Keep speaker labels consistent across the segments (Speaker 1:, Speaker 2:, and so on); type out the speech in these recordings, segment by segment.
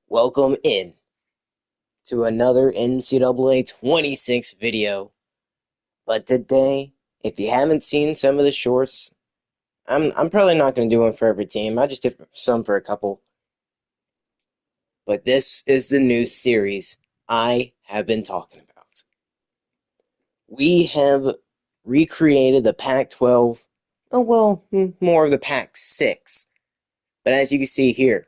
Speaker 1: Welcome in to another NCAA 26 video. But today, if you haven't seen some of the shorts, I'm probably not going to do one for every team. I just did some for a couple. But this is the new series I have been talking about. We have recreated the Pac-12. Oh, well, more of the Pac-6. But as you can see here,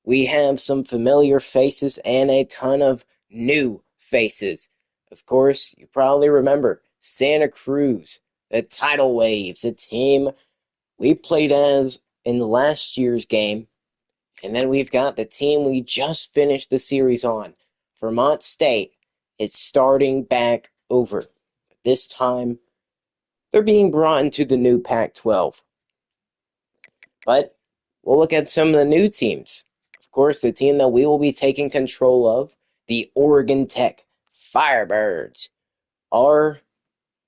Speaker 1: we have some familiar faces and a ton of new faces. Of course, you probably remember Santa Cruz, the Tidal Waves, a team we played as in last year's game. And then we've got the team we just finished the series on. Vermont State is starting back over. This time, they're being brought into the new Pac-12. But we'll look at some of the new teams. Of course, the team that we will be taking control of, the Oregon Tech Firebirds, are,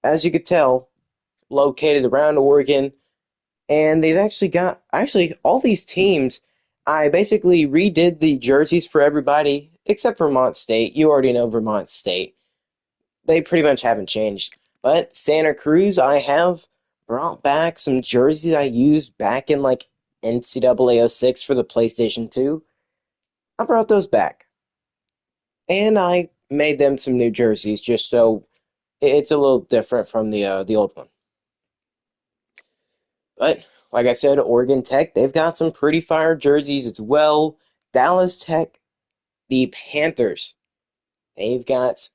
Speaker 1: as you could tell, located around Oregon. And they've actually all these teams. I basically redid the jerseys for everybody except Vermont State. You already know Vermont State. They pretty much haven't changed. But Santa Cruz, I have brought back some jerseys I used back in like NCAA 06 for the PlayStation 2. I brought those back. And I made them some new jerseys just so it's a little different from the old one. But like I said, Oregon Tech, they've got some pretty fire jerseys as well. Dallas Tech, the Panthers, they've got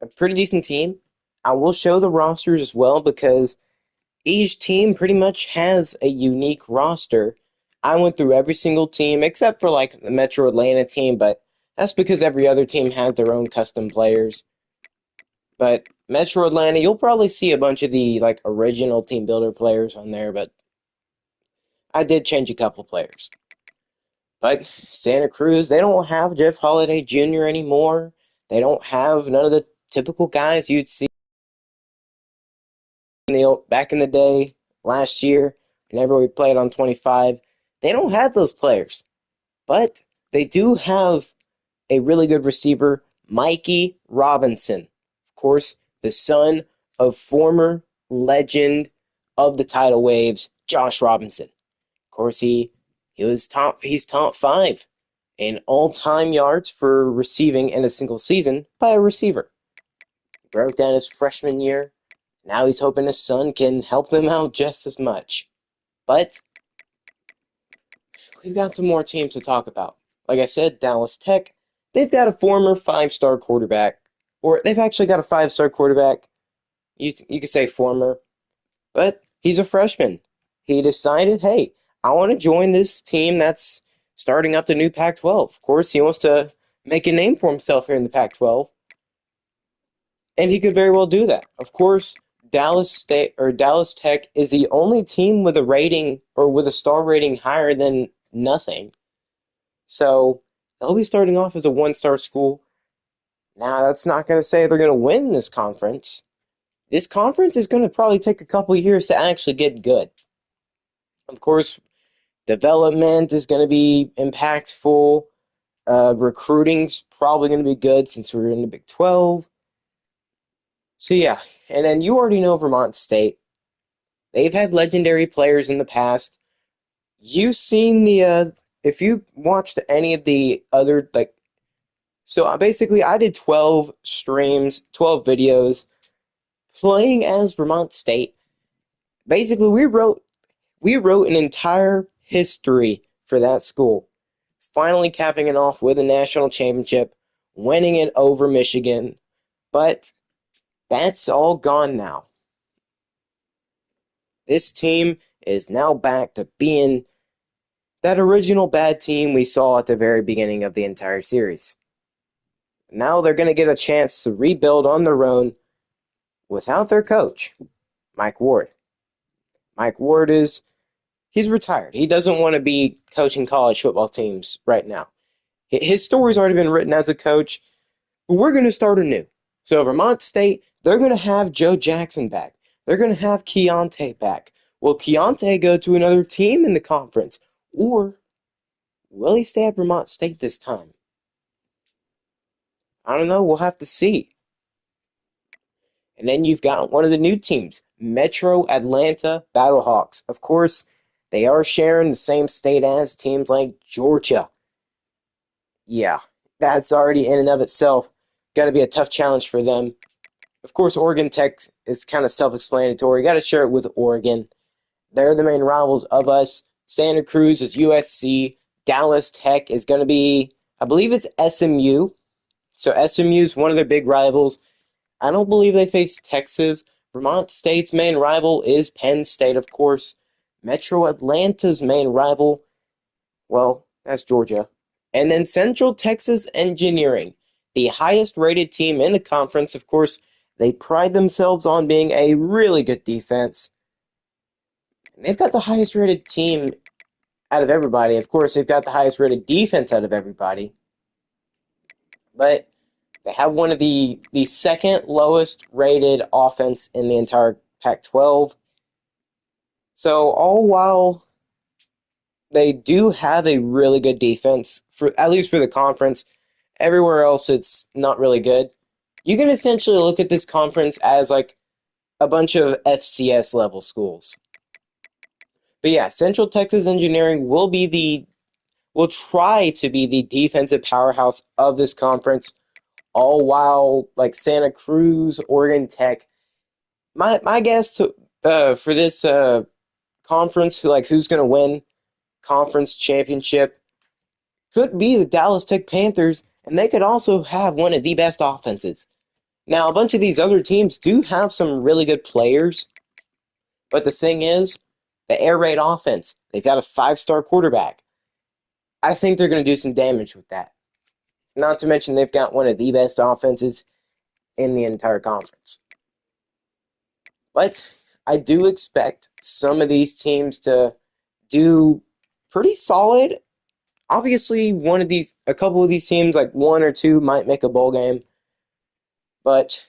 Speaker 1: a pretty decent team. I will show the rosters as well because each team pretty much has a unique roster. I went through every single team except for like the Metro Atlanta team, but that's because every other team had their own custom players. But Metro Atlanta, you'll probably see a bunch of the like original team builder players on there, but I did change a couple players. But Santa Cruz, they don't have Jeff Holiday Jr. anymore. They don't have none of the typical guys you'd see back in the day, last year, whenever we played on 25. They don't have those players. But they do have a really good receiver, Mikey Robinson. Of course, the son of former legend of the Tidal Waves, Josh Robinson. Of course, he's top five in all-time yards for receiving in a single season by a receiver. He broke down his freshman year. Now he's hoping his son can help them out just as much. But we've got some more teams to talk about. Like I said, Dallas Tech, they've got a former five-star quarterback, or they've actually got a five-star quarterback. You could say former, but he's a freshman. He decided, hey, I want to join this team that's starting up the new Pac-12. Of course, he wants to make a name for himself here in the Pac-12, and he could very well do that. Of course, Dallas Tech is the only team with a rating or with a star rating higher than nothing. So they'll be starting off as a one-star school. Now, that's not going to say they're going to win this conference. This conference is going to probably take a couple years to actually get good. Of course, development is going to be impactful. Recruiting's probably going to be good since we're in the Big 12. So yeah, and then you already know Vermont State. They've had legendary players in the past. You've seen if you watched any of the other basically I did 12 streams, 12 videos playing as Vermont State. Basically, we wrote an entire history for that school, finally capping it off with a national championship, winning it over Michigan. But that's all gone now. This team is now back to being that original bad team we saw at the very beginning of the entire series. Now they're going to get a chance to rebuild on their own without their coach, Mike Ward. Mike Ward he's retired. He doesn't want to be coaching college football teams right now. His story's already been written as a coach, but we're going to start anew. So Vermont State, they're going to have Joe Jackson back. They're going to have Keontae back. Will Keontae go to another team in the conference? Or Will he stay at Vermont State this time? I don't know. We'll have to see. And then you've got one of the new teams, Metro Atlanta Battlehawks. Of course, they are sharing the same state as teams like Georgia. Yeah, that's already in and of itself going to be a tough challenge for them. Of course, Oregon Tech is kind of self-explanatory. You got to share it with Oregon. They're the main rivals of us. Santa Cruz is USC. Dallas Tech is going to be, I believe it's SMU. So SMU is one of their big rivals. I don't believe they face Texas. Vermont State's main rival is Penn State, of course. Metro Atlanta's main rival, well, that's Georgia. And then Central Texas Engineering, the highest rated team in the conference. Of course, they pride themselves on being a really good defense. They've got the highest rated team out of everybody. Of course, they've got the highest rated defense out of everybody. But they have one of the second lowest rated offense in the entire Pac-12. So all while they do have a really good defense, for at least for the conference, everywhere else it's not really good. You can essentially look at this conference as like a bunch of FCS level schools. But yeah, Central Texas Engineering will try to be the defensive powerhouse of this conference, all while like Santa Cruz, Oregon Tech. My guess for this conference, like who's going to win conference championship, could be the Dallas Tech Panthers, and they could also have one of the best offenses. Now, a bunch of these other teams do have some really good players, but the thing is, the air raid offense, they've got a 5-star quarterback. I think they're going to do some damage with that. Not to mention they've got one of the best offenses in the entire conference. But I do expect some of these teams to do pretty solid. Obviously, a couple of these teams, like one or two, might make a bowl game. But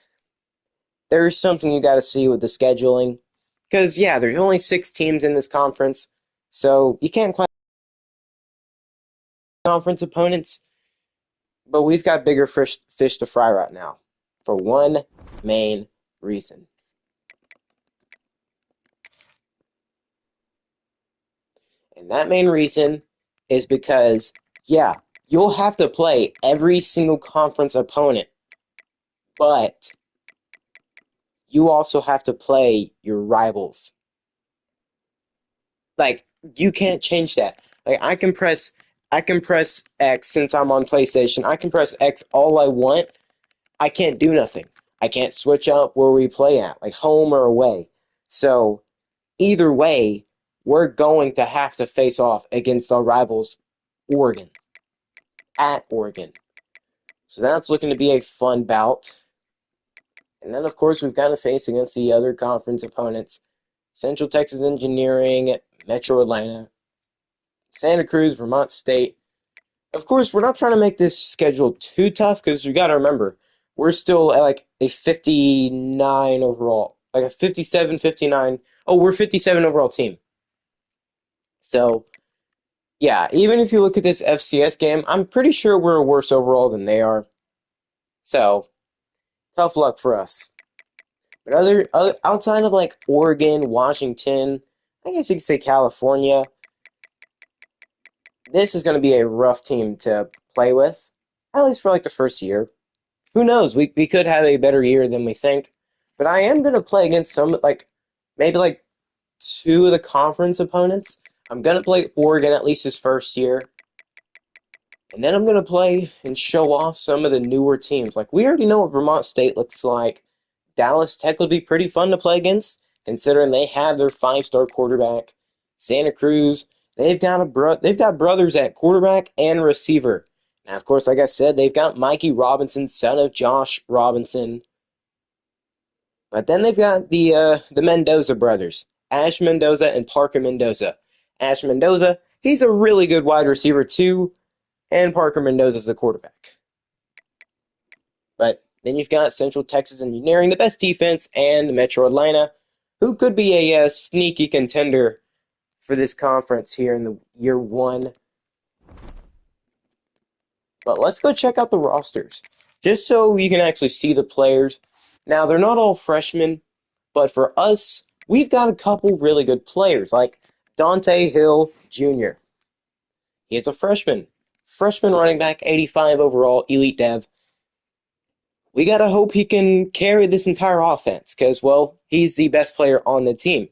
Speaker 1: there's something you got to see with the scheduling. Because, yeah, there's only 6 teams in this conference. So you can't quite conference opponents. But we've got bigger fish to fry right now. For one main reason. And that main reason is because, yeah, you'll have to play every single conference opponent, but you also have to play your rivals. Like, you can't change that. Like, I can press X since I'm on PlayStation. I can press X all I want. I can't do nothing. I can't switch up where we play at, like home or away. So, either way, we're going to have to face off against our rivals, Oregon. At Oregon. So that's looking to be a fun bout. And then, of course, we've got to face against the other conference opponents. Central Texas Engineering, Metro Atlanta, Santa Cruz, Vermont State. Of course, we're not trying to make this schedule too tough because you got to remember, we're still at like a 59 overall. Like a 57, 59. Oh, we're 57 overall team. So, yeah, even if you look at this FCS game, I'm pretty sure we're worse overall than they are. So, tough luck for us. But other outside of like Oregon, Washington, I guess you could say California, this is going to be a rough team to play with, at least for like the first year. Who knows? We could have a better year than we think. But I am going to play against some, like, maybe like 2 of the conference opponents. I'm going to play Oregon at least his first year. And then I'm going to play and show off some of the newer teams. Like, we already know what Vermont State looks like. Dallas Tech would be pretty fun to play against, considering they have their 5-star quarterback. Santa Cruz, they've got brothers at quarterback and receiver. Now, of course, like I said, they've got Mikey Robinson, son of Josh Robinson. But then they've got the Mendoza brothers, Ash Mendoza and Parker Mendoza. Ash Mendoza, he's a really good wide receiver too, and Parker Mendoza's the quarterback. But then you've got Central Texas Engineering, the best defense, and Metro Atlanta, who could be a sneaky contender for this conference here in the year 1. But let's go check out the rosters, just so you can actually see the players. Now, they're not all freshmen, but for us, we've got a couple really good players, like Dante Hill Jr. He is a freshman. Freshman running back, 85 overall, elite dev. We got to hope he can carry this entire offense because, well, he's the best player on the team.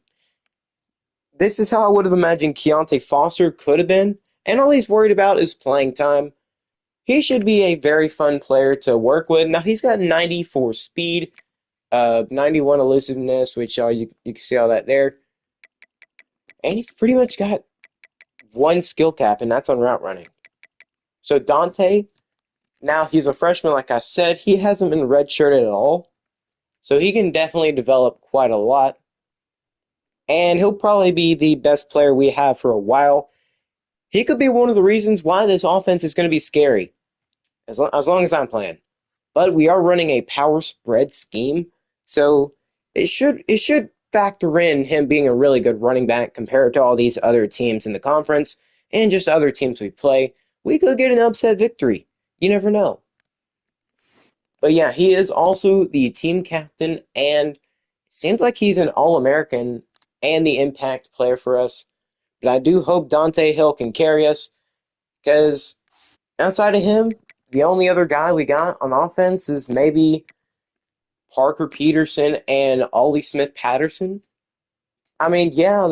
Speaker 1: This is how I would have imagined Keontae Foster could have been, and all he's worried about is playing time. He should be a very fun player to work with. Now, he's got 94 speed, 91 elusiveness, which you can see all that there. And he's pretty much got one skill cap, and that's on route running. So Dante, now he's a freshman, like I said. He hasn't been redshirted at all. So he can definitely develop quite a lot. And he'll probably be the best player we have for a while. He could be one of the reasons why this offense is going to be scary, as long as I'm playing. But we are running a power spread scheme, so it should factor in him being a really good running back compared to all these other teams in the conference and just other teams we play. We could get an upset victory. You never know. But yeah, he is also the team captain, and seems like he's an All-American and the impact player for us. But I do hope Dante Hill can carry us, because outside of him, the only other guy we got on offense is maybe Parker Peterson and Ollie Smith Patterson. I mean, yeah,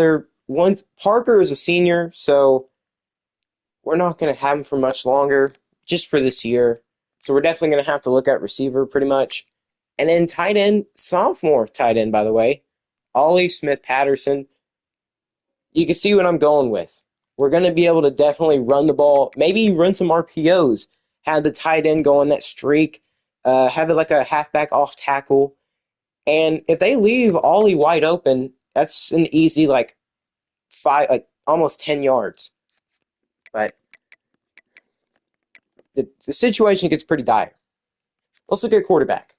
Speaker 1: Parker is a senior, so we're not going to have him for much longer, just for this year. So we're definitely going to have to look at receiver pretty much. And then tight end, sophomore tight end, by the way, Ollie Smith Patterson. You can see what I'm going with. We're going to be able to definitely run the ball, maybe run some RPOs, have the tight end go on that streak, have it like a halfback off tackle. And if they leave Ollie wide open, that's an easy almost 10 yards. But the situation gets pretty dire. Let's look at quarterback.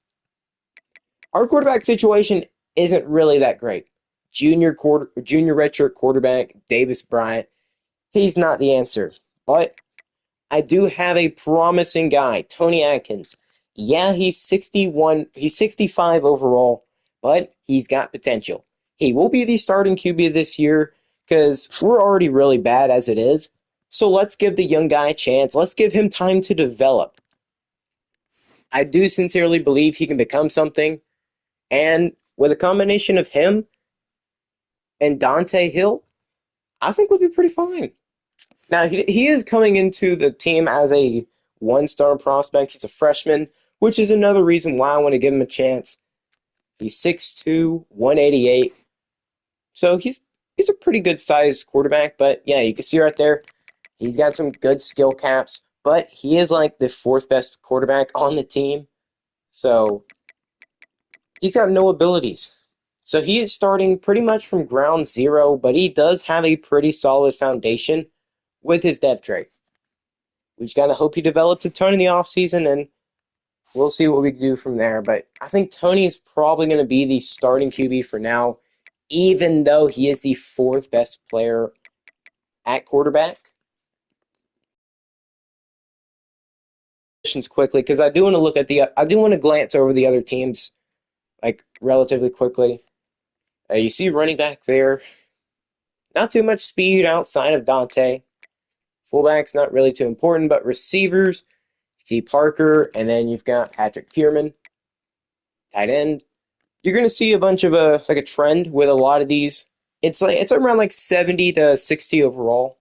Speaker 1: Our quarterback situation isn't really that great. Junior redshirt quarterback Davis Bryant, he's not the answer. But I do have a promising guy, Tony Atkins. Yeah, he's 65 overall, but he's got potential. He will be the starting QB this year because we're already really bad as it is. So let's give the young guy a chance. Let's give him time to develop. I do sincerely believe he can become something. And with a combination of him and Dante Hill, I think we'll be pretty fine. Now, he is coming into the team as a one-star prospect. He's a freshman, which is another reason why I want to give him a chance. He's 6'2", 188. So he's a pretty good-sized quarterback. But, yeah, you can see right there, he's got some good skill caps. But he is like the fourth best quarterback on the team. So he's got no abilities. So he is starting pretty much from ground zero, but he does have a pretty solid foundation with his dev trait. We just got to hope he develops a ton in the offseason, and we'll see what we can do from there. But I think Tony is probably going to be the starting QB for now, even though he is the fourth best player at quarterback. Quickly, because I do want to glance over the other teams, like relatively quickly. You see running back there. Not too much speed outside of Dante. Fullback's not really too important, but receivers, you see Parker, and then you've got Patrick Kierman. Tight end. You're going to see a bunch of a trend with a lot of these. It's around like 70 to 60 overall.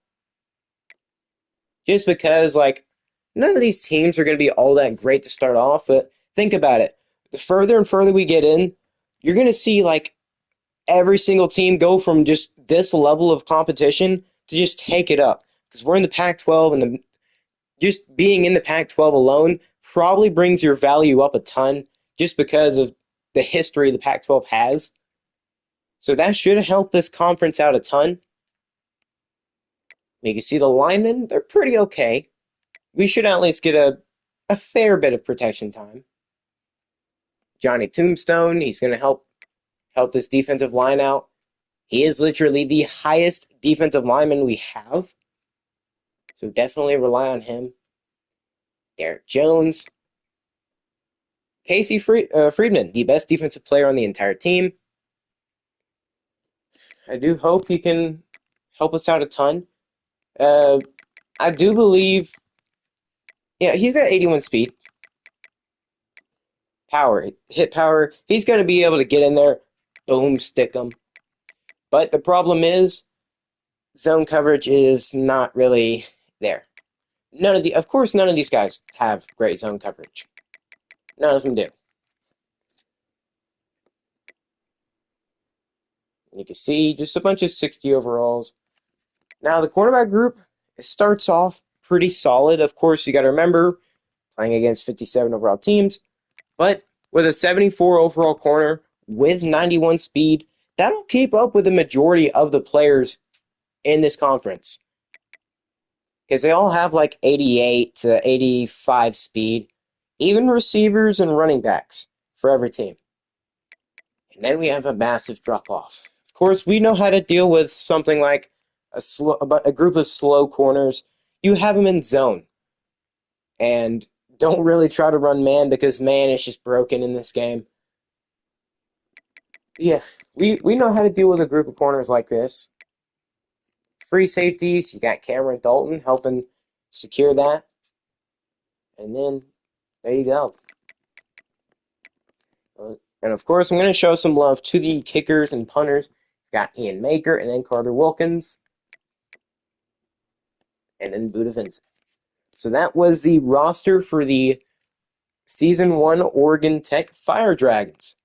Speaker 1: Just because none of these teams are going to be all that great to start off, but think about it. The further and further we get in, you're going to see every single team go from just this level of competition to just take it up. Because we're in the Pac-12, and just being in the Pac-12 alone probably brings your value up a ton just because of the history the Pac-12 has. So that should help this conference out a ton. You can see the linemen, they're pretty okay. We should at least get a fair bit of protection time. Johnny Tombstone, he's going to help this defensive line out. He is literally the highest defensive lineman we have. So definitely rely on him. Derek Jones, Friedman, the best defensive player on the entire team. I do hope he can help us out a ton. Uh, I do believe, yeah, he's got 81 speed, power, hit power. He's going to be able to get in there, boom, stick him. But the problem is, zone coverage is not really there. Of course, none of these guys have great zone coverage. None of them do. You can see just a bunch of 60 overalls. Now, the quarterback group, it starts off pretty solid. Of course, you got to remember, playing against 57 overall teams, but with a 74 overall corner with 91 speed, that'll keep up with the majority of the players in this conference. Because they all have like 88 to 85 speed, even receivers and running backs for every team. And then we have a massive drop off. Of course, we know how to deal with something like a group of slow corners. You have them in zone. And don't really try to run man because man is just broken in this game. Yeah, we know how to deal with a group of corners like this. Free safeties, you got Cameron Dalton helping secure that. And then, there you go. And of course, I'm going to show some love to the kickers and punters. Got Ian Maker and then Carter Wilkins. And then Buda Vincent. So that was the roster for the Season 1 Oregon Tech Fire Dragons.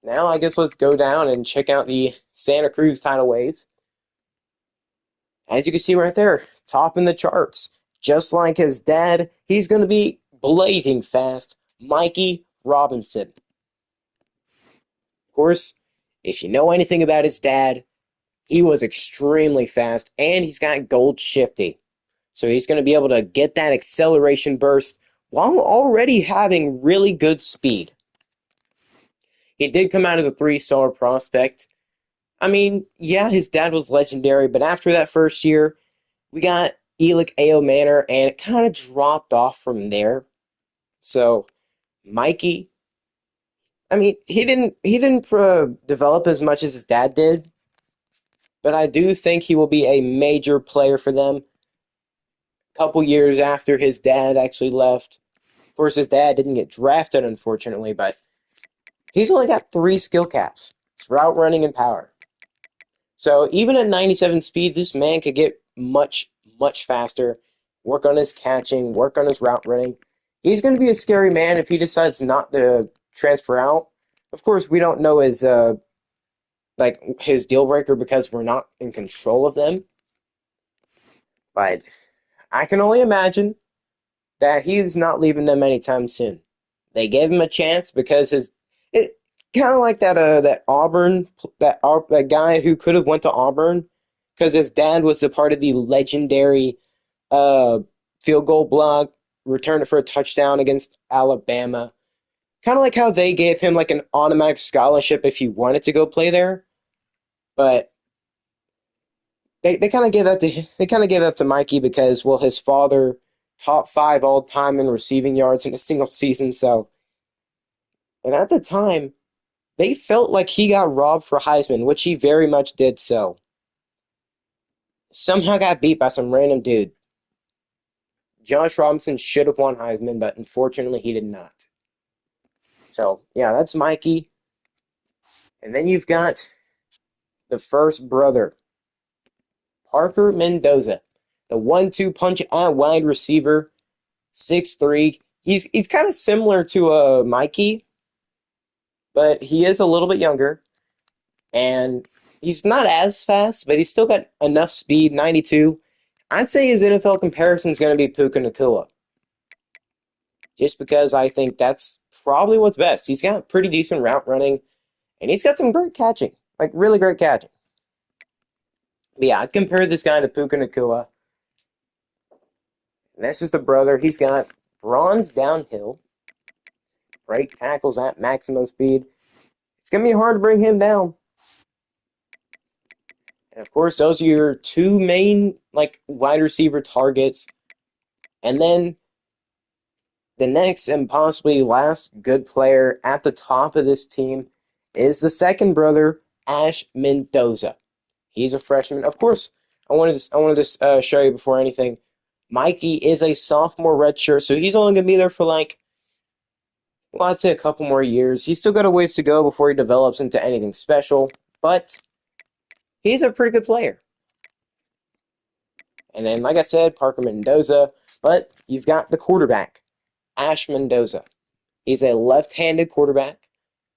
Speaker 1: Now I guess let's go down and check out the Santa Cruz Tidal Waves. As you can see right there, top in the charts. Just like his dad, he's going to be blazing fast. Mikey Robinson. Of course, if you know anything about his dad, he was extremely fast, and he's got gold shifty. So he's going to be able to get that acceleration burst while already having really good speed. He did come out as a 3-star prospect. I mean, yeah, his dad was legendary, but after that first year, we got Elic Ao Manor, and it kind of dropped off from there. So, Mikey, I mean, he didn't develop as much as his dad did, but I do think he will be a major player for them. A couple years after his dad actually left. Of course, his dad didn't get drafted, unfortunately, but he's only got 3 skill caps. It's route running and power. So even at 97 speed, this man could get much, much faster, work on his catching, work on his route running. He's going to be a scary man if he decides not to transfer out. Of course, we don't know his deal breaker because we're not in control of them. But I can only imagine that he's not leaving them anytime soon. They gave him a chance because it kind of like that Auburn that guy who could have went to Auburn because his dad was a part of the legendary field goal block, returned it for a touchdown against Alabama. Kind of like how they gave him like an automatic scholarship if he wanted to go play there, but they kind of gave that to Mikey because well his father top 5 all time in receiving yards in a single season, so and at the time they felt like he got robbed for Heisman, which he very much did so. Somehow got beat by some random dude. Josh Robinson should have won Heisman, but unfortunately he did not. So, yeah, that's Mikey. And then you've got the first brother, Parker Mendoza, the 1-2 punch at wide receiver, 6'3". He's kind of similar to Mikey, but he is a little bit younger. And he's not as fast, but he's still got enough speed, 92. I'd say his NFL comparison is going to be Puka Nacua. Just because I think that's probably what's best. He's got pretty decent route running, and he's got some great catching, like really great catching. But yeah, I'd compare this guy to Puka Nacua. And this is the brother. He's got bronze downhill, break tackles at maximum speed. It's going to be hard to bring him down. And of course, those are your 2 main like wide receiver targets. And then The next and possibly last good player at the top of this team is the second brother, Ash Mendoza. He's a freshman. Of course, I wanted to show you before anything. Mikey is a sophomore redshirt, so he's only going to be there for well, I'd say a couple more years. He's still got a ways to go before he develops into anything special, but he's a pretty good player. And then, like I said, Parker Mendoza, but you've got the quarterback, Ash Mendoza. He's a left-handed quarterback.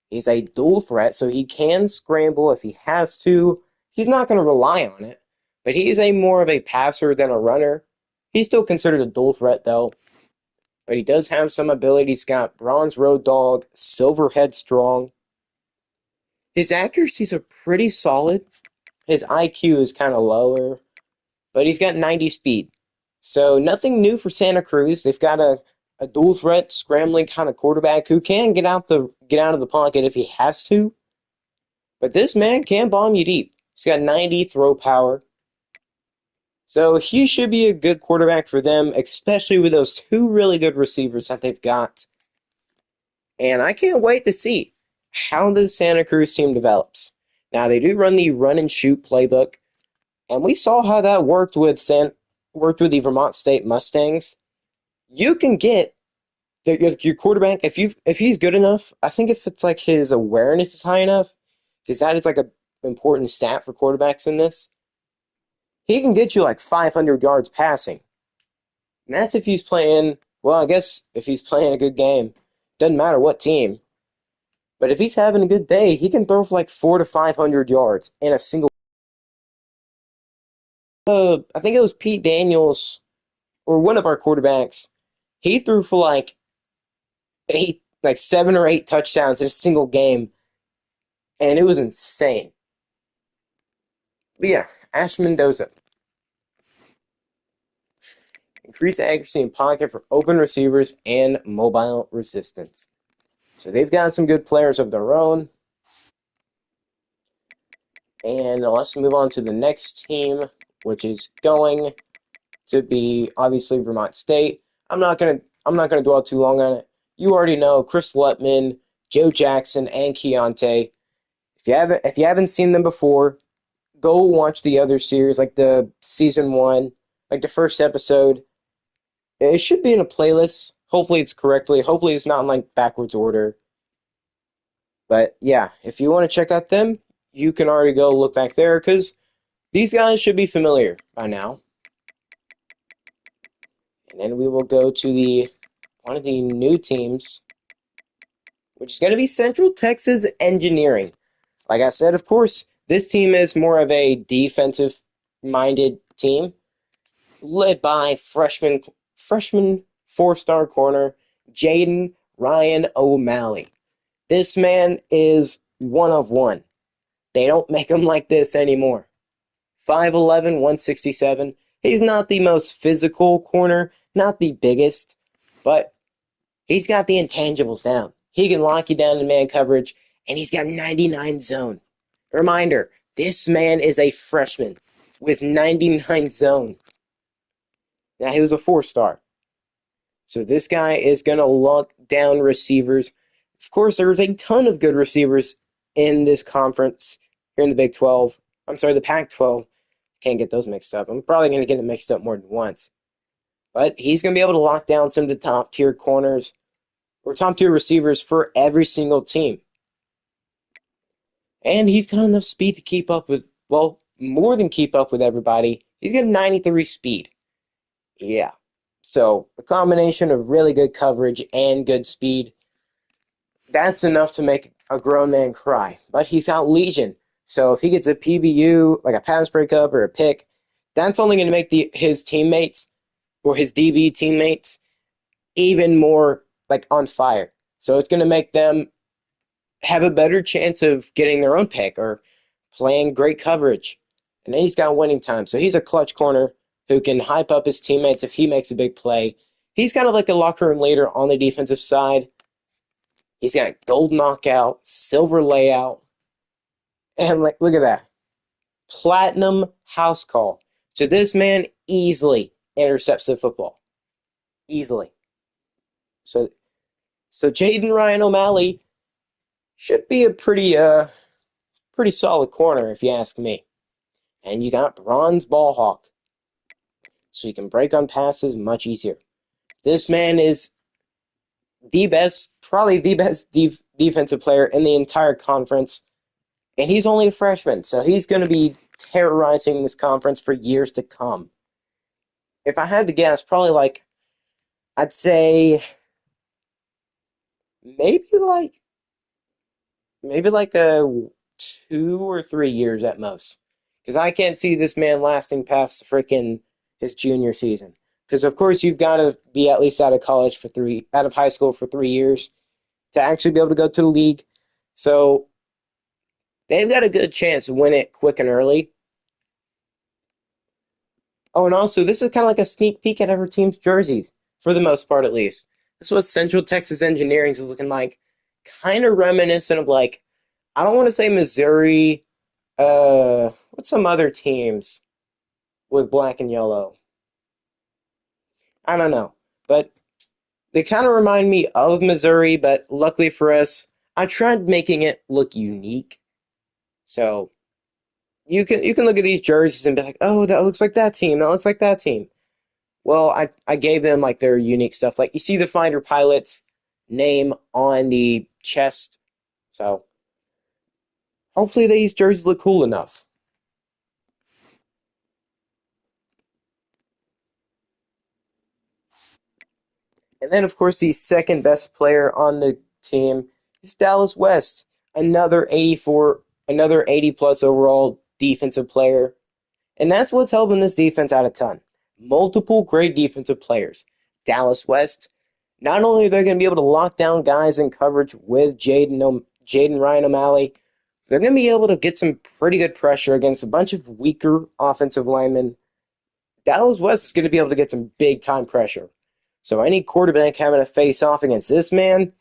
Speaker 1: He's a dual threat, so he can scramble if he has to. He's not going to rely on it, but he is more of a passer than a runner. He's still considered a dual threat, though. But he does have some ability. He's got Bronze Road Dog, Silver Headstrong. His accuracies are pretty solid. His IQ is kind of lower, but he's got 90 speed. So nothing new for Santa Cruz. They've got a dual threat, scrambling kind of quarterback who can get out of the pocket if he has to. But this man can bomb you deep. He's got 90 throw power. So he should be a good quarterback for them, especially with those two really good receivers that they've got. And I can't wait to see how the Santa Cruz team develops. Now, they do run the run and shoot playbook, and we saw how that worked with the Vermont State Mustangs. You can get your quarterback if he's good enough. I think if it's like his awareness is high enough, because that is like a important stat for quarterbacks in this. He can get you like 500 yards passing. And that's if he's playing, well, I guess if he's playing a good game. Doesn't matter what team. But if he's having a good day, he can throw for like 400 to 500 yards in a single. I think it was Pete Daniels or one of our quarterbacks. He threw for like 7 or 8 touchdowns in a single game, and it was insane. But yeah, Ash Mendoza. Increase accuracy in pocket for open receivers and mobile resistance. So they've got some good players of their own. And let's move on to the next team, which is going to be obviously Vermont State. I'm not gonna dwell too long on it. You already know Chris Letman, Joe Jackson, and Keontae. If you haven't seen them before, go watch the other series, like the season 1, like the first episode. It should be in a playlist. Hopefully hopefully it's not in like backwards order. But yeah, if you want to check out them, you can already go look back there because these guys should be familiar by now. And then we will go to one of the new teams, which is going to be Central Texas Engineering. Like I said, of course, this team is more of a defensive-minded team, led by freshman 4-star corner Jaden Ryan O'Malley. This man is one of one. They don't make him like this anymore. 5'11", 167. He's not the most physical corner, not the biggest, but he's got the intangibles down. He can lock you down in man coverage, and he's got 99 zone. Reminder, this man is a freshman with 99 zone. Now, he was a 4-star. So this guy is going to lock down receivers. Of course, there's a ton of good receivers in this conference here in the Big 12. I'm sorry, the Pac-12. Can't get those mixed up. I'm probably going to get it mixed up more than once. But he's going to be able to lock down some of the top-tier corners or top-tier receivers for every single team. And he's got enough speed to keep up with, well, more than keep up with everybody. He's got 93 speed. Yeah. So a combination of really good coverage and good speed, that's enough to make a grown man cry. But he's got Legion. So if he gets a PBU, like a pass breakup or a pick, that's only going to make his teammates or his DB teammates even more like on fire. So it's going to make them have a better chance of getting their own pick or playing great coverage. And then he's got winning time. So he's a clutch corner who can hype up his teammates if he makes a big play. He's kind of like a locker room leader on the defensive side. He's got gold knockout, silver layout, and like look at that. Platinum house call. So this man easily intercepts the football. Easily. So so Jaden Ryan O'Malley should be a pretty solid corner if you ask me. And you got bronze ball hawk, so you can break on passes much easier. This man is the best, probably the best defensive player in the entire conference, and he's only a freshman, so he's going to be terrorizing this conference for years to come. If I had to guess, probably like I'd say maybe like maybe like a 2 or 3 years at most, because I can't see this man lasting past freaking his junior season. Because of course you've got to be at least out of high school for 3 years to actually be able to go to the league. So they've got a good chance to win it quick and early. Oh, and also, this is kind of like a sneak peek at every team's jerseys, for the most part at least. This is what Central Texas Engineering is looking like. Kind of reminiscent of, like, I don't want to say Missouri. What's some other teams with black and yellow? I don't know. But they kind of remind me of Missouri, but luckily for us, I tried making it look unique. So you can look at these jerseys and be like, oh, that looks like that team. That looks like that team. Well, I gave them like their unique stuff. Like you see the Fighter Pilot's name on the chest. So hopefully these jerseys look cool enough. And then of course the second best player on the team is Dallas West. Another 80 plus overall defensive player. And that's what's helping this defense out a ton. Multiple great defensive players. Dallas West, not only are they going to be able to lock down guys in coverage with Jaden Ryan O'Malley, they're going to be able to get some pretty good pressure against a bunch of weaker offensive linemen. Dallas West is going to be able to get some big time pressure. So any quarterback having to face off against this man,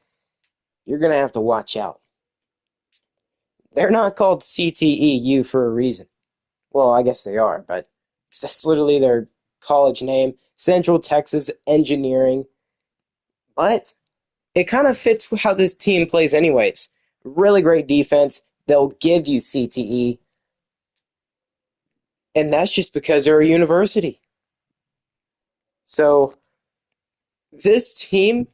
Speaker 1: you're going to have to watch out. They're not called CTEU for a reason. Well, I guess they are, but that's literally their college name, Central Texas Engineering. But it kind of fits how this team plays, anyways. Really great defense. They'll give you CTE, and that's just because they're a university. So this team,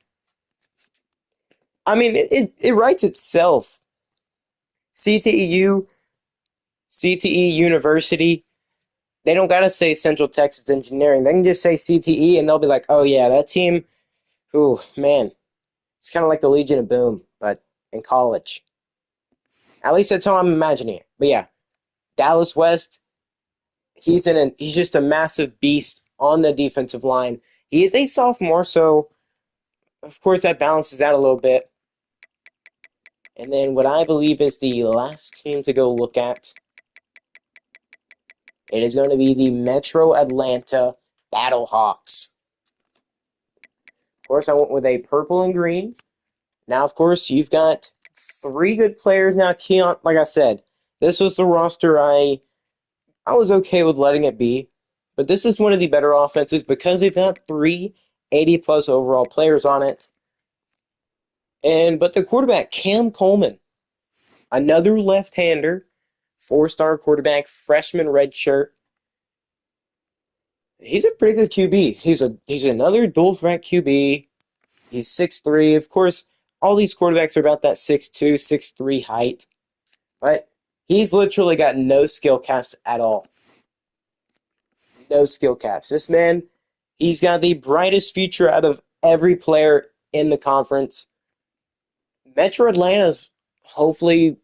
Speaker 1: I mean, it writes itself. CTEU, CTE University. They don't gotta say Central Texas Engineering. They can just say CTE, and they'll be like, "Oh yeah, that team. Ooh, man, it's kind of like the Legion of Boom, but in college." At least that's how I'm imagining it. But yeah, Dallas West, he's just a massive beast on the defensive line. He is a sophomore, so of course that balances out a little bit. And then what I believe is the last team to go look at, it is going to be the Metro Atlanta Battlehawks. Of course, I went with a purple and green. Now, of course, you've got three good players now. Keon, like I said, this was the roster I was okay with letting it be, but this is one of the better offenses because they've got three 80 plus overall players on it. But the quarterback, Cam Coleman, another left-hander, four-star quarterback, freshman red shirt. He's a pretty good QB. He's another dual threat QB. He's 6'3". Of course, all these quarterbacks are about that 6'2", 6'3" height. But he's literally got no skill caps at all. No skill caps. This man, he's got the brightest future out of every player in the conference. Metro Atlanta's hopefully,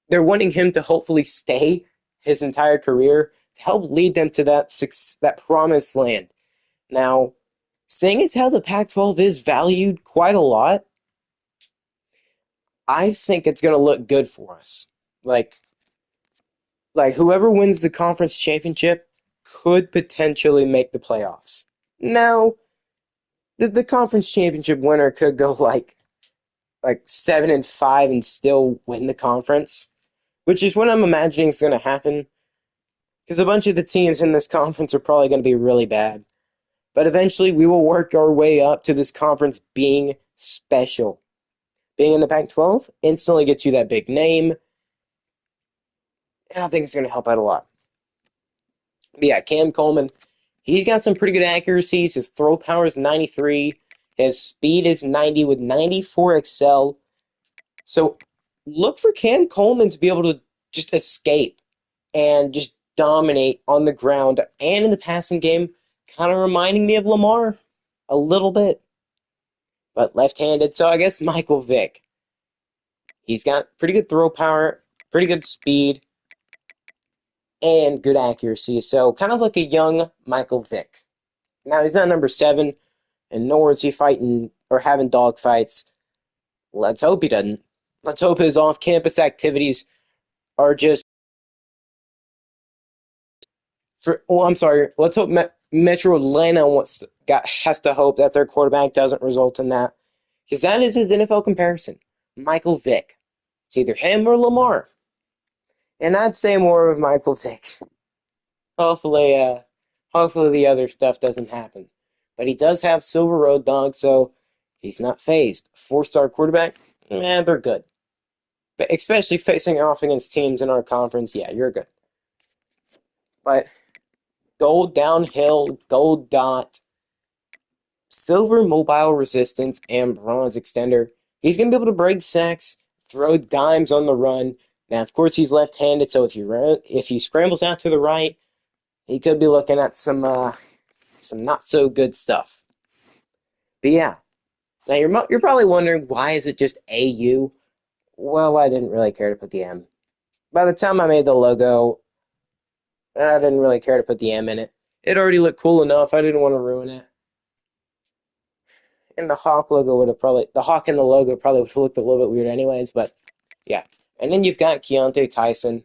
Speaker 1: they're wanting him to hopefully stay his entire career to help lead them to that promised land. Now, seeing as how the Pac-12 is valued quite a lot, I think it's going to look good for us. Like, like whoever wins the conference championship could potentially make the playoffs. Now, the conference championship winner could go like 7-5 and still win the conference, which is what I'm imagining is going to happen. Because a bunch of the teams in this conference are probably going to be really bad. But eventually we will work our way up to this conference being special. Being in the Pac-12 instantly gets you that big name, and I think it's going to help out a lot. But yeah, Cam Coleman, he's got some pretty good accuracies. His throw power is 93. His speed is 90 with 94 excel. So look for Cam Coleman to be able to just escape and just dominate on the ground and in the passing game, kind of reminding me of Lamar a little bit, but left-handed. So I guess Michael Vick. He's got pretty good throw power, pretty good speed, and good accuracy. So kind of like a young Michael Vick. Now he's not number 7, and nor is he fighting or having dog fights. Let's hope he doesn't. Let's hope his off-campus activities are just I'm sorry. Let's hope Metro Atlanta has to hope that their quarterback doesn't result in that, because that is his NFL comparison. Michael Vick. It's either him or Lamar, and I'd say more of Michael Vick. Hopefully, hopefully the other stuff doesn't happen. But he does have Silver Road Dog, so he's not phased. 4-star quarterback, they're good. But especially facing off against teams in our conference, yeah, you're good. But gold downhill, gold dot, silver mobile resistance, and bronze extender. He's going to be able to break sacks, throw dimes on the run. Now, of course, he's left-handed, so if he scrambles out to the right, he could be looking at some not so good stuff. But yeah, now you're probably wondering, why is it just AU? Well, I didn't really care to put the M. By the time I made the logo, I didn't really care to put the M in it. It already looked cool enough. I didn't want to ruin it. And the hawk in the logo probably would have looked a little bit weird anyways, but yeah. And then you've got Keontae Tyson.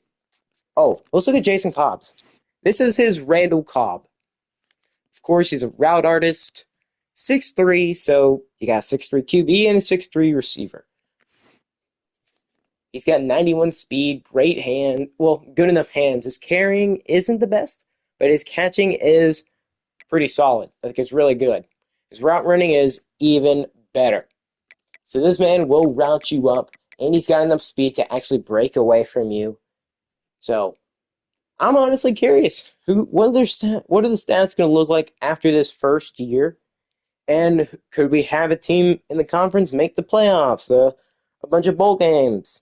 Speaker 1: Oh, let's look at Jason Cobbs. This is his Randall Cobb. Of course, he's a route artist. 6'3", so you got a 6'3" QB and a 6'3" receiver. He's got 91 speed, great hand. Well, good enough hands. His carrying isn't the best, but his catching is pretty solid. Like, it's really good. His route running is even better. So this man will route you up, and he's got enough speed to actually break away from you. So I'm honestly curious. What are the stats going to look like after this first year? And could we have a team in the conference make the playoffs? A bunch of bowl games?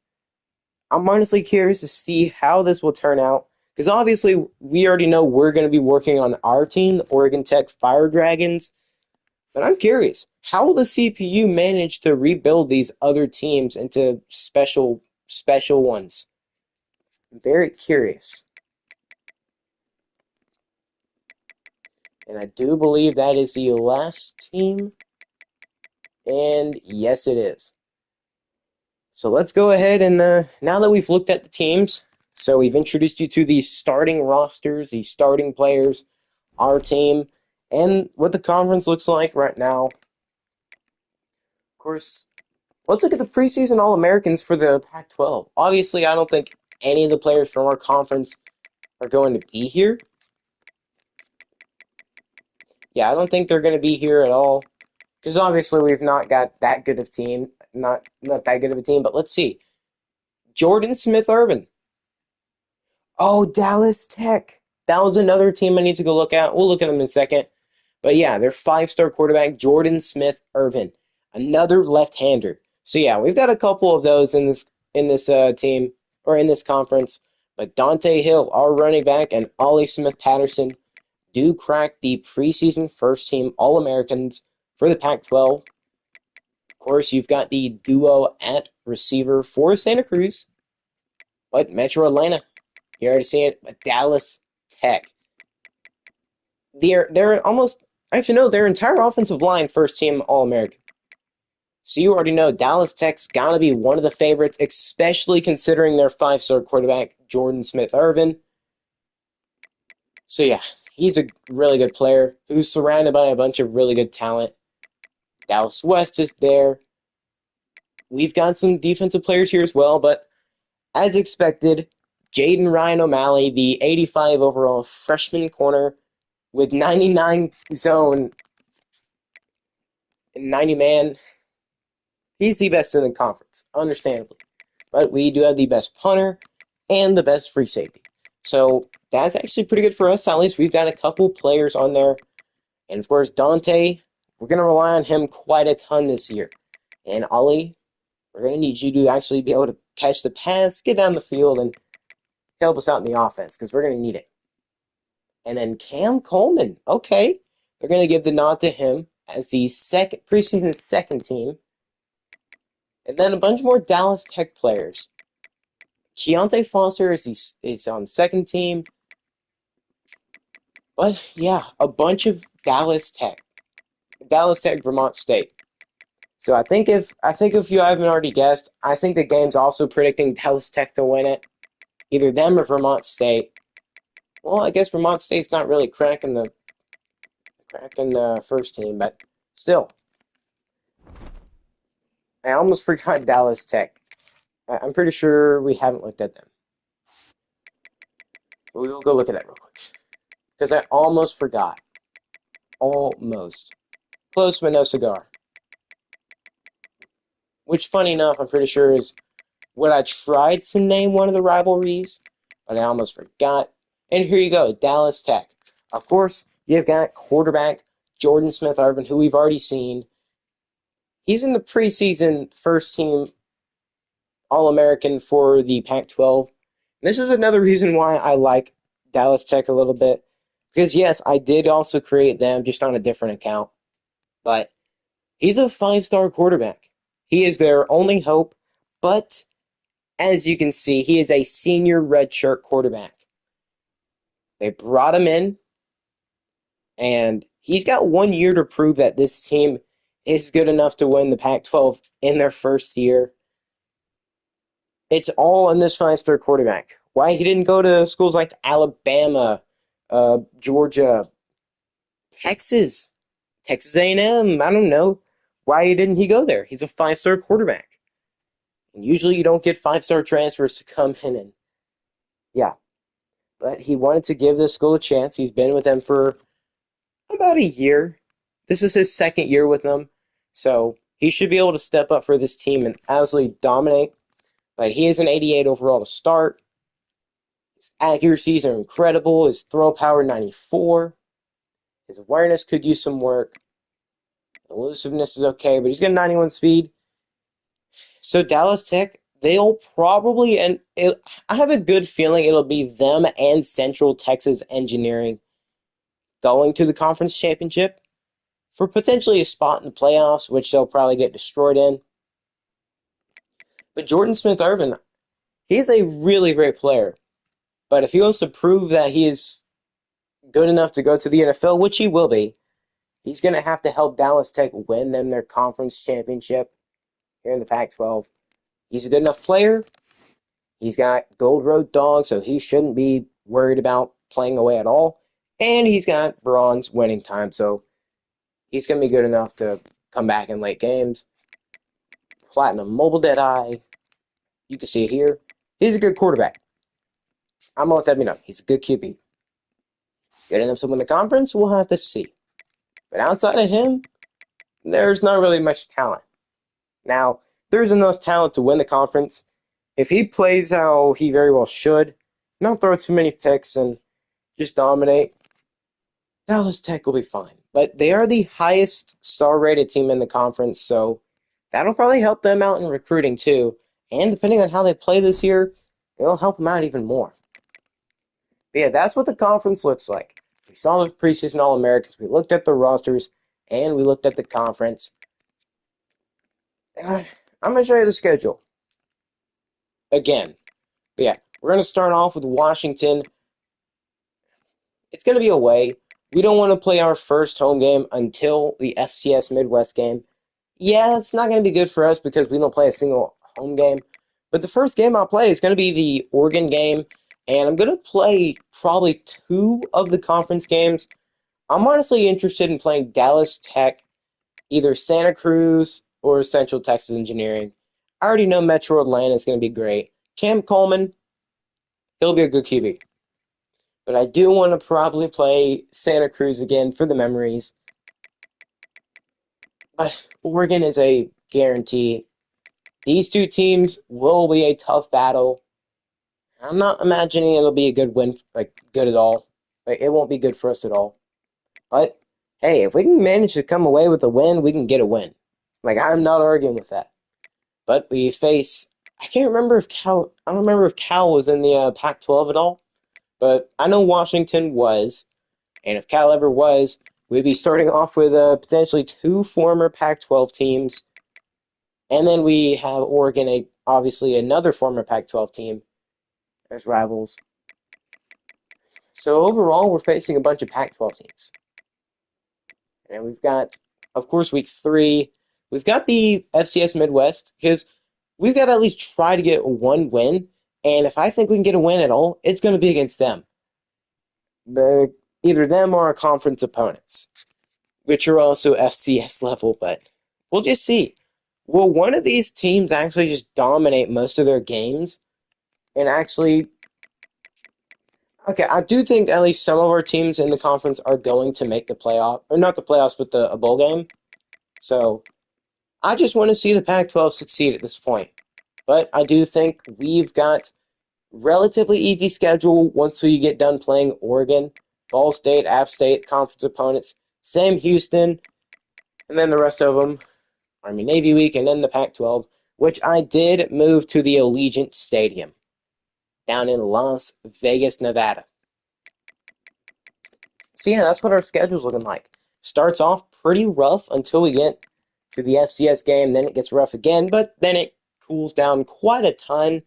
Speaker 1: I'm honestly curious to see how this will turn out, because obviously we already know we're going to be working on our team, the Oregon Tech Fire Dragons. But I'm curious, how will the CPU manage to rebuild these other teams into special ones? I'm very curious. And I do believe that is the last team. And yes, it is. So let's go ahead and now that we've looked at the teams, so we've introduced you to the starting rosters, the starting players, our team, and what the conference looks like right now. Of course, let's look at the preseason All-Americans for the Pac-12. Obviously, I don't think any of the players from our conference are going to be here. Yeah, I don't think they're going to be here at all, because obviously we've not got that good of a team. Not that good of a team, but let's see. Jordan Smith-Irvin. Oh, Dallas Tech. That was another team I need to go look at. We'll look at them in a second. But yeah, their 5-star quarterback, Jordan Smith-Irvin. Another left-hander. So yeah, we've got a couple of those in this team, or in this conference. But Dante Hill, our running back, and Ollie Smith-Patterson do crack the preseason first-team All-Americans for the Pac-12. Of course, you've got the duo at receiver for Santa Cruz. But Metro Atlanta, you already seen it. But Dallas Tech. They're almost, actually no, their entire offensive line first-team All-American. So you already know Dallas Tech's got to be one of the favorites, especially considering their 5-star quarterback, Jordan Smith-Irvin. So yeah, he's a really good player who's surrounded by a bunch of really good talent. Dallas West is there. We've got some defensive players here as well, but as expected, Jaden Ryan O'Malley, the 85 overall freshman corner, with 99 zone and 90 man. He's the best in the conference, understandably. But we do have the best punter and the best free safety. So that's actually pretty good for us. At least we've got a couple players on there. And of course, Dante, we're going to rely on him quite a ton this year. And Ollie, we're going to need you to actually be able to catch the pass, get down the field, and help us out in the offense because we're going to need it. And then Cam Coleman, okay. They're going to give the nod to him as the preseason second team. And then a bunch more Dallas Tech players. Keontae Foster is on second team. But yeah, a bunch of Dallas Tech, Vermont State. So I think if you haven't already guessed, I think the game's also predicting Dallas Tech to win it, either them or Vermont State. Well, I guess Vermont State's not really cracking the first team, but still, I almost forgot Dallas Tech. I'm pretty sure we haven't looked at them. But we will go look at that real quick. Because I almost forgot. Almost. Close but no cigar. Which, funny enough, I'm pretty sure is what I tried to name one of the rivalries, but I almost forgot. And here you go, Dallas Tech. Of course, you've got quarterback Jordan Smith-Irvin, who we've already seen. He's in the preseason first team All-American for the Pac-12. This is another reason why I like Dallas Tech a little bit. Because, yes, I did also create them just on a different account. But he's a five-star quarterback. He is their only hope. But, as you can see, he is a senior redshirt quarterback. They brought him in. And he's got 1 year to prove that this team is good enough to win the Pac-12 in their first year. It's all in this five-star quarterback. Why he didn't go to schools like Alabama, Georgia, Texas A&M, I don't know. Why didn't he go there? He's a five-star quarterback. And usually you don't get five-star transfers to come in and, yeah. But he wanted to give this school a chance. He's been with them for about a year. This is his second year with them. So he should be able to step up for this team and absolutely dominate. But he is an 88 overall to start. His accuracies are incredible. His throw power, 94. His awareness could use some work. Elusiveness is okay, but he's got 91 speed. So Dallas Tech, they'll probably, I have a good feeling it'll be them and Central Texas Engineering going to the conference championship for potentially a spot in the playoffs, which they'll probably get destroyed in. But Jordan Smith-Irvin, he's a really great player. But if he wants to prove that he is good enough to go to the NFL, which he will be, he's going to have to help Dallas Tech win them their conference championship here in the Pac-12. He's a good enough player. He's got Gold Road Dog, so he shouldn't be worried about playing away at all. And he's got bronze winning time, so he's going to be good enough to come back in late games. Platinum Mobile Deadeye. You can see it here. He's a good quarterback. I'm going to let that be known. He's a good QB. Good enough to win the conference? We'll have to see. But outside of him, there's not really much talent. Now, there's enough talent to win the conference. If he plays how he very well should, not throw too many picks and just dominate, Dallas Tech will be fine. But they are the highest star-rated team in the conference, so that'll probably help them out in recruiting too. And depending on how they play this year, it'll help them out even more. But yeah, that's what the conference looks like. We saw the preseason All-Americans, we looked at the rosters, and we looked at the conference. And I'm going to show you the schedule. Again. But yeah, we're going to start off with Washington. It's going to be away. We don't want to play our first home game until the FCS Midwest game. Yeah, it's not going to be good for us because we don't play a single home game. But the first game I'll play is going to be the Oregon game. And I'm going to play probably 2 of the conference games. I'm honestly interested in playing Dallas Tech, either Santa Cruz or Central Texas Engineering. I already know Metro Atlanta is going to be great. Cam Coleman, he'll be a good QB. But I do want to probably play Santa Cruz again for the memories. But Oregon is a guarantee. These two teams will be a tough battle. I'm not imagining it'll be a good win, like good at all. Like, it won't be good for us at all. But hey, if we can manage to come away with a win, we can get a win. Like, I'm not arguing with that. But we face. I can't remember if Cal. I don't remember if Cal was in the Pac-12 at all. But I know Washington was, and if Cal ever was, we'd be starting off with potentially two former Pac-12 teams, and then we have Oregon, obviously another former Pac-12 team, as rivals. So overall, we're facing a bunch of Pac-12 teams. And we've got, of course, week 3. We've got the FCS Midwest, because we've got to at least try to get one win. And if I think we can get a win at all, it's going to be against them. Either them or our conference opponents, which are also FCS level, but we'll just see. Will one of these teams actually just dominate most of their games and actually. Okay, I do think at least some of our teams in the conference are going to make the playoff, or not the playoffs, but a bowl game. So I just want to see the Pac-12 succeed at this point. But I do think we've got relatively easy schedule once we get done playing Oregon, Ball State, App State, conference opponents, Sam Houston, and then the rest of them, Army-Navy week, and then the Pac-12, which I did move to the Allegiant Stadium down in Las Vegas, Nevada. So yeah, that's what our schedule's looking like. Starts off pretty rough until we get to the FCS game, then it gets rough again, but then it cools down quite a ton,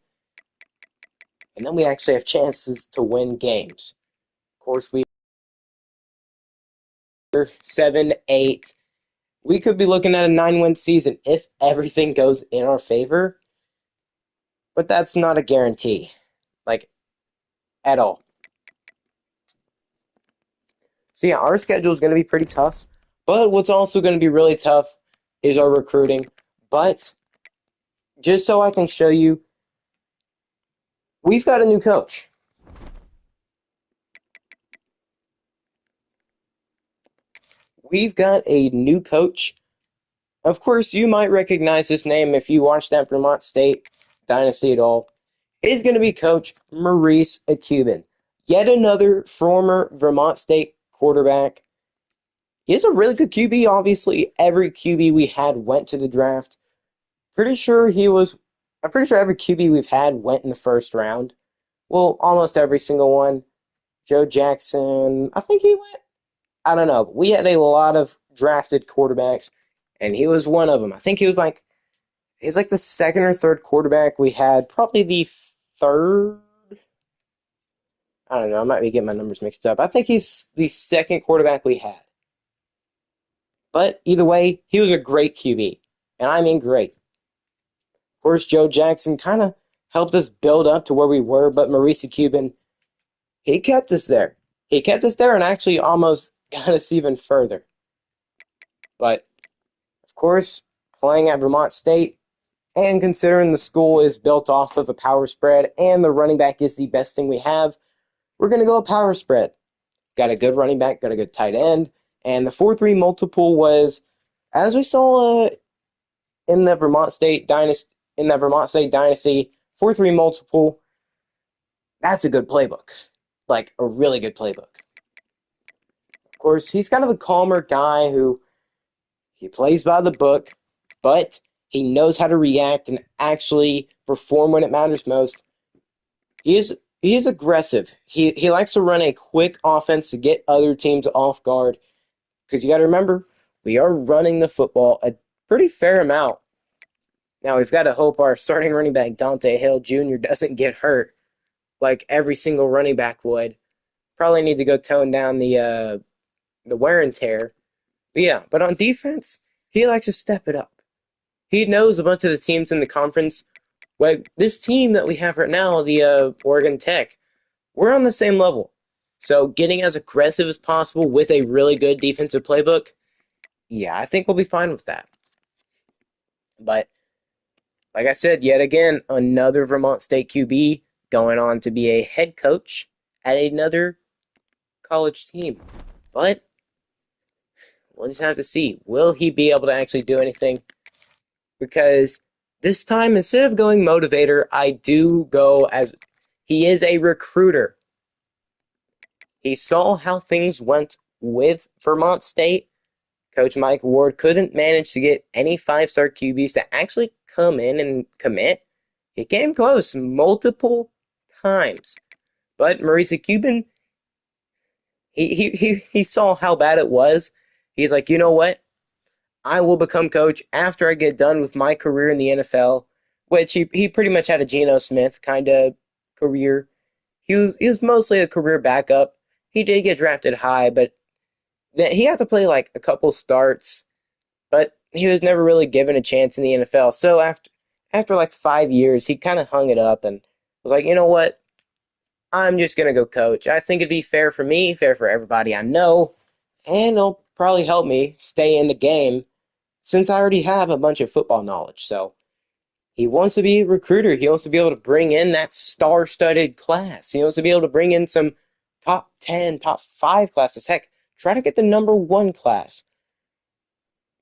Speaker 1: and then we actually have chances to win games. Of course, we are 7, 8. We could be looking at a 9-win season if everything goes in our favor, but that's not a guarantee, like, at all. So yeah, our schedule is going to be pretty tough, but what's also going to be really tough is our recruiting. But just so I can show you, we've got a new coach. We've got a new coach. Of course, you might recognize this name if you watched that Vermont State Dynasty at all. It's going to be Coach Maurice Cuban, yet another former Vermont State quarterback. He's a really good QB. Obviously, every QB we had went to the draft. I'm pretty sure every QB we've had went in the first round. Well, almost every single one. Joe Jackson, I think he went. I don't know. We had a lot of drafted quarterbacks, and he was one of them. I think he's like the second or third quarterback we had. Probably the third. I don't know. I might be getting my numbers mixed up. I think he's the second quarterback we had. But either way, he was a great QB, and I mean great. Of course, Joe Jackson kind of helped us build up to where we were, but Maurice Cuban, he kept us there. He kept us there and actually almost got us even further. But, of course, playing at Vermont State, and considering the school is built off of a power spread and the running back is the best thing we have, we're going to go a power spread. Got a good running back, got a good tight end, and the 4-3 multiple was, as we saw in the Vermont State Dynasty, 4-3 multiple, that's a good playbook. Like, a really good playbook. Of course, he's kind of a calmer guy who he plays by the book, but he knows how to react and actually perform when it matters most. He is aggressive. He likes to run a quick offense to get other teams off guard. Because you got to remember, we are running the football a pretty fair amount. Now, we've got to hope our starting running back, Dante Hill Jr., doesn't get hurt like every single running back would. Probably need to go tone down the wear and tear. But yeah, but on defense, he likes to step it up. He knows a bunch of the teams in the conference. Like this team that we have right now, the Oregon Tech, we're on the same level. So getting as aggressive as possible with a really good defensive playbook, yeah, I think we'll be fine with that. But like I said, yet again, another Vermont State QB going on to be a head coach at another college team. But we'll just have to see. Will he be able to actually do anything? Because this time, instead of going motivator, I do go as he is a recruiter. He saw how things went with Vermont State. Coach Mike Ward couldn't manage to get any five-star QBs to actually come in and commit. He came close multiple times. But Marisa Cuban, he saw how bad it was. He's like, you know what? I will become coach after I get done with my career in the NFL, which he pretty much had a Geno Smith kind of career. He was mostly a career backup. He did get drafted high, but then he had to play like a couple starts, but he was never really given a chance in the NFL. So after like 5 years, he kind of hung it up and was like, you know what? I'm just gonna go coach. I think it'd be fair for me, fair for everybody I know, and it'll probably help me stay in the game since I already have a bunch of football knowledge. So he wants to be a recruiter. He wants to be able to bring in that star-studded class. He wants to be able to bring in some top 10, top 5 classes. Heck, try to get the number 1 class.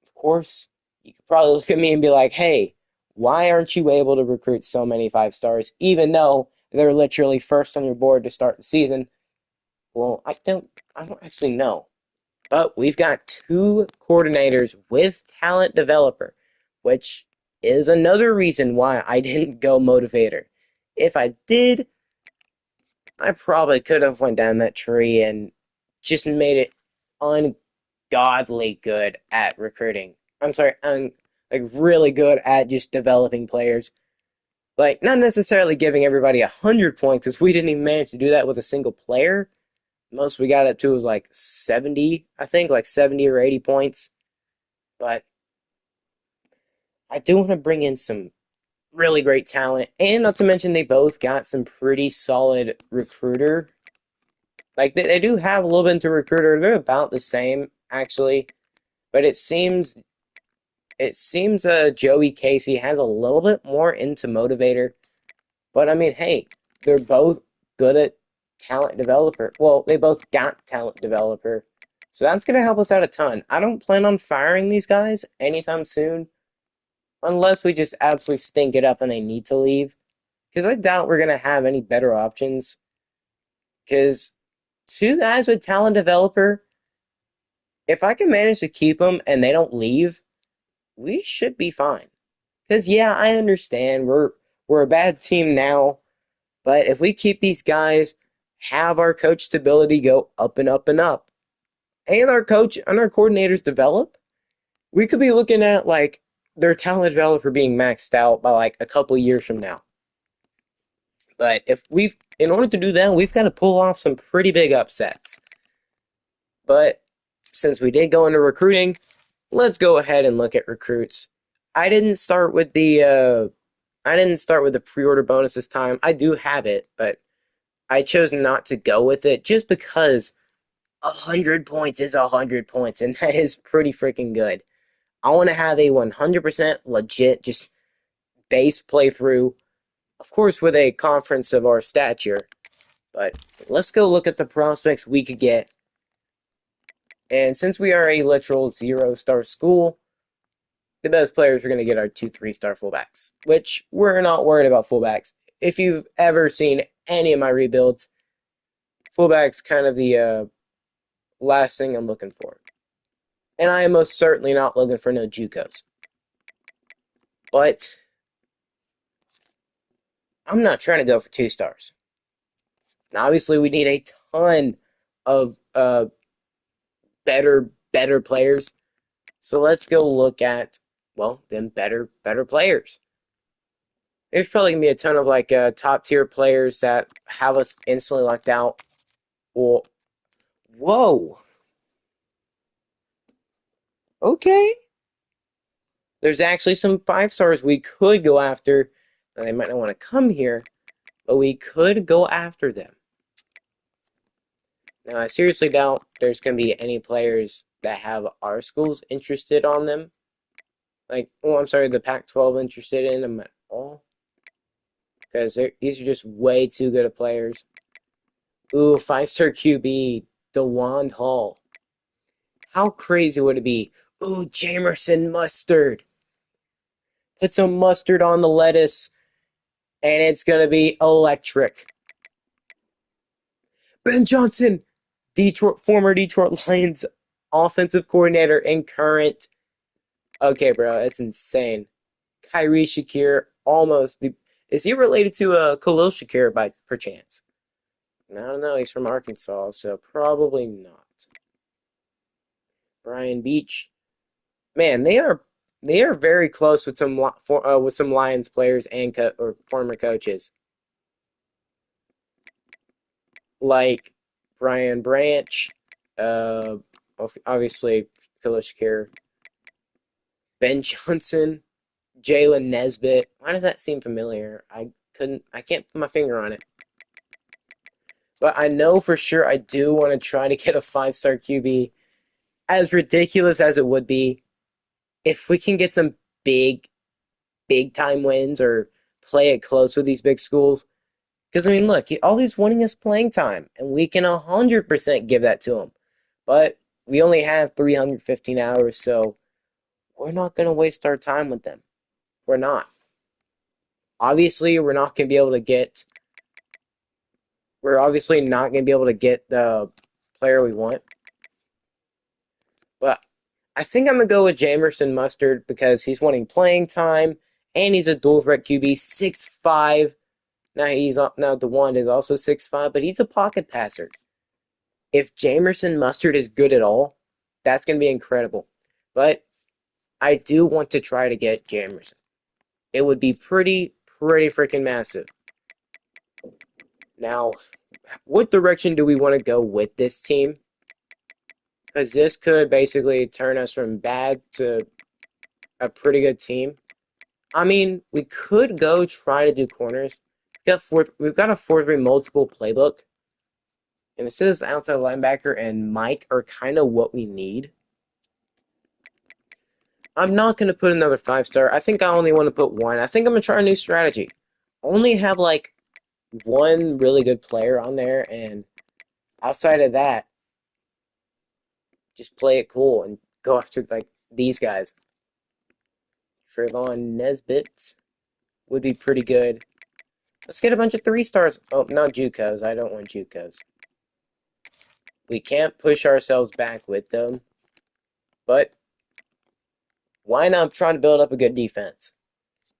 Speaker 1: Of course, you could probably look at me and be like, hey, why aren't you able to recruit so many 5 stars, even though they're literally first on your board to start the season? Well, I don't actually know. But we've got 2 coordinators with talent developer, which is another reason why I didn't go motivator. If I did, I probably could have went down that tree and just made it ungodly good at recruiting. I'm sorry, like really good at just developing players. Like not necessarily giving everybody 100 points, because we didn't even manage to do that with a single player. Most we got up to was like 70, I think, like 70 or 80 points. But I do want to bring in some really great talent, and not to mention they both got some pretty solid recruiter. Like they do have a little bit into recruiter. They're about the same actually, but it seems Joey Casey has a little bit more into motivator. But I mean, hey, they're both good at talent developer. Well, they both got talent developer. So that's going to help us out a ton. I don't plan on firing these guys anytime soon, unless we just absolutely stink it up and they need to leave. Because I doubt we're going to have any better options. Because 2 guys with talent developer, if I can manage to keep them and they don't leave, we should be fine. Because yeah, I understand we're a bad team now, but if we keep these guys, have our coach stability go up and up and up, and our coach and our coordinators develop, we could be looking at like their talent developer being maxed out by like a couple years from now. But in order to do that, we've got to pull off some pretty big upsets. But since we did go into recruiting, let's go ahead and look at recruits. I didn't start with the pre-order bonus this time. I do have it, but I chose not to go with it just because 100 points is 100 points, and that is pretty freaking good. I want to have a 100% legit, just base playthrough, of course, with a conference of our stature. But let's go look at the prospects we could get. And since we are a literal 0-star school, the best players are going to get our 2 3-star fullbacks, which we're not worried about fullbacks. If you've ever seen any of my rebuilds, fullback's kind of the last thing I'm looking for. And I am most certainly not looking for no JUCOs. But I'm not trying to go for 2 stars. Now, obviously, we need a ton of better players. So let's go look at, well, them better players. There's probably gonna be a ton of like top tier players that have us instantly locked out. Well, whoa. Okay. There's actually some 5 stars we could go after. Now, they might not want to come here, but we could go after them. Now, I seriously doubt there's going to be any players that have our schools interested on them. Like, oh, I'm sorry, the Pac-12 interested in them at all. Because these are just way too good of players. Ooh, 5-star QB. DeWand Hall. How crazy would it be? Ooh, Jamerson mustard. Put some mustard on the lettuce, and it's gonna be electric. Ben Johnson, former Detroit Lions offensive coordinator and current. Okay, bro, it's insane. Kyrie Shakir, almost. Is he related to Khalil Shakir by perchance? I don't know. He's from Arkansas, so probably not. Brian Beach, man, they are very close with some Lions players and or former coaches like Brian Branch, uh, obviously Khalil Shakir, Ben Johnson, Jalen Nesbitt. Why does that seem familiar? I can't put my finger on it. But I know for sure I do want to try to get a 5-star QB. As ridiculous as it would be, if we can get some big, big time wins or play it close with these big schools. Because, I mean, look, all he's wanting is playing time, and we can 100% give that to him. But we only have 315 hours, so we're not going to waste our time with them. We're not. Obviously, we're obviously not going to be able to get the player we want. But I think I'm going to go with Jamerson Mustard because he's wanting playing time and he's a dual threat QB, 6'5". Now DeWand is also 6'5", but he's a pocket passer. If Jamerson Mustard is good at all, that's going to be incredible. But I do want to try to get Jamerson. It would be pretty freaking massive. Now, what direction do we want to go with this team? Because this could basically turn us from bad to a pretty good team. I mean, we could go try to do corners. We've got a 4-3 multiple playbook. And it says outside linebacker and Mike are kind of what we need. I'm not going to put another 5-star. I think I only want to put one. I think I'm going to try a new strategy. Only have like one really good player on there, and outside of that, just play it cool and go after like these guys. Trayvon Nesbitt would be pretty good. Let's get a bunch of 3-stars. Oh, not JUCOs. I don't want JUCOs. We can't push ourselves back with them, but why not try to build up a good defense?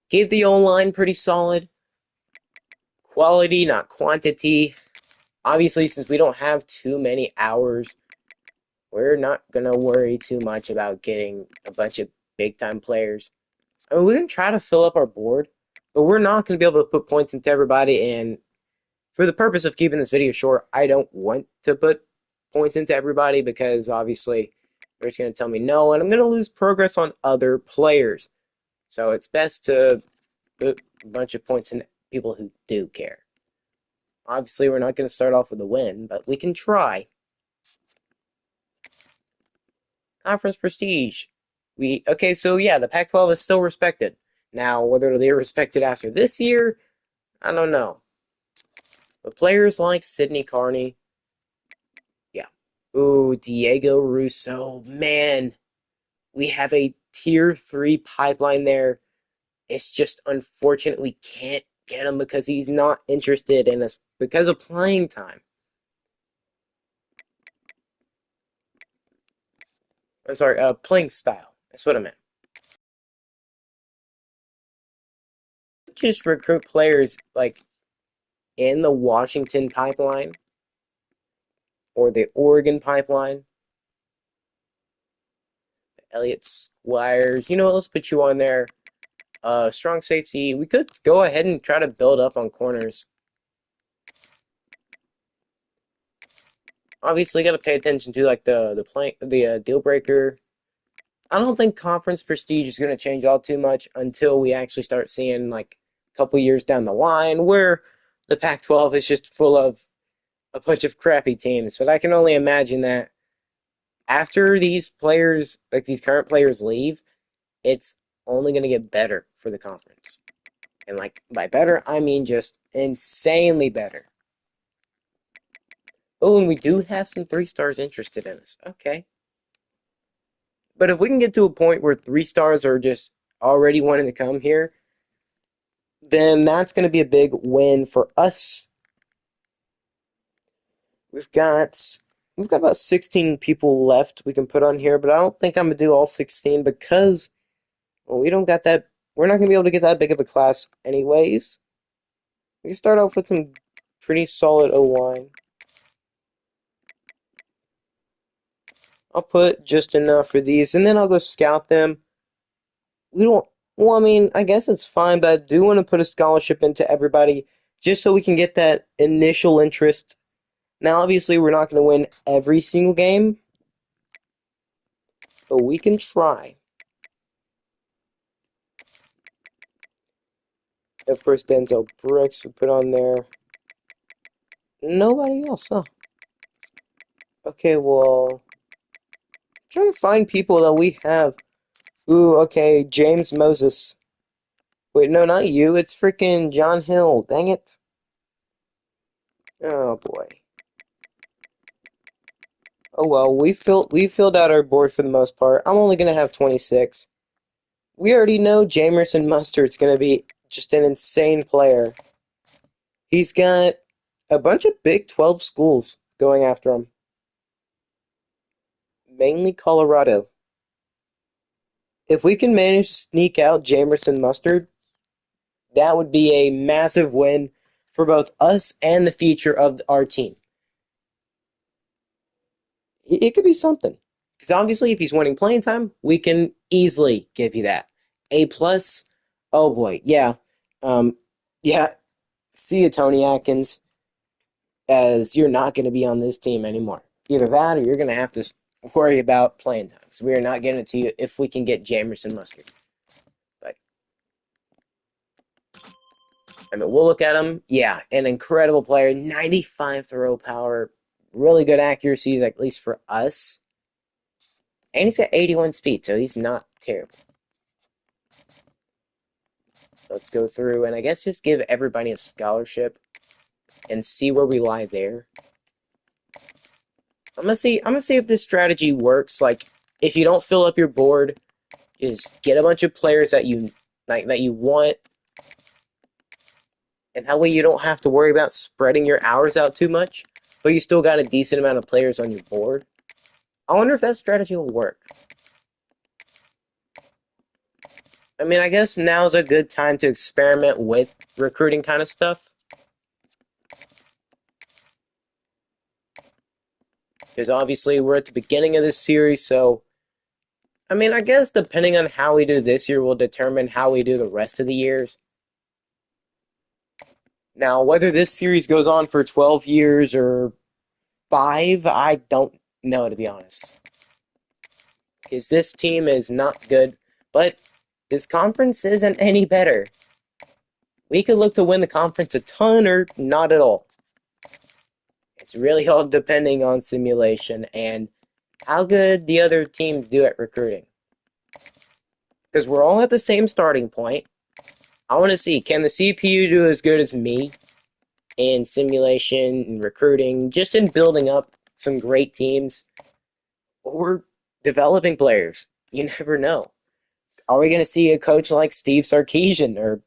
Speaker 1: Keep the O-line pretty solid. Quality, not quantity. Obviously, since we don't have too many hours, we're not going to worry too much about getting a bunch of big-time players. I mean, we can try to fill up our board, but we're not going to be able to put points into everybody, and for the purpose of keeping this video short, I don't want to put points into everybody because, obviously, they're just going to tell me no, and I'm going to lose progress on other players. So it's best to put a bunch of points in people who do care. Obviously, we're not going to start off with a win, but we can try. Conference prestige. Okay, so yeah, the Pac-12 is still respected. Now, whether they'll be respected after this year, I don't know. But players like Sidney Carney, yeah. Ooh, Diego Russo, man. We have a tier 3 pipeline there. It's just unfortunate we can't get him because he's not interested in us because of playing time. I'm sorry, playing style. That's what I meant. Just recruit players like in the Washington pipeline or the Oregon pipeline. Elliott Squires. You know what? Let's put you on there. Strong safety. We could go ahead and try to build up on corners. Obviously, got to pay attention to like the deal breaker. I don't think conference prestige is going to change all too much until we actually start seeing like a couple years down the line where the Pac-12 is just full of a bunch of crappy teams. But I can only imagine that after these players, like these current players leave, it's only going to get better for the conference. And like by better, I mean just insanely better. Oh, and we do have some 3 stars interested in us. Okay. But if we can get to a point where 3 stars are just already wanting to come here, then that's going to be a big win for us. We've got we've got about 16 people left we can put on here, but I don't think I'm gonna do all 16 because well, we don't got that. We're not gonna be able to get that big of a class anyways. We can start off with some pretty solid O line. I'll put just enough for these, and then I'll go scout them. We don't. Well, I mean, I guess it's fine, but I do want to put a scholarship into everybody just so we can get that initial interest. Now, obviously, we're not going to win every single game, but we can try. Of course, Denzel Brooks we put on there. Nobody else, huh? Okay, well, I'm trying to find people that we have. Ooh, okay, James Moses. Wait, no, not you. It's freaking John Hill. Dang it. Oh boy. Oh well, we filled out our board for the most part. I'm only gonna have 26. We already know Jamerson Mustard's gonna be just an insane player. He's got a bunch of Big 12 schools going after him, mainly Colorado. If we can manage to sneak out Jamerson Mustard, that would be a massive win for both us and the future of our team. It could be something. Because obviously, if he's winning playing time, we can easily give you that. A plus, oh boy, yeah. Um, yeah, see you, Tony Atkins, as you're not going to be on this team anymore. Either that or you're going to have to worry about playing time. So we are not getting it to you if we can get Jamerson Mustard. But I mean, we'll look at him. Yeah, an incredible player. 95 throw power. Really good accuracy, at least for us. And he's got 81 speed, so he's not terrible. Let's go through and I guess just give everybody a scholarship and see where we lie there. I'm gonna see if this strategy works. Like, if you don't fill up your board, just get a bunch of players that you like that you want, and that way you don't have to worry about spreading your hours out too much, but you still got a decent amount of players on your board. I wonder if that strategy will work. I mean, I guess now's a good time to experiment with recruiting kind of stuff. Because obviously we're at the beginning of this series, so I mean, I guess depending on how we do this year will determine how we do the rest of the years. Now, whether this series goes on for 12 years or 5, I don't know, to be honest. Because this team is not good, but this conference isn't any better. We could look to win the conference a ton or not at all. It's really all depending on simulation and how good the other teams do at recruiting. Because we're all at the same starting point. I want to see, can the CPU do as good as me in simulation and recruiting, just in building up some great teams or developing players? You never know. Are we going to see a coach like Steve Sarkisian or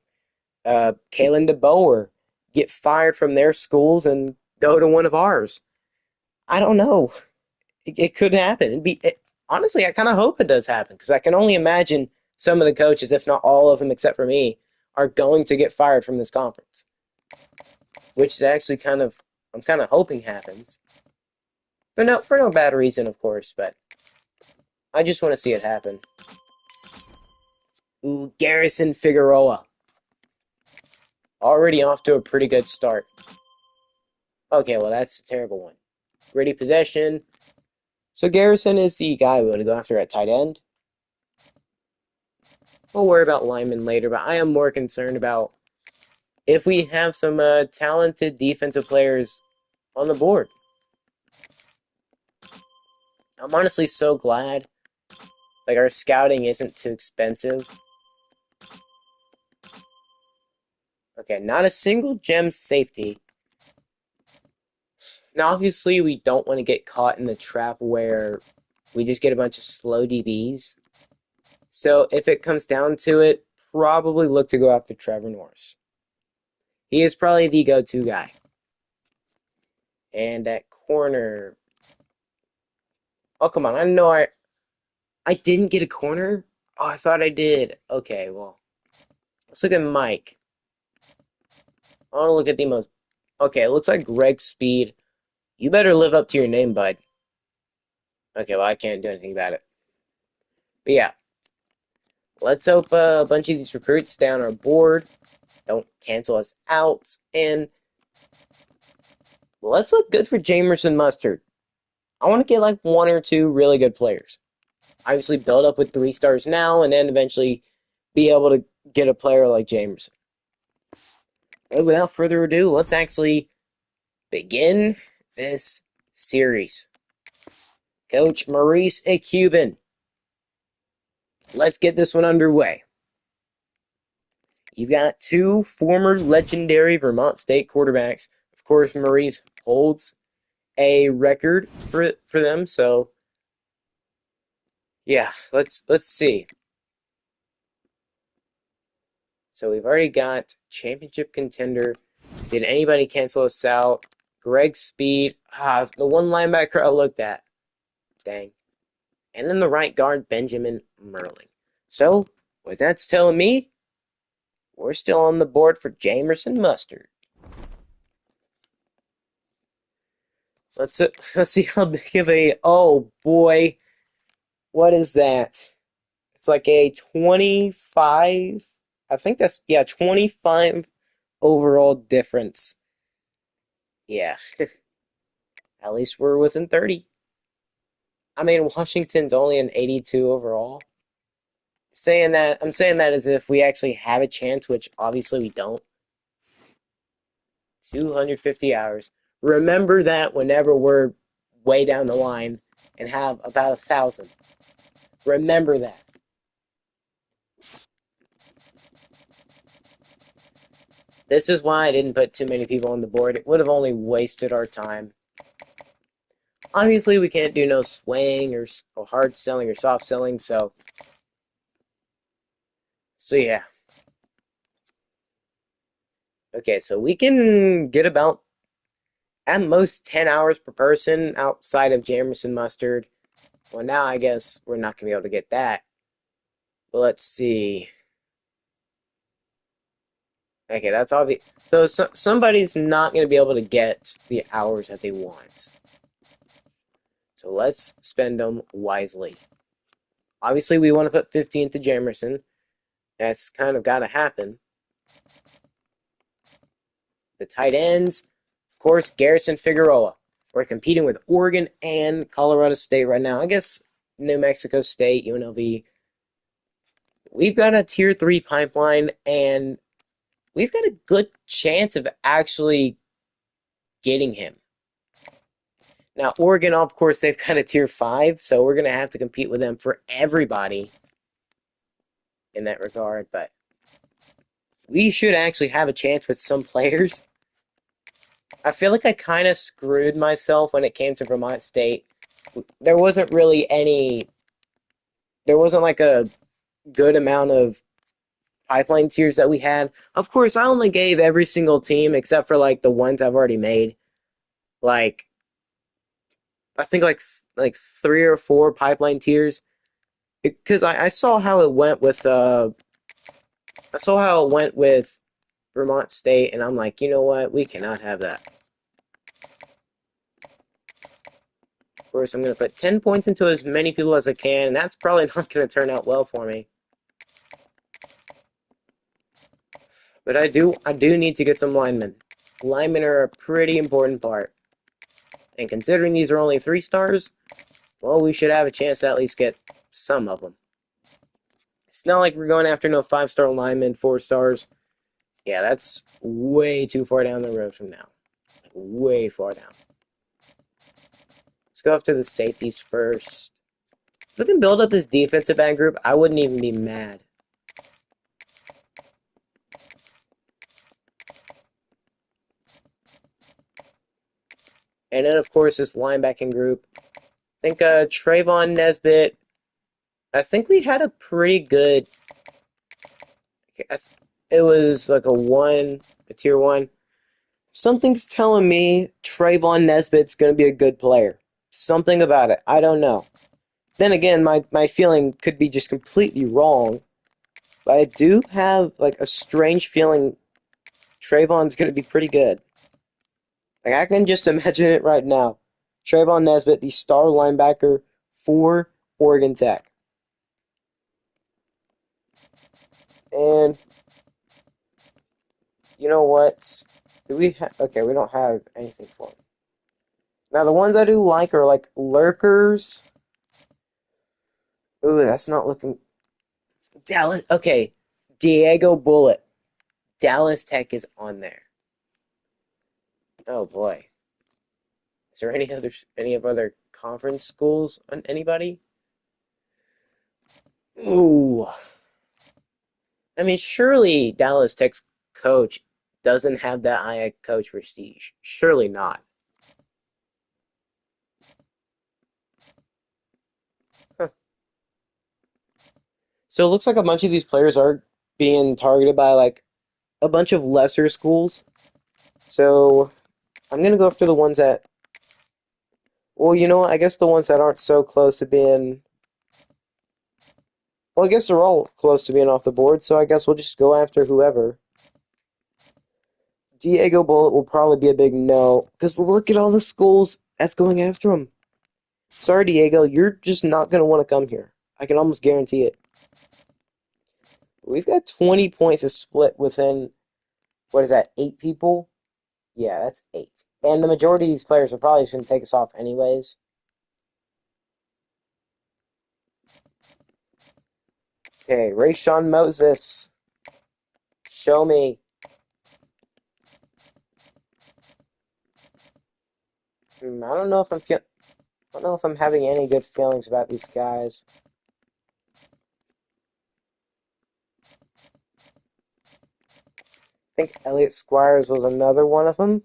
Speaker 1: Kalen DeBoer get fired from their schools and go to one of ours? I don't know. It could happen. Honestly, I kind of hope it does happen because I can only imagine some of the coaches, if not all of them except for me, are going to get fired from this conference, which is actually I'm kind of hoping happens. For no bad reason, of course, but I just want to see it happen. Ooh, Garrison Figueroa. Already off to a pretty good start. Okay, well, that's a terrible one. Gritty possession. So Garrison is the guy we want to go after at tight end. We'll worry about linemen later, but I am more concerned about if we have some talented defensive players on the board. I'm honestly so glad like our scouting isn't too expensive. Okay, not a single gem safety. Now, obviously, we don't want to get caught in the trap where we just get a bunch of slow DBs. So if it comes down to it, probably look to go after Trevor Norris. He is probably the go-to guy. And at corner, oh come on! I didn't get a corner. Oh, I thought I did. Okay, well, let's look at Mike. I want to look at the most. Okay, it looks like Greg Speed. You better live up to your name, bud. Okay, well, I can't do anything about it. But yeah, let's hope a bunch of these recruits stay on our board, don't cancel us out, and let's look good for Jamerson Mustard. I want to get like one or two really good players. Obviously, build up with 3 stars now, and then eventually be able to get a player like Jamerson. But without further ado, let's actually begin this series. Coach Maurice Cuban. Let's get this one underway. You've got 2 former legendary Vermont State quarterbacks. Of course, Maurice holds a record for them, so yeah, let's see. So we've already got championship contender. Did anybody cancel us out? Greg Speed. The one linebacker I looked at. Dang. And then the right guard, Benjamin Merling. So, what that's telling me, we're still on the board for Jamerson Mustard. Let's see how big of a, oh boy, what is that? It's like a 25, I think that's, yeah, 25 overall difference. Yeah, at least we're within 30. I mean, Washington's only an 82 overall. I'm saying that as if we actually have a chance, which obviously we don't. 250 hours. Remember that whenever we're way down the line and have about 1,000. Remember that. This is why I didn't put too many people on the board. It would have only wasted our time. Obviously, we can't do no swaying or hard selling or soft selling, so yeah. Okay, so we can get about at most 10 hours per person outside of Jamerson Mustard. Well, now I guess we're not going to be able to get that. But let's see. Okay, that's obvious. So somebody's not going to be able to get the hours that they want. So let's spend them wisely. Obviously, we want to put 15 to Jamerson. That's kind of got to happen. The tight ends, of course, Garrison Figueroa. We're competing with Oregon and Colorado State right now. I guess New Mexico State, UNLV. We've got a tier 3 pipeline, and we've got a good chance of actually getting him. Now, Oregon, of course, they've got a tier 5, so we're going to have to compete with them for everybody in that regard, but we should actually have a chance with some players. I feel like I kind of screwed myself when it came to Vermont State. There wasn't like a good amount of pipeline tiers that we had. Of course, I only gave every single team except for like the ones I've already made. Like, I think like 3 or 4 pipeline tiers. Because I saw how it went with Vermont State, and I'm like, you know what? We cannot have that. Of course, I'm going to put 10 points into as many people as I can, and that's probably not going to turn out well for me. But I do need to get some linemen. Linemen are a pretty important part. And considering these are only 3 stars, well, we should have a chance to at least get some of them. It's not like we're going after no 5-star linemen, 4 stars. Yeah, that's way too far down the road from now. Like, way far down. Let's go after the safeties first. If we can build up this defensive end group, I wouldn't even be mad. And then, of course, this linebacking group. I think Trayvon Nesbitt. I think we had a pretty good. It was like a tier one. Something's telling me Trayvon Nesbitt's going to be a good player. Something about it. I don't know. Then again, my feeling could be just completely wrong. But I do have like a strange feeling Trayvon's going to be pretty good. Like I can just imagine it right now. Trayvon Nesbitt, the star linebacker for Oregon Tech. And you know what? Okay, we don't have anything for him. Now the ones I do like are like lurkers. Ooh, that's not looking Dallas. Okay, Diego Bullet. Dallas Tech is on there. Oh boy. Is there any of other conference schools on anybody? Ooh. I mean, surely Dallas Tech's coach doesn't have that high a coach prestige. Surely not. Huh. So it looks like a bunch of these players are being targeted by like a bunch of lesser schools. So I'm gonna go after the ones that, well, you know what? I guess the ones that aren't so close to being, well, I guess they're all close to being off the board. So I guess we'll just go after whoever. Diego Bullet will probably be a big no because look at all the schools that's going after him. Sorry, Diego, you're just not gonna want to come here. I can almost guarantee it. We've got 20 points to split within, what is that, 8 people? Yeah, that's 8. And the majority of these players are probably just going to take us off anyways. Okay, Rayshawn Moses. Show me. I don't know if I'm having any good feelings about these guys. I think Elliott Squires was another one of them.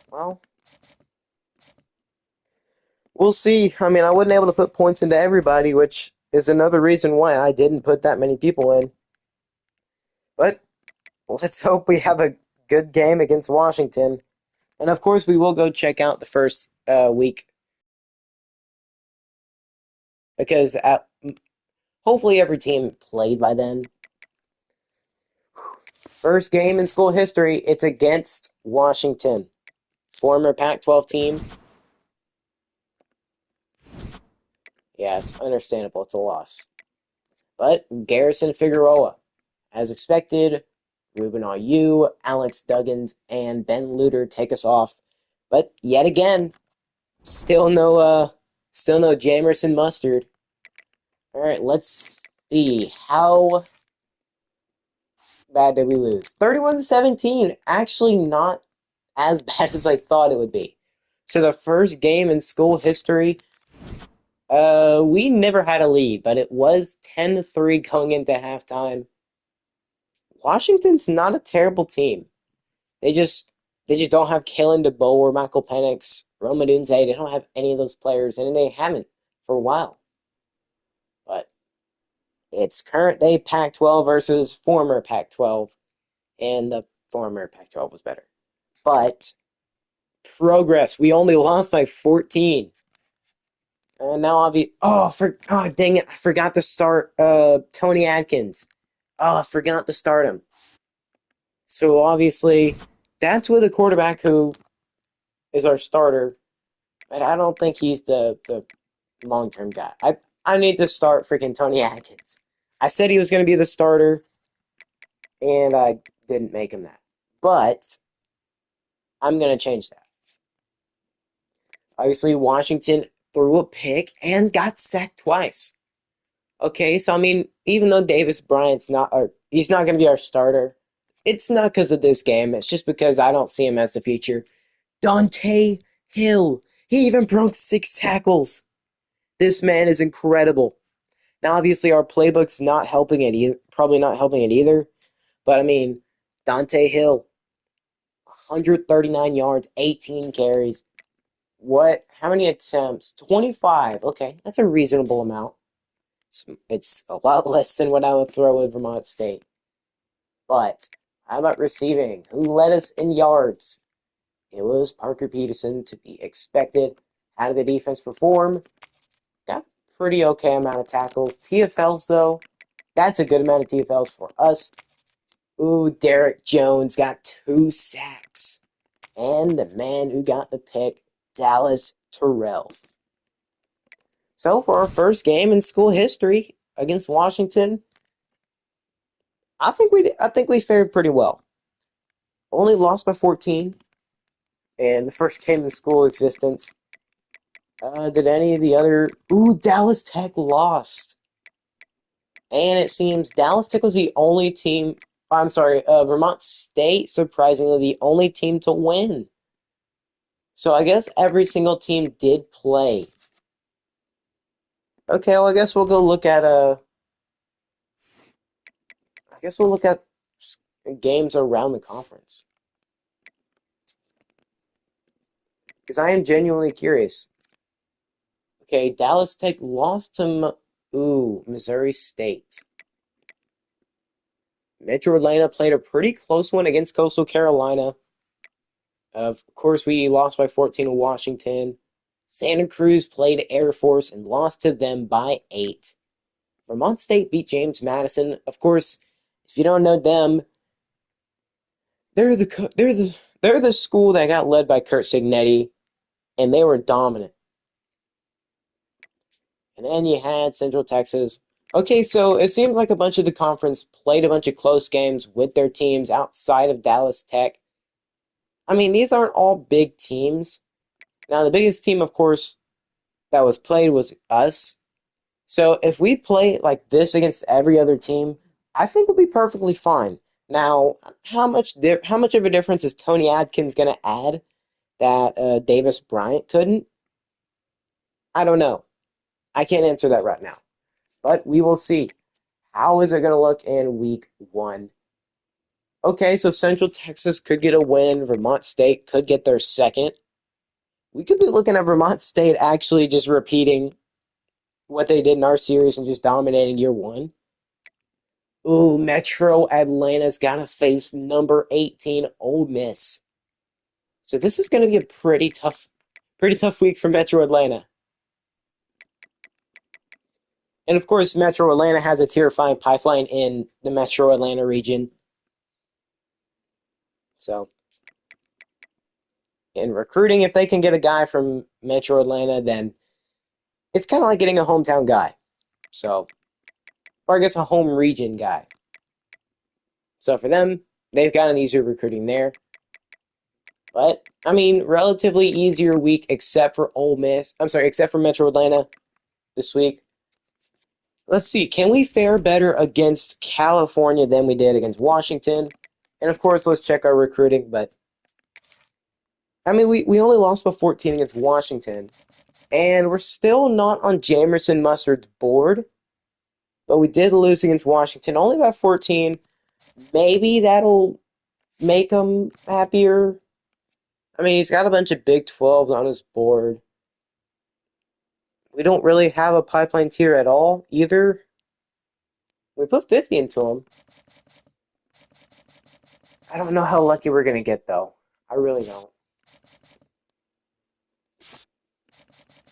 Speaker 1: Well, we'll see. I mean, I wasn't able to put points into everybody, which is another reason why I didn't put that many people in. But let's hope we have a good game against Washington. And of course, we will go check out the first week because hopefully every team played by then. First game in school history, it's against Washington, former Pac-12 team. Yeah, it's understandable. It's a loss. But Garrison Figueroa, as expected, Ruben Ayu, Alex Duggins, and Ben Luter take us off. But yet again, still no Jamerson Mustard. All right, let's see. How bad did we lose? 31-17. Actually, not as bad as I thought it would be. So the first game in school history, we never had a lead, but it was 10-3 going into halftime. Washington's not a terrible team. They just they just don't have Kalen DeBoer or Michael Penix, Rome Odunze. They don't have any of those players, and they haven't for a while. But it's current day Pac-12 versus former Pac-12, and the former Pac-12 was better. But progress. We only lost by 14. And now I'll be dang it, I forgot to start Tony Adkins. Oh, I forgot to start him. So obviously that's with a quarterback who is our starter. And I don't think he's the long term guy. I need to start freaking Tony Adkins. I said he was gonna be the starter, and I didn't make him that. But I'm gonna change that. Obviously, Washington threw a pick and got sacked twice. Okay, so I mean, even though Davis Bryant's he's not going to be our starter, it's not because of this game. It's just because I don't see him as the future. Dante Hill, he even broke 6 tackles. This man is incredible. Now, obviously, our playbook's not helping it either, probably not helping it either. But I mean, Dante Hill, 139 yards, 18 carries. What? How many attempts? 25. Okay, that's a reasonable amount. It's a lot less than what I would throw with Vermont State. But how about receiving? Who led us in yards? It was Parker Peterson, to be expected. How did the defense perform? Got a pretty okay amount of tackles. TFLs, though, that's a good amount of TFLs for us. Ooh, Derek Jones got 2 sacks. And the man who got the pick, Dallas Terrell. So for our first game in school history against Washington, I think we fared pretty well. Only lost by 14 in the first game in school existence. Did any of the other... Ooh, Dallas Tech lost. And it seems Dallas Tech was the only team... I'm sorry, Vermont State, surprisingly, the only team to win. So I guess every single team did play. Okay, well, I guess we'll go look at games around the conference. Because I am genuinely curious. Okay, Dallas Tech lost to Missouri State. Metro Atlanta played a pretty close one against Coastal Carolina. Of course, we lost by 14 to Washington. Santa Cruz played Air Force and lost to them by 8. Vermont State beat James Madison. Of course, if you don't know them, they're the school that got led by Kurt Signetti, and they were dominant. And then you had Central Texas. Okay, so it seems like a bunch of the conference played a bunch of close games with their teams outside of Dallas Tech. I mean, these aren't all big teams. Now, the biggest team, of course, that was played was us. So if we play like this against every other team, I think we'll be perfectly fine. Now, how much of a difference is Tony Adkins going to add that Davis Bryant couldn't? I don't know. I can't answer that right now. But we will see. How is it going to look in week 1? Okay, so Central Texas could get a win. Vermont State could get their second. We could be looking at Vermont State actually just repeating what they did in our series and just dominating year 1. Ooh, Metro Atlanta's got to face number 18 Ole Miss. So this is going to be a pretty tough week for Metro Atlanta. And of course, Metro Atlanta has a Tier 5 pipeline in the Metro Atlanta region. So, in recruiting, if they can get a guy from Metro Atlanta, then it's kind of like getting a hometown guy. So, or I guess a home region guy. So for them, they've got an easier recruiting there. But, I mean, relatively easier week except for except for Metro Atlanta this week. Let's see, can we fare better against California than we did against Washington? And of course, let's check our recruiting, but I mean, we only lost by 14 against Washington, and we're still not on Jamerson Mustard's board, but we did lose against Washington only by 14. Maybe that'll make him happier. I mean, he's got a bunch of Big 12s on his board. We don't really have a pipeline tier at all, either. We put 50 into him. I don't know how lucky we're going to get, though. I really don't.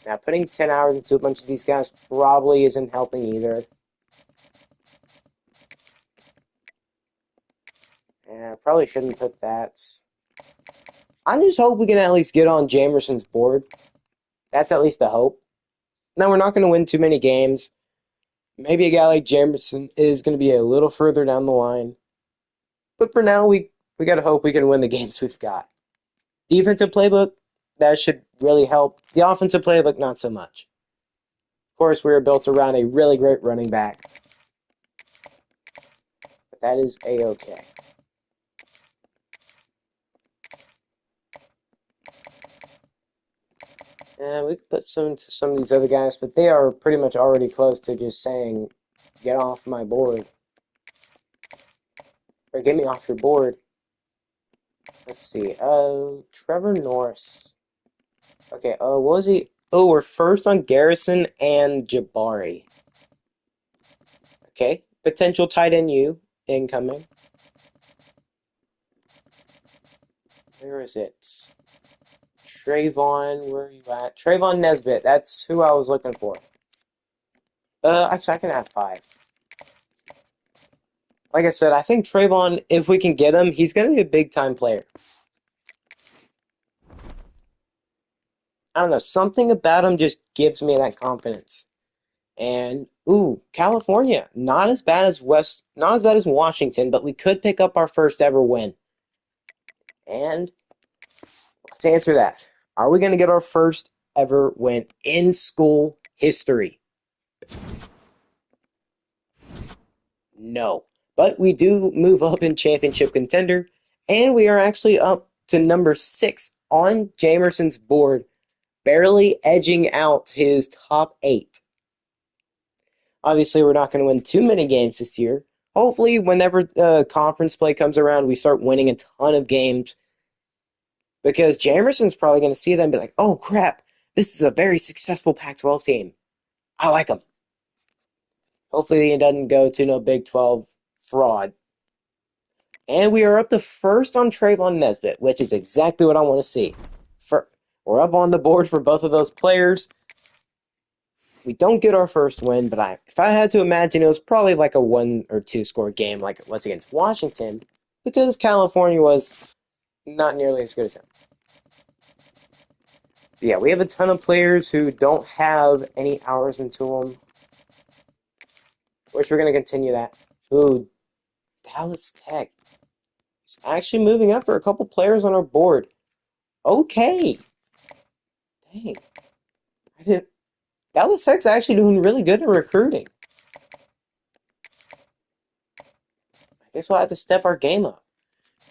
Speaker 1: Now, putting 10 hours into a bunch of these guys probably isn't helping either. Yeah, I probably shouldn't put that. I just hope we can at least get on Jamerson's board. That's at least the hope. Now, we're not going to win too many games. Maybe a guy like Jamerson is going to be a little further down the line. But for now, we got to hope we can win the games we've got. Defensive playbook, that should really help. The offensive playbook, not so much. Of course, we are built around a really great running back. But that is A-okay. And we could put some into some of these other guys, but they are pretty much already close to just saying, get off my board. Or get me off your board. Let's see. Trevor Norris. Okay, what was he? Oh, we're first on Garrison and Jabari. Okay, potential tight end U incoming. Where is it? Trayvon, where are you at? Trayvon Nesbitt, that's who I was looking for. Actually, I can add 5. Like I said, I think Trayvon, if we can get him, he's going to be a big-time player. I don't know, something about him just gives me that confidence. And ooh, California, not as bad as Washington, but we could pick up our first ever win. And let's answer that. Are we going to get our first ever win in school history? No. But we do move up in championship contender, and we are actually up to number 6 on Jamerson's board, barely edging out his top 8. Obviously, we're not going to win too many games this year. Hopefully, whenever conference play comes around, we start winning a ton of games, because Jamerson's probably going to see them and be like, oh crap, this is a very successful Pac-12 team. I like them. Hopefully, it doesn't go to no Big 12 fraud. And we are up to first on Trayvon Nesbitt, which is exactly what I want to see. We're up on the board for both of those players. We don't get our first win, but if I had to imagine, it was probably like a 1 or 2 score game like it was against Washington, because California was not nearly as good as him. But yeah, we have a ton of players who don't have any hours into them, which we're going to continue that. Ooh, Dallas Tech is actually moving up for a couple players on our board. Okay. Dang. Dallas Tech's actually doing really good in recruiting. I guess we'll have to step our game up.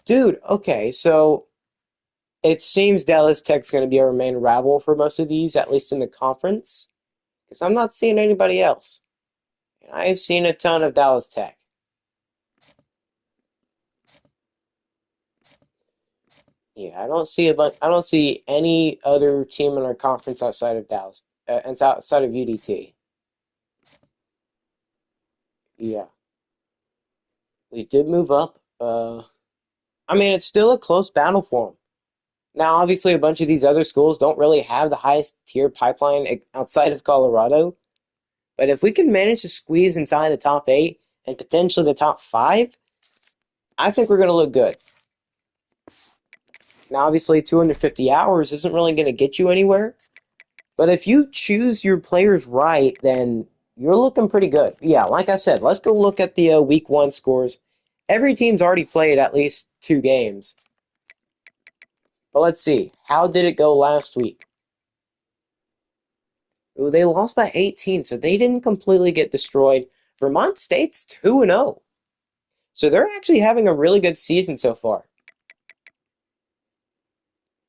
Speaker 1: Dude, okay, so it seems Dallas Tech's going to be our main rival for most of these, at least in the conference, because I'm not seeing anybody else. And I've seen a ton of Dallas Tech. Yeah, I don't see any other team in our conference outside of Dallas, and outside of UDT. Yeah, we did move up. I mean, it's still a close battle for them. Now, obviously, a bunch of these other schools don't really have the highest tier pipeline outside of Colorado. But if we can manage to squeeze inside the top 8 and potentially the top 5, I think we're going to look good. Now, obviously, 250 hours isn't really going to get you anywhere. But if you choose your players right, then you're looking pretty good. Yeah, like I said, let's go look at the week 1 scores. Every team's already played at least 2 games. But let's see. How did it go last week? Ooh, they lost by 18, so they didn't completely get destroyed. Vermont State's 2-0. So they're actually having a really good season so far.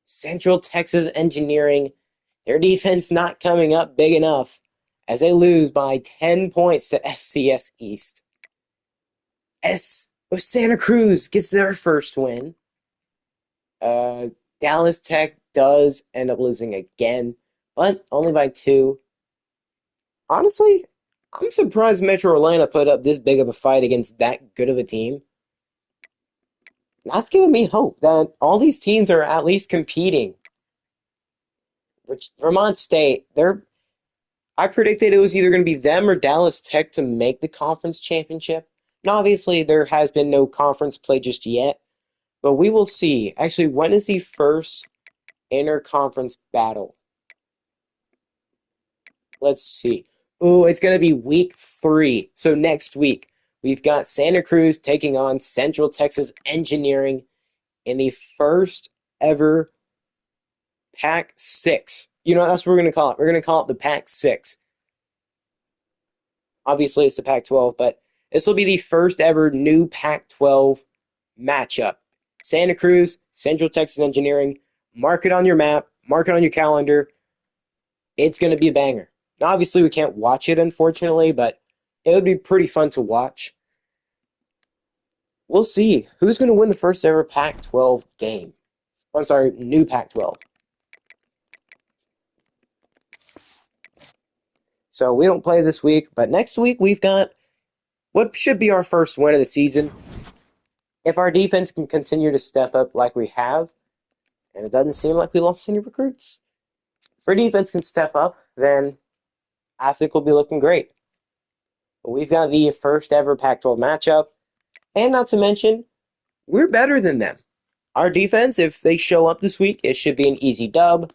Speaker 1: Central Texas Engineering, their defense not coming up big enough as they lose by 10 points to FCS East. Santa Cruz gets their first win. Dallas Tech does end up losing again, but only by 2. Honestly, I'm surprised Metro Atlanta put up this big of a fight against that good of a team. That's giving me hope that all these teams are at least competing. Which Vermont State, I predicted it was either going to be them or Dallas Tech to make the conference championship. Now, obviously, there has been no conference play just yet, but we will see. Actually, when is the first interconference battle? Let's see. Ooh, it's going to be week 3. So next week, we've got Santa Cruz taking on Central Texas Engineering in the first ever PAC-6. You know, that's what we're going to call it. We're going to call it the PAC-6. Obviously, it's the Pac-12, but this will be the first ever new Pac-12 matchup. Santa Cruz, Central Texas Engineering. Mark it on your map. Mark it on your calendar. It's going to be a banger. Now, obviously, we can't watch it, unfortunately, but it would be pretty fun to watch. We'll see who's going to win the first ever Pac-12 game. I'm sorry, new Pac-12. So we don't play this week, but next week we've got what should be our first win of the season. If our defense can continue to step up like we have, and it doesn't seem like we lost any recruits, if our defense can step up, then I think we'll be looking great. But we've got the first ever Pac-12 matchup, and not to mention, we're better than them. Our defense, if they show up this week, it should be an easy dub.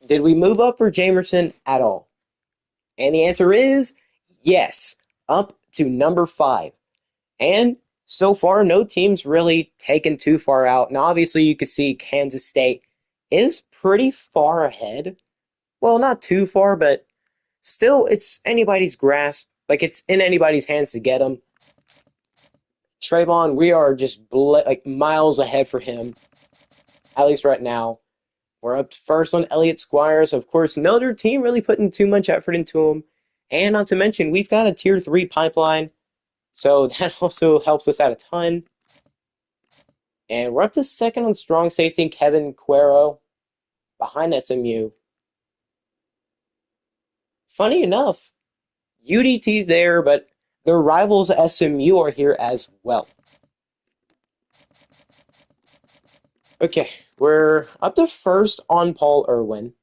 Speaker 1: Did we move up for Jamerson at all? And the answer is yes, up to number 5. And so far, no team's really taken too far out. And obviously, you can see Kansas State is pretty far ahead. Well, not too far, but still, it's anybody's grasp. Like, it's in anybody's hands to get them. Trayvon, we are just like miles ahead for him, at least right now. We're up first on Elliott Squires. Of course, no other team really putting too much effort into him. And not to mention, we've got a Tier 3 pipeline, so that also helps us out a ton. And we're up to second on strong safety, Kevin Cuero, behind SMU. Funny enough, UDT's there, but their rivals SMU are here as well. Okay, we're up to first on Paul Irwin.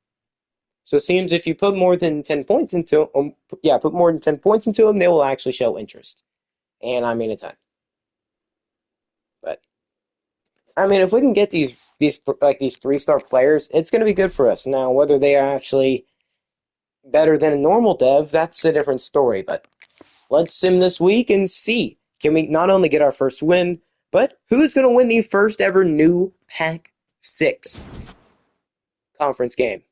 Speaker 1: So it seems if you put more than 10 points into put more than 10 points into them, they will actually show interest. And I mean a ton. But I mean, if we can get these 3-star players, it's going to be good for us. Now, whether they are actually better than a normal dev, that's a different story. But let's sim this week and see. Can we not only get our first win, but who's going to win the first ever new Pac-6 conference game?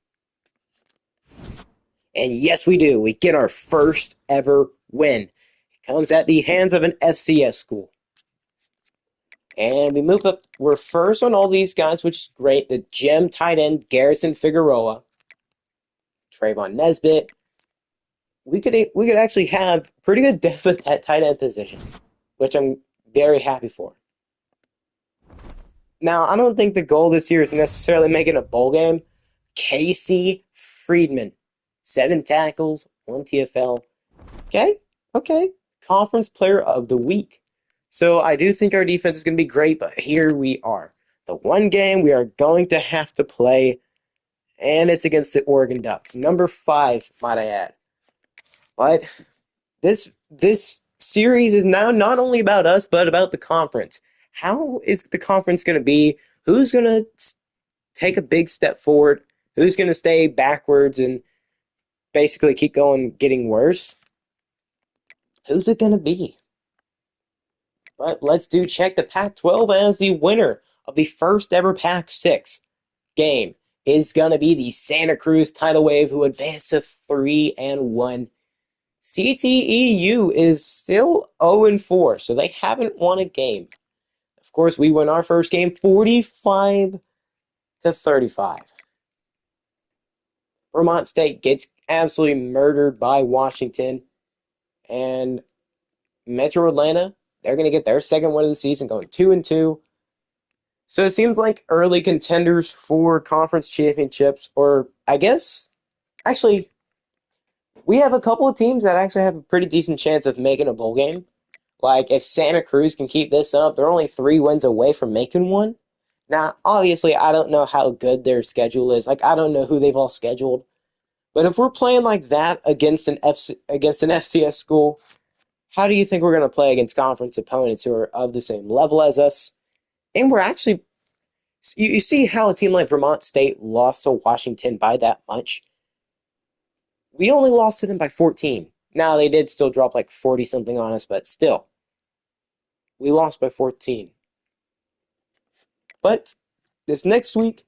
Speaker 1: And yes, we do. We get our first ever win. It comes at the hands of an FCS school. And we move up. We're first on all these guys, which is great. The gem tight end, Garrison Figueroa, Trayvon Nesbitt. We could actually have pretty good depth at that tight end position, which I'm very happy for. Now, I don't think the goal this year is necessarily making a bowl game. Casey Friedman, 7 tackles, 1 TFL. Okay. Conference Player of the Week. So I do think our defense is going to be great, but here we are. The one game we are going to have to play, and it's against the Oregon Ducks. Number 5, might I add. But this series is now not only about us, but about the conference. How is the conference going to be? Who's going to take a big step forward? Who's going to stay backwards and basically keep going, getting worse? Who's it going to be? But let's check the Pac-12 as the winner of the first ever Pac-6 game is going to be the Santa Cruz Tidal Wave, who advanced to 3-1. CTEU is still 0-4, so they haven't won a game. Of course, we won our first game 45-35. Vermont State gets absolutely murdered by Washington. And Metro Atlanta, they're going to get their second win of the season, going 2-2. So it seems like early contenders for conference championships, or I guess, actually, we have a couple of teams that actually have a pretty decent chance of making a bowl game. Like, if Santa Cruz can keep this up, they're only 3 wins away from making one. Now, obviously, I don't know how good their schedule is. Like, I don't know who they've all scheduled. But if we're playing like that against an FCS school, how do you think we're going to play against conference opponents who are of the same level as us? And we're actually, you see how a team like Vermont State lost to Washington by that much? We only lost to them by 14. Now, they did still drop like 40-something on us, but still. We lost by 14. But this next week,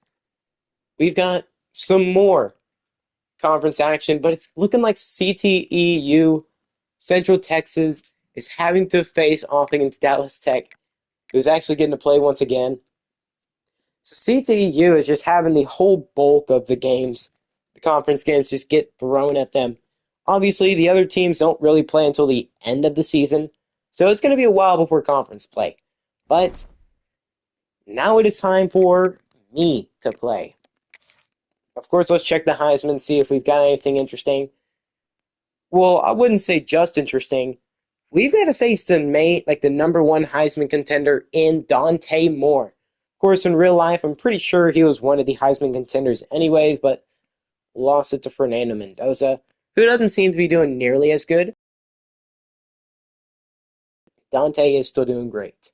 Speaker 1: we've got some more conference action, but it's looking like CTEU, Central Texas, is having to face off against Dallas Tech, who's actually getting to play once again. So CTEU is just having the whole bulk of the games, the conference games, just get thrown at them. Obviously, the other teams don't really play until the end of the season, so it's going to be a while before conference play. But now it is time for me to play. Of course, let's check the Heisman, see if we've got anything interesting. Well, I wouldn't say just interesting. We've got to face the #1 Heisman contender in Dante Moore. Of course, in real life, I'm pretty sure he was one of the Heisman contenders anyways, but lost it to Fernando Mendoza, who doesn't seem to be doing nearly as good. Dante is still doing great.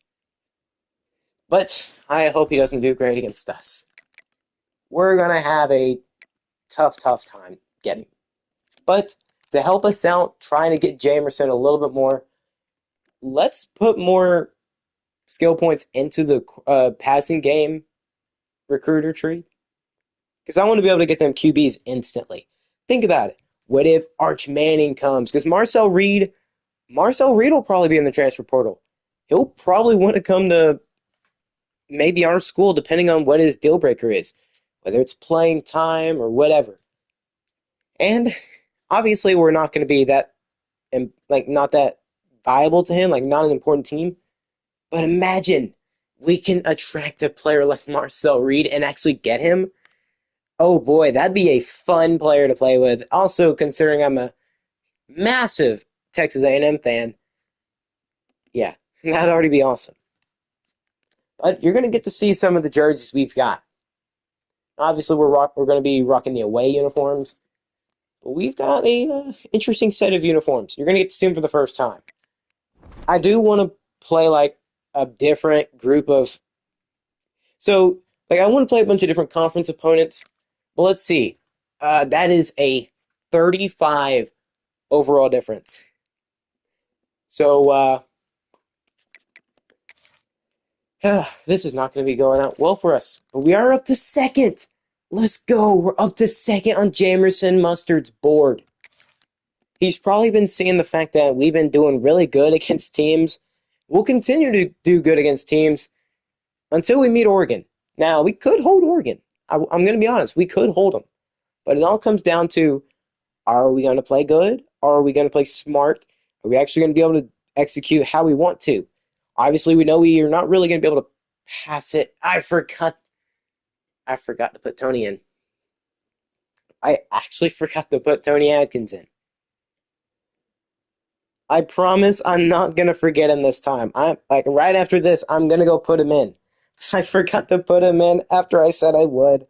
Speaker 1: But I hope he doesn't do great against us. We're going to have a tough time getting him. But to help us out, trying to get Jamerson a little bit more, let's put more skill points into the passing game recruiter tree. Because I want to be able to get them QBs instantly. Think about it. What if Arch Manning comes? Because Marcel Reed will probably be in the transfer portal. He'll probably want to come to maybe our school, depending on what his deal breaker is, whether it's playing time or whatever. And obviously, we're not going to be that, not that viable to him, not an important team. But imagine we can attract a player like Marcel Reed and actually get him. Oh boy, that'd be a fun player to play with. Also, considering I'm a massive Texas A&M fan, yeah, that'd already be awesome. But you're going to get to see some of the jerseys we've got. Obviously, we're going to be rocking the away uniforms. But we've got a interesting set of uniforms. You're going to get to see them for the first time. I do want to play a different group of... So, I want to play a bunch of different conference opponents. Well, let's see. That is a 35 overall difference. So, this is not going to be going out well for us. But we are up to second. Let's go. We're up to second on Jamerson Mustard's board. He's probably been seeing the fact that we've been doing really good against teams. We'll continue to do good against teams until we meet Oregon. Now, we could hold Oregon. I'm going to be honest. We could hold them. But it all comes down to, are we going to play good? Or are we going to play smart? Are we actually going to be able to execute how we want to? Obviously, we know we are not really going to be able to pass it. I forgot to put Tony in. I actually forgot to put Tony Atkins in. I promise I'm not going to forget him this time. I'm right after this, I'm going to go put him in. I forgot to put him in after I said I would.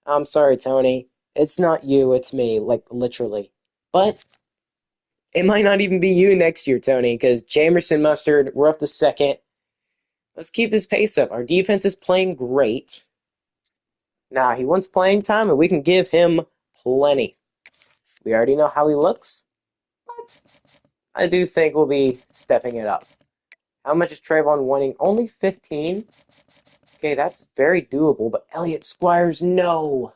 Speaker 1: I'm sorry, Tony. It's not you, it's me, literally. But it might not even be you next year, Tony, because Jamerson Mustard, we're up to second. Let's keep this pace up. Our defense is playing great. Now, he wants playing time, and we can give him plenty. We already know how he looks, but I do think we'll be stepping it up. How much is Trayvon wanting? Only 15? Okay, that's very doable, but Elliott Squires, no!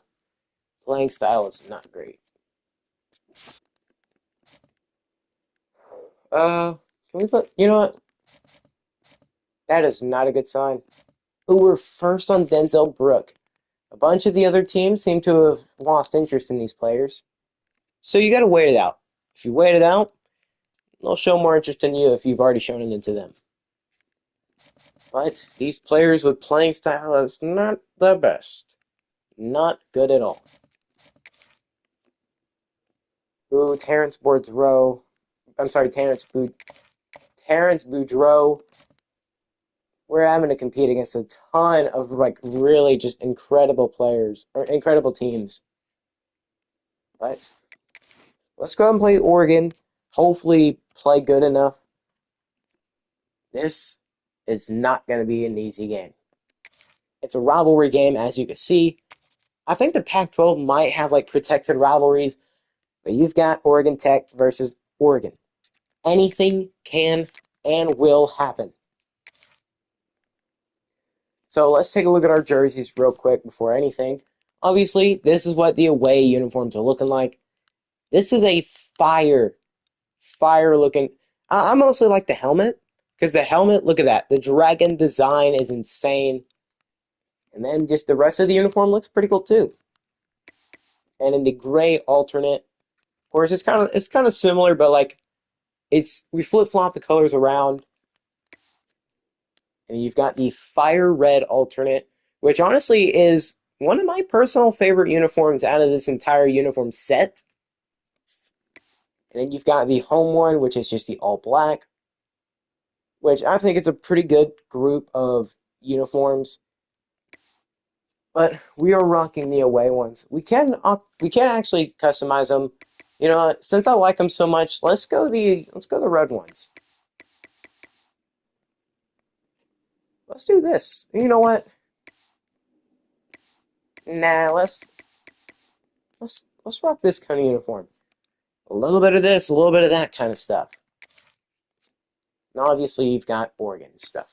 Speaker 1: Playing style is not great. Can we put... You know what? That is not a good sign. Ooh, we're first on Denzel Brook. A bunch of the other teams seem to have lost interest in these players. So you gotta wait it out. If you wait it out, they'll show more interest in you if you've already shown it into them. But these players with playing style is not the best. Not good at all. Ooh, Terrence Boudreaux. I'm sorry, Terrence Boudreaux. We're having to compete against a ton of really just incredible players or incredible teams. But let's go and play Oregon. Hopefully play good enough. This is not going to be an easy game. It's a rivalry game, as you can see. I think the Pac-12 might have protected rivalries, but you've got Oregon Tech versus Oregon. Anything can and will happen. So let's take a look at our jerseys real quick before anything. Obviously, this is what the away uniforms are looking like. This is a fire looking. I mostly like the helmet, because the helmet, look at that. The dragon design is insane. And then just the rest of the uniform looks pretty cool too. And in the gray alternate, of course, it's kind of similar, but we flip flop the colors around. And you've got the Fire Red alternate, which honestly is one of my personal favorite uniforms out of this entire uniform set. And then you've got the home one, which is just the all black, which I think is a pretty good group of uniforms. But we are rocking the away ones. We can actually customize them. You know what? Since I like them so much, let's go the red ones. Let's do this. You know what? Nah, let's rock this kind of uniform. A little bit of this, a little bit of that kind of stuff. And obviously, you've got Oregon stuff.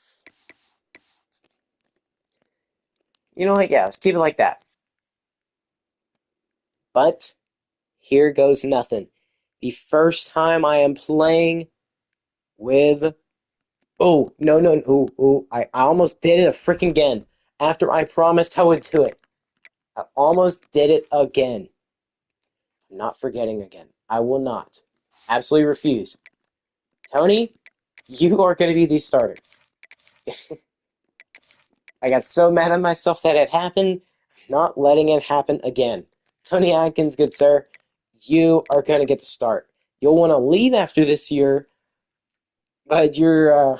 Speaker 1: You know what? Yeah, let's keep it like that. But here goes nothing. The first time I am playing with... Oh, no. Ooh. I almost did it a freaking again. After I promised I would do it. I almost did it again. I'm not forgetting again. I will not. Absolutely refuse. Tony, you are going to be the starter. I got so mad at myself that it happened. Not letting it happen again. Tony Atkins, good sir, you are going to get to start. You'll want to leave after this year, but you're,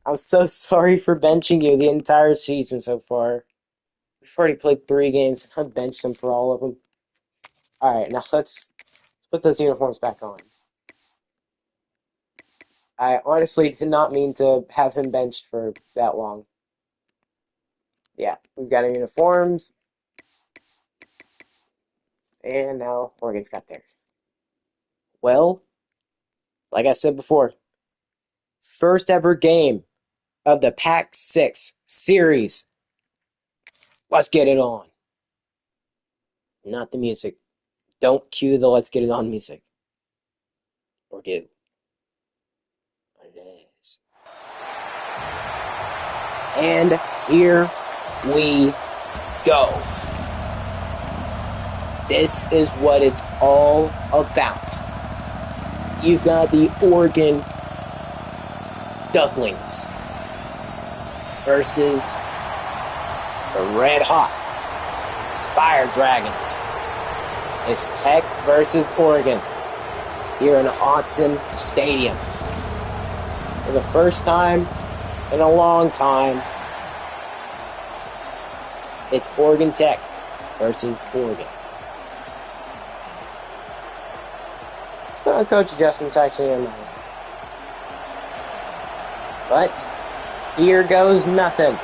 Speaker 1: I'm so sorry for benching you the entire season so far. We've already played 3 games, and I've benched him for all of them. Alright, now let's put those uniforms back on. I honestly did not mean to have him benched for that long. Yeah, we've got our uniforms. And now Oregon's got theirs. Well, like I said before, first ever game of the PAC-12 series. Let's get it on. Not the music. Don't cue the let's get it on music. Or do. But it is. And here we go. This is what it's all about. You've got the Oregon Ducklings versus the Red Hot Fire Dragons. It's Tech versus Oregon here in Autzen Stadium. For the first time in a long time, it's Oregon Tech versus Oregon. Coach adjustments actually in mind. But here goes nothing.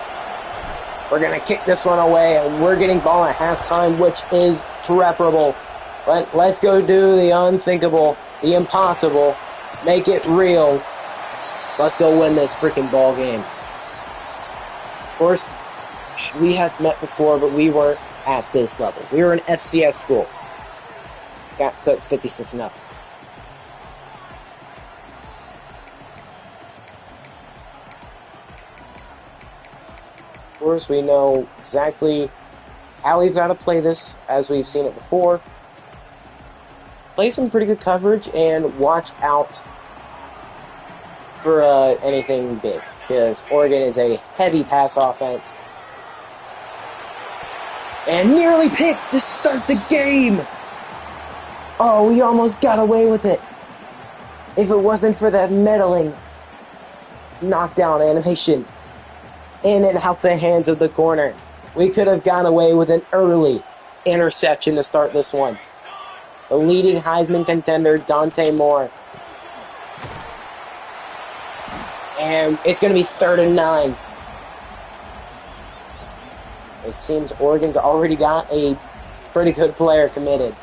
Speaker 1: We're going to kick this one away, and we're getting ball at halftime, which is preferable. But let's go do the unthinkable, the impossible. Make it real. Let's go win this freaking ball game. Of course, we have met before, but we weren't at this level. We were an FCS school. Got cooked 56-0. Of course, we know exactly how we've got to play this, as we've seen it before. Play some pretty good coverage and watch out for anything big, because Oregon is a heavy pass offense. And nearly picked to start the game! Oh, we almost got away with it. If it wasn't for that meddling knockdown animation in and out the hands of the corner, we could have gone away with an early interception to start this one. The leading Heisman contender, Dante Moore. And it's going to be 3rd and 9. It seems Oregon's already got a pretty good player committed.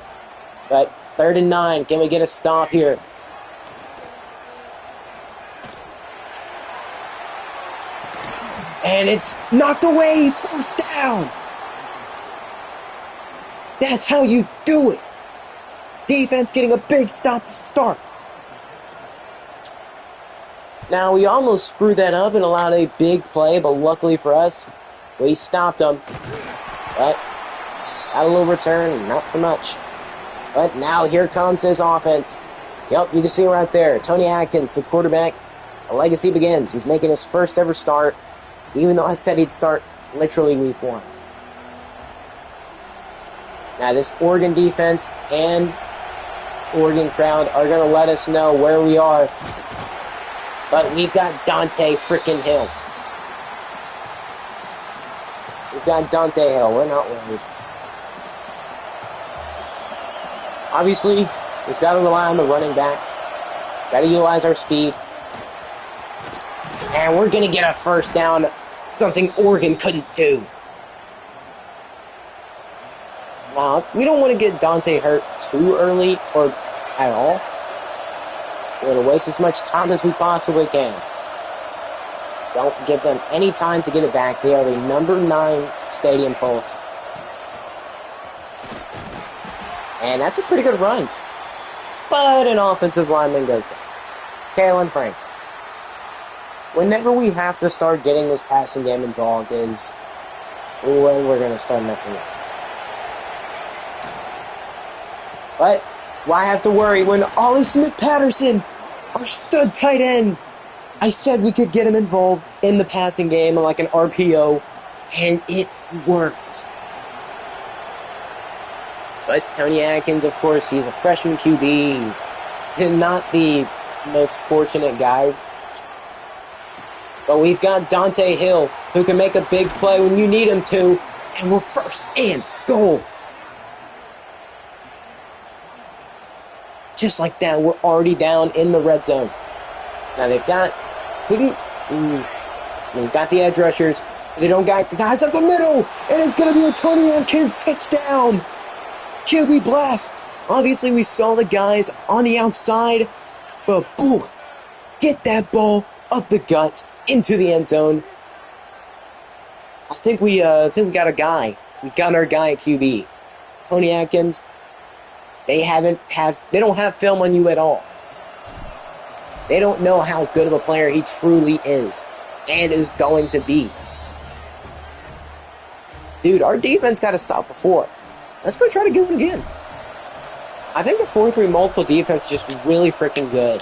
Speaker 1: But 3rd and 9, can we get a stop here? And it's knocked away, 4th down. That's how you do it. Defense getting a big stop to start. Now, we almost screwed that up and allowed a big play, but luckily for us, we stopped them. But got a little return, not for much. But now here comes his offense. Yep, you can see right there. Tony Atkins, the quarterback. the legacy begins. He's making his first ever start, even though I said he'd start literally week 1. Now, this Oregon defense and Oregon crowd are going to let us know where we are. But we've got Dante freaking Hill. We've got Dante Hill. We're not worried. Obviously, we've got to rely on the running back. Got to utilize our speed. And we're going to get a first down. Something Oregon couldn't do. Now, we don't want to get Dante hurt too early or at all. We're going to waste as much time as we possibly can. Don't give them any time to get it back. They are the number 9 stadium pulse. And that's a pretty good run. But an offensive lineman goes down. Kalen Franklin. Whenever we have to start getting this passing game involved is when we're going to start messing up. But why have to worry when Ollie Smith-Patterson, our stud tight end, I said we could get him involved in the passing game like an RPO, and it worked. But Tony Atkins, of course, he's a freshman QB. He's not the most fortunate guy. But we've got Dante Hill, who can make a big play when you need him to. And we're first and goal. Just like that, we're already down in the red zone. Now they've got, they've got the edge rushers. They don't got the guys up the middle. And it's going to be a Tony Atkins touchdown. QB blast. Obviously, we saw the guys on the outside. But boom, get that ball up the gut into the end zone. I think we got a guy. We've got our guy at QB. Tony Atkins. They don't have film on you at all. They don't know how good of a player he truly is and is going to be. Dude, our defense got to stop before. Let's go try to get one again. I think the 4-3 multiple defense is just really freaking good.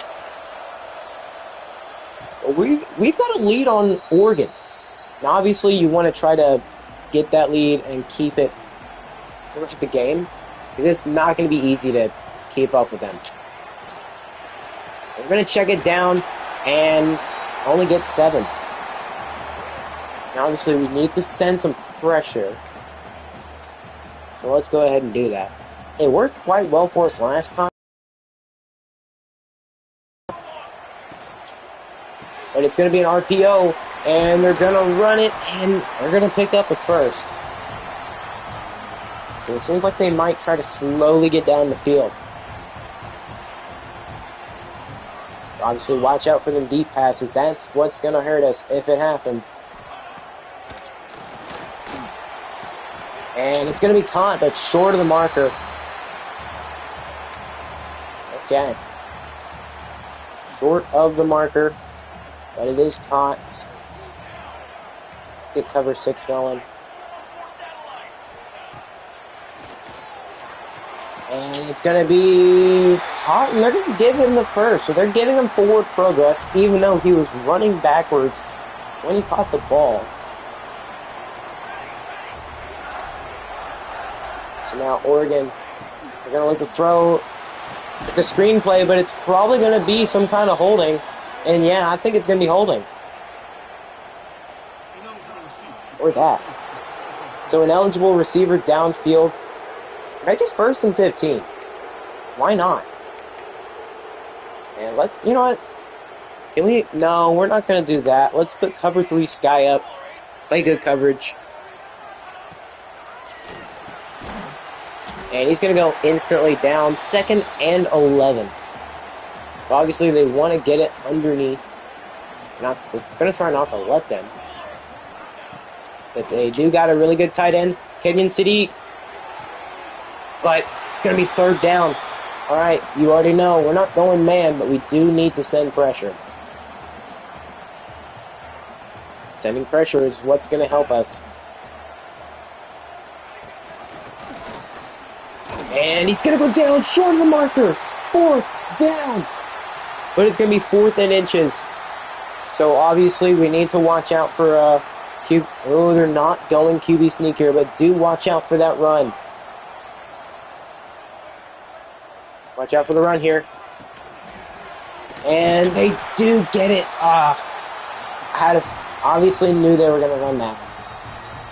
Speaker 1: We've got a lead on Oregon. Now, obviously, you want to try to get that lead and keep it for the game, because it's not going to be easy to keep up with them. We're going to check it down and only get 7. Now, obviously, we need to send some pressure. So let's go ahead and do that. It worked quite well for us last time. But it's going to be an RPO, and they're going to run it, and they're going to pick up a first. So it seems like they might try to slowly get down the field. Obviously, watch out for them deep passes. That's what's going to hurt us if it happens. And it's going to be caught, but short of the marker. Okay. Short of the marker. But it is caught. Let's get cover 6 going. And it's going to be caught, and they're going to give him the first. So they're giving him forward progress, even though he was running backwards when he caught the ball. So now Oregon, they're going to look to throw. It's a screenplay, but it's probably going to be some kind of holding. And yeah, I think it's going to be holding. Or that. So an eligible receiver downfield. Make it 1st and 15. Why not? And let's, you know what? Can we? No, we're not going to do that. Let's put cover 3 Sky up. Play good coverage. And he's going to go instantly down. 2nd and 11. So obviously they want to get it underneath. We're going to try not to let them. But they do got a really good tight end. Kenyon City. But it's going to be 3rd down. All right, you already know. We're not going man, but we do need to send pressure. Sending pressure is what's going to help us. And he's going to go down short of the marker. 4th down. But it's going to be 4th and inches. So obviously we need to watch out for QB. Oh, they're not going QB sneak here, but do watch out for that run. Watch out for the run here. And they do get it off. Obviously knew they were going to run that.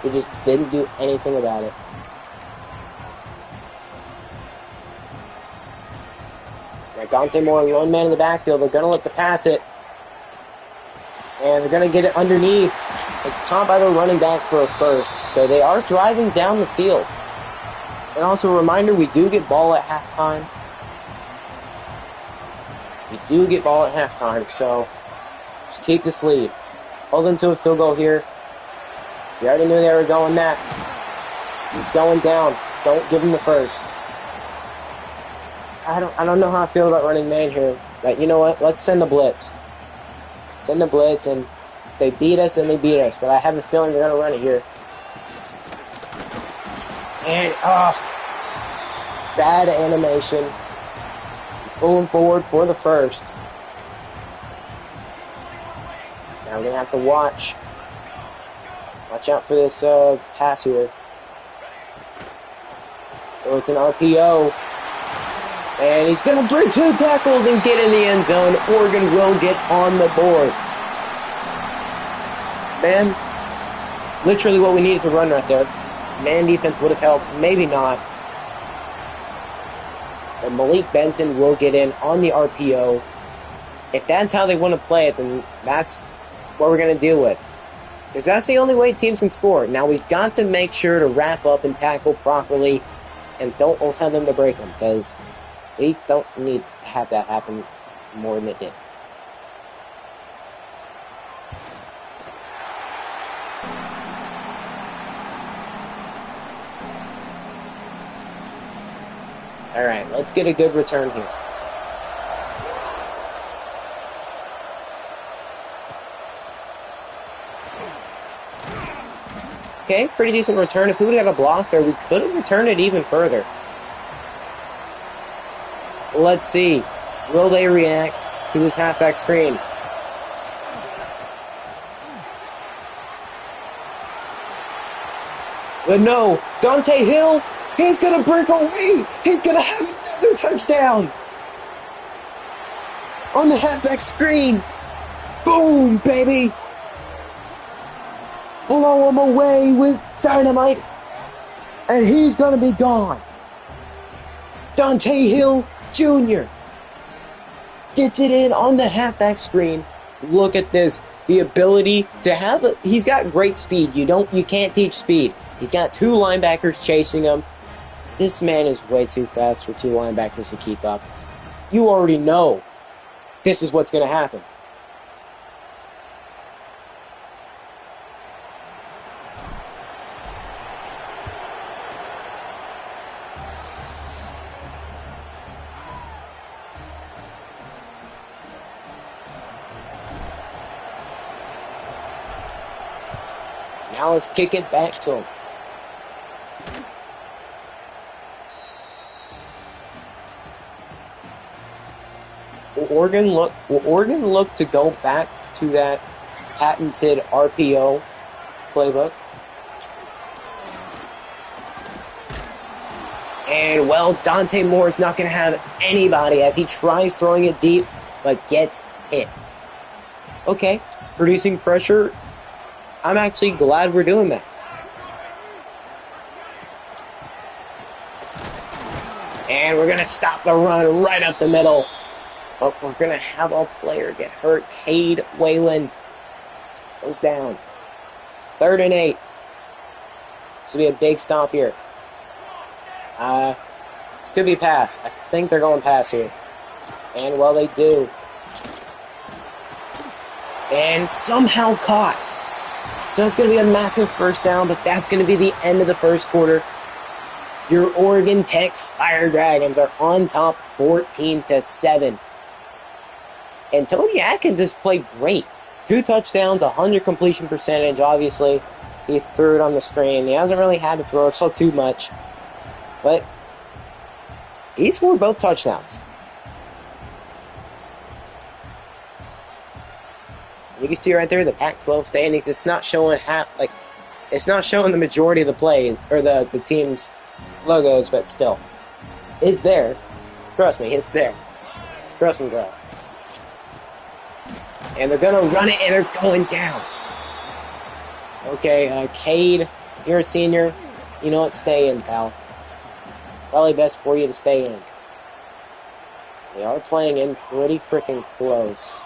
Speaker 1: We just didn't do anything about it. Right, Dante Moore, one man in the backfield. They're going to look to pass it. And they're going to get it underneath. It's caught by the running back for a first. So they are driving down the field. And also a reminder, we do get ball at halftime. We do get ball at halftime, so just keep this lead. Hold them to a field goal here. We already knew they were going that. He's going down. Don't give him the first. I don't know how I feel about running man here. But you know what? Let's send the blitz. Send the blitz, and if they beat us, then they beat us. But I have a feeling they're going to run it here. And, bad animation. Pulling forward for the first. Now we're going to have to watch. Watch out for this pass here. Oh, it's an RPO. And he's going to break 2 tackles and get in the end zone. Oregon will get on the board. Man, literally what we needed to run right there. Man defense would have helped. Maybe not. But Malik Benson will get in on the RPO. If that's how they want to play it, then that's what we're going to deal with. Because that's the only way teams can score. Now we've got to make sure to wrap up and tackle properly and don't allow them to break them, because we don't need to have that happen more than it did. Alright, let's get a good return here. Okay, pretty decent return. If we would have had a block there, we could have returned it even further. Let's see. Will they react to this halfback screen? But no, Dante Hill, he's going to break away. He's going to have another touchdown. On the halfback screen. Boom, baby. Blow him away with dynamite. And he's going to be gone. Dante Hill Jr. gets it in on the halfback screen. Look at this. The ability to have he's got great speed. You can't teach speed. He's got 2 linebackers chasing him. This man is way too fast for 2 linebackers to keep up. You already know this is what's going to happen. Now let's kick it back to him. Will Oregon look to go back to that patented RPO playbook? And, well, Dante Moore is not going to have anybody as he tries throwing it deep, but gets hit. Okay, producing pressure. I'm actually glad we're doing that. And we're going to stop the run right up the middle. But we're going to have a player get hurt. Cade Whalen goes down. 3rd and 8. This will be a big stop here. This could be a pass. I think they're going pass here. And, well, they do. And somehow caught. So it's going to be a massive first down, but that's going to be the end of the first quarter. Your Oregon Tech Fire Dragons are on top 14-7. And Tony Atkins has played great. 2 touchdowns, 100 completion percentage. Obviously, he threw it on the screen. He hasn't really had to throw it so too much. But he scored both touchdowns. You can see right there the Pac-12 standings. It's not showing it's not showing the majority of the plays or the team's logos, but still, it's there. Trust me, it's there. Trust me, bro. And they're gonna run it, and they're going down. Okay, Cade, you're a senior. You know what? Stay in, pal. Probably best for you to stay in. They are playing in pretty freaking close.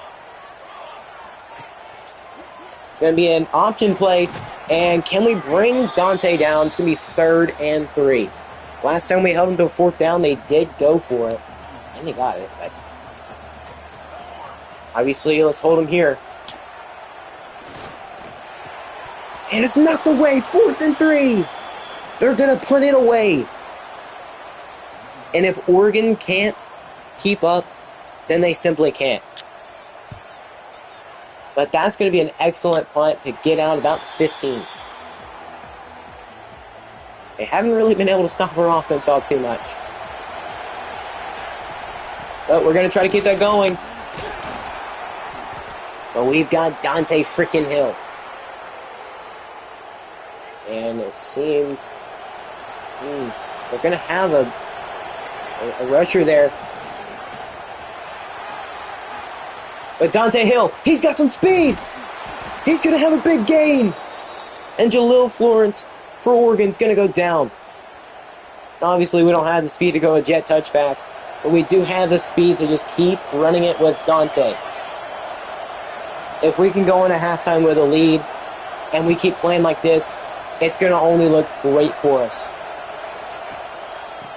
Speaker 1: It's going to be an option play, and can we bring Dante down? It's going to be 3rd and 3. Last time we held them to a 4th down, they did go for it, and they got it. But obviously, let's hold them here. And it's knocked away, 4th and 3. They're going to punt it away. And if Oregon can't keep up, then they simply can't. But that's going to be an excellent punt to get out about 15. They haven't really been able to stop our offense all too much. But we're going to try to keep that going. But we've got Dante freaking Hill. And it seems they're going to have a rusher there. But Dante Hill, he's got some speed. He's going to have a big gain. And Jalil Florence for Oregon's going to go down. Obviously, we don't have the speed to go a jet touch pass, but we do have the speed to just keep running it with Dante. If we can go in a halftime with a lead and we keep playing like this, it's going to only look great for us.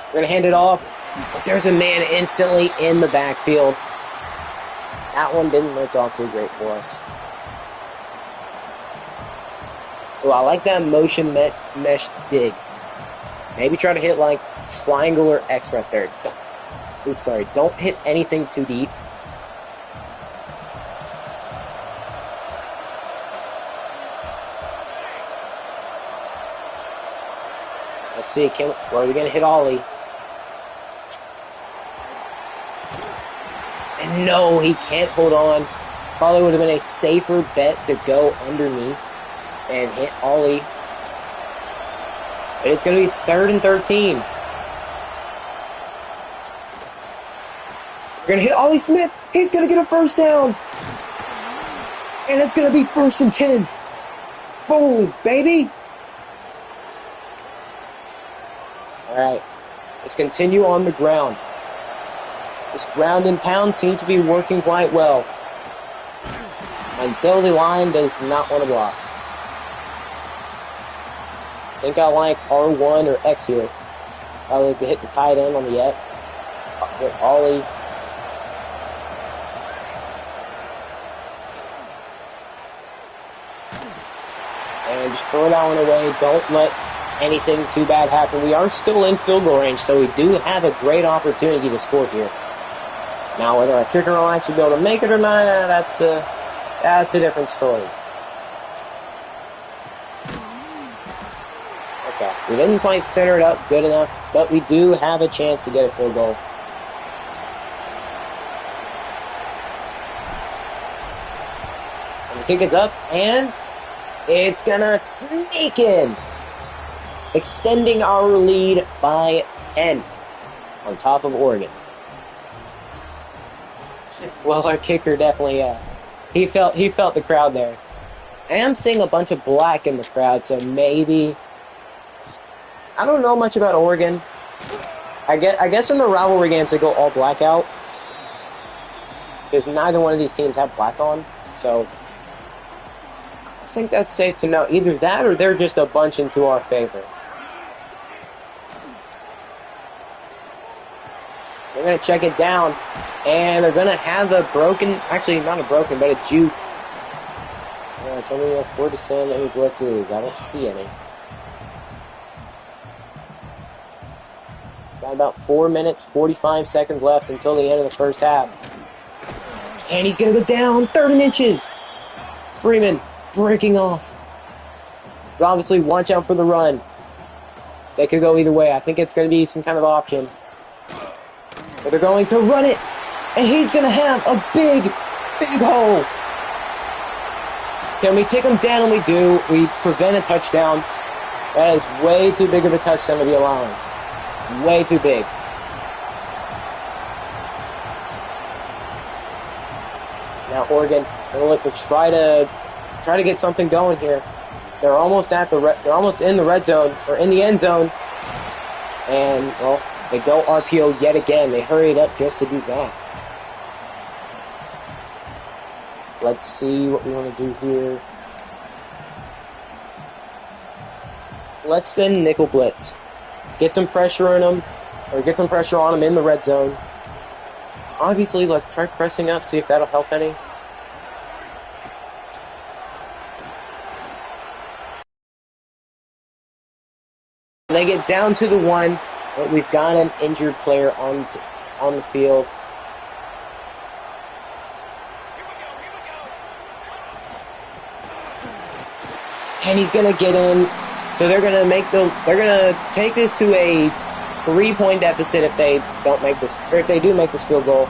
Speaker 1: We're going to hand it off, but there's a man instantly in the backfield. That one didn't look all too great for us. Oh, I like that motion mesh dig. Maybe try to hit like triangle or X right there. Oops, sorry. Don't hit anything too deep. Let's see. Where are we going to hit Ollie? And no, he can't hold on. Probably would have been a safer bet to go underneath and hit Ollie. But it's going to be 3rd and 13. We're going to hit Ollie Smith. He's going to get a first down. And it's going to be 1st and 10. Boom, baby. All right, let's continue on the ground. This ground and pound seems to be working quite well. Until the line does not want to block. I think I like R1 or X here. Probably could hit the tight end on the X. Hit Ollie. And just throw that one away. Don't let anything too bad happen. We are still in field goal range, so we do have a great opportunity to score here. Now, whether our kicker will actually be able to make it or not, that's a different story. Okay, we didn't quite center it up good enough, but we do have a chance to get a field goal. And the kick is up, and it's gonna sneak in, extending our lead by 10 on top of Oregon. Well, our kicker definitely, he felt the crowd there. I am seeing a bunch of black in the crowd, so maybe, I don't know much about Oregon. I guess in the rivalry games they go all black out, because neither one of these teams have black on, so I think that's safe to know. Either that or they're just a bunch into our favor. They're going to check it down, and they're going to have a broken, actually not a broken, but a juke. Can we afford to send any blitzes? I don't see any. Got about 4 minutes, 45 seconds left until the end of the first half. And he's going to go down, 3rd inches. Freeman breaking off. But obviously, watch out for the run. They could go either way. I think it's going to be some kind of option. But they're going to run it, and he's going to have a big, big hole. Can we take them down? And we do. We prevent a touchdown. That is way too big of a touchdown to be allowing. Way too big. Now Oregon, they'll look to try to get something going here. They're almost in the red zone or in the end zone, and well, they go RPO yet again. They hurried up just to do that. Let's see what we want to do here. Let's send nickel blitz. Get some pressure on them, or get some pressure on them in the red zone. Obviously, let's try pressing up, see if that'll help any. They get down to the 1, but we've got an injured player on the field. And he's gonna get in. So they're gonna take this to a 3-point deficit if they don't make this, or if they do make this field goal.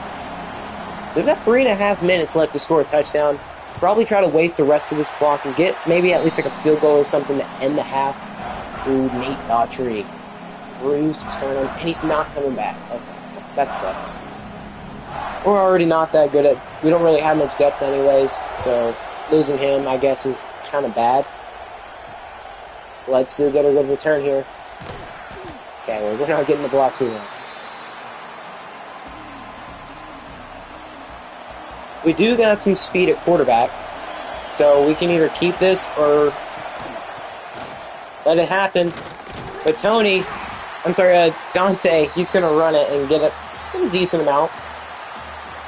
Speaker 1: So we've got 3.5 minutes left to score a touchdown. Probably try to waste the rest of this clock and get maybe at least like a field goal or something to end the half. Ooh, Nate Daughtry. Bruised sternum, and he's not coming back. Okay, that sucks. We're already not that good at, we don't really have much depth anyways, so losing him, I guess, is kind of bad. Let's still get a good return here. Okay, well, we're not getting the block too long. We do got some speed at quarterback, so we can either keep this or let it happen. But Dante, he's going to run it and get a decent amount.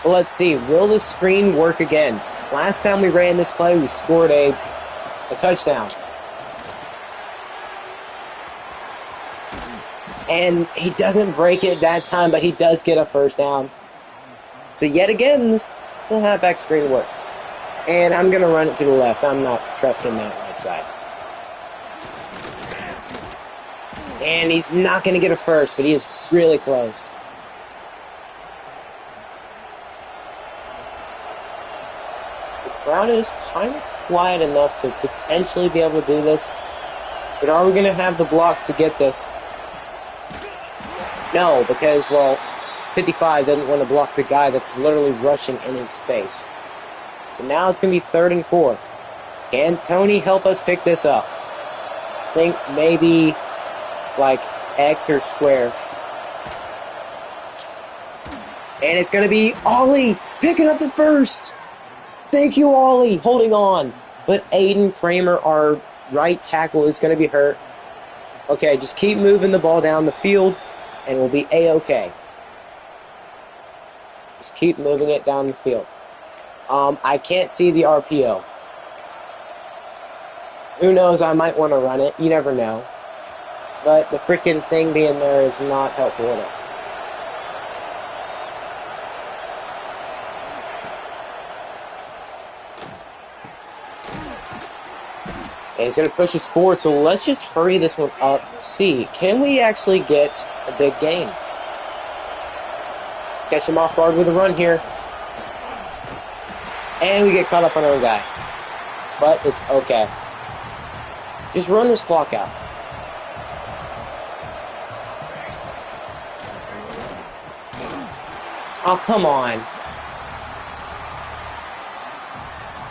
Speaker 1: Well, let's see. Will the screen work again? Last time we ran this play, we scored a touchdown. And he doesn't break it that time, but he does get a first down. So yet again, the halfback screen works. And I'm going to run it to the left. I'm not trusting that right side. And he's not going to get a first, but he is really close. The crowd is kind of quiet enough to potentially be able to do this. But are we going to have the blocks to get this? No, because, well, 55 doesn't want to block the guy that's literally rushing in his face. So now it's going to be 3rd and 4. Can Tony help us pick this up? I think maybe like X or square. And it's going to be Ollie picking up the first. Thank you, Ollie, holding on. But Aiden Kramer, our right tackle, is going to be hurt. Okay, just keep moving the ball down the field, and we'll be A-okay. Just keep moving it down the field. I can't see the RPO. Who knows, I might want to run it. You never know. But the freaking thing being there is not helpful at all. And he's going to push us forward, so let's just hurry this one up. See, can we actually get a big gain? Let's catch him off guard with a run here. And we get caught up on our guy. But it's okay. Just run this clock out. Oh, come on.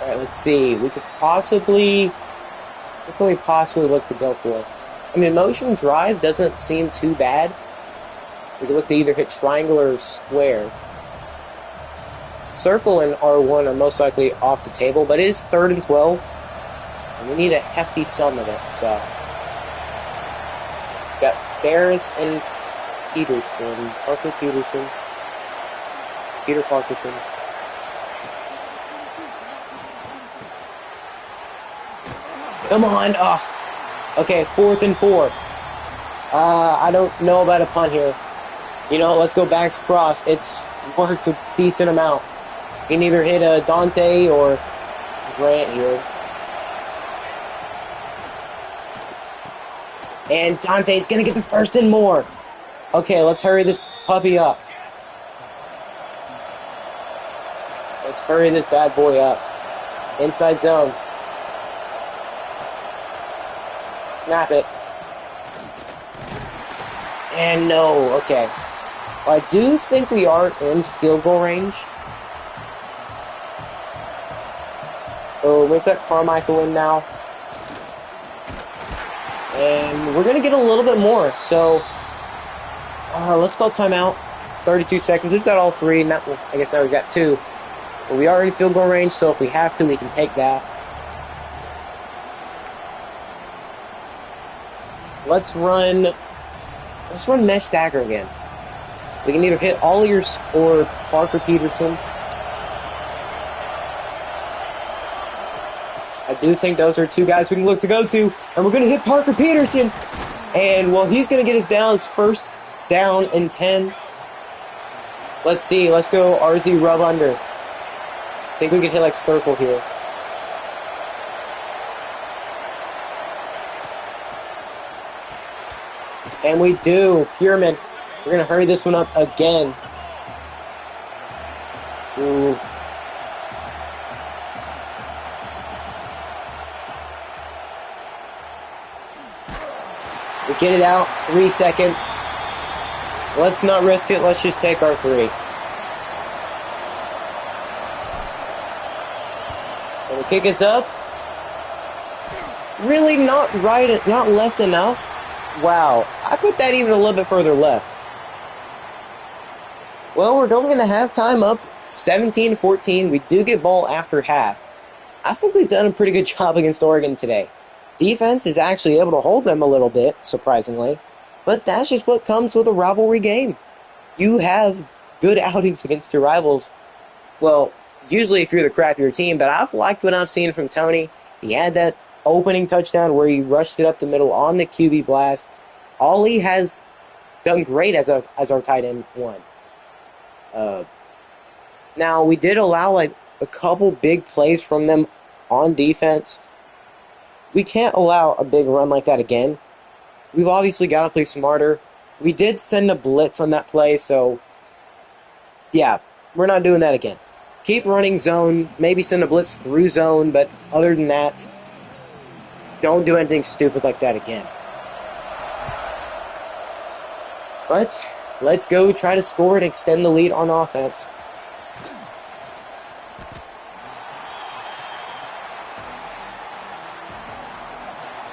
Speaker 1: Alright, let's see. We could possibly... What can we possibly look to go for? I mean, motion drive doesn't seem too bad. We can look to either hit triangle or square. Circle and R1 are most likely off the table, but it is 3rd and 12. And we need a hefty sum of it, so. We've got Ferris and Peterson. Parker Peterson. Peter Parkerson. Come on. Oh. Okay, 4th and 4. I don't know about a punt here. You know, let's go backs cross. It's worked a decent amount. You can either hit a Dante or Grant here. And Dante's going to get the 1st and more. Okay, let's hurry this puppy up. Let's hurry this bad boy up. Inside zone. Snap it. And no, okay. I do think we are in field goal range. So we've got Carmichael in now. And we're going to get a little bit more. So let's call timeout. 32 seconds. We've got all three. Now, I guess now we've got two. But we are in field goal range, so if we have to, we can take that. Let's run mesh dagger again. We can either hit Olliers or Parker Peterson. I do think those are two guys we can look to go to. And we're going to hit Parker Peterson. And, well, he's going to get us down. It's first down and 10. Let's see. Let's go RZ rub under. I think we can hit, like, circle here. And we do. Pyramid. We're going to hurry this one up again. Ooh. We get it out. 3 seconds. Let's not risk it. Let's just take our 3. And the kick is up. Really not right, not left enough. Wow. I put that even a little bit further left. Well, we're going into halftime up 17-14. We do get ball after half. I think we've done a pretty good job against Oregon today. Defense is actually able to hold them a little bit, surprisingly. But that's just what comes with a rivalry game. You have good outings against your rivals. Well, usually if you're the crappier team, but I've liked what I've seen from Tony. He had that opening touchdown where he rushed it up the middle on the QB blast. Ollie has done great as our tight end one. Now, we did allow like a couple big plays from them on defense. We can't allow a big run like that again. We've obviously got to play smarter. We did send a blitz on that play, so yeah, we're not doing that again. Keep running zone, maybe send a blitz through zone, but other than that, don't do anything stupid like that again. But let's go try to score and extend the lead on offense.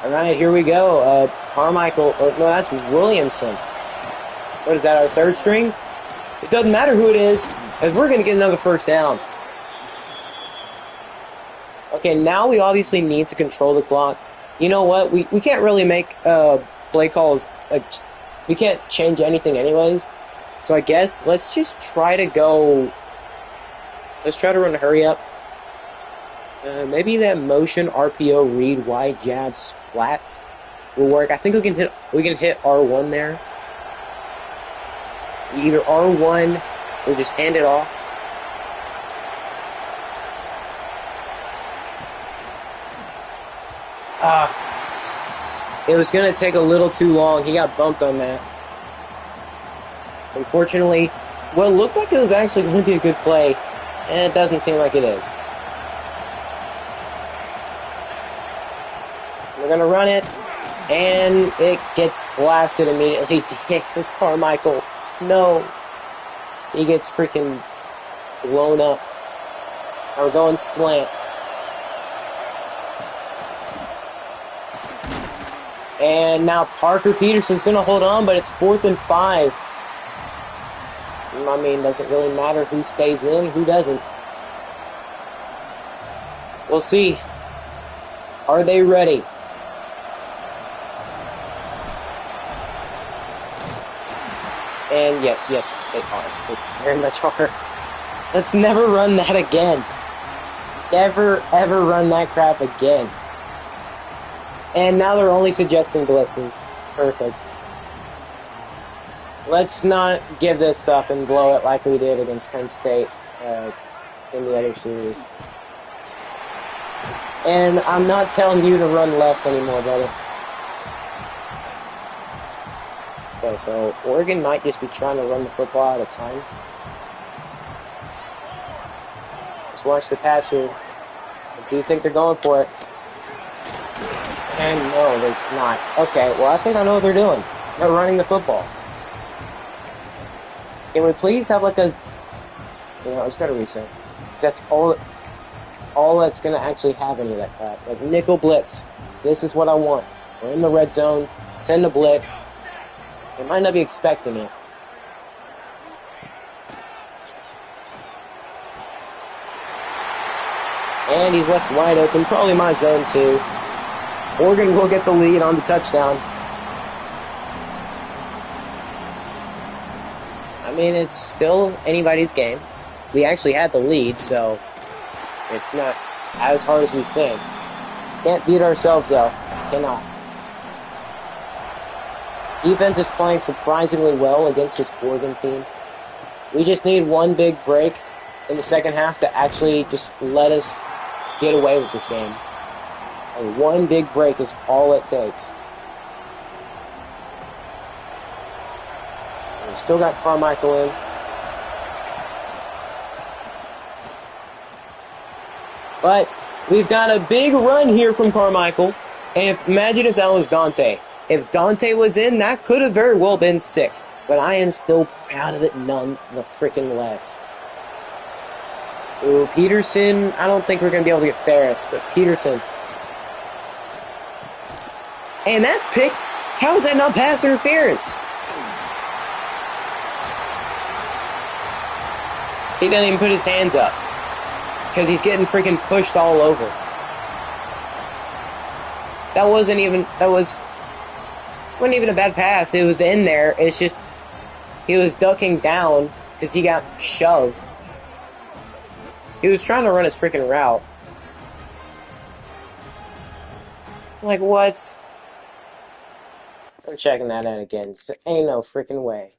Speaker 1: All right, here we go. Carmichael, no, that's Williamson. What is that, our third string? It doesn't matter who it is, as we're going to get another first down. Okay, now we obviously need to control the clock. You know what? We can't really make play calls. We can't change anything anyways. So I guess let's just try to go. Let's try to run a hurry up. Maybe that motion RPO read wide jabs flat will work. I think we can hit R1 there. Either R1 or just hand it off. It was going to take a little too long. He got bumped on that. So unfortunately, what looked like it was actually going to be a good play, and it doesn't seem like it is. We're going to run it, and it gets blasted immediately to Carmichael. No. He gets freaking blown up. Now we're going slants. And now Parker Peterson's going to hold on, but it's 4th and 5. I mean, doesn't really matter who stays in, who doesn't. We'll see. Are they ready? And yes, they are. They very much are. Let's never run that again. Never, ever run that crap again. And now they're only suggesting blitzes. Perfect. Let's not give this up and blow it like we did against Penn State in the other series. And I'm not telling you to run left anymore, brother. Okay, so Oregon might just be trying to run the football out of time. Just watch the pass here. I do think they're going for it. And no, they're not. Okay, well, I think I know what they're doing. They're running the football. Can we please have like a... let's go to reset. Because that's all that's going to actually have any of that crap. Like, nickel blitz. This is what I want. We're in the red zone. Send a blitz. They might not be expecting it. And he's left wide open. Probably my zone, too. Oregon will get the lead on the touchdown. I mean, it's still anybody's game. We actually had the lead, so it's not as hard as we think. Can't beat ourselves, though. Cannot. Defense is playing surprisingly well against this Oregon team. We just need one big break in the second half to actually just let us get away with this game. And one big break is all it takes. And we still got Carmichael in. But we've got a big run here from Carmichael. And imagine if that was Dante. If Dante was in, that could have very well been 6. But I am still proud of it none the freaking less. Ooh, Peterson. I don't think we're going to be able to get Ferris, but Peterson. And that's picked. How is that not pass interference? He doesn't even put his hands up. Because he's getting freaking pushed all over. Wasn't even a bad pass. It was in there. It's just he was ducking down because he got shoved. He was trying to run his freaking route. Like, what? I'm checking that in again, because there ain't no freaking way.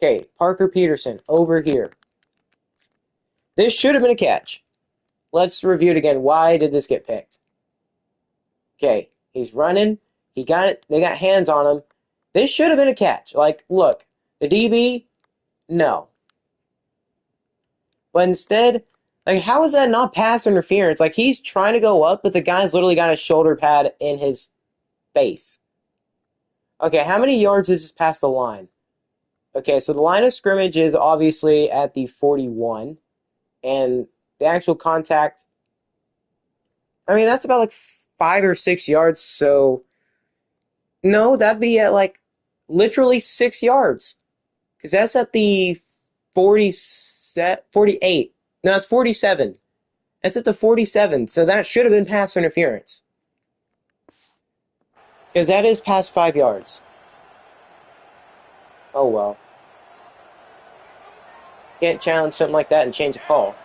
Speaker 1: Okay, Parker Peterson, over here. This should have been a catch. Let's review it again. Why did this get picked? Okay, he's running. He got it. They got hands on him. This should have been a catch. Like, look, the DB, no. But instead, like, how is that not pass interference? Like, he's trying to go up, but the guy's literally got a shoulder pad in his face. Okay, how many yards is this past the line? Okay, so the line of scrimmage is obviously at the 41. And the actual contact, I mean, that's about like 5 or 6 yards. So, no, that'd be at like literally 6 yards. Because that's at the 48. No, it's 47. That's at the 47. So that should have been pass interference. Because that is past 5 yards. Oh, well. Can't challenge something like that and change a call.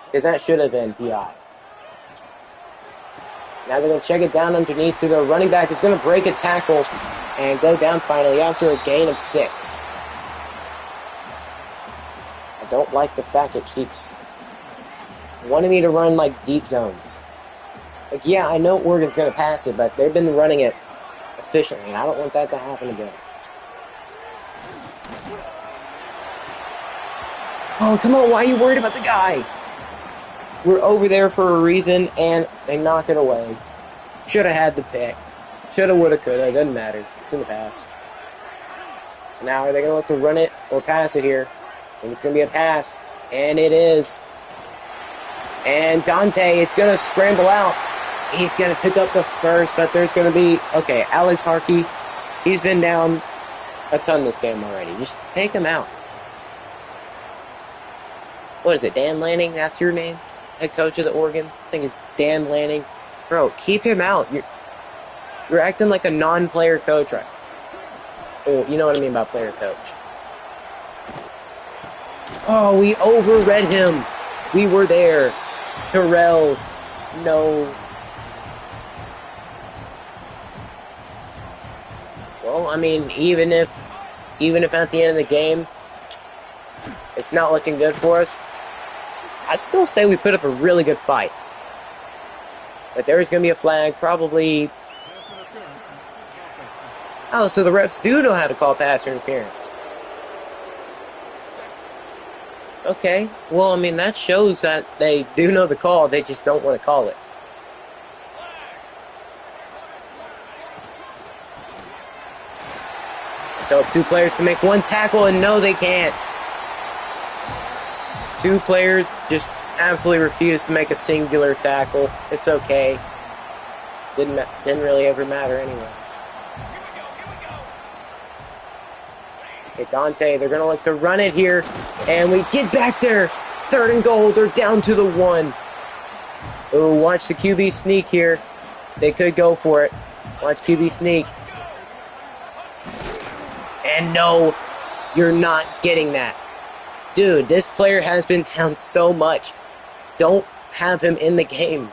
Speaker 1: Because that should have been PI. Now they're going to check it down underneath to the running back who's going to break a tackle and go down finally after a gain of 6. I don't like the fact it keeps wanting me to run like deep zones. Like, yeah, I know Oregon's going to pass it, but they've been running it efficiently, and I don't want that to happen again. Oh, come on, why are you worried about the guy? We're over there for a reason, and they knock it away. Should have had the pick. Shoulda, woulda, coulda. Doesn't matter. It's in the pass. So now are they going to look to run it or pass it here? I think it's going to be a pass. And it is. And Dante is going to scramble out. He's going to pick up the first, but there's going to be... Okay, Alex Harkey, he's been down a ton this game already. Just take him out. What is it, Dan Lanning? That's your name? Head coach of the Oregon? I think it's Dan Lanning. Bro, keep him out. You're acting like a non-player coach, right? Oh, you know what I mean by player coach. Oh, we overread him. We were there. Terrell, no. Well, I mean, even if at the end of the game, it's not looking good for us, I'd still say we put up a really good fight. But there is going to be a flag, probably... Oh, so the refs do know how to call pass interference. Okay. Well, I mean, that shows that they do know the call. They just don't want to call it. So 2 players can make 1 tackle, and no, they can't. 2 players just absolutely refuse to make a singular tackle. It's okay. Didn't really ever matter anyway. Okay, Dante, they're going to look to run it here. And we get back there. 3rd and goal. They're down to the 1. Ooh, watch the QB sneak here. They could go for it. Watch QB sneak. And no, you're not getting that. Dude, this player has been down so much. Don't have him in the game.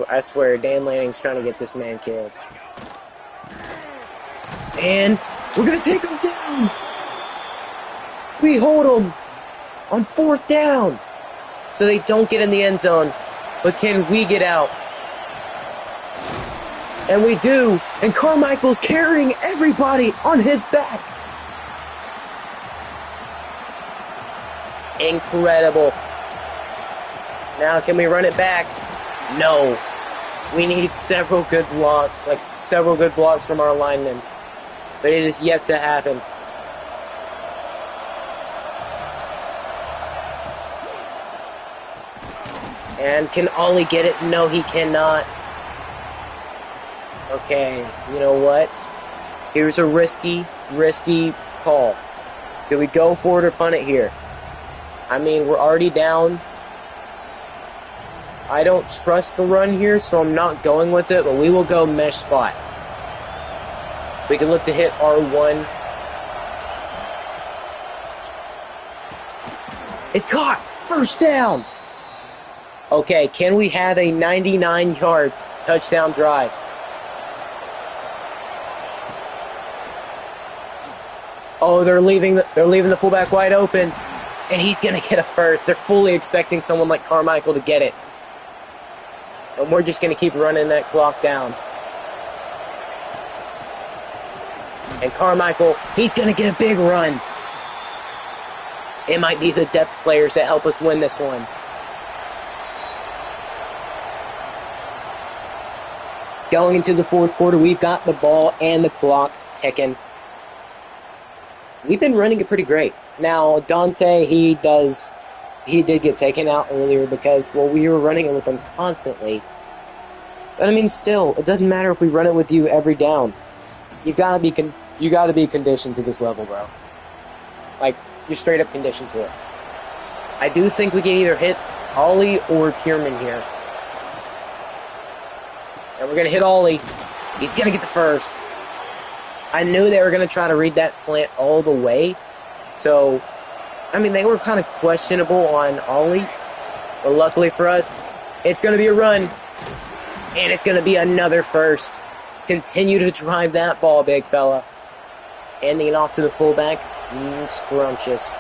Speaker 1: I swear, Dan Lanning's trying to get this man killed. And we're going to take him down. We hold him on 4th down. So they don't get in the end zone. But can we get out? And we do. And Carmichael's carrying everybody on his back. Incredible. Now can we run it back? No. We need several good blocks from our linemen. But it is yet to happen. And can Ollie get it? No, he cannot. Okay, you know what? Here's a risky call. Do we go for it or punt it here? I mean, we're already down. I don't trust the run here, so I'm not going with it, but we will go mesh spot. We can look to hit R1. It's caught! 1st down! Okay, can we have a 99-yard touchdown drive? Oh, they're leaving the fullback wide open, and he's going to get a first. They're fully expecting someone like Carmichael to get it. And we're just going to keep running that clock down. And Carmichael, he's going to get a big run. It might be the depth players that help us win this one. Going into the 4th quarter, we've got the ball and the clock ticking. We've been running it pretty great. Now, Dante, he did get taken out earlier because, well, we were running it with him constantly. But I mean, still, it doesn't matter if we run it with you every down. You gotta be conditioned to this level, bro. Like, you're straight up conditioned to it. I do think we can either hit Ollie or Pierman here. And we're gonna hit Ollie. He's gonna get the first. I knew they were gonna try to read that slant all the way. So, I mean, they were kind of questionable on Ollie. But luckily for us, it's gonna be a run. And it's going to be another first. Let's continue to drive that ball, big fella. Handing it off to the fullback. Scrumptious.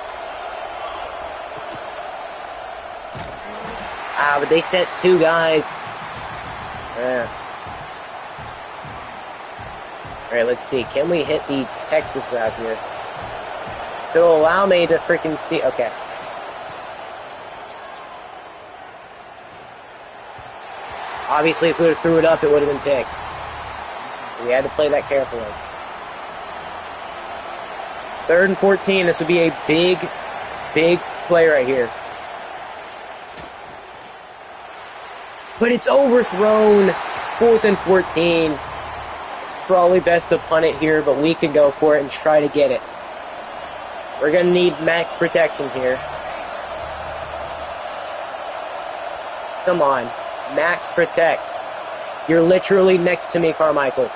Speaker 1: But they sent 2 guys. Alright, let's see. Can we hit the Texas route here? If it'll allow me to freaking see... Okay. Obviously, if we would have threw it up, it would have been picked. So we had to play that carefully. 3rd and 14. This would be a big play right here. But it's overthrown. 4th and 14. It's probably best to punt it here, but we could go for it and try to get it. We're going to need max protection here. Come on. Max protect. You're literally next to me, Carmichael.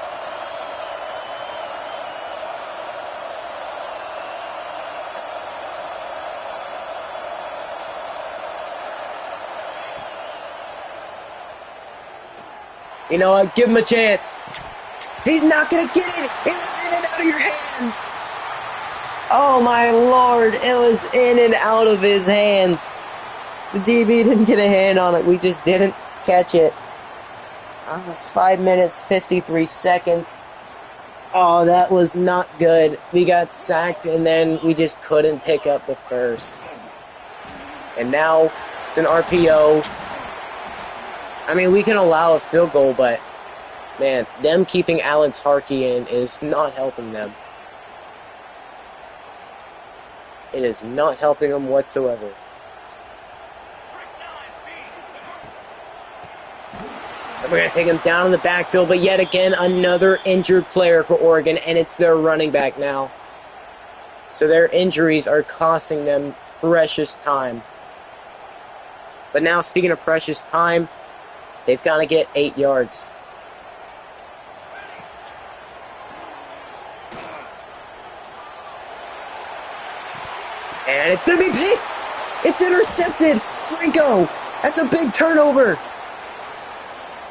Speaker 1: You know what? Give him a chance. He's not going to get it. It's in and out of your hands. Oh, my Lord. It was in and out of his hands. The DB didn't get a hand on it. We just didn't catch it. 5 minutes, 53 seconds. Oh, that was not good. We got sacked, and then we just couldn't pick up the first. And now it's an RPO. I mean, we can allow a field goal, but, man, them keeping Alex Harkey in is not helping them. It is not helping them whatsoever. And we're going to take him down in the backfield, but yet again, another injured player for Oregon, and it's their running back now. So their injuries are costing them precious time. But now, speaking of precious time, they've got to get 8 yards. And it's going to be picked! It's intercepted! Franco! That's a big turnover!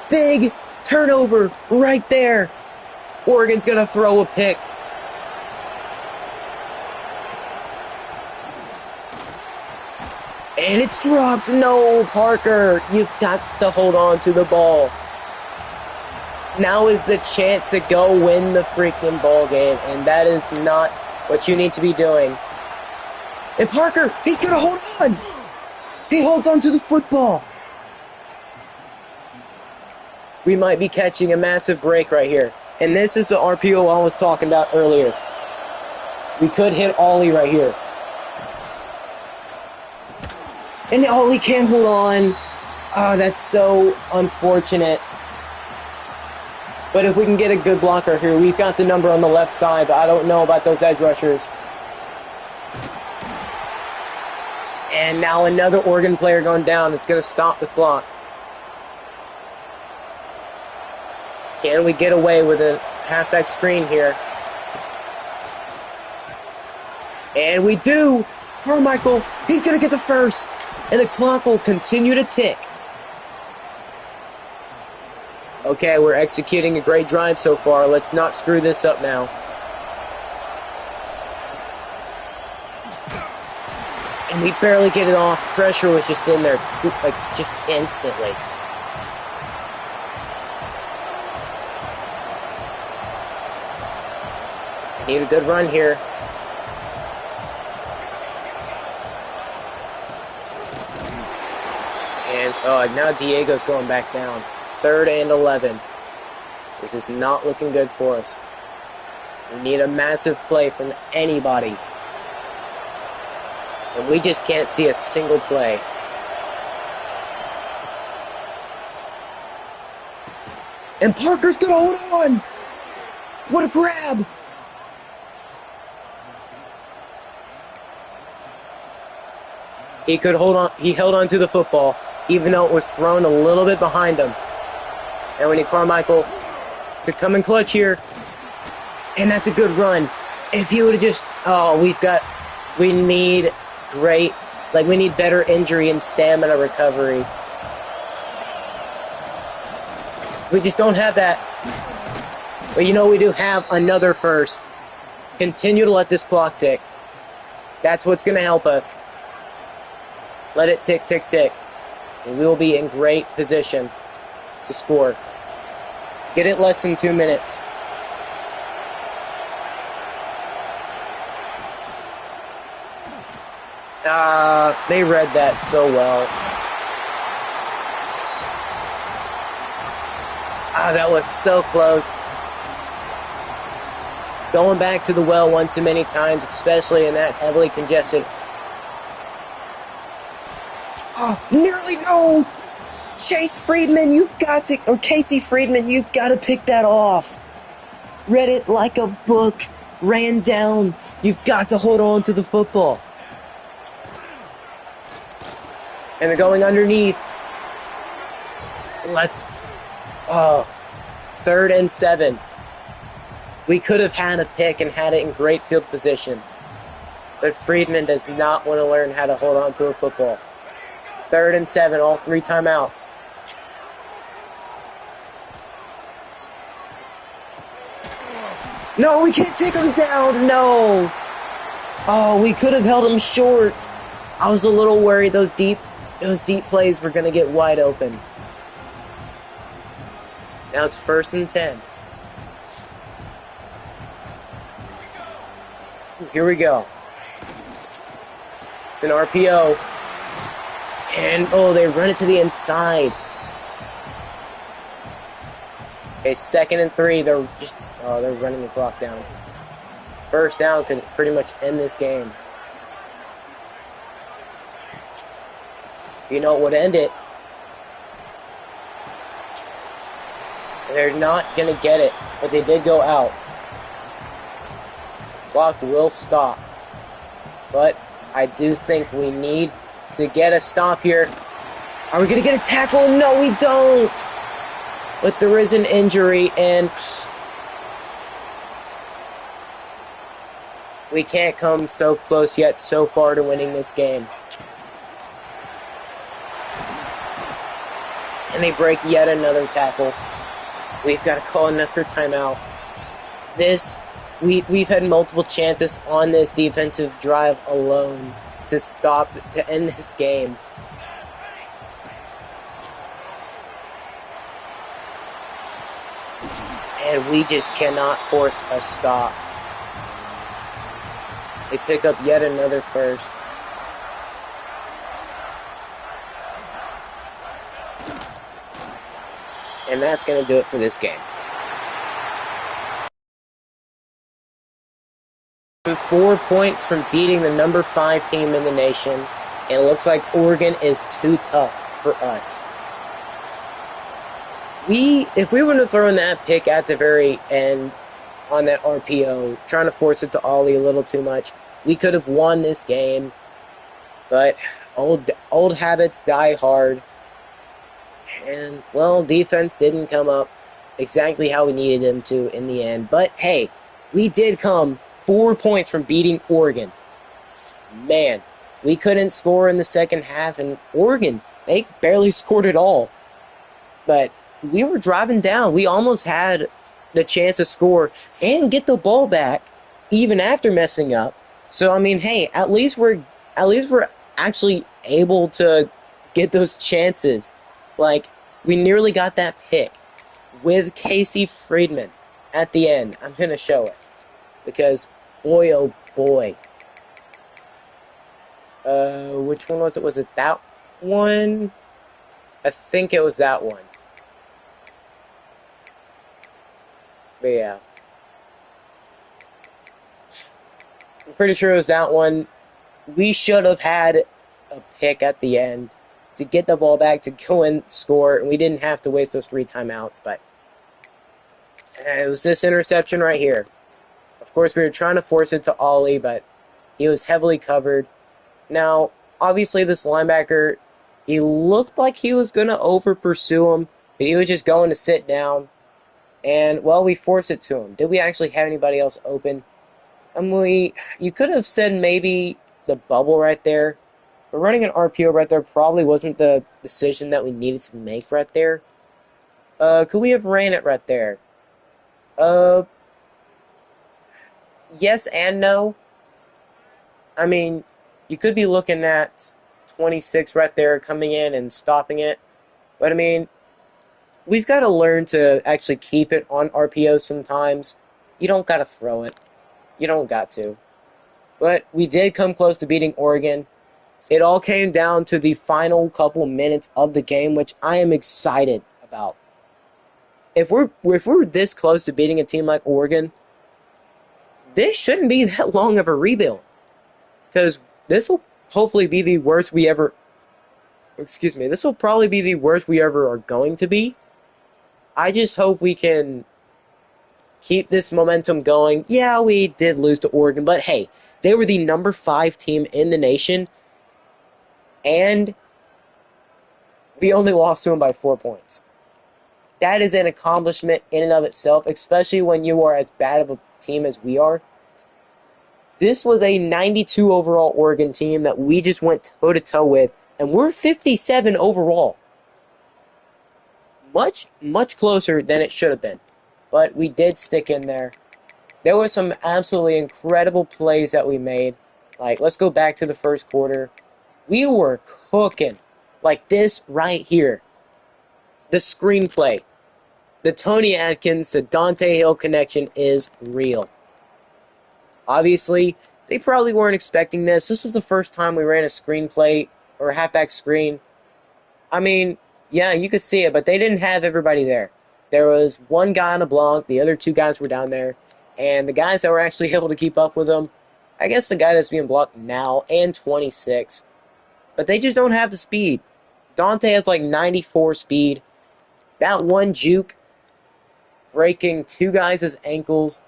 Speaker 1: Big turnover right there. Oregon's going to throw a pick. And it's dropped. No, Parker, you've got to hold on to the ball. Now is the chance to go win the freaking ball game, and that is not what you need to be doing. And Parker, he's going to hold on. He holds on to the football. We might be catching a massive break right here. And this is the RPO I was talking about earlier. We could hit Ollie right here. And Ollie can't hold on. Oh, that's so unfortunate. But if we can get a good blocker here, we've got the number on the left side, but I don't know about those edge rushers. And now another Oregon player going down that's going to stop the clock. Can we get away with a halfback screen here? And we do! Carmichael, he's going to get the first. And the clock will continue to tick. Okay, we're executing a great drive so far. Let's not screw this up now. And we barely get it off. Pressure was just in there, like, just instantly. Need a good run here. And now Diego's going back down. 3rd and 11. This is not looking good for us. We need a massive play from anybody. And we just can't see a single play. And Parker's gonna hold on! What a grab! He could hold on. He held on to the football, even though it was thrown a little bit behind him. And we need Carmichael to come in clutch here. And that's a good run. If he would have just... Oh, we need great... Like, we need better injury and stamina recovery. So we just don't have that. But you know, we do have another first. Continue to let this clock tick. That's what's going to help us. Let it tick, tick, tick. And we will be in great position to score. Get it less than 2 minutes. They read that so well. That was so close. Going back to the well one too many times, especially in that heavily congested. Oh, nearly no! Chase Friedman, you've got to, or Casey Friedman, you've got to pick that off. Read it like a book, ran down. You've got to hold on to the football. And they're going underneath. Let's, 3rd and 7. We could have had a pick and had it in great field position. But Friedman does not want to learn how to hold on to a football. 3rd and 7, all 3 timeouts. No, we can't take him down, no. Oh, we could have held him short. I was a little worried those deep plays were going to get wide open. Now it's 1st and 10. here we go. It's an RPO. And, oh, they run it to the inside. Okay, 2nd and 3. They're running the clock down. First down could pretty much end this game. You know what would end it? They're not going to get it, but they did go out. Clock will stop. But I do think we need to get a stop here. Are we going to get a tackle? No, we don't. But there is an injury, and we can't come so close yet, so far to winning this game. And they break yet another tackle. We've got to call another timeout. We've had multiple chances on this defensive drive alone to end this game. And we just cannot force a stop. They pick up yet another first. And that's going to do it for this game. 4 points from beating the number 5 team in the nation. And it looks like Oregon is too tough for us. If we would have thrown that pick at the very end on that RPO, trying to force it to Ollie a little too much, we could have won this game. But old habits die hard. And, well, defense didn't come up exactly how we needed them to in the end. But, hey, we did come 4 points from beating Oregon. Man, we couldn't score in the second half, and Oregon, they barely scored at all. But we were driving down. We almost had the chance to score and get the ball back even after messing up. So, I mean, hey, at least we're actually able to get those chances. Like, we nearly got that pick with Casey Friedman at the end. I'm going to show it. Because, boy, oh boy. Which one was it? Was it that one? I think it was that one. But yeah. I'm pretty sure it was that one. We should have had a pick at the end to get the ball back, to go and score, and we didn't have to waste those 3 timeouts, but it was this interception right here. Of course, we were trying to force it to Ollie, but he was heavily covered. Now, obviously, this linebacker, he looked like he was going to over-pursue him, but he was just going to sit down, and, well, we forced it to him. Did we actually have anybody else open? You could have said maybe the bubble right there. But running an RPO right there probably wasn't the decision that we needed to make right there. Could we have ran it right there? Yes and no. I mean, you could be looking at 26 right there coming in and stopping it. But, I mean, we've got to learn to actually keep it on RPOs sometimes. You don't got to throw it. You don't got to. But we did come close to beating Oregon. It all came down to the final couple minutes of the game, which I am excited about. If we're this close to beating a team like Oregon, this shouldn't be that long of a rebuild. Because this will hopefully be the worst we ever... Excuse me. This will probably be the worst we ever are going to be. I just hope we can keep this momentum going. Yeah, we did lose to Oregon, but hey, they were the number 5 team in the nation. And we only lost to them by 4 points. That is an accomplishment in and of itself, especially when you are as bad of a team as we are. This was a 92 overall Oregon team that we just went toe-to-toe with, and we're 57 overall. Much, much closer than it should have been. But we did stick in there. There were some absolutely incredible plays that we made. Like, let's go back to the first quarter. We were cooking. Like this right here. The screenplay. The Tony Atkins to Dante Hill connection is real. Obviously, They probably weren't expecting this. This was the first time we ran a screen play or a halfback screen. I mean, yeah, you could see it, but they didn't have everybody there. There was one guy on a block, the other two guys were down there, and the guys that were actually able to keep up with them, I guess the guy that's being blocked now, and 26, but they just don't have the speed. Dante has like 94 speed. That one juke, breaking two guys' ankles,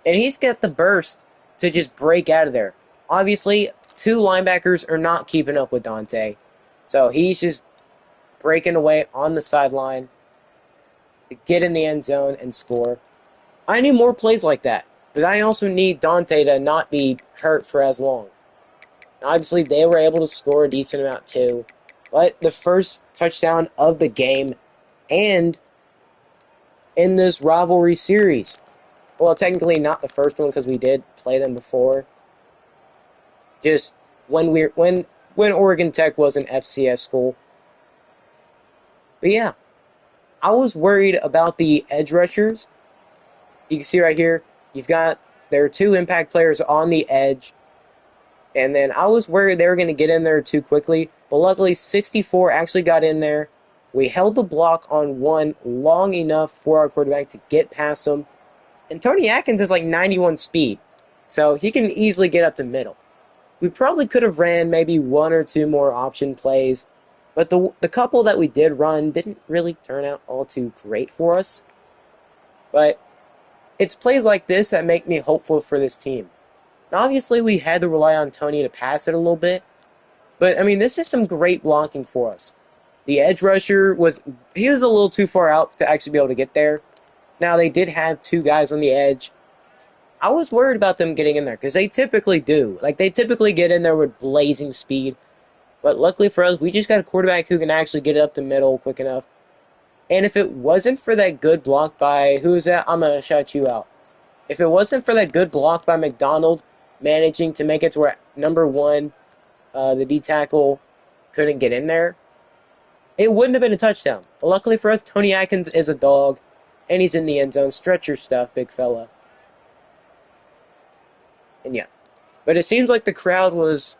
Speaker 1: and he's got the burst to just break out of there. Obviously, two linebackers are not keeping up with Dante, so he's just breaking away on the sideline to get in the end zone and score. I need more plays like that, but I also need Dante to not be hurt for as long. Obviously, they were able to score a decent amount too, but the first touchdown of the game and in this rivalry series. Well, technically not the first one because we did play them before. Just when Oregon Tech was an FCS school. But yeah, I was worried about the edge rushers. You can see right here, there are two impact players on the edge. And then I was worried they were going to get in there too quickly. But luckily, 64 actually got in there. We held the block on one long enough for our quarterback to get past him. And Tony Atkins is like 91 speed. So he can easily get up the middle. We probably could have ran maybe one or two more option plays. But the couple that we did run didn't really turn out all too great for us. But it's plays like this that make me hopeful for this team. Now, obviously, we had to rely on Tony to pass it a little bit. But, I mean, this is some great blocking for us. The edge rusher was a little too far out to actually be able to get there. Now, they did have two guys on the edge. I was worried about them getting in there because they typically do. Like, they typically get in there with blazing speed. But luckily for us, we just got a quarterback who can actually get it up the middle quick enough. And if it wasn't for that good block by, who's that? I'm going to shout you out. If it wasn't for that good block by McDonald, managing to make it to where number one, the D tackle, couldn't get in there, it wouldn't have been a touchdown. But luckily for us, Tony Atkins is a dog, and he's in the end zone. Stretch your stuff, big fella. And yeah. But it seems like the crowd was,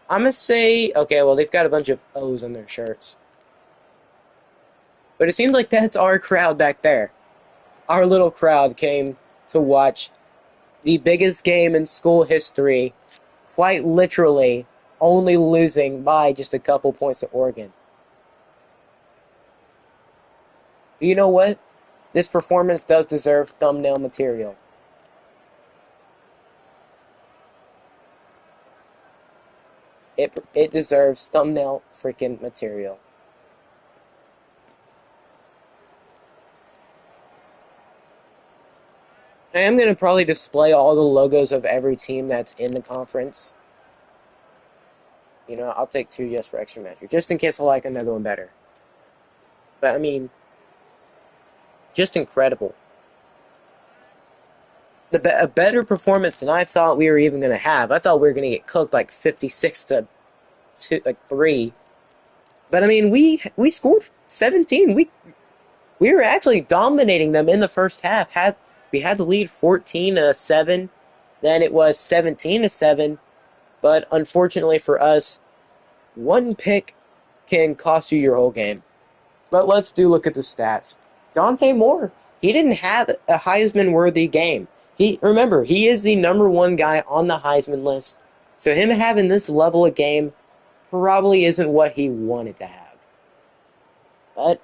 Speaker 1: I'm going to say, okay, well, they've got a bunch of O's on their shirts. But it seems like that's our crowd back there. Our little crowd came to watch the biggest game in school history, quite literally only losing by just a couple points to Oregon. But you know what? This performance does deserve thumbnail material. It deserves thumbnail freaking material. I am going to probably display all the logos of every team that's in the conference. You know, I'll take two just for extra measure, just in case I like another one better. But, I mean, just incredible. A better performance than I thought we were even going to have. I thought we were going to get cooked like 56-3. But, I mean, we scored 17. We were actually dominating them in the first half. We had the lead 14-7. Then it was 17-7. But unfortunately for us, one pick can cost you your whole game. But let's look at the stats. Dante Moore, he didn't have a Heisman-worthy game. Remember, he is the number one guy on the Heisman list. So him having this level of game probably isn't what he wanted to have. But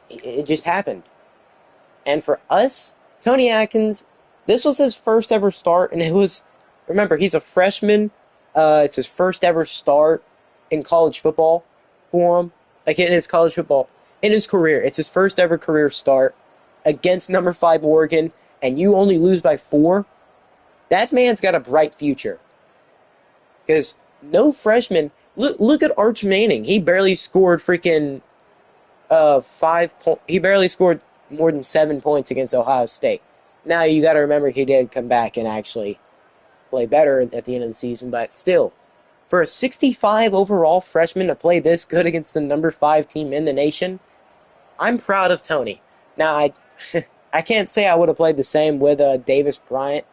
Speaker 1: it just happened. And for us, Tony Atkins, this was his first ever start, and remember, he's a freshman. It's his first ever start in college football for him. Like in his college football, in his career. It's his first ever career start against number 5 Oregon, and you only lose by 4. That man's got a bright future. Because no freshman, look at Arch Manning. He barely scored freaking 5 points. He barely scored more than 7 points against Ohio State. Now, you got to remember he did come back and actually play better at the end of the season, but still, for a 65 overall freshman to play this good against the number 5 team in the nation, I'm proud of Tony. Now, I can't say I would have played the same with Davis Bryant,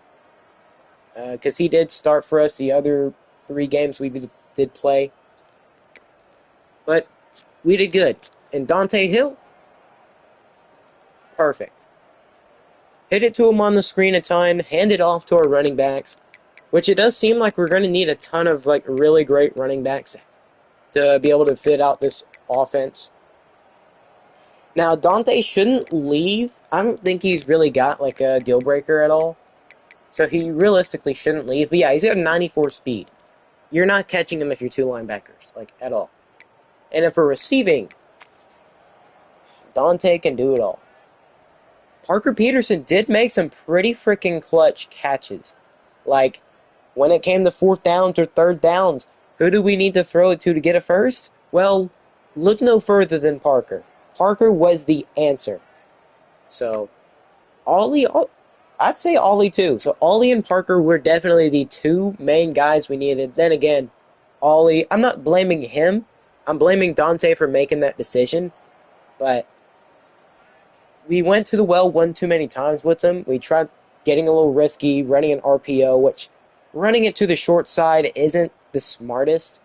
Speaker 1: because he did start for us the other 3 games we did play. But we did good. And Dante Hill, perfect. Hit it to him on the screen a ton, hand it off to our running backs, which it does seem like we're going to need a ton of like really great running backs to be able to fit out this offense. Now, Dante shouldn't leave. I don't think he's really got like a deal breaker at all. So he realistically shouldn't leave. But yeah, he's got a 94 speed. You're not catching him if you're 2 linebackers, like at all. And if we're receiving, Dante can do it all. Parker Peterson did make some pretty freaking clutch catches. Like, when it came to 4th downs or 3rd downs, who do we need to throw it to get a first? Well, look no further than Parker. Parker was the answer. So, I'd say Ollie too. So, Ollie and Parker were definitely the 2 main guys we needed. Then again, Ollie, I'm not blaming him. I'm blaming Dante for making that decision. But we went to the well one too many times with him. We tried getting a little risky, running an RPO, which running it to the short side isn't the smartest.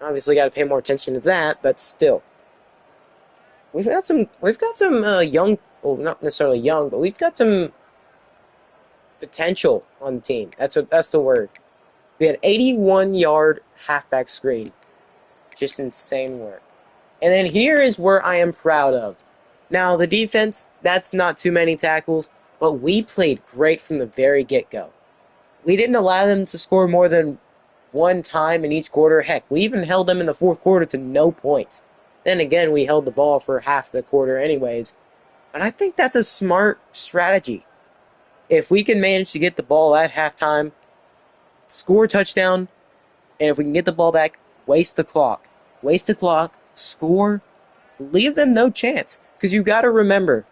Speaker 1: Obviously, got to pay more attention to that, but still, we've got some young, well, not necessarily young, but we've got some potential on the team. That's the word. We had 81-yard halfback screen, just insane work. And then here is where I am proud of. Now, the defense, that's not too many tackles, but we played great from the very get-go. We didn't allow them to score more than 1 time in each quarter. Heck, we even held them in the 4th quarter to no points. Then again, we held the ball for half the quarter anyways. But I think that's a smart strategy. If we can manage to get the ball at halftime, score a touchdown, and if we can get the ball back, waste the clock. Score, leave them no chance. Because you got to remember,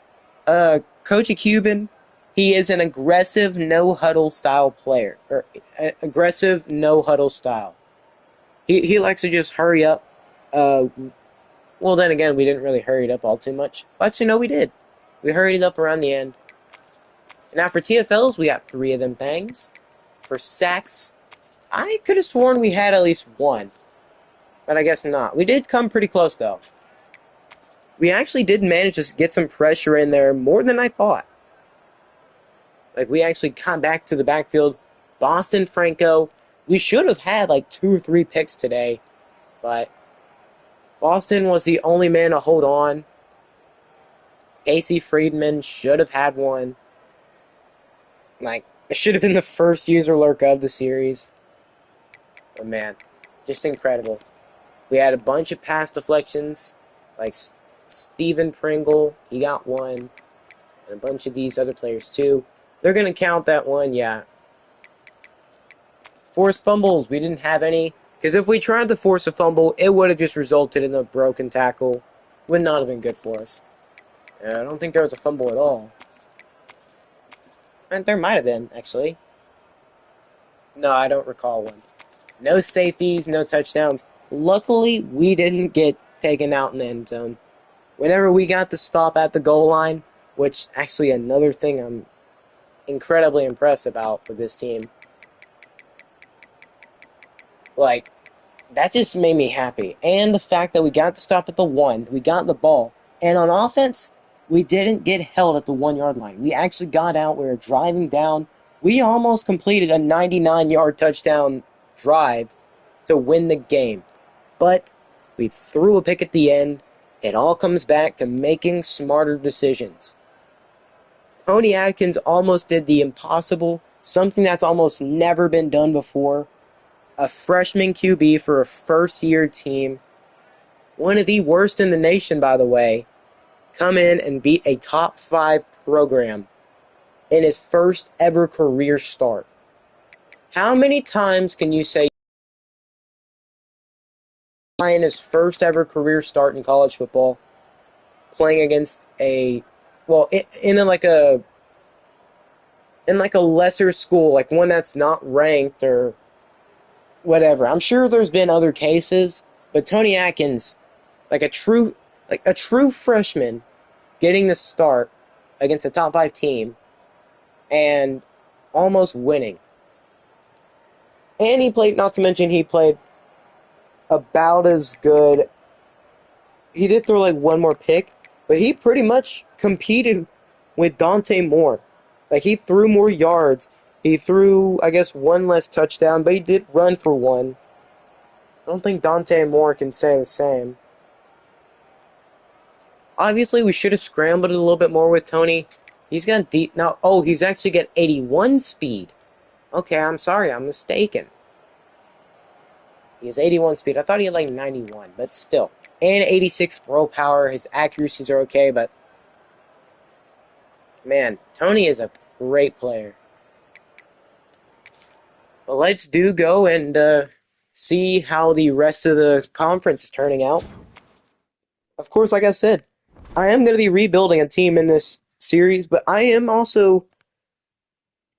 Speaker 1: Coach Cuban, he is an aggressive no-huddle style player. Or aggressive no-huddle style. He likes to just hurry up. Well, then again, we didn't really hurry it up all too much. But, we did. We hurried it up around the end. Now, for TFLs, we got 3 of them things. For sacks, I could have sworn we had at least 1. But I guess not. We did come pretty close, though. We actually did manage to get some pressure in there more than I thought. Like, we actually got back to the backfield. Boston Franco, we should have had like 2 or 3 picks today. But Boston was the only man to hold on. Casey Friedman should have had one. Like, it should have been the first user lurk of the series. But man, just incredible. We had a bunch of pass deflections, like Steven Pringle, he got 1, and a bunch of these other players too. They're going to count that 1, yeah. Forced fumbles, we didn't have any, because if we tried to force a fumble, it would have just resulted in a broken tackle. Would not have been good for us. I don't think there was a fumble at all. And there might have been, actually. No, I don't recall one. No safeties, no touchdowns. Luckily, we didn't get taken out in the end zone. Whenever we got the stop at the goal line, which actually another thing I'm incredibly impressed about with this team. Like, that just made me happy. And the fact that we got the stop at the 1, we got the ball. And on offense, we didn't get held at the 1-yard line. We actually got out, we were driving down. We almost completed a 99-yard touchdown drive to win the game. But we threw a pick at the end. It all comes back to making smarter decisions. Tony Atkins almost did the impossible, something that's almost never been done before. A freshman QB for a first-year team, one of the worst in the nation, by the way, come in and beat a top 5 program in his first ever career start. How many times can you say in his first ever career start in college football, playing against in a lesser school, like one that's not ranked or whatever. I'm sure there's been other cases, but Tony Atkins, like a true freshman, getting the start against a top 5 team, and almost winning. And he played, not to mention, he played about as good. He did throw like one more pick, but he pretty much competed with Dante Moore. Like, he threw more yards. He threw, I guess, one less touchdown, but he did run for one. I don't think Dante Moore can say the same. Obviously, we should have scrambled a little bit more with Tony. He's got deep now. Oh, he's actually got 81 speed. Okay, I'm sorry, I'm mistaken. He has 81 speed. I thought he had like 91, but still. And 86 throw power. His accuracies are okay, but man, Tony is a great player. But let's go and see how the rest of the conference is turning out. Of course, like I said, I am going to be rebuilding a team in this series, but I am also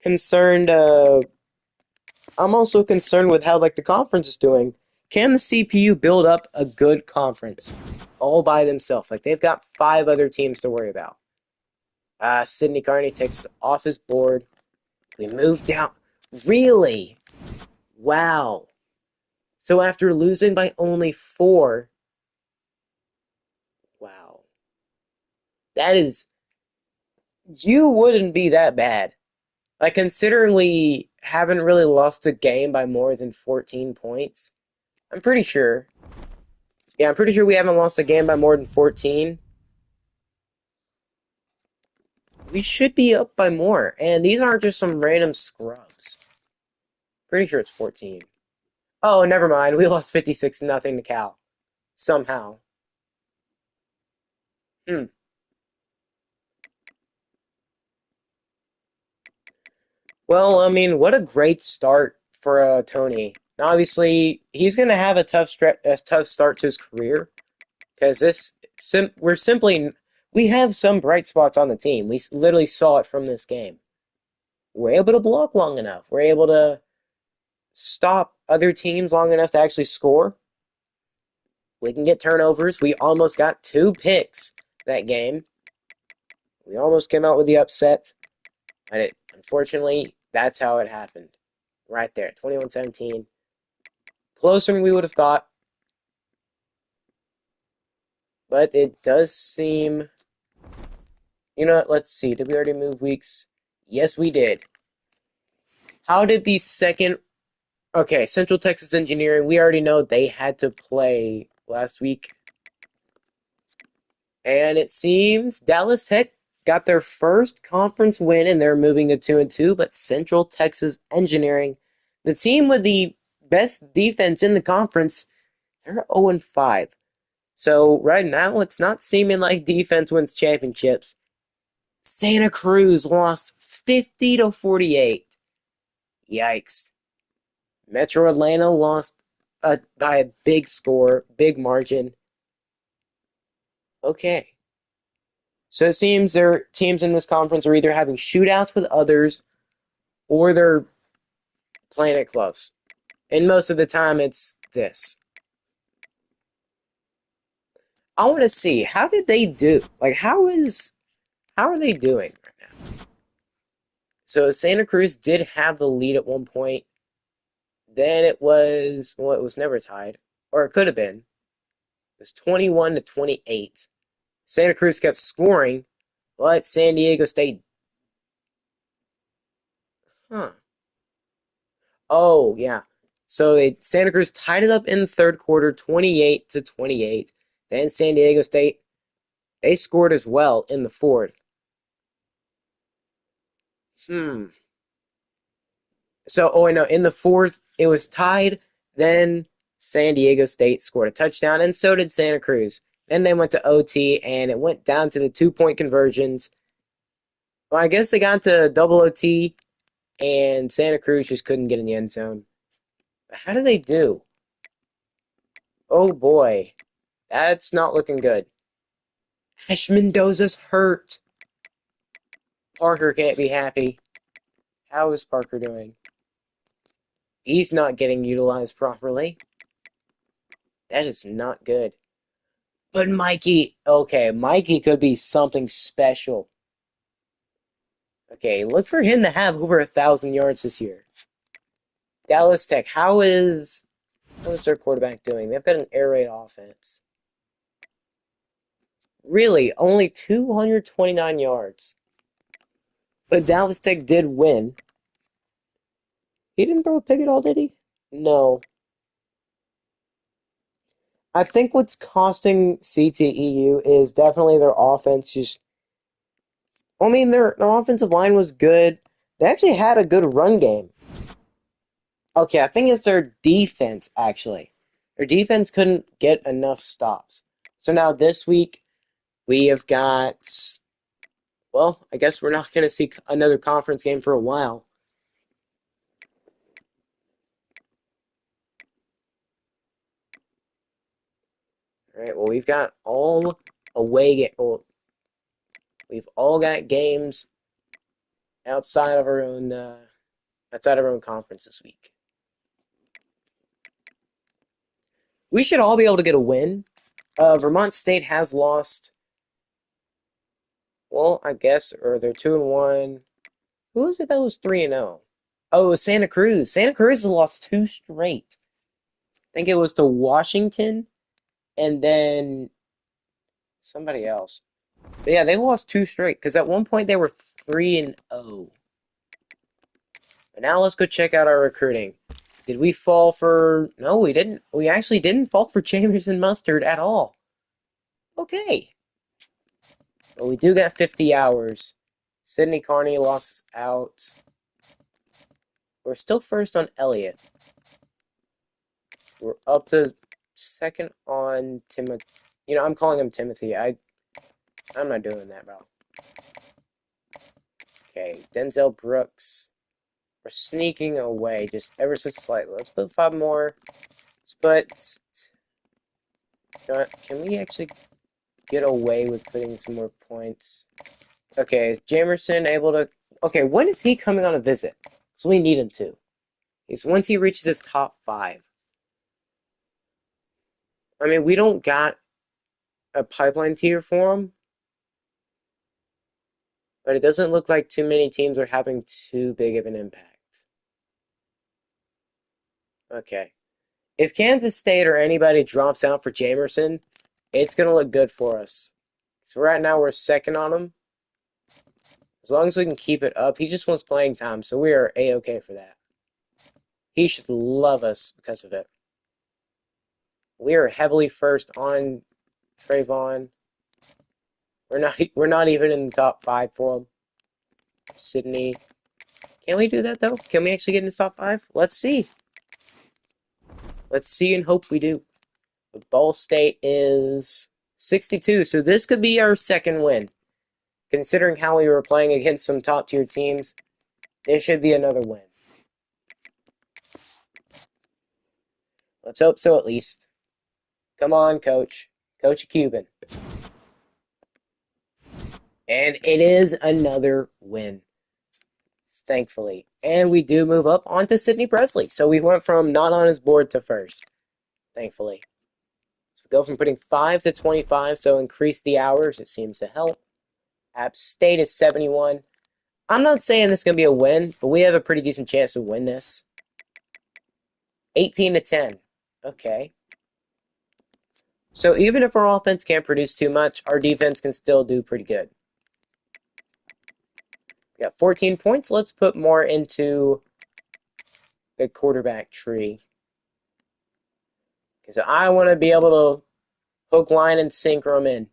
Speaker 1: concerned. I'm also concerned with how like the conference is doing. Can the CPU build up a good conference all by themselves? Like, they've got 5 other teams to worry about. Sidney Carney takes us off his board. We move down. Really? Wow. So after losing by only 4, wow. That is, you wouldn't be that bad. Like, considering we haven't really lost a game by more than 14 points, I'm pretty sure. Yeah, I'm pretty sure we haven't lost a game by more than 14. We should be up by more. And these aren't just some random scrubs. Pretty sure it's 14. Oh, never mind. We lost 56-0 to Cal. Somehow. Hmm. Well, I mean, what a great start for Tony. Obviously, he's going to have a tough start to his career because we have some bright spots on the team. We literally saw it from this game. We're able to block long enough. We're able to stop other teams long enough to actually score. We can get turnovers. We almost got 2 picks that game. We almost came out with the upset. And unfortunately, that's how it happened. Right there, 21-17. Closer than we would have thought. But it does seem... You know what? Let's see. Did we already move weeks? Yes, we did. How did the second... Okay, Central Texas Engineering, we already know they had to play last week. And it seems Dallas Tech got their first conference win, and they're moving to 2-2. But Central Texas Engineering, the team with the best defense in the conference, they're 0-5. So right now, it's not seeming like defense wins championships. Santa Cruz lost 50-48. Yikes. Metro Atlanta lost by a big score, big margin. Okay. So it seems their teams in this conference are either having shootouts with others or they're playing it close. And most of the time it's this. I want to see, how did they do? Like, how are they doing right now? So Santa Cruz did have the lead at one point. Then it was, well, it was never tied. Or it could have been. It was 21-28. Santa Cruz kept scoring, but San Diego State. Huh. Oh, yeah. So Santa Cruz tied it up in the third quarter, 28-28. Then San Diego State, they scored as well in the fourth. Hmm. So, oh, I know, in the fourth, it was tied. Then San Diego State scored a touchdown, and so did Santa Cruz. Then they went to OT, and it went down to the 2-point conversions. Well, I guess they got to double OT, and Santa Cruz just couldn't get in the end zone. How did they do? Oh boy, that's not looking good. Ash Mendoza's hurt. Parker can't be happy. How is Parker doing? He's not getting utilized properly. That is not good. But Mikey, okay, Mikey could be something special. Okay, look for him to have over 1,000 yards this year. Dallas Tech, how is their quarterback doing? They've got an air raid offense. Really, only 229 yards. But Dallas Tech did win. He didn't throw a pick at all, did he? No. I think what's costing CTEU is definitely their offense. I mean, their offensive line was good. They actually had a good run game. Okay, I think it's their defense, actually. Their defense couldn't get enough stops. So now this week, we have got, well, I guess we're not going to see another conference game for a while. All right, well, we've got all well, we've all got games outside of our own conference this week. We should all be able to get a win. Vermont State has lost. Well, I guess, or they're 2-1. Who was it that was 3-0? Oh, it was Santa Cruz. Santa Cruz has lost two straight. I think it was to Washington and then somebody else. But yeah, they lost two straight because at one point they were 3-0. But now let's go check out our recruiting. Did we fall for? No, we didn't. We actually didn't fall for Jamerson Mustard at all. Okay. But we do get 50 hours. Sydney Carney locks us out. We're still first on Elliott. We're up to second on Timothy. You know, I'm calling him Timothy. I'm not doing that, bro. Okay, Denzel Brooks. We're sneaking away just ever so slightly. Let's put 5 more. But can we actually get away with putting some more points? Okay, is Jamerson able to... Okay, when is he coming on a visit? So we need him to. It's once he reaches his top 5. I mean, we don't got a pipeline tier for him. But it doesn't look like too many teams are having too big of an impact. Okay. If Kansas State or anybody drops out for Jamerson, it's going to look good for us. So right now we're second on him. As long as we can keep it up, he just wants playing time, so we are A-okay for that. He should love us because of it. We are heavily first on Trayvon. We're not even in the top 5 for him. Sydney. Can we do that though? Can we actually get in the top 5? Let's see. Let's see and hope we do. But Ball State is 62, so this could be our second win. Considering how we were playing against some top-tier teams, this should be another win. Let's hope so, at least. Come on, Coach. Coach Cuban. And it is another win. Thankfully. And we do move up onto Sidney Presley. So we went from not on his board to first. Thankfully. So we go from putting 5 to 25, so increase the hours. It seems to help. App State is 71. I'm not saying this is going to be a win, but we have a pretty decent chance to win this. 18 to 10. Okay. So even if our offense can't produce too much, our defense can still do pretty good. We got 14 points. Let's put more into the quarterback tree. Because I want to be able to hook, line, and sinker them in.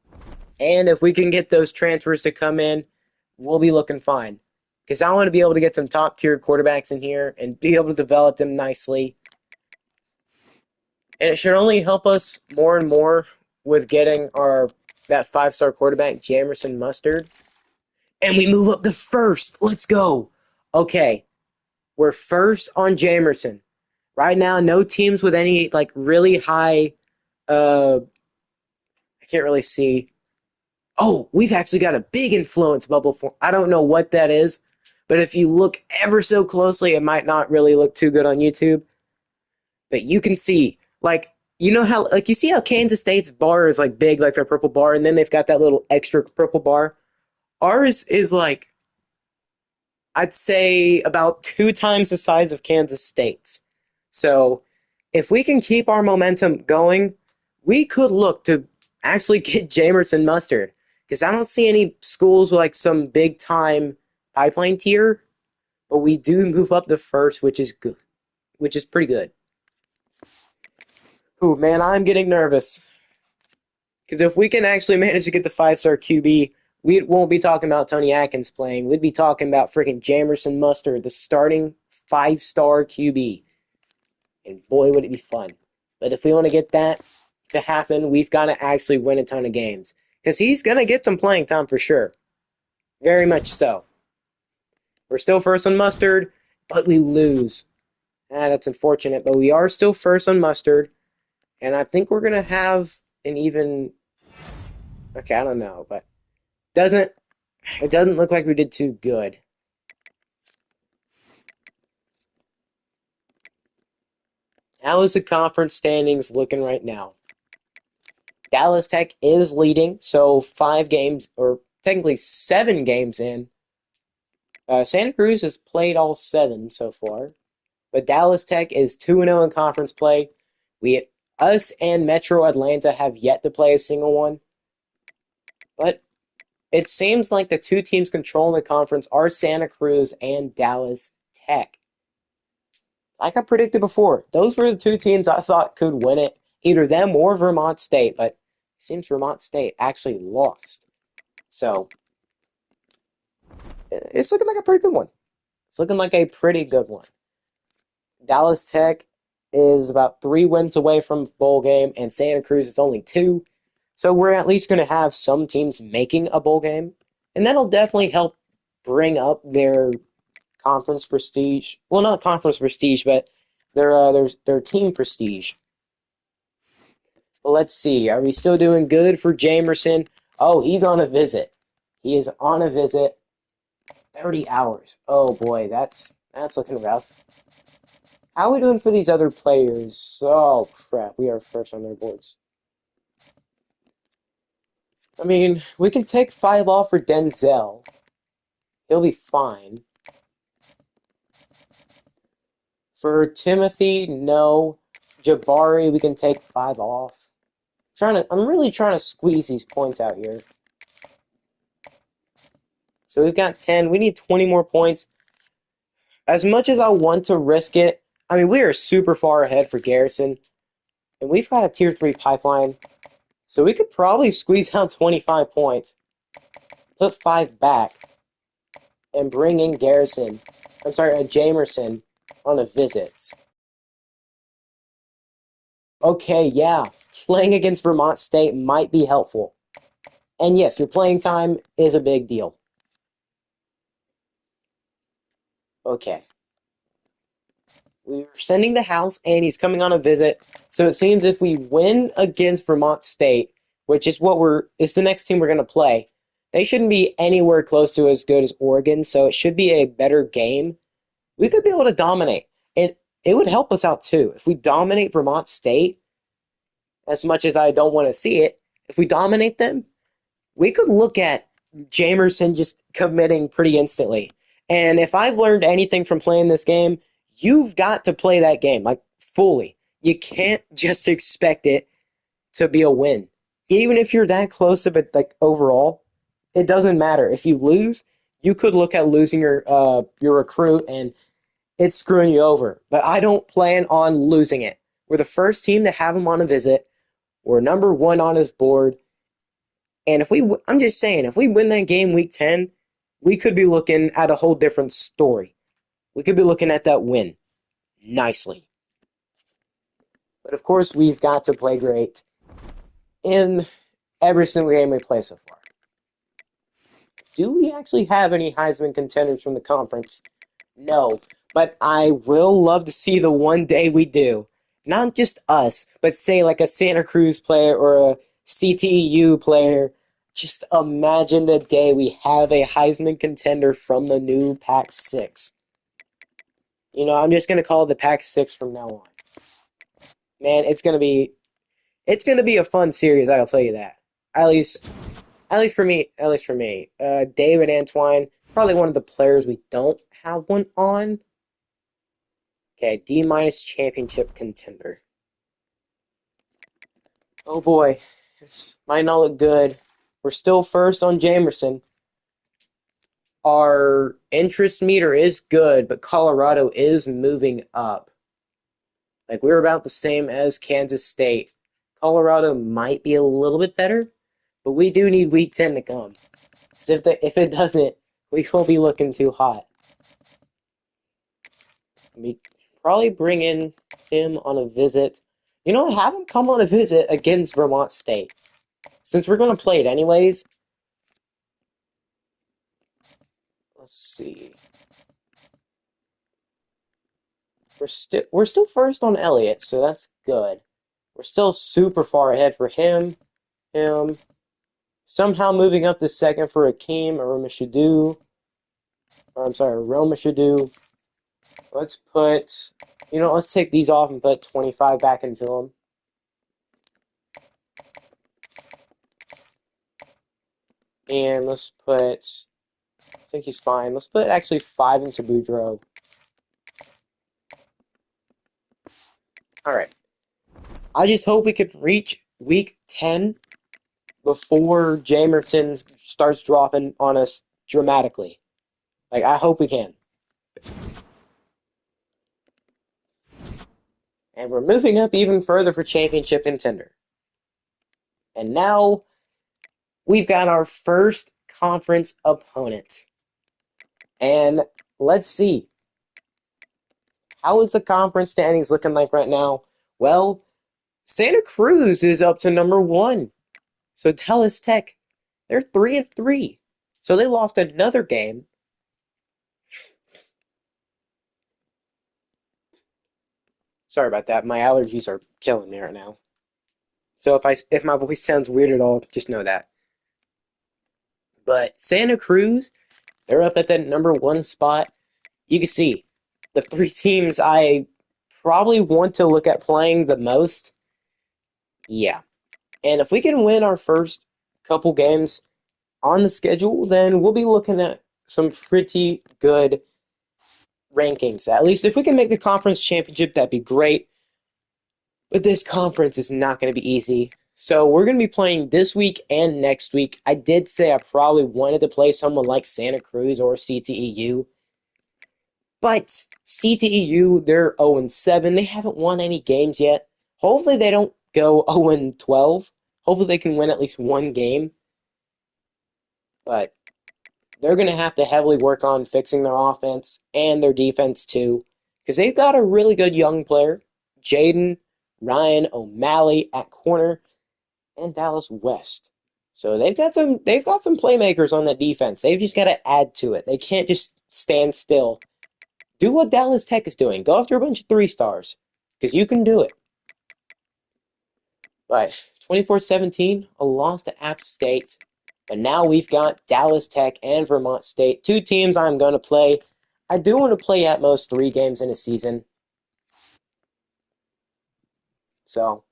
Speaker 1: And if we can get those transfers to come in, we'll be looking fine. Because I want to be able to get some top-tier quarterbacks in here and be able to develop them nicely. And it should only help us more and more with getting that 5-star quarterback, Jamerson Mustard. And we move up to first. Let's go. Okay. We're first on Jamerson. Right now, no teams with any really high I can't really see. Oh, we've actually got a big influence bubble for I don't know what that is, but if you look ever so closely, it might not really look too good on YouTube. But you can see, you know how, you see how Kansas State's bar is big, their purple bar, and then they've got that little extra purple bar. Ours is I'd say about 2 times the size of Kansas State's. So if we can keep our momentum going, we could look to actually get Jamerson Mustard. Because I don't see any schools with like some big time pipeline tier, but we do move up the first, which is good, which is pretty good. Ooh, man, I'm getting nervous. Because if we can actually manage to get the 5-star QB, we won't be talking about Tony Atkins playing. We'd be talking about freaking Jamerson Mustard, the starting 5-star QB. And boy, would it be fun. But if we want to get that to happen, we've got to actually win a ton of games. Because he's going to get some playing time for sure. Very much so. We're still first on Mustard, but we lose. That's unfortunate, but we are still first on Mustard. And I think we're going to have an even... Okay, I don't know, but it doesn't look like we did too good. How is the conference standings looking right now? Dallas Tech is leading, so 5 games, or technically 7 games in. Santa Cruz has played all 7 so far, but Dallas Tech is 2-0 in conference play. Us and Metro Atlanta have yet to play a single one, but it seems like the 2 teams controlling the conference are Santa Cruz and Dallas Tech. Like I predicted before, those were the 2 teams I thought could win it, either them or Vermont State, but it seems Vermont State actually lost. So, it's looking like a pretty good one. It's looking like a pretty good one. Dallas Tech is about 3 wins away from bowl game, and Santa Cruz is only 2. So we're at least going to have some teams making a bowl game, and that'll definitely help bring up their conference prestige. Well, not conference prestige, but their team prestige. But let's see. Are we still doing good for Jamerson? Oh, he's on a visit. He is on a visit. 30 hours. Oh boy, that's looking rough. How are we doing for these other players? Oh crap, we are first on their boards. I mean, we can take 5 off for Denzel. He'll be fine. For Timothy, no. Jabari, we can take 5 off. I'm really trying to squeeze these points out here. So we've got 10. We need 20 more points. As much as I want to risk it, I mean, we are super far ahead for Garrison. And we've got a tier 3 pipeline. So we could probably squeeze out 25 points. Put 5 back. And bring in Garrison. I'm sorry, Jamerson on a visit. Okay, yeah. Playing against Vermont State might be helpful. And yes, your playing time is a big deal. Okay. We're sending the house, and he's coming on a visit. So it seems if we win against Vermont State, which is it's the next team we're going to play, they shouldn't be anywhere close to as good as Oregon, so it should be a better game. We could be able to dominate. And it would help us out, too. If we dominate Vermont State, as much as I don't want to see it, if we dominate them, we could look at Jamerson just committing pretty instantly. And if I've learned anything from playing this game, you've got to play that game, like, fully. You can't just expect it to be a win. Even if you're that close of it, like, overall, it doesn't matter. If you lose, you could look at losing your recruit, and it's screwing you over. But I don't plan on losing it. We're the first team to have him on a visit. We're number 1 on his board. And I'm just saying, if we win that game week 10, we could be looking at a whole different story. We could be looking at that win nicely. But of course, we've got to play great in every single game we play so far. Do we actually have any Heisman contenders from the conference? No, but I will love to see the one day we do. Not just us, but say like a Santa Cruz player or a CTU player. Just imagine the day we have a Heisman contender from the new PAC-6. You know, I'm just gonna call it the PAC-6 from now on. Man, it's gonna be a fun series. I'll tell you that. At least for me. David Antwine probably one of the players we don't have one on. Okay, D- championship contender. Oh boy, this might not look good. We're still first on Jamerson. Our interest meter is good, but Colorado is moving up. Like, we're about the same as Kansas State. Colorado might be a little bit better, but we do need Week 10 to come. So if it doesn't, we will be looking too hot. We probably bring in him on a visit. You know, have him come on a visit against Vermont State. Since we're going to play it anyways, let's see. We're still first on Elliott, so that's good. We're still super far ahead for him. Somehow moving up to second for Akeem or Roma Shadu. Let's take these off and put 25 back into them. And let's put, I think he's fine. Let's put actually 5 into Boudreaux. Alright. I just hope we could reach week 10 before Jamerson starts dropping on us dramatically. Like, I hope we can. And we're moving up even further for championship contender. And now we've got our first conference opponent. And let's see. How is the conference standings looking like right now? Well, Santa Cruz is up to number 1. So Dallas Tech, they're 3-3. So they lost another game. Sorry about that. My allergies are killing me right now. So if my voice sounds weird at all, just know that. But Santa Cruz, they're up at that number 1 spot. You can see the 3 teams I probably want to look at playing the most. Yeah. And if we can win our first couple games on the schedule, then we'll be looking at some pretty good rankings. At least if we can make the conference championship, that'd be great. But this conference is not going to be easy. So we're going to be playing this week and next week. I did say I probably wanted to play someone like Santa Cruz or CTEU. But CTEU, they're 0-7. They haven't won any games yet. Hopefully they don't go 0-12. Hopefully they can win at least one game. But they're going to have to heavily work on fixing their offense and their defense too. Because they've got a really good young player, Jaden Ryan O'Malley at corner, and Dallas West. So they've got some playmakers on that defense. They've just got to add to it. They can't just stand still. Do what Dallas Tech is doing. Go after a bunch of 3-stars. Because you can do it. But 24-17, a loss to App State. But now we've got Dallas Tech and Vermont State. 2 teams I'm going to play. I do want to play at most 3 games in a season. So,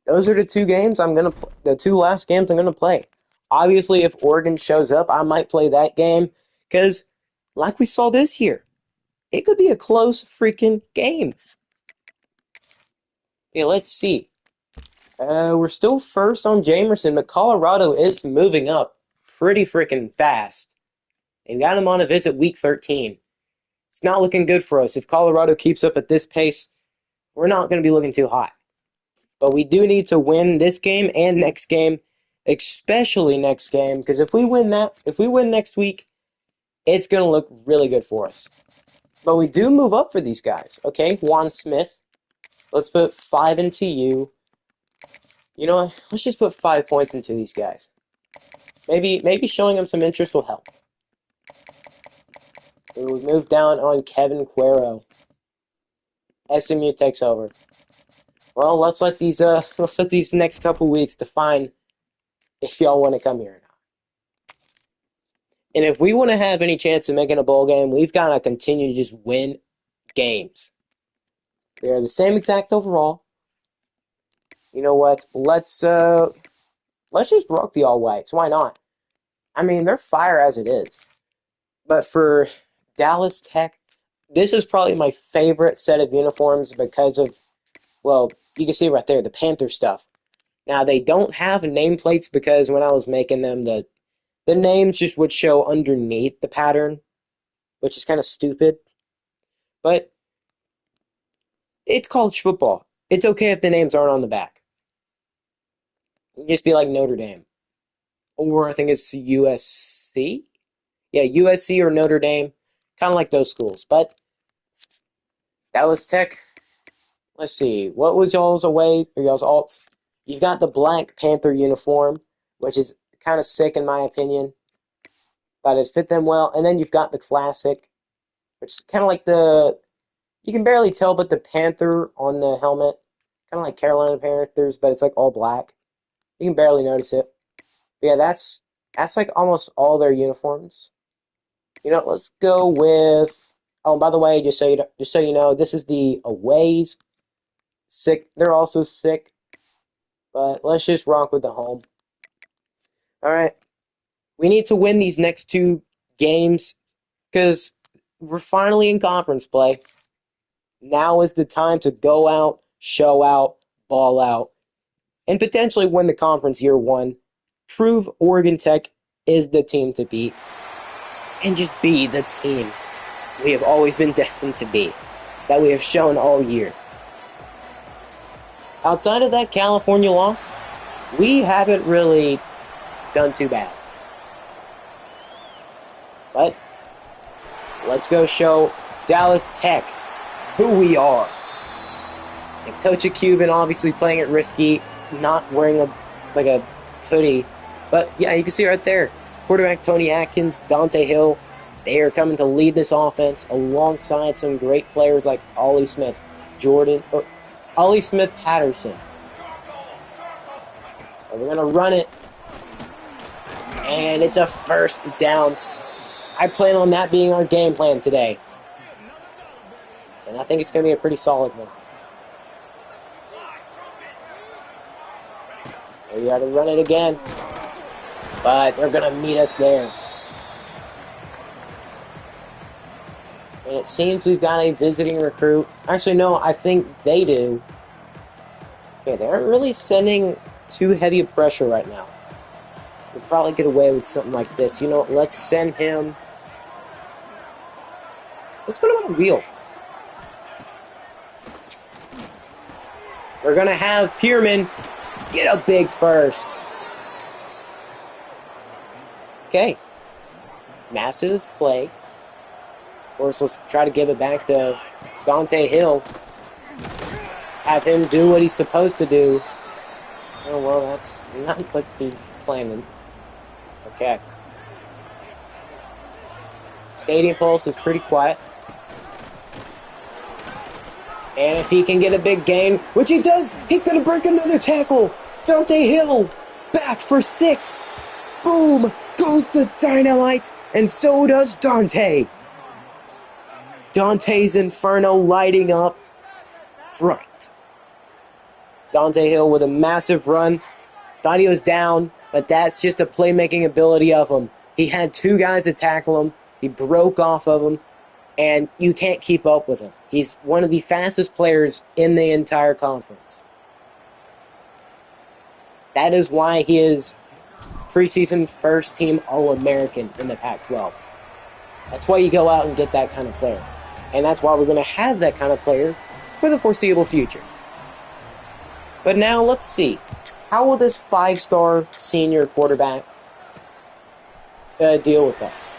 Speaker 1: those are the 2 games the 2 last games I'm going to play. Obviously, if Oregon shows up, I might play that game. Because, like we saw this year, it could be a close freaking game. Yeah, let's see. We're still first on Jamerson, but Colorado is moving up pretty freaking fast. They've got him on a visit week 13. It's not looking good for us. If Colorado keeps up at this pace, we're not going to be looking too hot. But we do need to win this game and next game, especially next game, because if we win next week, it's going to look really good for us. But we do move up for these guys, okay? Juan Smith, let's put 5 into you. You know what? Let's just put 5 points into these guys. Maybe showing them some interest will help. We move down on Kevin Cuero. SMU takes over. Well, let's let these next couple weeks define if y'all want to come here or not. And if we want to have any chance of making a bowl game, we've got to continue to just win games. They are the same exact overall. You know what? Let's just rock the All Whites. Why not? I mean, they're fire as it is. But for Dallas Tech, this is probably my favorite set of uniforms because of, well, you can see right there, the Panther stuff. Now, they don't have nameplates because when I was making them, the names just would show underneath the pattern, which is kind of stupid. But it's college football. It's okay if the names aren't on the back. Just be like Notre Dame. Or I think it's USC? Yeah, USC or Notre Dame. Kind of like those schools. But Dallas Tech, let's see. What was y'all's away or y'all's alts? You've got the Black Panther uniform, which is kind of sick in my opinion. But it fit them well. And then you've got the classic, which is kind of like you can barely tell, but the Panther on the helmet. Kind of like Carolina Panthers, but it's like all black. You can barely notice it. But yeah, that's like almost all their uniforms. Let's go with. Oh, by the way, just so you know, this is the aways. Sick. They're also sick. But let's just rock with the home. All right. We need to win these next two games because we're finally in conference play. Now is the time to go out, show out, ball out, and potentially win the conference year one. Prove Oregon Tech is the team to beat. And just be the team we have always been destined to be. That we have shown all year. Outside of that California loss, we haven't really done too bad. But let's go show Dallas Tech who we are. And Coach Cuban obviously playing it risky, not wearing a hoodie. But yeah, you can see right there. Quarterback Tony Atkins, Dante Hill, they are coming to lead this offense alongside some great players like Ollie Smith Patterson. And we're going to run it. And it's a first down. I plan on that being our game plan today. And I think it's going to be a pretty solid one. We got to run it again. But they're going to meet us there. And it seems we've got a visiting recruit. Actually, no, I think they do. Okay, they aren't really sending too heavy a pressure right now. We'll probably get away with something like this. Let's send him. Let's put him on a wheel. We're going to have Pierman get a big first. Okay. Massive play. Of course, let's try to give it back to Dante Hill. Have him do what he's supposed to do. Oh, well, that's not what he planned. Okay. Stadium Pulse is pretty quiet. And if he can get a big gain, which he does, he's going to break another tackle. Dante Hill back for 6. Boom! Goes the Dynamite, and so does Dante. Dante's Inferno lighting up bright. Dante Hill with a massive run. Thought he was down, but that's just the playmaking ability of him. He had 2 guys to tackle him. He broke off of him, and you can't keep up with him. He's one of the fastest players in the entire conference. That is why he is preseason first-team All-American in the Pac-12. That's why you go out and get that kind of player. And that's why we're going to have that kind of player for the foreseeable future. But now, let's see. How will this 5-star senior quarterback deal with us?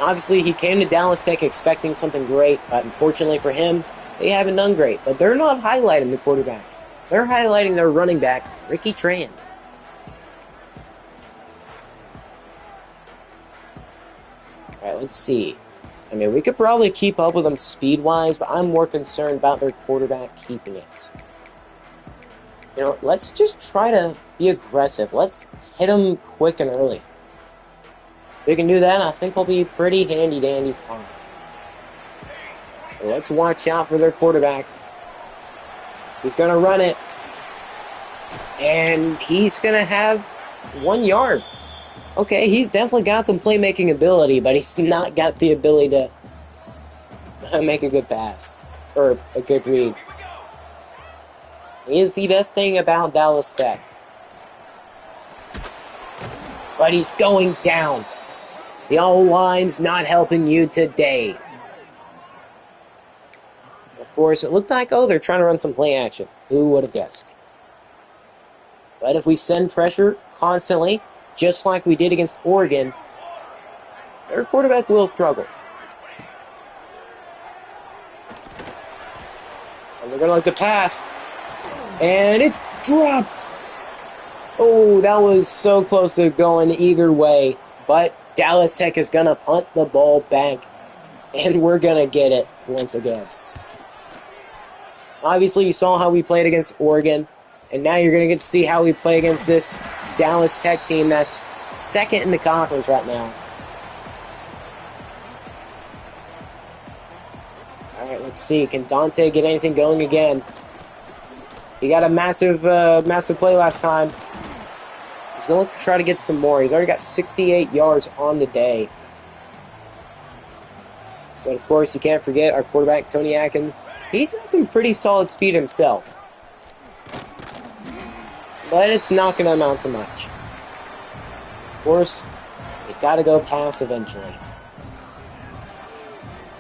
Speaker 1: Obviously, he came to Dallas Tech expecting something great, but unfortunately for him, they haven't done great. But they're not highlighting the quarterback. They're highlighting their running back, Ricky Tran. Alright, let's see. I mean, we could probably keep up with them speed-wise, but I'm more concerned about their quarterback keeping it. Let's just try to be aggressive. Let's hit them quick and early. If we can do that, I think we'll be pretty handy-dandy fine. So let's watch out for their quarterback. He's going to run it. And he's going to have 1 yard. Okay, he's definitely got some playmaking ability, but he's not got the ability to make a good pass or a good read. He is the best thing about Dallas Tech. But he's going down. The O-line's not helping you today. Of course, it looked like, oh, they're trying to run some play action. Who would have guessed? But if we send pressure constantly, just like we did against Oregon, their quarterback will struggle. And they're going to look to pass. And it's dropped. Oh, that was so close to going either way. But Dallas Tech is going to punt the ball back. And we're going to get it once again. Obviously, you saw how we played against Oregon. And now you're going to get to see how we play against this Dallas Tech team that's second in the conference right now. All right, let's see. Can Dante get anything going again? He got a massive play last time. He's going to try to get some more. He's already got 68 yards on the day. But, of course, you can't forget our quarterback, Tony Atkins. He's got some pretty solid speed himself. But it's not going to amount to much. Of course, he's got to go pass eventually.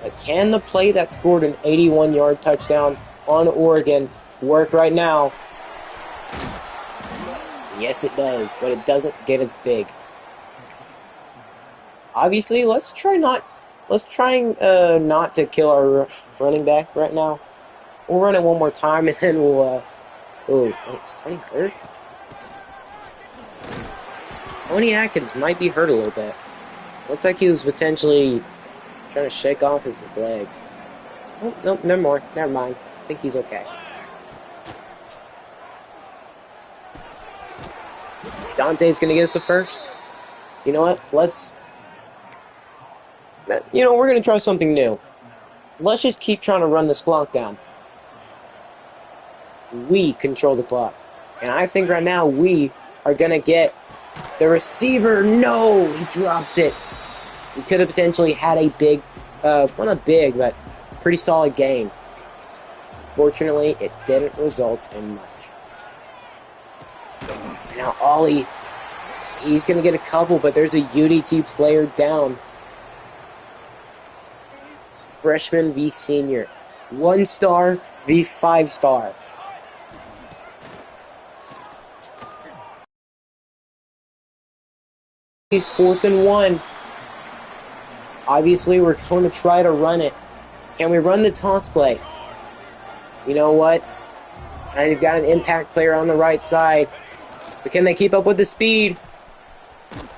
Speaker 1: But can the play that scored an 81-yard touchdown on Oregon work right now? Yes, it does, but it doesn't get as big. Obviously, let's try not to kill our running back right now. We'll run it one more time, and then we'll. Oh, wait, is Tony hurt? Tony Atkins might be hurt a little bit. Looked like he was potentially trying to shake off his leg. Oh, no, never more. Never mind. I think he's okay. Dante's going to get us the first. You know what? We're going to try something new. Let's just keep trying to run this clock down. We control the clock. And I think right now we are going to get the receiver. No, he drops it. We could have potentially had a big, well, not big, but pretty solid game. Unfortunately, it didn't result in much. Now, Ollie, he's going to get a couple, but there's a UDT player down. It's freshman v senior. 1-star v 5-star. Fourth and 1. Obviously, we're going to try to run it. Can we run the toss play? You know what? They've got an impact player on the right side. But can they keep up with the speed?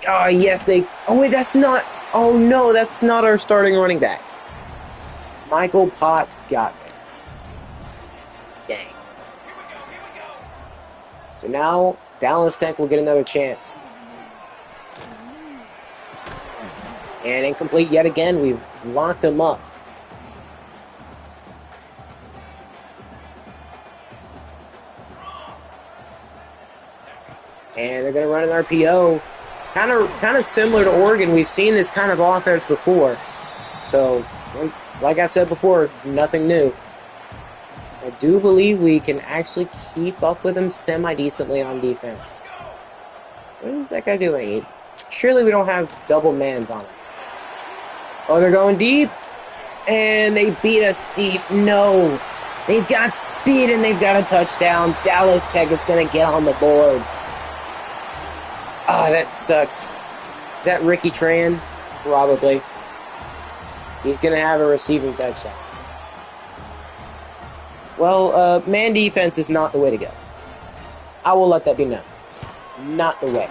Speaker 1: Oh, yes, they... Oh, wait, that's not... Oh, no, that's not our starting running back. Michael Potts got there. Dang. So now, Dallas Tech will get another chance. And incomplete yet again. We've locked them up. And they're going to run an RPO. Kind of similar to Oregon. We've seen this kind of offense before. So, like I said before, nothing new. I do believe we can actually keep up with them semi-decently on defense. What is that guy doing? Surely we don't have double mans on him. Oh, they're going deep. And they beat us deep. No. They've got speed and they've got a touchdown. Dallas Tech is going to get on the board. Ah, that sucks. Is that Ricky Tran? Probably. He's going to have a receiving touchdown. Well, man defense is not the way to go. I will let that be known. Not the way.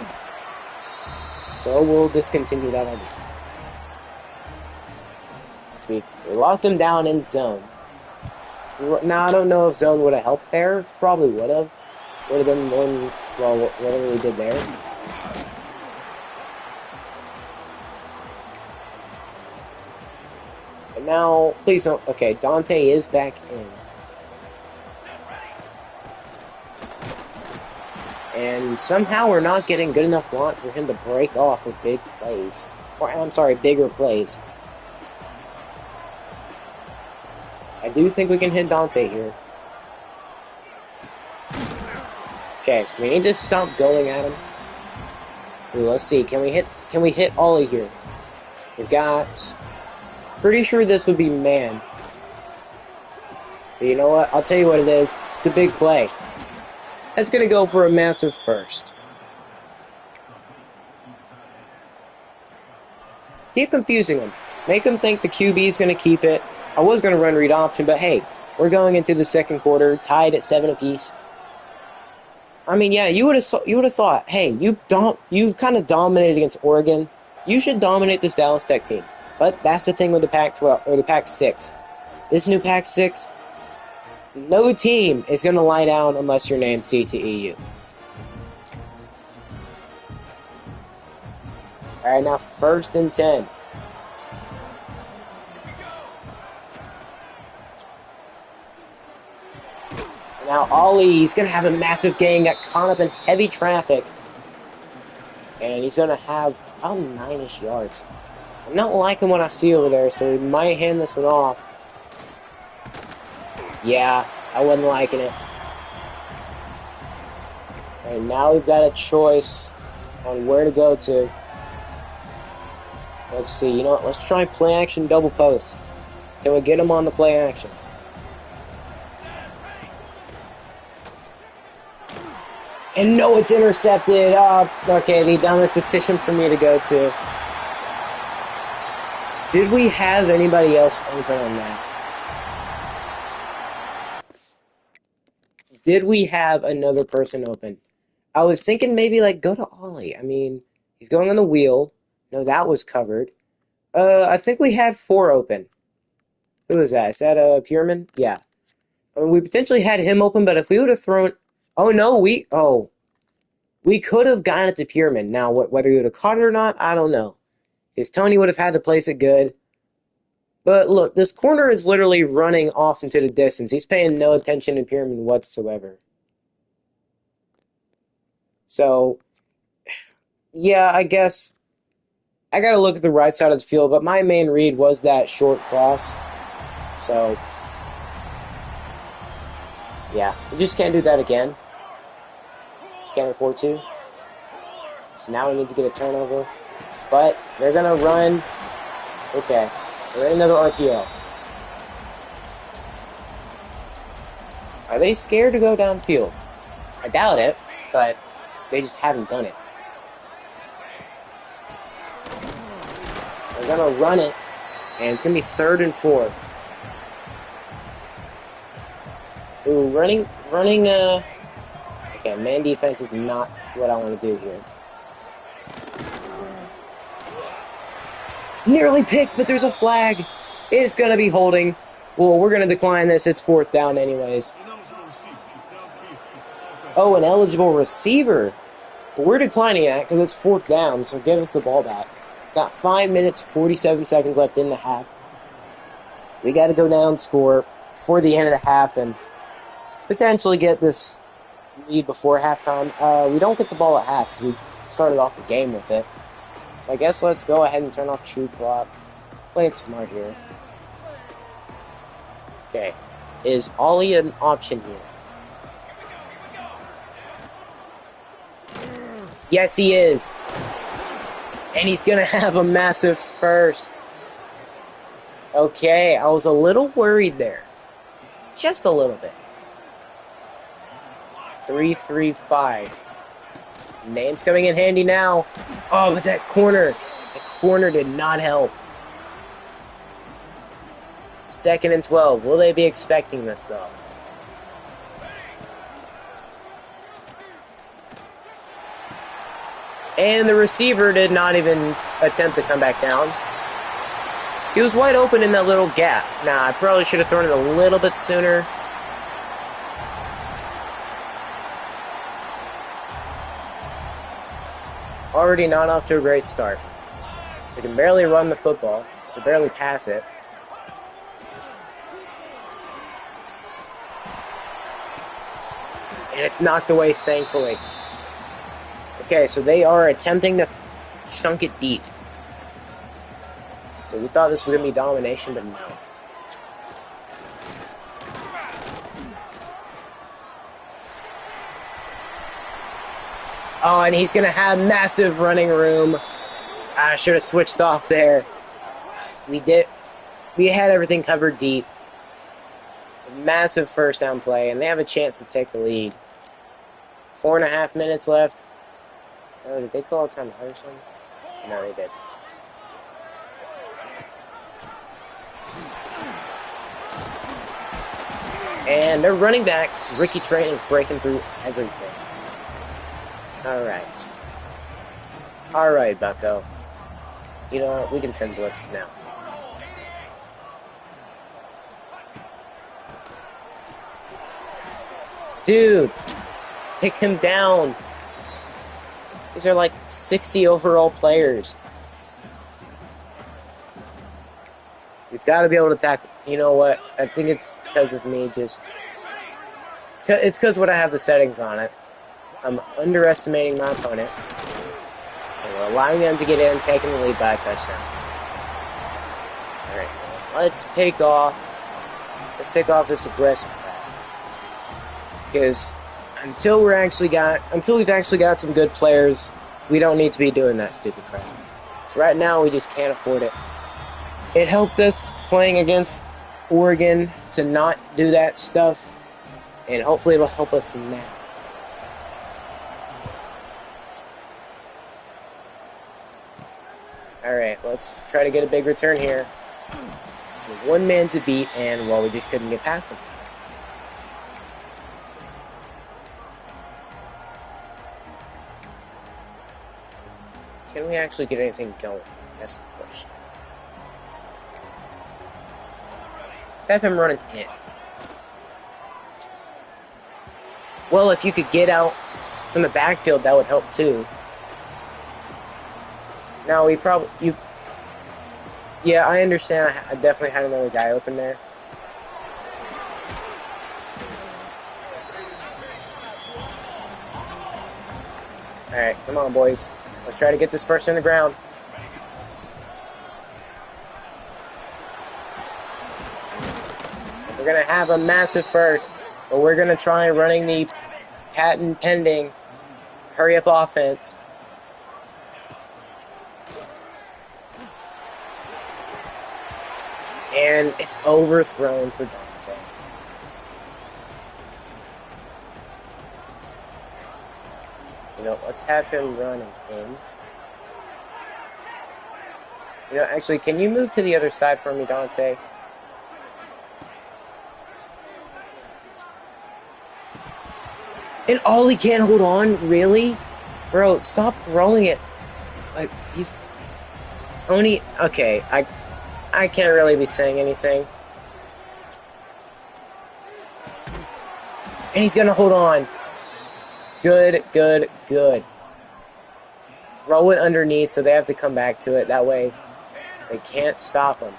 Speaker 1: So we'll discontinue that idea. We locked him down in zone. Now, I don't know if zone would have helped there. Probably would have. Would have been more than, well, whatever we did there. But now, please don't. Okay, Dante is back in. And somehow we're not getting good enough blocks for him to break off with big plays. Or, I'm sorry, bigger plays. I do think we can hit Dante here. Okay, we need to stop going at him. Ooh, let's see, can we hit Ollie here? We've got... Pretty sure this would be man. But you know what? I'll tell you what it is. It's a big play. That's going to go for a massive first. Keep confusing him. Make him think the QB is going to keep it. I was going to run read option, but hey, we're going into the second quarter, tied at 7 apiece. I mean, yeah, you would have thought, hey, you kind of dominated against Oregon. You should dominate this Dallas Tech team. But that's the thing with the Pac-12 or the Pac-6. This new Pac-6, no team is going to lie down unless you're named CTEU. All right, now 1st and 10. Now Ollie, he's going to have a massive gain, got caught up in heavy traffic. And he's going to have about 9-ish yards. I'm not liking what I see over there, so we might hand this one off. Yeah, I wasn't liking it. And now we've got a choice on where to go to. Let's see, you know what? Let's try play action double post. Can we get him on the play action? And no, it's intercepted. Oh, okay, the dumbest decision for me to go to. Did we have anybody else open on that? Did we have another person open? I was thinking maybe, like, go to Ollie. I mean, he's going on the wheel. No, that was covered. I think we had 4 open. Who was that? Is that Pierman? Yeah. I mean, we potentially had him open, but if we would have thrown... Oh, no, we could have gotten it to Pierman. Now, whether he would have caught it or not, I don't know. His Tony would have had to place it good. But look, this corner is literally running off into the distance. He's paying no attention to Pierman whatsoever. So, yeah, I guess I got to look at the right side of the field, but my main read was that short cross. So, yeah, we just can't do that again. Can't afford to. So now we need to get a turnover. But they're going to run. Okay. They're in another RPO. Are they scared to go downfield? I doubt it, but they just haven't done it. They're going to run it, and it's going to be 3rd and 4. Ooh, running, okay, man defense is not what I want to do here. Nearly picked, but there's a flag. It's going to be holding. Well, we're going to decline this. It's 4th down anyways. Oh, an eligible receiver. But we're declining that because it's 4th down, so give us the ball back. Got 5 minutes, 47 seconds left in the half. We got to go down, score before the end of the half, and potentially get this lead before halftime. We don't get the ball at half, so we started off the game with it. So I guess let's go ahead and turn off true clock. Play it smart here. Okay. Is Ollie an option here? Yes, he is. And he's going to have a massive first. Okay, I was a little worried there. Just a little bit. 3-3-5. Name's coming in handy now. Oh, but that corner did not help. 2nd and 12. Will they be expecting this, though? And the receiver did not even attempt to come back down. He was wide open in that little gap. Now, I probably should have thrown it a little bit sooner. Already not off to a great start. They can barely run the football. They can barely pass it. And it's knocked away, thankfully. Okay, so they are attempting to chunk it deep. So we thought this was going to be domination, but no. Oh, and he's going to have massive running room. I should have switched off there. We did. We had everything covered deep. Massive first down play, and they have a chance to take the lead. 4.5 minutes left. Oh, did they call a time or something? No, they did. And their running back, Ricky Train, is breaking through everything. Alright. Alright, Bucko. You know what? We can send blitzes now. Dude! Take him down! These are like 60 overall players. We've got to be able to tackle. You know what? I think it's because of me just... It's because what I have the settings on it. I'm underestimating my opponent. And we're allowing them to get in, taking the lead by a touchdown. Alright, let's take off. Let's take off this aggressive crap. Because until we've actually got some good players, we don't need to be doing that stupid crap. So right now, we just can't afford it. It helped us playing against Oregon to not do that stuff, and hopefully it'll help us now. Alright, let's try to get a big return here. One man to beat, and, well, we just couldn't get past him. Can we actually get anything going? That's the question. Let's have him running in. Well, if you could get out from the backfield, that would help too. No, yeah, I understand. I definitely had another guy open there. Alright, come on, boys. Let's try to get this first in the ground. We're going to have a massive first, but we're going to try running the patent pending hurry-up offense. And it's overthrown for Dante. You know, let's have him run in. You know, actually, can you move to the other side for me, Dante? And Ollie can't hold on? Really? Bro, stop throwing it. Like, he's... Tony... Okay, I can't really be saying anything. And he's gonna hold on. Good, good, good. Throw it underneath so they have to come back to it. That way, they can't stop him.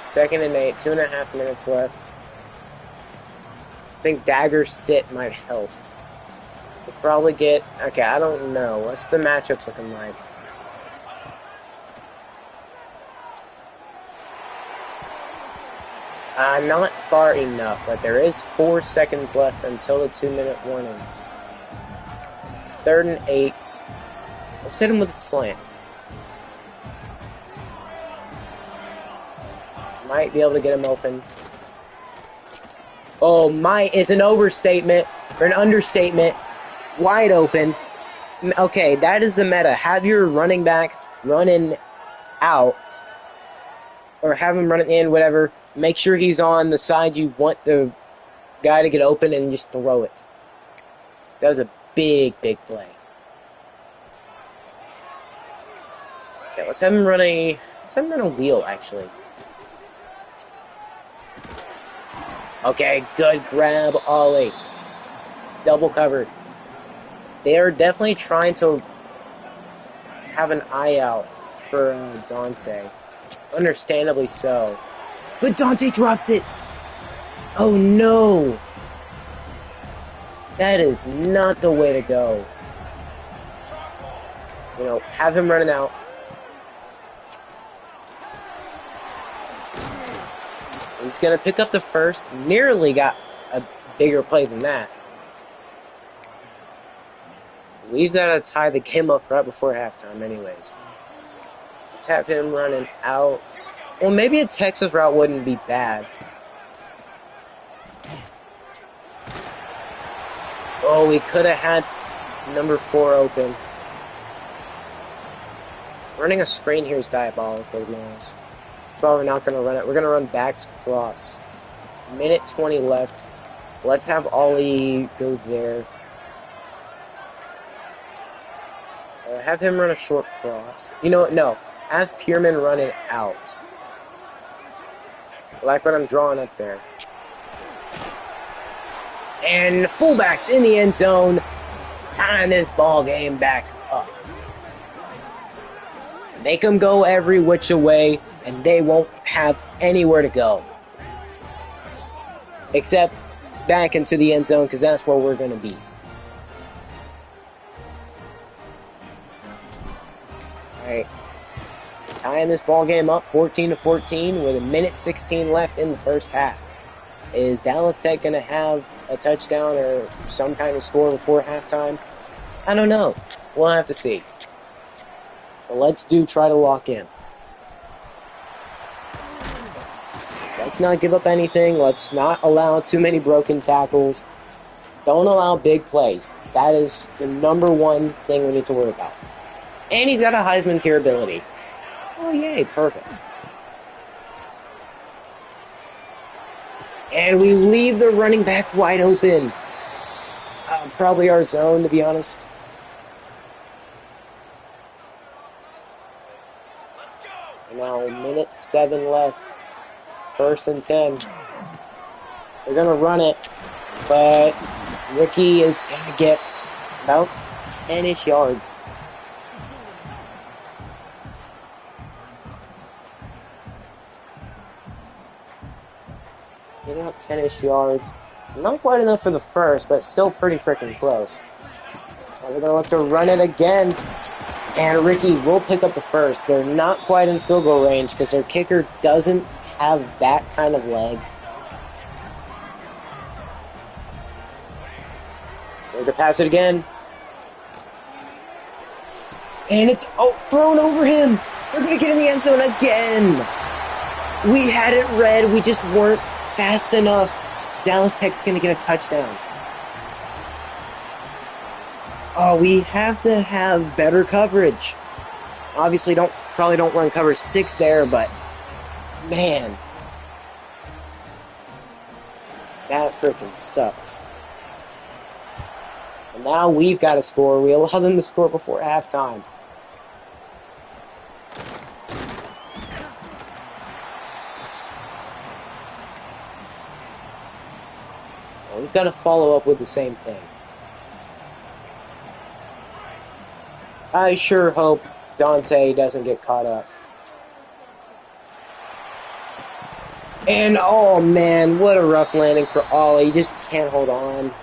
Speaker 1: 2nd and 8, 2.5 minutes left. I think dagger sit might help. We'll probably get... Okay, I don't know. What's the matchups looking like? Not far enough, but there is 4 seconds left until the 2-minute warning. 3rd and 8. Let's hit him with a slant. Might be able to get him open. Oh, might is an overstatement, or an understatement. Wide open. Okay, that is the meta. Have your running back running out, or have him running in, whatever. Make sure he's on the side you want the guy to get open and just throw it. So that was a big, big play. Okay, let's have him run a wheel, actually. Okay, good grab, Ollie. Double covered. They are definitely trying to have an eye out for Dante. Understandably so. But Dante drops it! Oh no! That is not the way to go. You know, have him running out. He's going to pick up the first. Nearly got a bigger play than that. We've got to tie the game up right before halftime anyways. Let's have him running out. Well, maybe a Texas route wouldn't be bad. Oh, we could have had number 4 open. Running a screen here is diabolical, to be honest. That's why we're not going to run it. We're going to run backs cross. Minute 20 left. Let's have Ollie go there. Have him run a short cross. You know what? No. Have Pierman run it out. I like what I'm drawing up there. And fullbacks in the end zone. Tying this ball game back up. Make them go every which way, and they won't have anywhere to go. Except back into the end zone, because that's where we're going to be. Alright. Tying this ball game up 14-14 with a minute 16 left in the first half. Is Dallas Tech going to have a touchdown or some kind of score before halftime? I don't know. We'll have to see. But let's try to lock in. Let's not give up anything. Let's not allow too many broken tackles. Don't allow big plays. That is the number one thing we need to worry about. And he's got a Heisman tier ability. Oh, yay. Perfect. And we leave the running back wide open. Probably our zone, to be honest. Now, minute 7 left. 1st and 10. They're going to run it, but Ricky is going to get about 10-ish yards. Getting out 10-ish yards. Not quite enough for the first, but still pretty freaking close. Now they're going to look to run it again. And Ricky will pick up the first. They're not quite in field goal range because their kicker doesn't have that kind of leg. They're going to pass it again. And it's thrown over him. They're going to get in the end zone again. We had it read. We just weren't fast enough. Dallas Tech's going to get a touchdown. Oh, we have to have better coverage. Obviously, probably don't run cover 6 there, but man, that freaking sucks. And now we've got to score. We allow them to score before halftime. Well, we've got to follow up with the same thing. I sure hope Dante doesn't get caught up. And, oh man, what a rough landing for Ollie. He just can't hold on.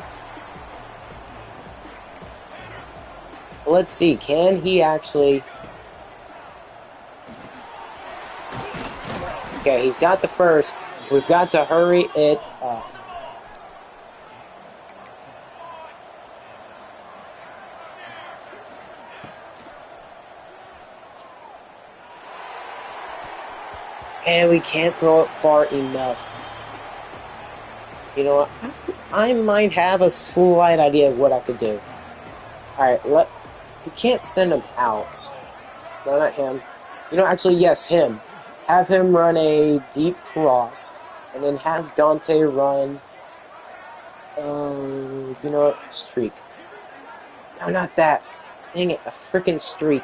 Speaker 1: Let's see, can he actually... Okay, he's got the first. We've got to hurry it up. And we can't throw it far enough. You know what? I might have a slight idea of what I could do. Alright, we can't send him out. No, not him. You know, actually, yes, him. Have him run a deep cross. And then have Dante run... you know what? Streak. No, not that. Dang it, a freaking streak.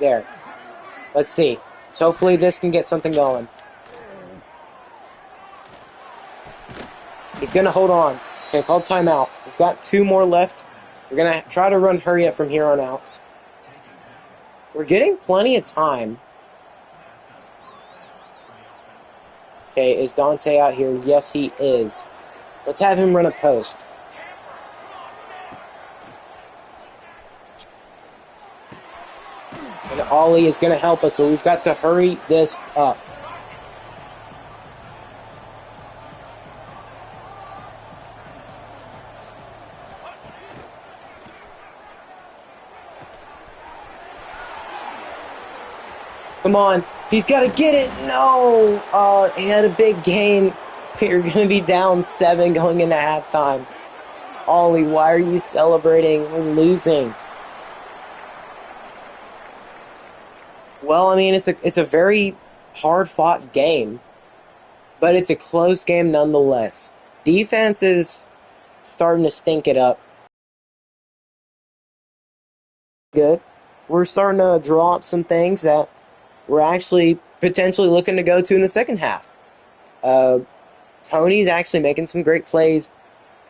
Speaker 1: There. Let's see. So hopefully this can get something going. He's going to hold on. Okay, call timeout. We've got 2 more left. We're going to try to run hurry up from here on out. We're getting plenty of time. Okay, is Dante out here? Yes, he is. Let's have him run a post. And Ollie is going to help us, but we've got to hurry this up. Come on. He's got to get it. No. He had a big gain. You're going to be down 7 going into halftime. Ollie, why are you celebrating? We're losing. Well, I mean, it's a very hard-fought game, but it's a close game nonetheless. Defense is starting to stink it up. Good. We're starting to draw up some things that we're actually potentially looking to go to in the second half. Tony's actually making some great plays.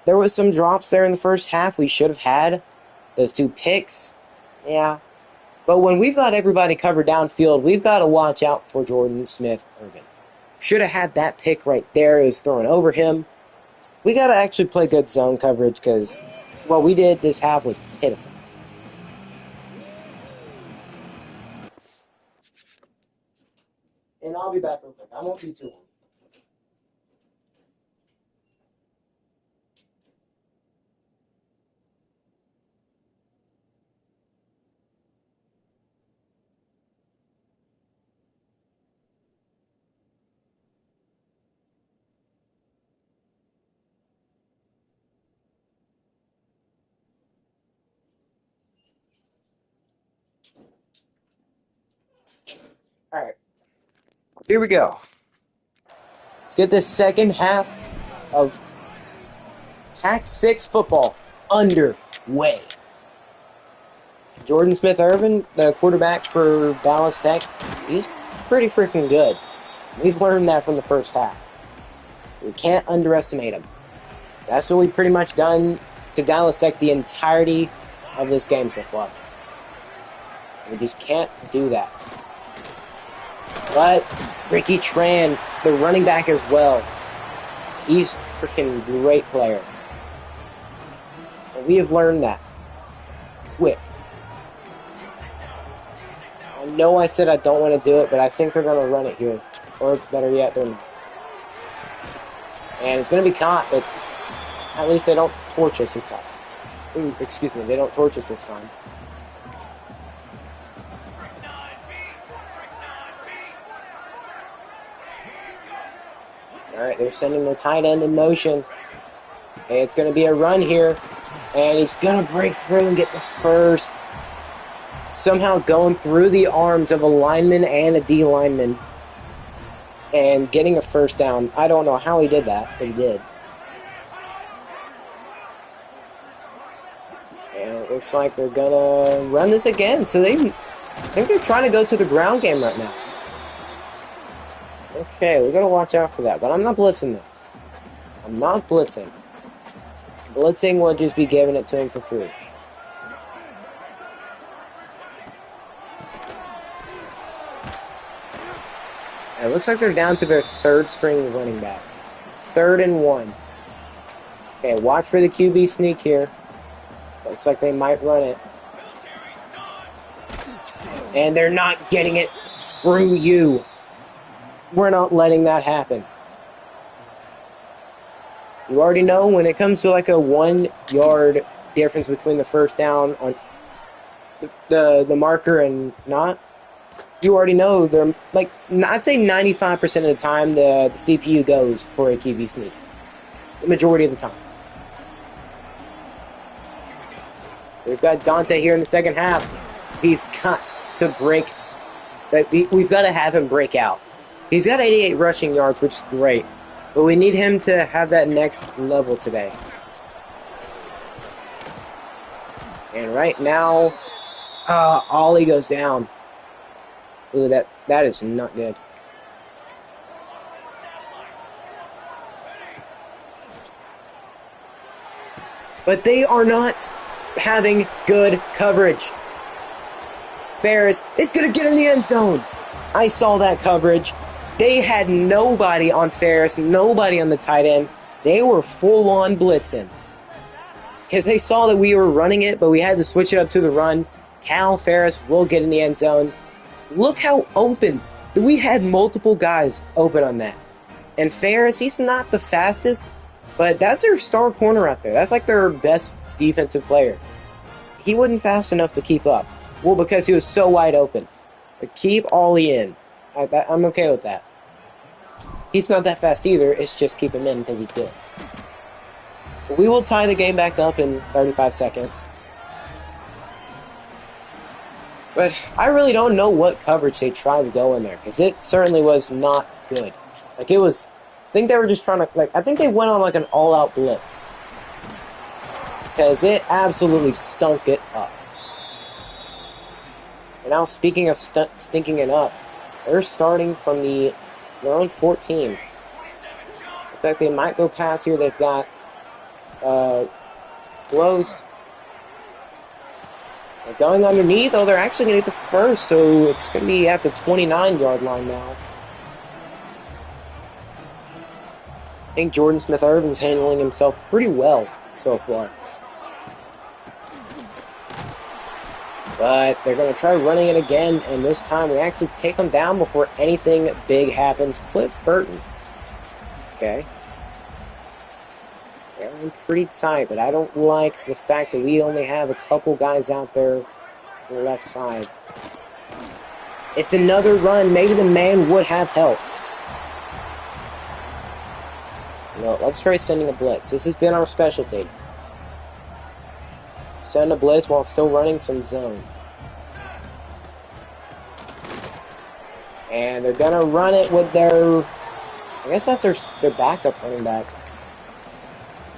Speaker 1: There was some drops there in the first half we should have had. Those 2 picks. Yeah. But when we've got everybody covered downfield, we've got to watch out for Jordan Smith-Irvin. Should have had that pick right there. It was thrown over him. We got to actually play good zone coverage because what we did this half was pitiful. And I'll be back real quick. I won't be too long. All right. Here we go. Let's get this second half of PAC-12 football underway. Jordan Smith-Irvin, the quarterback for Dallas Tech, he's pretty freaking good. We've learned that from the first half. We can't underestimate him. That's what we've pretty much done to Dallas Tech the entirety of this game so far. We just can't do that. But Ricky Tran, the running back as well, he's a freaking great player. And we have learned that quick. I know I said I don't want to do it, but I think they're going to run it here. Or better yet, they're not. And it's going to be caught, but at least they don't torch us this time. Ooh, excuse me, they don't torch us this time. Alright, they're sending their tight end in motion. Hey, it's going to be a run here. And he's going to break through and get the first. Somehow going through the arms of a lineman and a D lineman. And getting a first down. I don't know how he did that, but he did. And it looks like they're going to run this again. So I think they're trying to go to the ground game right now. Okay, we got to watch out for that. But I'm not blitzing them. I'm not blitzing. Blitzing will just be giving it to him for free. It looks like they're down to their third string running back. 3rd and 1. Okay, watch for the QB sneak here. Looks like they might run it. And they're not getting it. Screw you. We're not letting that happen. You already know when it comes to like a 1 yard difference between the first down on the marker and not, you already know they're like, I'd say 95% of the time the CPU goes for a QB sneak. The majority of the time. We've got Dante here in the second half. We've got to break. We've got to have him break out. He's got 88 rushing yards, which is great. But we need him to have that next level today. And right now, Ollie goes down. Ooh, that is not good. But they are not having good coverage. Ferris is going to get in the end zone. I saw that coverage. They had nobody on Ferris, nobody on the tight end. They were full-on blitzing. Because they saw that we were running it, but we had to switch it up to the run. Cal Ferris will get in the end zone. Look how open. We had multiple guys open on that. And Ferris, he's not the fastest, but that's their star corner out there. That's like their best defensive player. He wasn't fast enough to keep up. Well, because he was so wide open. But keep Ollie in. I'm okay with that. He's not that fast either. It's just keep him in because he's good. We will tie the game back up in 35 seconds. But I really don't know what coverage they tried to go in there, because it certainly was not good. Like, it was... I think they were just trying to... I think they went on, an all-out blitz. Because it absolutely stunk it up. And now, speaking of stinking it up, they're starting from their own 14. Looks like they might go past here. They've got... close. They're going underneath. Oh, they're actually going to get the first, so it's going to be at the 29-yard line now. I think Jordan Smith-Irvin's handling himself pretty well so far. But they're going to try running it again, and this time we actually take them down before anything big happens. Cliff Burton. Okay. They're pretty tight, but I don't like the fact that we only have a couple guys out there on the left side. It's another run. Maybe the man would have help. No, let's try sending a blitz. This has been our specialty. Send a blitz while still running some zone. And they're going to run it with their... I guess that's their backup running back.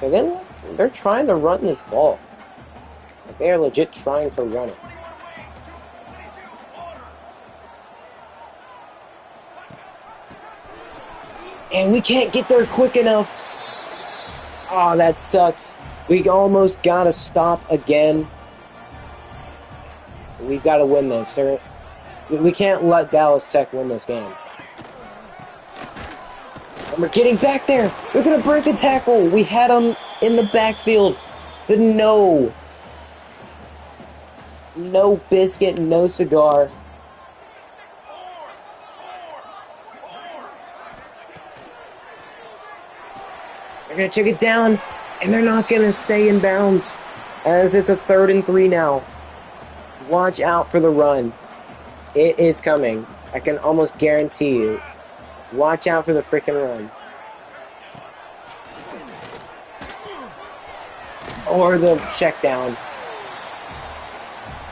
Speaker 1: They're trying to run this ball. They are legit trying to run it. And we can't get there quick enough. Oh, that sucks. We almost got to stop again. We've got to win this, sir. We can't let Dallas Tech win this game. And we're getting back there. They're going to break a tackle. We had them in the backfield. But no. No biscuit, no cigar. They're going to check it down. And they're not going to stay in bounds. As it's a 3rd and 3 now. Watch out for the run. It is coming. I can almost guarantee you. Watch out for the freaking run. Or the check down.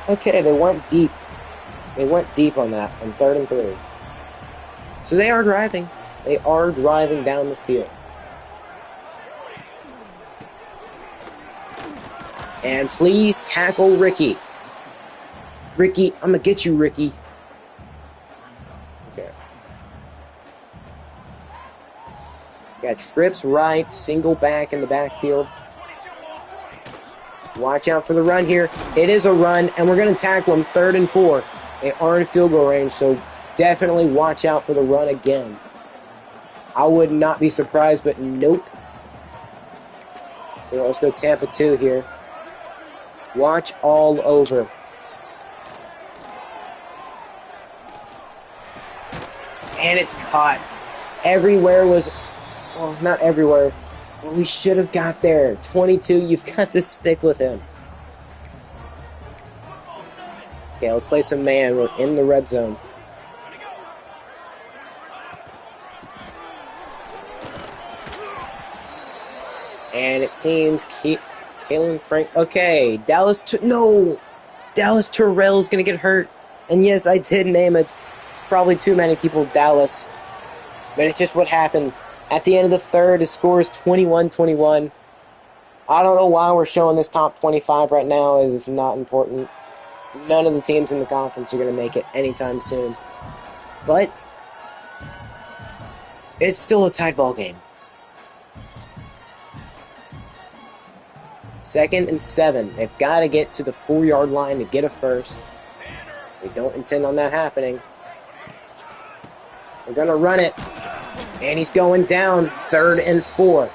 Speaker 1: Okay, they went deep. They went deep on that, on 3rd and 3. So they are driving. They are driving down the field. And please tackle Ricky. Ricky, I'm going to get you, Ricky. Okay. Got trips right, single back in the backfield. Watch out for the run here. It is a run, and we're going to tackle them 3rd and 4. They are in field goal range, so definitely watch out for the run again. I would not be surprised, but nope. Okay, let's go Tampa 2 here. Watch all over. And it's caught. Everywhere was... Well, not everywhere. Well, we should have got there. 22, you've got to stick with him. Okay, let's play some man. We're in the red zone. And it seems Kalen Frank... Okay, Dallas Terrell is going to get hurt. And yes, I did name it. Probably too many people Dallas. But it's just what happened. At the end of the 3rd, the score is 21-21. I don't know why we're showing this top 25 right now. It's not important. None of the teams in the conference are going to make it anytime soon. But it's still a tied ball game. 2nd and 7. They've got to get to the 4-yard line to get a first. We don't intend on that happening. We're going to run it. And he's going down. 3rd and 4.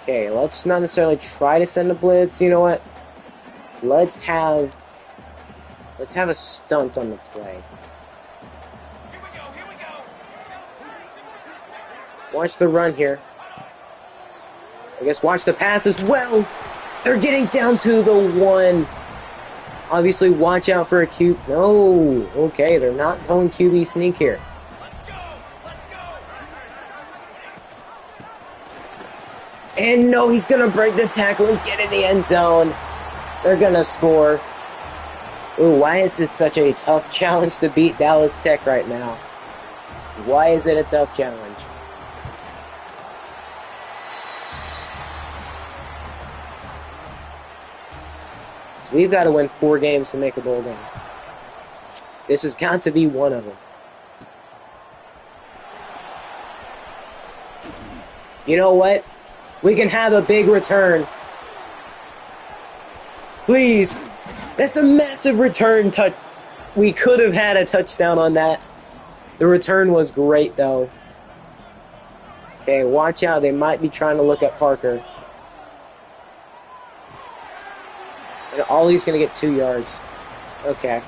Speaker 1: Okay, let's not necessarily try to send a blitz. You know what? Let's have a stunt on the play. Watch the run here. I guess watch the pass as well. They're getting down to the 1. Obviously, watch out for a Q. No, okay, they're not going QB sneak here. And no, he's going to break the tackle and get in the end zone. They're going to score. Ooh, why is this such a tough challenge to beat Dallas Tech right now? Why is it a tough challenge? So we've got to win 4 games to make a bowl game. This has got to be one of them. You know what? We can have a big return. Please. That's a massive return touch. We could have had a touchdown on that. The return was great, though. Okay, watch out. They might be trying to look at Parker. And Ollie's going to get 2 yards. Okay.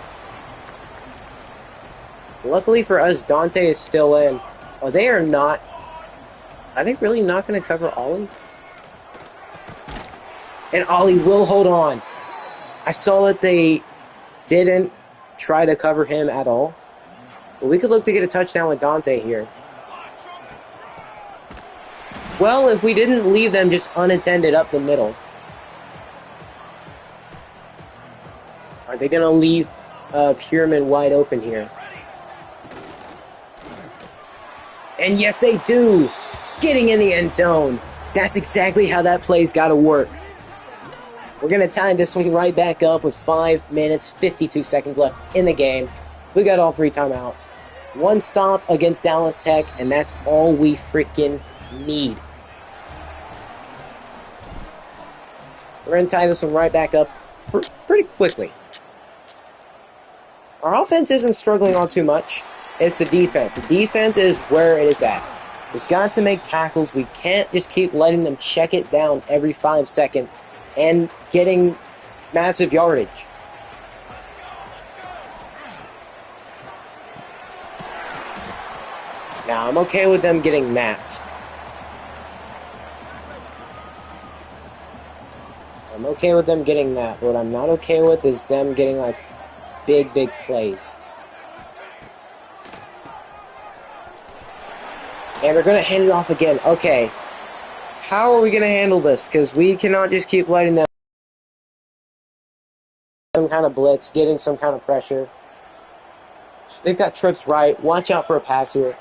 Speaker 1: Luckily for us, Dante is still in. Oh, they are not. Are they really not going to cover Ollie? And Ollie will hold on. I saw that they didn't try to cover him at all. But we could look to get a touchdown with Dante here. Well, if we didn't leave them just unattended up the middle. Are they going to leave Pierman wide open here? And yes, they do. Getting in the end zone. That's exactly how that play's got to work. We're going to tie this one right back up with 5 minutes, 52 seconds left in the game. We got all 3 timeouts. 1 stop against Dallas Tech, and that's all we freaking need. We're going to tie this one right back up pretty quickly. Our offense isn't struggling on too much. It's the defense. The defense is where it is at. We've got to make tackles. We can't just keep letting them check it down every 5 seconds and getting massive yardage. Now, I'm okay with them getting that. I'm okay with them getting that. What I'm not okay with is them getting, like, big plays. And they're going to hand it off again. Okay. How are we going to handle this? Because we cannot just keep letting them some kind of blitz, getting some kind of pressure. They've got trips right. Watch out for a pass here.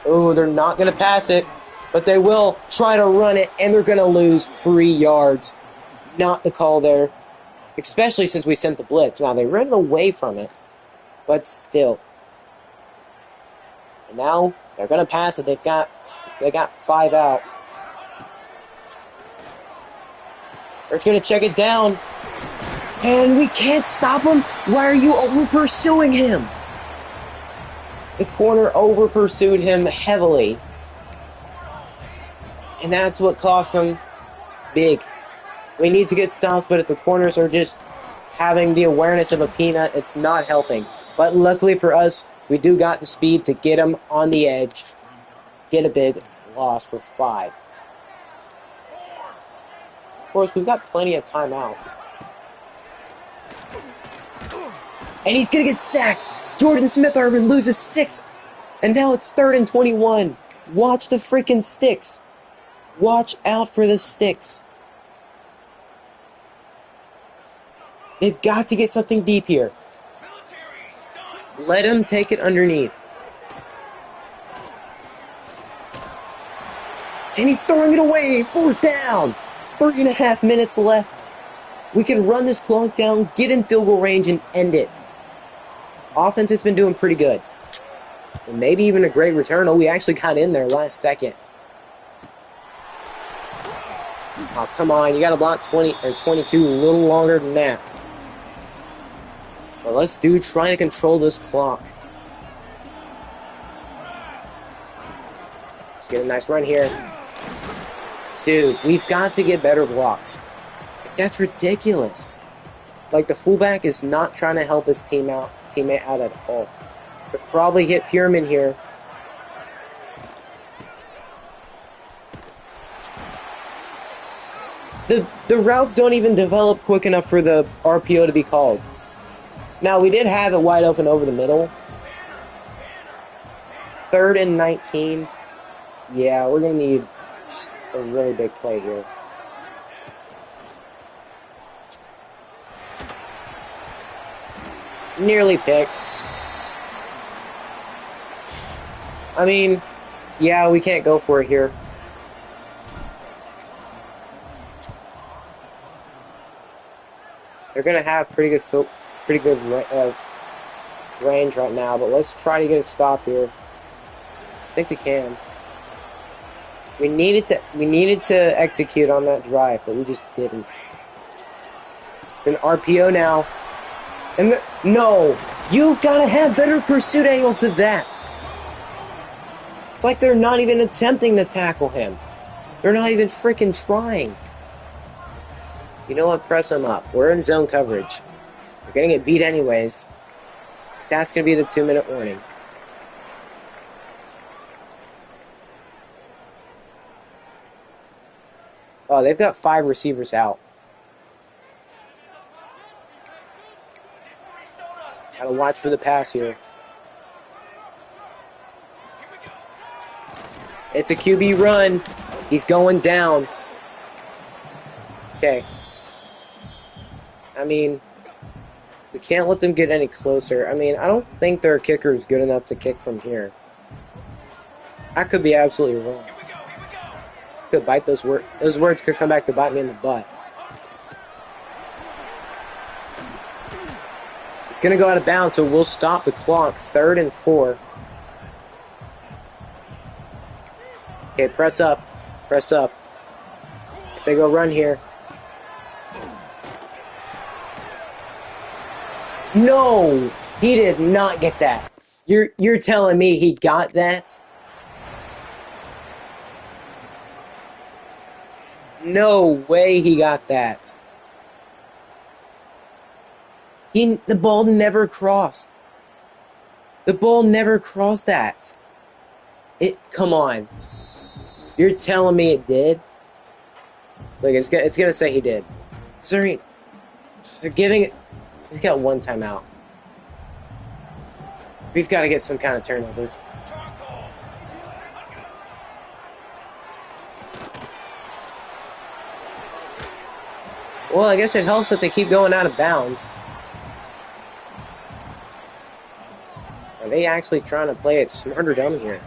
Speaker 1: Oh, they're not going to pass it, but they will try to run it, and they're going to lose 3 yards. Not the call there, especially since we sent the blitz. Now, they ran away from it, but still. And now they're going to pass it. They got 5 out. They're going to check it down. And we can't stop him. Why are you over-pursuing him? The corner over-pursued him heavily. And that's what cost him big. We need to get stops, but if the corners are just having the awareness of a peanut, it's not helping. But luckily for us, we do got the speed to get him on the edge. Get a big loss for 5. Of course, we've got plenty of timeouts. And he's going to get sacked. Jordan Smith-Irvin loses 6. And now it's 3rd and 21. Watch the freaking sticks. Watch out for the sticks. They've got to get something deep here. Let him take it underneath. And he's throwing it away. 4th down. 3.5 minutes left. We can run this clock down, get in field goal range, and end it. Offense has been doing pretty good. And maybe even a great return. Oh, we actually got in there last second. Oh, come on. You got to block 20 or 22 a little longer than that. But let's do trying to control this clock. Let's get a nice run here. Dude, we've got to get better blocks. That's ridiculous. Like, the fullback is not trying to help his teammate out at all. Could probably hit Pierman here. The routes don't even develop quick enough for the RPO to be called. Now, we did have it wide open over the middle. 3rd and 19. Yeah, we're going to need just a really big play here. Nearly picked. I mean, yeah, we can't go for it here. They're going to have pretty good range right now, but let's try to get a stop here. I think we can. We needed to execute on that drive, but we just didn't. It's an RPO now. And no, you've got to have better pursuit angle to that. It's like they're not even attempting to tackle him. They're not even freaking trying. You know what? Press him up. We're in zone coverage. We're going to get beat anyways. That's going to be the 2-minute warning. Oh, they've got 5 receivers out. Gotta watch for the pass here. It's a QB run. He's going down. Okay. I mean, we can't let them get any closer. I mean, I don't think their kicker is good enough to kick from here. I could be absolutely wrong. Could bite those words. Those words could come back to bite me in the butt. It's going to go out of bounds, so we'll stop the clock. 3rd and 4. Okay, press up. Press up. If they go run here. No! He did not get that. You're telling me he got that? No way he got that. The ball never crossed. The ball never crossed that. Come on. You're telling me it did? Look, it's gonna say he did. They're giving it. We've got 1 timeout. We've got to get some kind of turnover. Well, I guess it helps that they keep going out of bounds. Are they actually trying to play it smart or dumb here?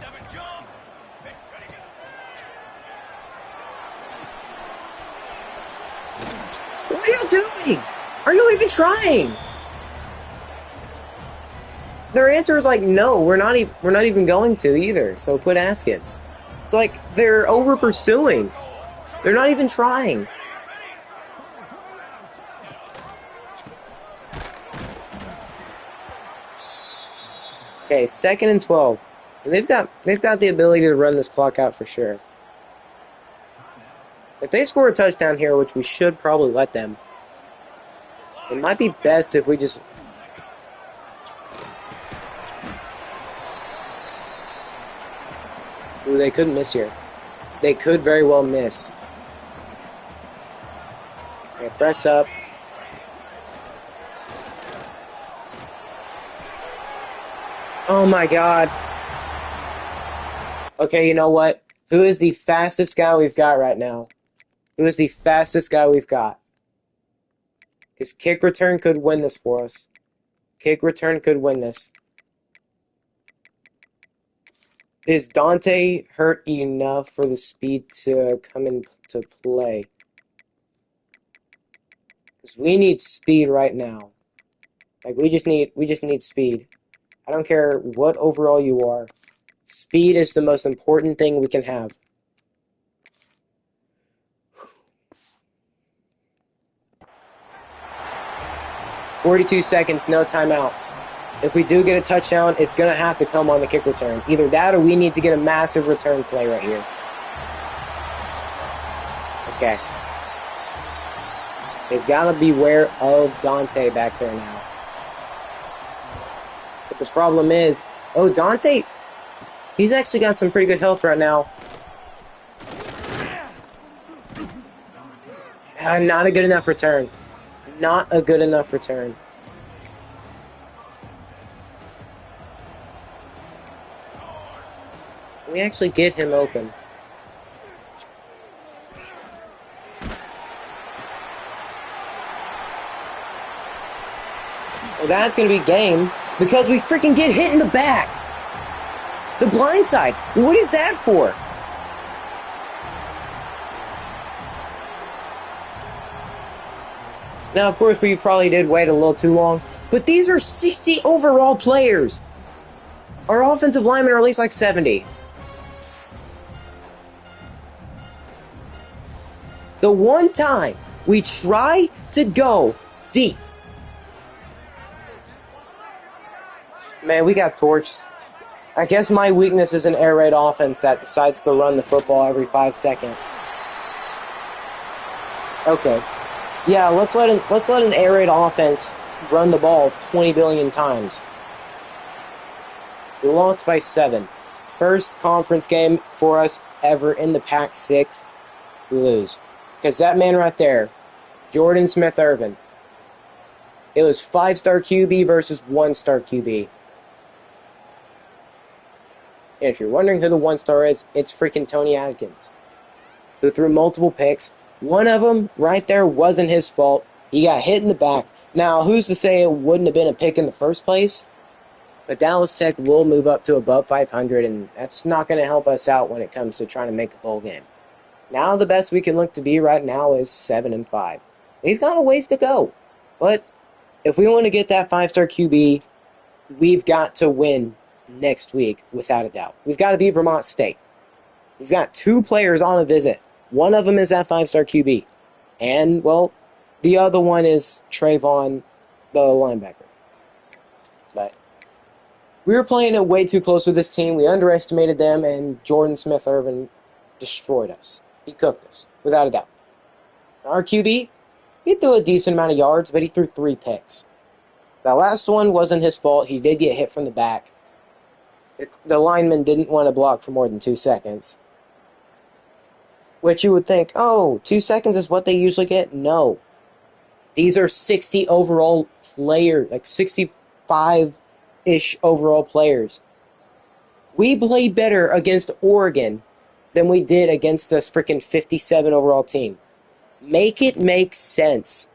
Speaker 1: What are you doing? Are you even trying? Their answer is like, no, we're not even going to either. So quit asking. It's like they're over pursuing. They're not even trying. Okay, 2nd and 12. And they've got the ability to run this clock out for sure. If they score a touchdown here, which we should probably let them, it might be best if we just... Ooh, they couldn't miss here. They could very well miss. Okay, press up. Oh my god. Okay, you know what? Who is the fastest guy we've got right now? Who is the fastest guy we've got? Because kick return could win this for us. Kick return could win this. Is Dante hurt enough for the speed to come into play? Because we need speed right now. Like, we just need speed. I don't care what overall you are. Speed is the most important thing we can have. "42 seconds, no timeouts." if we do get a touchdown, it's going to have to come on the kick return. Either that or we need to get a massive return play right here. Okay. They've got to beware of Dante back there now. But the problem is, oh, Dante, he's actually got some pretty good health right now. Not a good enough return. Not a good enough return. We actually get him open. Well, that's going to be game because we freaking get hit in the back. The blind side. What is that for? Now, of course, we probably did wait a little too long, but these are 60 overall players. Our offensive linemen are at least like 70. The one time we try to go deep. Man, we got torched. I guess my weakness is an air raid offense that decides to run the football every 5 seconds. Okay. Yeah, let's let an air raid offense run the ball 20 billion times. We lost by 7. First conference game for us ever in the PAC-12. We lose. Because that man right there, Jordan Smith-Irvin, it was 5-star QB versus 1-star QB. And if you're wondering who the 1-star is, it's freaking Tony Adkins, who threw multiple picks. One of them right there wasn't his fault. He got hit in the back. Now, who's to say it wouldn't have been a pick in the first place? But Dallas Tech will move up to above 500, and that's not going to help us out when it comes to trying to make a bowl game. Now the best we can look to be right now is 7-5. We've got a ways to go. But if we want to get that 5-star QB, we've got to win next week, without a doubt. We've got to beat Vermont State. We've got 2 players on a visit. One of them is that 5-star QB. And, well, the other one is Trayvon, the linebacker. But we were playing it way too close with this team. We underestimated them, and Jordan Smith-Irvin destroyed us. He cooked us, without a doubt. Our QB, he threw a decent amount of yards, but he threw 3 picks. That last one wasn't his fault. He did get hit from the back. The lineman didn't want to block for more than 2 seconds. Which you would think, oh, 2 seconds is what they usually get? No. These are 60 overall players, like 65-ish overall players. We played better against Oregon than we did against this freaking 57 overall team. Make it make sense.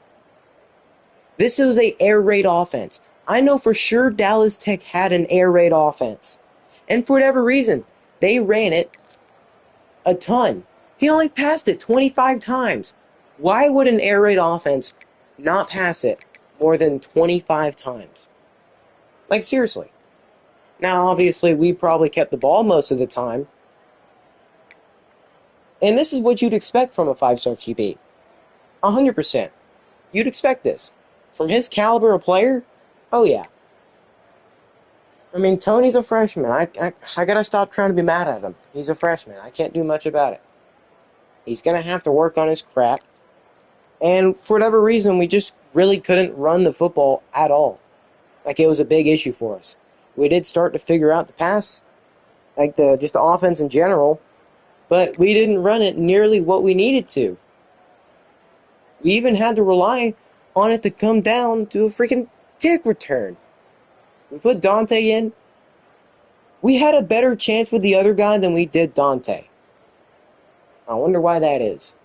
Speaker 1: This was an air raid offense. I know for sure Dallas Tech had an air raid offense. And for whatever reason, they ran it a ton. He only passed it 25 times. Why would an air raid offense not pass it more than 25 times? Like, seriously. Now, obviously, we probably kept the ball most of the time. And this is what you'd expect from a 5-star QB. 100%. You'd expect this. From his caliber of player, oh yeah. I mean, Tony's a freshman. I gotta stop trying to be mad at him. He's a freshman. I can't do much about it. He's gonna have to work on his crap. And for whatever reason, we just really couldn't run the football at all. Like, it was a big issue for us. We did start to figure out the pass, like just the offense in general, but we didn't run it nearly what we needed to. We even had to rely on it to come down to a freaking kick return. We put Dante in. We had a better chance with the other guy than we did Dante. I wonder why that is.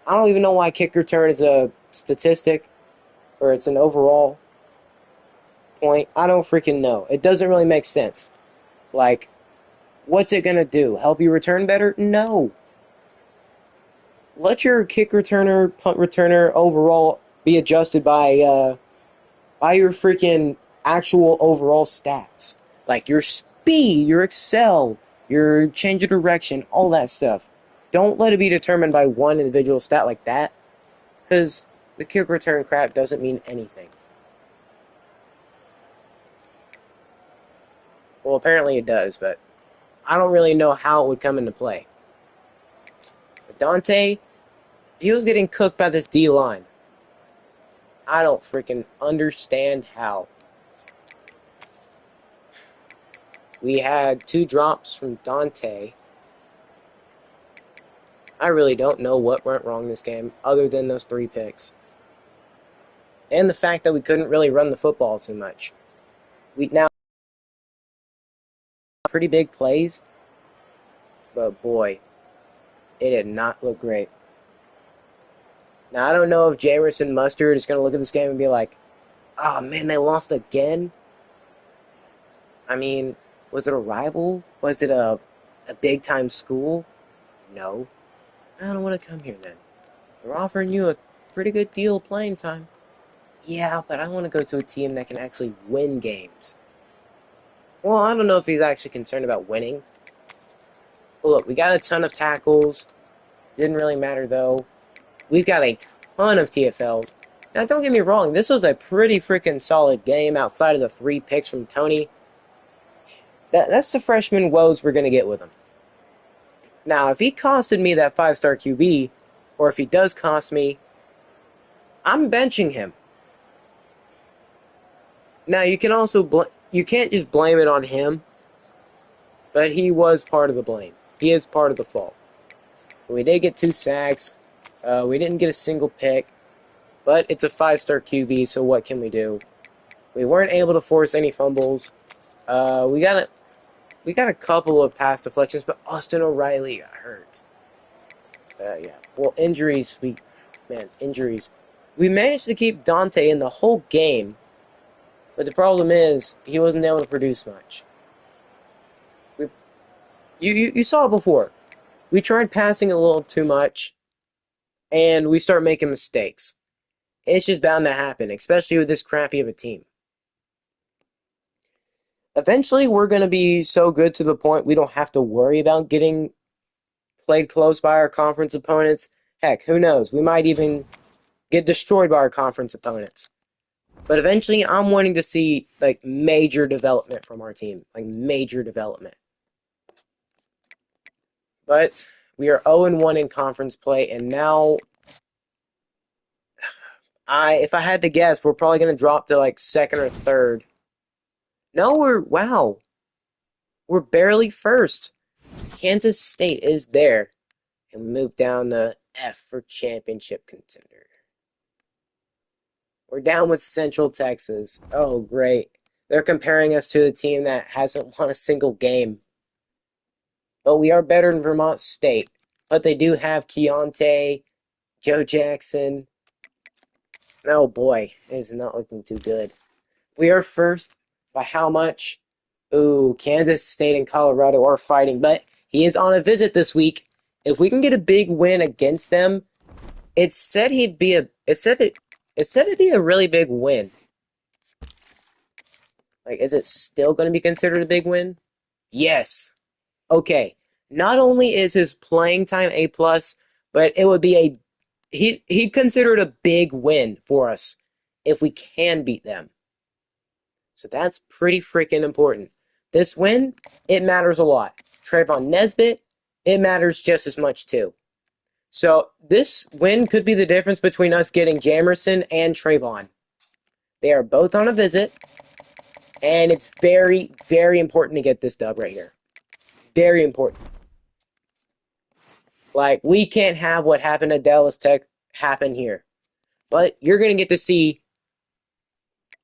Speaker 1: I don't even know why kick return is a statistic or it's an overall point. I don't freaking know. It doesn't really make sense. Like, what's it going to do? Help you return better? No. Let your kick returner, punt returner overall be adjusted by your freaking actual overall stats. Like your speed, your excel, your change of direction, all that stuff. Don't let it be determined by one individual stat like that, because the kick return crap doesn't mean anything. Well, apparently it does, but I don't really know how it would come into play. But Dante, he was getting cooked by this D-line. I don't freaking understand how. We had 2 drops from Dante. I really don't know what went wrong this game, other than those 3 picks. And the fact that we couldn't really run the football too much. We now pretty big plays, but boy, it did not look great. Now, I don't know if Jamerson Mustard is going to look at this game and be like, oh man, they lost again? I mean, was it a rival? Was it a big-time school? No. I don't want to come here then. They're offering you a pretty good deal of playing time. Yeah, but I want to go to a team that can actually win games. Well, I don't know if he's actually concerned about winning. But look, we got a ton of tackles. Didn't really matter, though. We've got a ton of TFLs. Now, don't get me wrong. This was a pretty freaking solid game outside of the 3 picks from Tony. That's the freshman woes we're going to get with him. Now, if he costed me that 5-star QB, or if he does cost me, I'm benching him. Now, you can also you can't just blame it on him, but he was part of the blame. He is part of the fault. We did get 2 sacks. We didn't get a single pick, but it's a 5-star QB, so what can we do? We weren't able to force any fumbles. We got a couple of pass deflections, but Austin O'Reilly got hurt. Yeah. Well, injuries. Injuries. We managed to keep Dante in the whole game, but the problem is he wasn't able to produce much. You saw it before. We tried passing a little too much, and we start making mistakes. It's just bound to happen, especially with this crappy of a team. Eventually, we're going to be so good to the point we don't have to worry about getting played close by our conference opponents. Heck, who knows? We might even get destroyed by our conference opponents. But eventually, I'm wanting to see like major development from our team, like major development. But we are 0-1 in conference play, and now if I had to guess, we're probably going to drop to like 2nd or 3rd. No, we're barely 1st. Kansas State is there, and we move down to F for championship contender. We're down with Central Texas. Oh, great. They're comparing us to the team that hasn't won a single game. But we are better than Vermont State. But they do have Keontae, Joe Jackson. Oh boy, it is not looking too good. We are 1st. By how much? Ooh, Kansas State and Colorado are fighting. But he is on a visit this week. If we can get a big win against them, it said it'd be a really big win. Like, is it still going to be considered a big win? Yes. Okay. Not only is his playing time A+, but it would be he considered a big win for us if we can beat them. So that's pretty freaking important. This win, it matters a lot. Trayvon Nesbitt, it matters just as much too. So this win could be the difference between us getting Jamerson and Trayvon. They are both on a visit, and it's very, very important to get this dub right here. Very important. Like, we can't have what happened at Dallas Tech happen here. But you're going to get to see,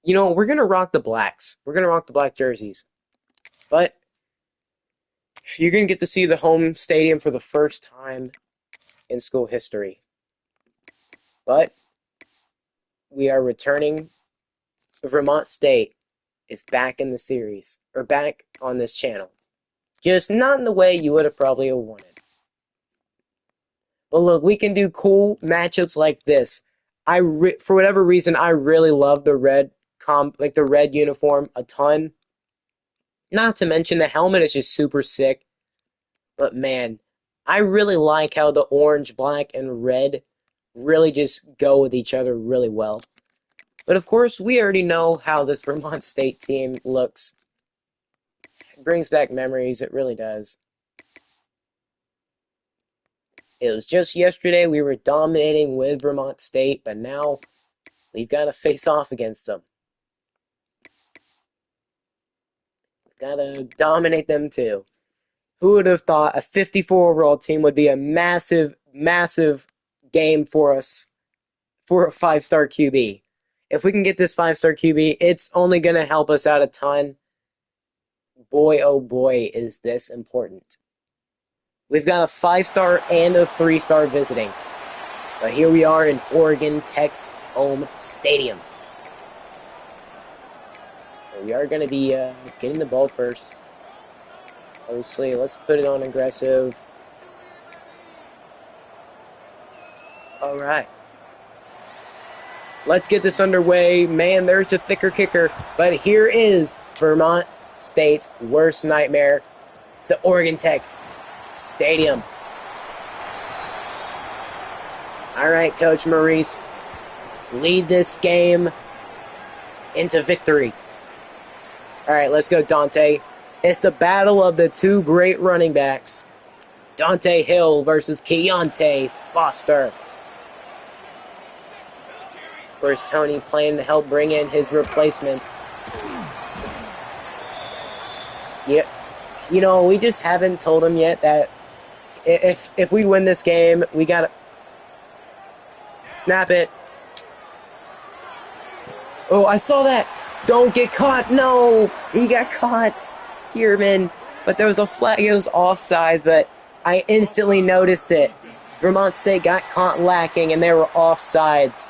Speaker 1: we're going to rock the blacks. We're going to rock the black jerseys. But you're going to get to see the home stadium for the first time in school history. But we are returning. Vermont State is back in the series, or back on this channel. Just not in the way you would have probably wanted. But look, we can do cool matchups like this. For whatever reason, I really love the red the red uniform a ton. Not to mention the helmet is just super sick. But man, I really like how the orange, black, and red really just go with each other really well. But of course, we already know how this Vermont State team looks. brings back memories. It really does. It was just yesterday we were dominating with Vermont State, but now we've got to face off against them. We've got to dominate them too. Who would have thought a 54 overall team would be a massive, massive game for us for a 5-star QB? If we can get this 5-star QB, it's only going to help us out a ton. Boy, oh boy, is this important. We've got a 5-star and a 3-star visiting. But here we are in Oregon Tech's home stadium. We are going to be getting the ball first. Obviously, let's put it on aggressive. All right. Let's get this underway. Man, there's a thicker kicker. But here is Vermont State's worst nightmare. It's the Oregon Tech Stadium. All right, Coach Maurice. Lead this game into victory. All right, let's go, Dante. It's the battle of the two great running backs. Dante Hill versus Keontae Foster. Of course, Tony planning to help bring in his replacement. Yeah, you know, we just haven't told him yet that if we win this game, we gotta snap it. Oh, I saw that. Don't get caught. No, he got caught. Heerman. But there was a flag. It was offsides, but I instantly noticed it. Vermont State got caught lacking, and they were offsides.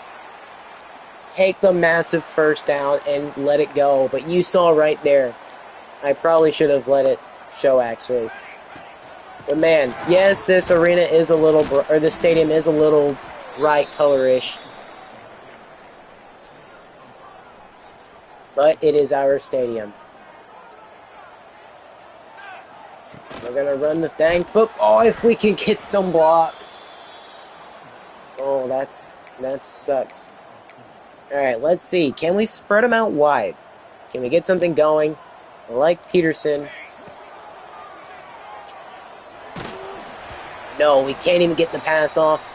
Speaker 1: Take the massive first down and let it go. But you saw right there. I probably should have let it show, actually. But man, yes, this arena is a little, or the stadium is a little bright colorish. But it is our stadium. We're going to run the dang football if we can get some blocks. Oh, that sucks. All right, let's see. Can we spread them out wide? Can we get something going? I like Peterson. No, we can't even get the pass off.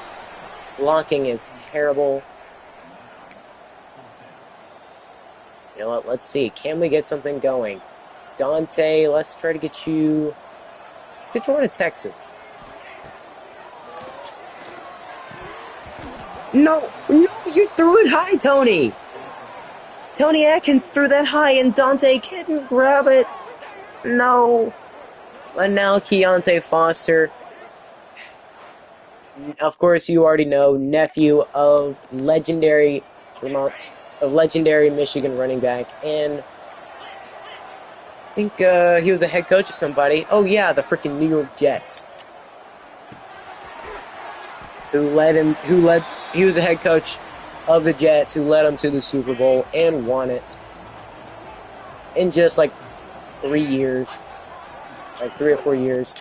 Speaker 1: Blocking is terrible. You know what? Let's see. Can we get something going? Dante, let's try to get you... Let's get you on to Texas. No, you threw it high, Tony. Tony Atkins threw that high, and Dante couldn't grab it. No. But now Keontae Foster, of course, you already know, nephew of legendary Michigan running back, and I think he was a head coach of somebody. Oh yeah, the freaking New York Jets. He was a head coach of the Jets who led them to the Super Bowl and won it in just like 3 years, like 3 or 4 years.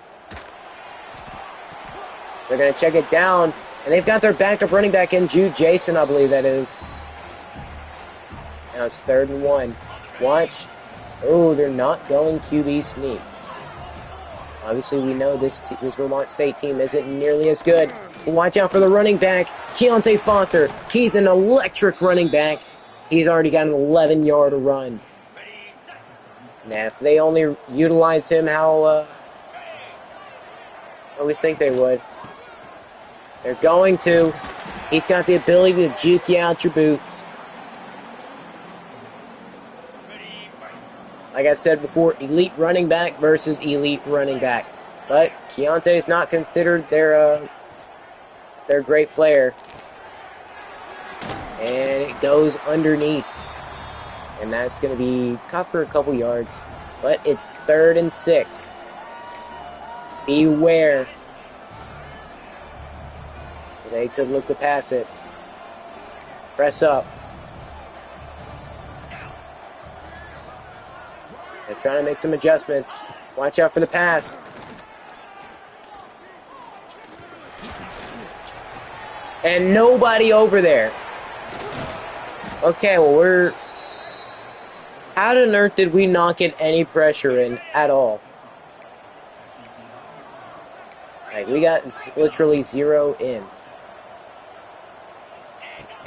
Speaker 1: They're going to check it down, and they've got their backup running back in, Jude Jason, I believe that is. Now it's 3rd and 1. Watch. Oh, they're not going QB sneak. Obviously, we know this Vermont State team isn't nearly as good. Watch out for the running back, Keontae Foster. He's an electric running back. He's already got an 11-yard run. Now, if they only utilize him how we think they would. They're going to. He's got the ability to juke you out your boots. Like I said before, elite running back versus elite running back. But Keontae is not considered their great player. And it goes underneath. And that's going to be caught for a couple yards. But it's 3rd and 6. Beware. They could look to pass it. Press up. They're trying to make some adjustments. Watch out for the pass. And nobody over there. Okay, well, How on earth did we not get any pressure in at all? Like, we got literally 0 in.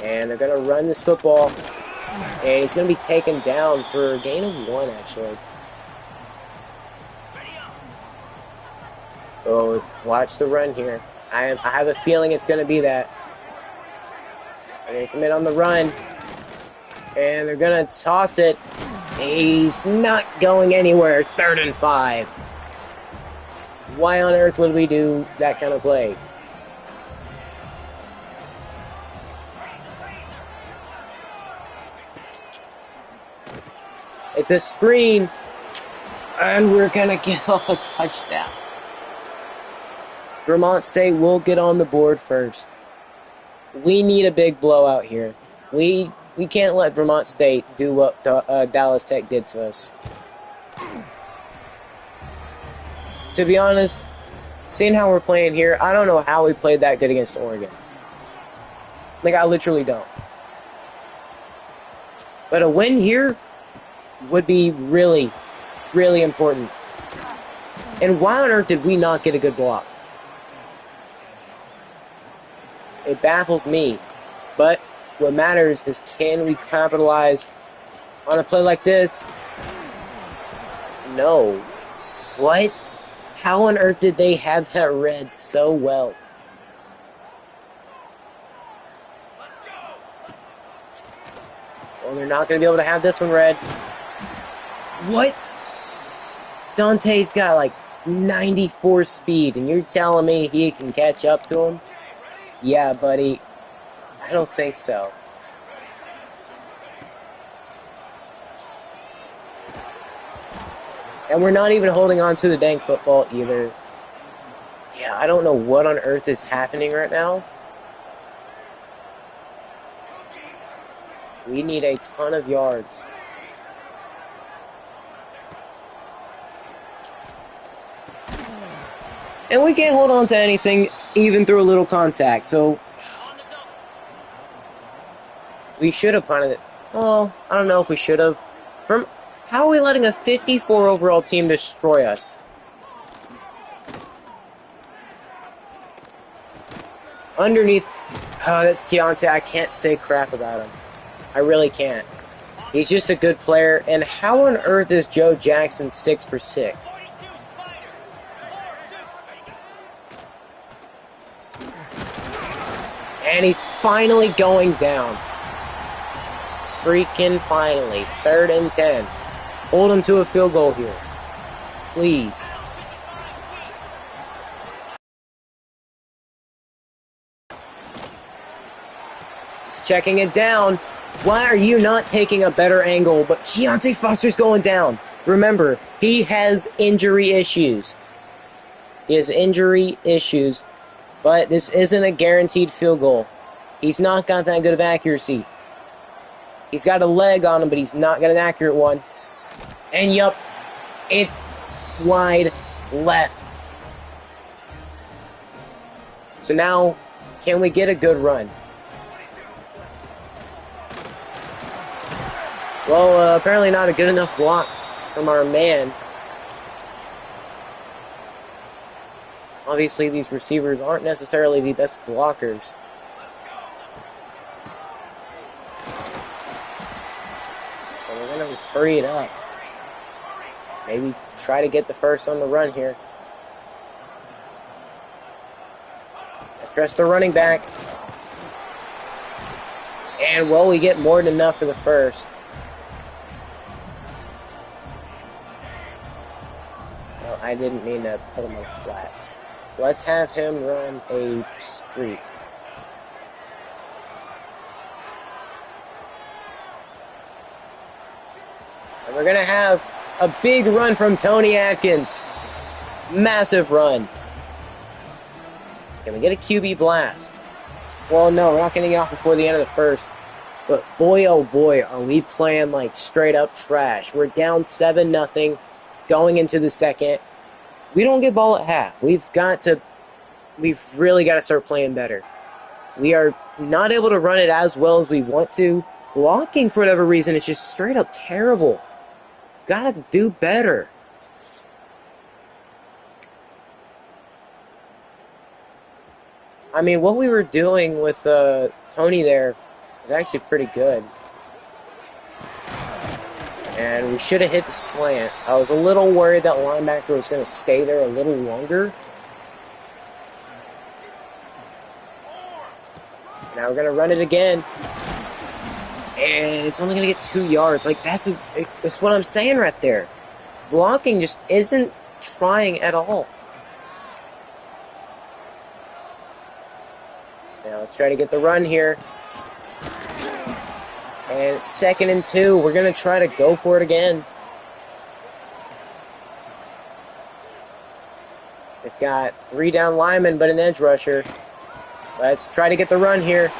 Speaker 1: And they're going to run this football. And he's going to be taken down for a gain of 1, actually. Oh, watch the run here. I have a feeling it's going to be that. They're going to commit on the run. And they're going to toss it. He's not going anywhere. 3rd and 5. Why on earth would we do that kind of play? It's a screen. And we're going to give up a touchdown. Vermont State will get on the board first. We need a big blowout here. We can't let Vermont State do what Dallas Tech did to us. To be honest, seeing how we're playing here, I don't know how we played that good against Oregon. Like, I literally don't. But a win here would be really, really important. And why on earth did we not get a good block? It baffles me. But what matters is, can we capitalize on a play like this? No. What? How on earth did they have that read so well? Well, they're not going to be able to have this one read. What? Dante's got like 94 speed, and you're telling me he can catch up to him? Yeah, buddy. I don't think so. And we're not even holding on to the dang football either. Yeah, I don't know what on earth is happening right now. We need a ton of yards. And we can't hold on to anything even through a little contact, so we should have punted it. Oh, I don't know if we should have. How are we letting a 54 overall team destroy us? Underneath. Oh, that's Keontae. I can't say crap about him. I really can't. He's just a good player. And how on earth is Joe Jackson 6 for 6? And he's finally going down. Freaking finally. 3rd and 10. Hold him to a field goal here. Please. He's checking it down. Why are you not taking a better angle? But Keontae Foster's going down. Remember, he has injury issues. He has injury issues. But this isn't a guaranteed field goal. He's not got that good of accuracy. He's got a leg on him, but he's not got an accurate one. And yup, it's wide left. So now, can we get a good run? Well, apparently not a good enough block from our man. Obviously, these receivers aren't necessarily the best blockers. So we're going to hurry it up. Maybe try to get the first on the run here. I trust the running back. And, well, we get more than enough for the first. Well, I didn't mean to put him on the flats. Let's have him run a streak. And we're going to have a big run from Tony Atkins. Massive run. Can we get a QB blast? Well, no, we're not getting off before the end of the first. But boy, oh boy, are we playing like straight up trash. We're down 7-0 going into the second. We don't get ball at half. We've really got to start playing better. We are not able to run it as well as we want to. Blocking, for whatever reason, is just straight up terrible. Gotta do better. I mean, what we were doing with Tony there was actually pretty good. And we should have hit the slant. I was a little worried that linebacker was going to stay there a little longer. Now we're going to run it again. And it's only going to get 2 yards. Like, that's what I'm saying right there. Blocking just isn't trying at all. Now let's try to get the run here. And it's 2nd and 2. We're going to try to go for it again. They've got 3 down linemen, but an edge rusher. Let's try to get the run here.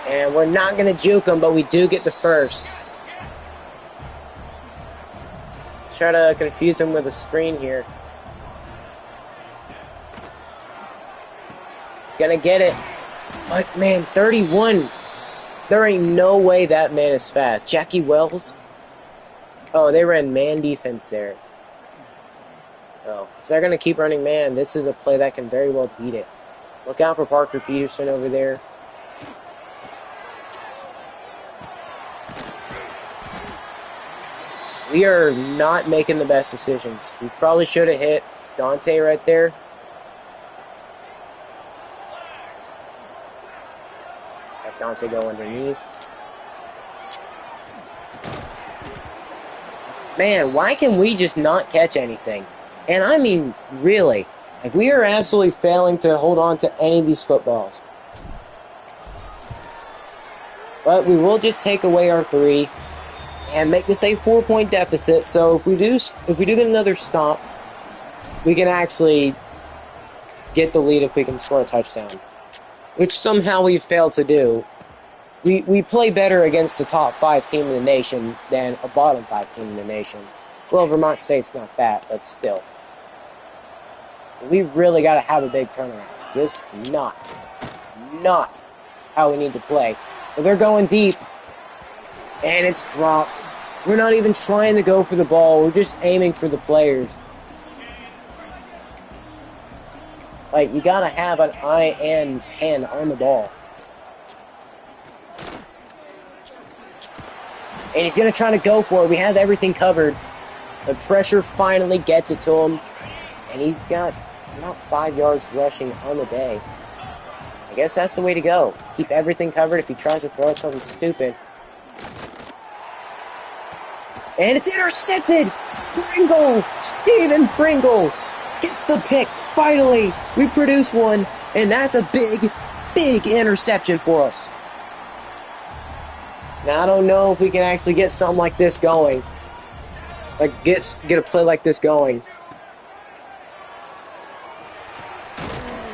Speaker 1: And we're not going to juke them, but we do get the first. Let's try to confuse him with a screen here. He's going to get it. But, man, 31. There ain't no way that man is fast. Jackie Wells. Oh, they ran man defense there. Oh, so they're going to keep running man. This is a play that can very well beat it. Look out for Parker Peterson over there. We are not making the best decisions. We probably should have hit Dante right there. Have Dante go underneath. Man, why can we just not catch anything? And I mean, really. Like, we are absolutely failing to hold on to any of these footballs. But we will just take away our 3 and make this a 4-point deficit. So if we do get another stop, we can actually get the lead if we can score a touchdown, which somehow we failed to do. We play better against the top 5 team in the nation than a bottom 5 team in the nation. Well, Vermont State's not that, but still. We really got to have a big turnaround. So this is not how we need to play. But they're going deep, and it's dropped. We're not even trying to go for the ball. We're just aiming for the players. Like, you got to have an eye and hand on the ball. And he's going to try to go for it. We have everything covered. The pressure finally gets it to him. And he's got about 5 yards rushing on the day. I guess that's the way to go. Keep everything covered if he tries to throw up something stupid. And it's intercepted! Pringle! Stephen Pringle gets the pick. Finally, we produce one. And that's a big, big interception for us. Now, I don't know if we can actually get something like this going. Like, get a play like this going.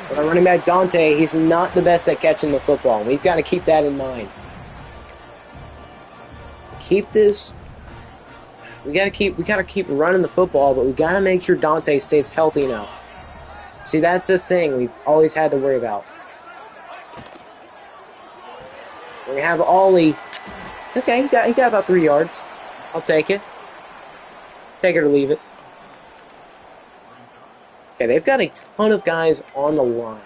Speaker 1: But our running back, Dante, he's not the best at catching the football. We've got to keep that in mind. Keep this. We gotta keep running the football, but we gotta make sure Dante stays healthy enough. See, that's the thing we've always had to worry about. We have Ollie. Okay, he got about 3 yards. I'll take it. Take it or leave it. Okay, they've got a ton of guys on the line.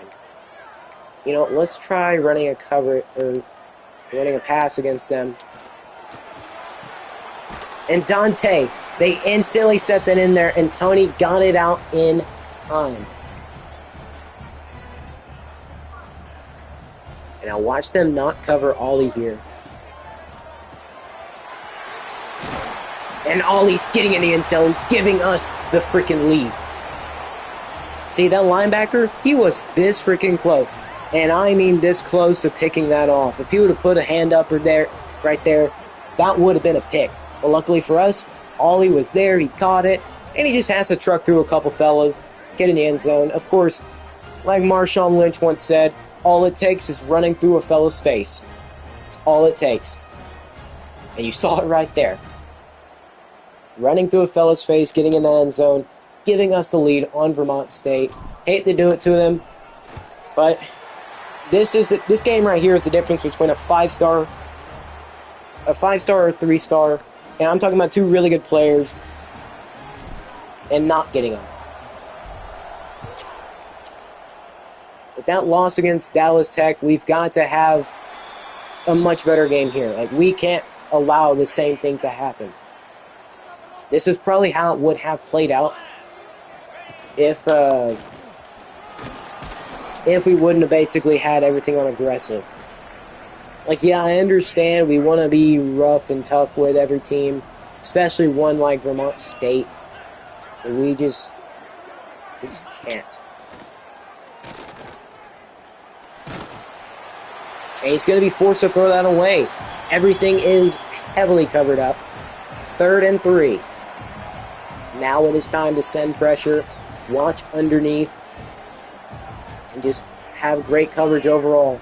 Speaker 1: You know, let's try running a cover or running a pass against them. And Dante, they instantly set that in there, and Tony got it out in time. And now watch them not cover Ollie here. And Ollie's getting in the end zone, giving us the freaking lead. See, that linebacker, he was this freaking close. And I mean this close to picking that off. If he would have put a hand up or there, right there, that would have been a pick. But luckily for us, Ollie was there, he caught it, and he just has to truck through a couple fellas, get in the end zone. Of course, like Marshawn Lynch once said, all it takes is running through a fella's face. That's all it takes. And you saw it right there. Running through a fella's face, getting in the end zone, giving us the lead on Vermont State. Hate to do it to them, but this game right here is the difference between a 5-star or 3-star And I'm talking about two really good players and not getting them. With that loss against Dallas Tech, we've got to have a much better game here. Like, we can't allow the same thing to happen. This is probably how it would have played out if we wouldn't have basically had everything on aggressive. Like, yeah, I understand we want to be rough and tough with every team, especially one like Vermont State. But we just can't. And he's going to be forced to throw that away. Everything is heavily covered up. 3rd and 3. Now it is time to send pressure, watch underneath, and just have great coverage overall.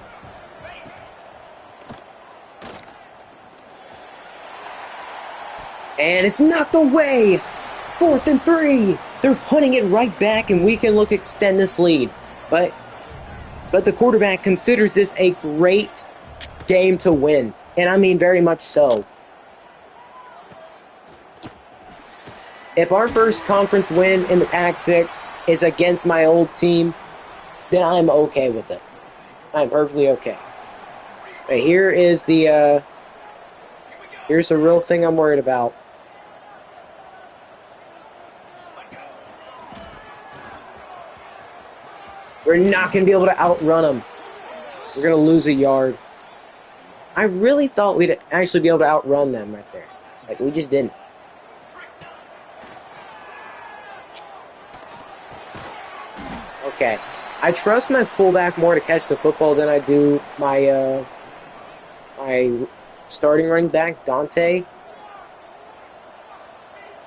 Speaker 1: And it's knocked away! 4th and 3! They're putting it right back, and we can look extend this lead. But the quarterback considers this a great game to win. And I mean very much so. If our first conference win in the Pac-6 is against my old team, then I'm okay with it. I'm perfectly okay. But here is the, here's the real thing I'm worried about. We're not going to be able to outrun them. We're going to lose a yard. I really thought we'd actually be able to outrun them right there. Like, we just didn't. Okay. I trust my fullback more to catch the football than I do my my starting running back, Dante.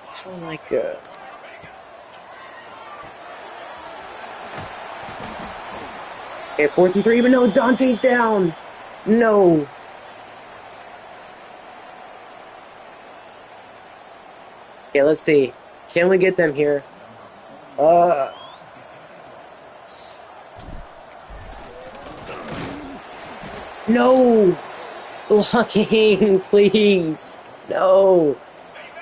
Speaker 1: It's kind of like okay, 4th and 3, but no, Dante's down. No. Okay, let's see. Can we get them here? No! Blocking, please. No.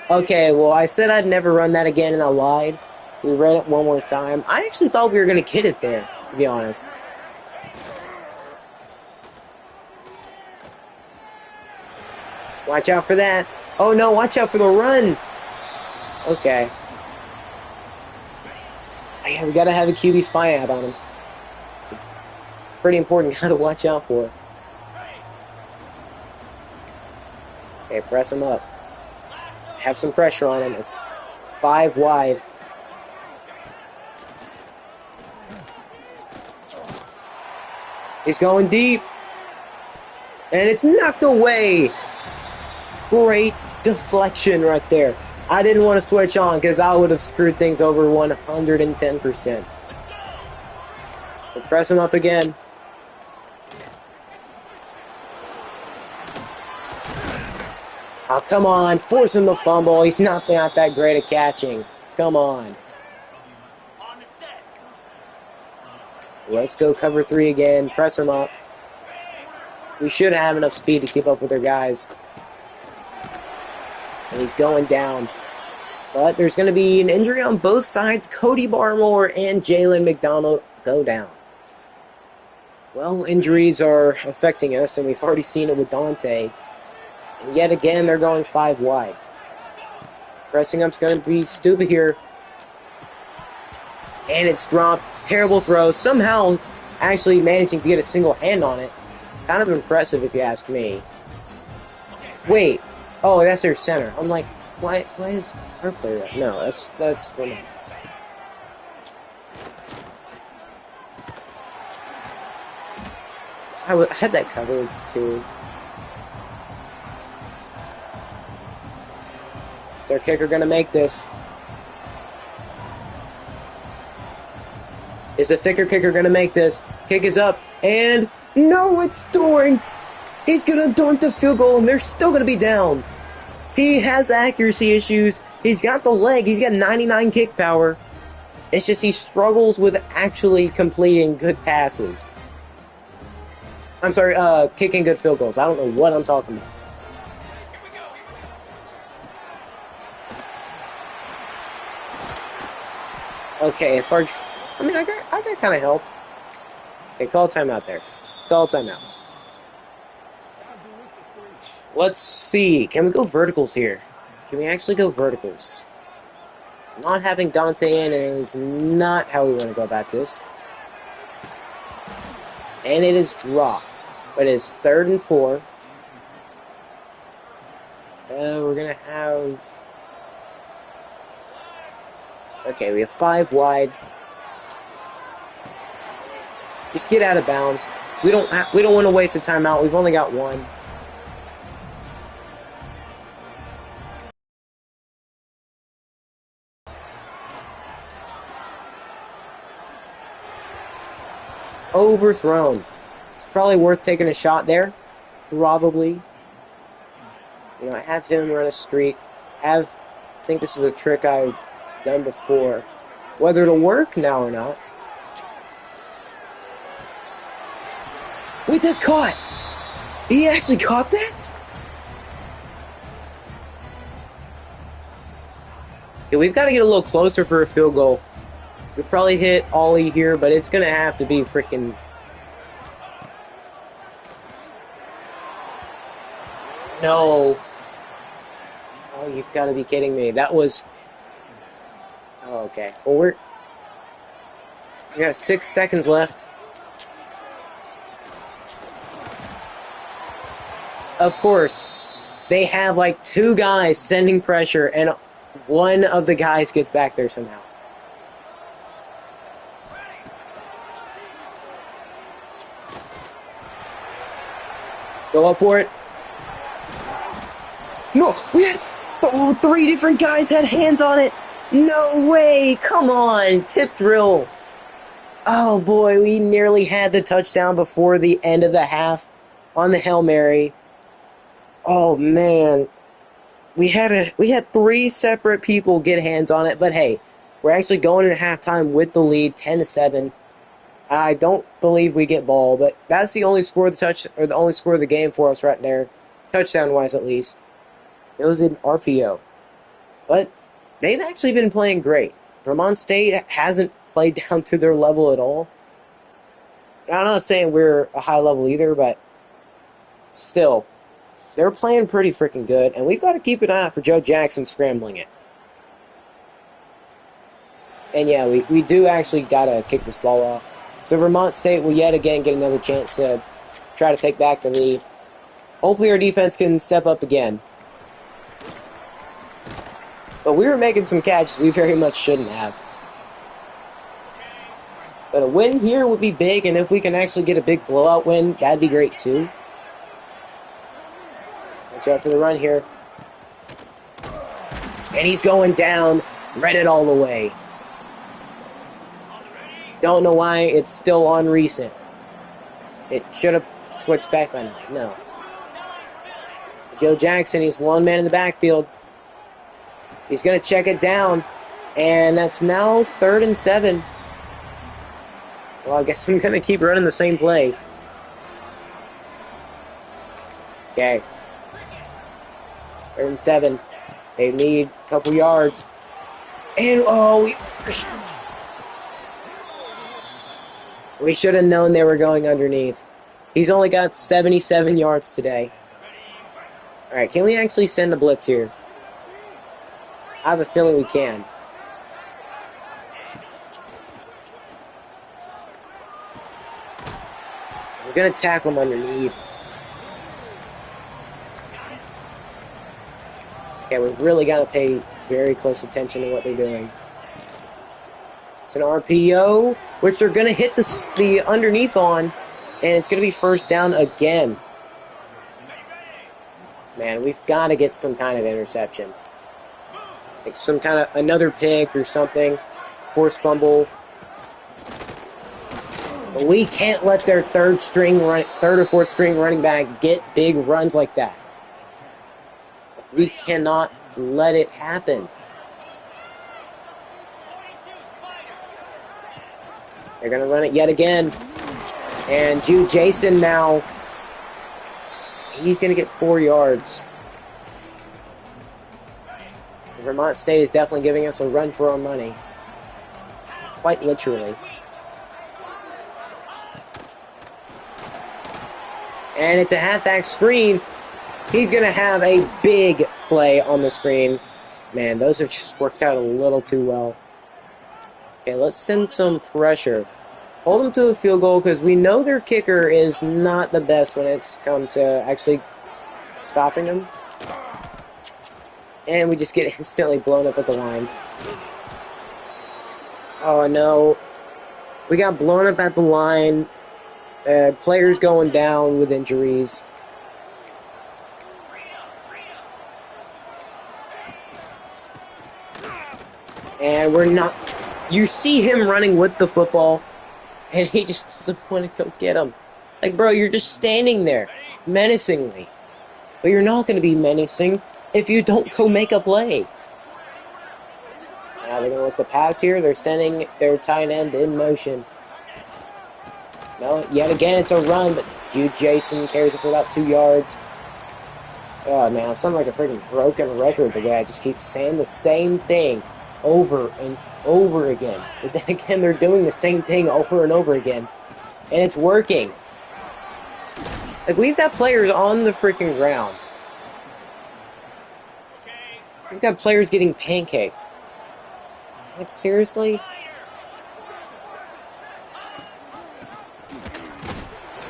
Speaker 1: Okay, well, I said I'd never run that again, and I lied. We ran it one more time. I actually thought we were going to get it there, to be honest. Watch out for that. Oh, no, watch out for the run. Okay. Oh, yeah, we got to have a QB spy out on him. It's a pretty important guy to watch out for. Okay, press him up. Have some pressure on him. It's 5 wide. He's going deep. And it's knocked away. Great deflection right there. I didn't want to switch on because I would have screwed things over 110%. We'll press him up again. Oh, come on. Force him to fumble. He's not that great at catching. Come on. Let's go cover 3 again. Press him up. We should have enough speed to keep up with their guys. And he's going down. But there's going to be an injury on both sides. Cody Barmore and Jalen McDonald go down. Well, injuries are affecting us, and we've already seen it with Dante. And yet again, they're going 5 wide. Pressing up's going to be stupid here. And it's dropped. Terrible throw. Somehow actually managing to get a single hand on it. Kind of impressive if you ask me. Wait. Oh, that's their center. I'm like, why is our player up? No, that's Vermont's. I had that covered too. Is our kicker gonna make this? Is the thicker kicker gonna make this? Kick is up, and no, it's Dorrance! He's gonna dunk the field goal, and they're still gonna be down. He has accuracy issues. He's got the leg. He's got 99 kick power. It's just he struggles with actually completing good passes. I'm sorry, kicking good field goals. I don't know what I'm talking about. Okay, if our... I mean, I got kind of helped. Okay, call timeout there. Call timeout. Let's see. Can we go verticals here? Can we actually go verticals? Not having Dante in is not how we want to go about this. And it is dropped. But it is 3rd and 4. We're going to have... Okay, we have 5 wide. Just get out of bounds. We don't want to waste a timeout. We've only got 1. Overthrown. It's probably worth taking a shot there. Probably. You know, have him run a streak. I think this is a trick I've done before. Whether it'll work now or not. Wait, that's caught! He actually caught that? Yeah, we've got to get a little closer for a field goal. We'll probably hit Ollie here, but it's going to have to be freaking... No. Oh, you've got to be kidding me. That was... Oh, okay. Well, we got 6 seconds left. Of course, they have like 2 guys sending pressure, and one of the guys gets back there somehow. Go up for it. No, we had 3 different guys had hands on it. No way. Come on. Tip drill. Oh, boy. We nearly had the touchdown before the end of the half on the Hail Mary. Oh, man. We had 3 separate people get hands on it. But, hey, we're actually going into halftime with the lead, 10-7. I don't believe we get ball, but that's the only score of the only score of the game for us right there, touchdown-wise at least. It was an RPO. But they've actually been playing great. Vermont State hasn't played down to their level at all. I'm not saying we're a high level either, but still, they're playing pretty freaking good, and we've got to keep an eye out for Joe Jackson scrambling it. And yeah, we do actually got to kick this ball off. So Vermont State will yet again get another chance to try to take back the lead. Hopefully our defense can step up again. But we were making some catches we very much shouldn't have. But a win here would be big, and if we can actually get a big blowout win, that'd be great too. Watch out for the run here. And he's going down. Read it all the way. Don't know why it's still on recent. It should have switched back by now. No. Joe Jackson, he's one man in the backfield. He's going to check it down. And that's now 3rd and 7. Well, I guess I'm going to keep running the same play. Okay. 3rd and 7. They need a couple yards. And, oh, we should have known they were going underneath. He's only got 77 yards today. All right, can we actually send a blitz here? I have a feeling we can. We're going to tackle him underneath. Okay, we've really got to pay very close attention to what they're doing. It's an RPO, which they're going to hit the underneath on, and it's going to be 1st down again. Man, we've got to get some kind of interception. Like some kind of another pick or something. Forced fumble. But we can't let their third or 4th string running back get big runs like that. We cannot let it happen. They're going to run it yet again. And Jude Jason now, he's going to get 4 yards. Vermont State is definitely giving us a run for our money. Quite literally. And it's a halfback screen. He's going to have a big play on the screen. Man, those have just worked out a little too well. Okay, let's send some pressure. Hold them to a field goal because we know their kicker is not the best when it's come to actually stopping them. And we just get instantly blown up at the line. Oh no. We got blown up at the line. Players going down with injuries. And we're not... You see him running with the football, and he just doesn't want to go get him. Like, bro, you're just standing there, menacingly. But you're not going to be menacing if you don't go make a play. Now they're going to look the pass here. They're sending their tight end in motion. No, yet again, it's a run, but Jude Jason carries it for about 2 yards. Oh, man, I'm sounding like a freaking broken record the way I just keep saying the same thing over and over again. But then again, they're doing the same thing over and over again. And it's working. Like, we've got players on the freaking ground. We've got players getting pancaked. Like, seriously?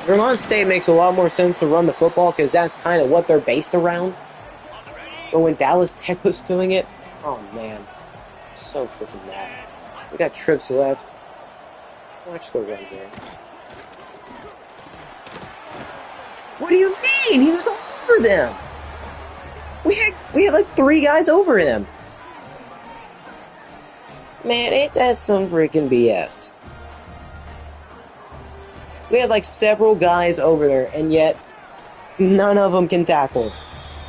Speaker 1: Vermont State makes a lot more sense to run the football because that's kind of what they're based around. But when Dallas Tech was doing it, oh man, I'm so freaking mad. We got trips left. Watch the run here. What do you mean? He was all over them. We had like 3 guys over him. Man, ain't that some freaking BS? We had like several guys over there, and yet none of them can tackle.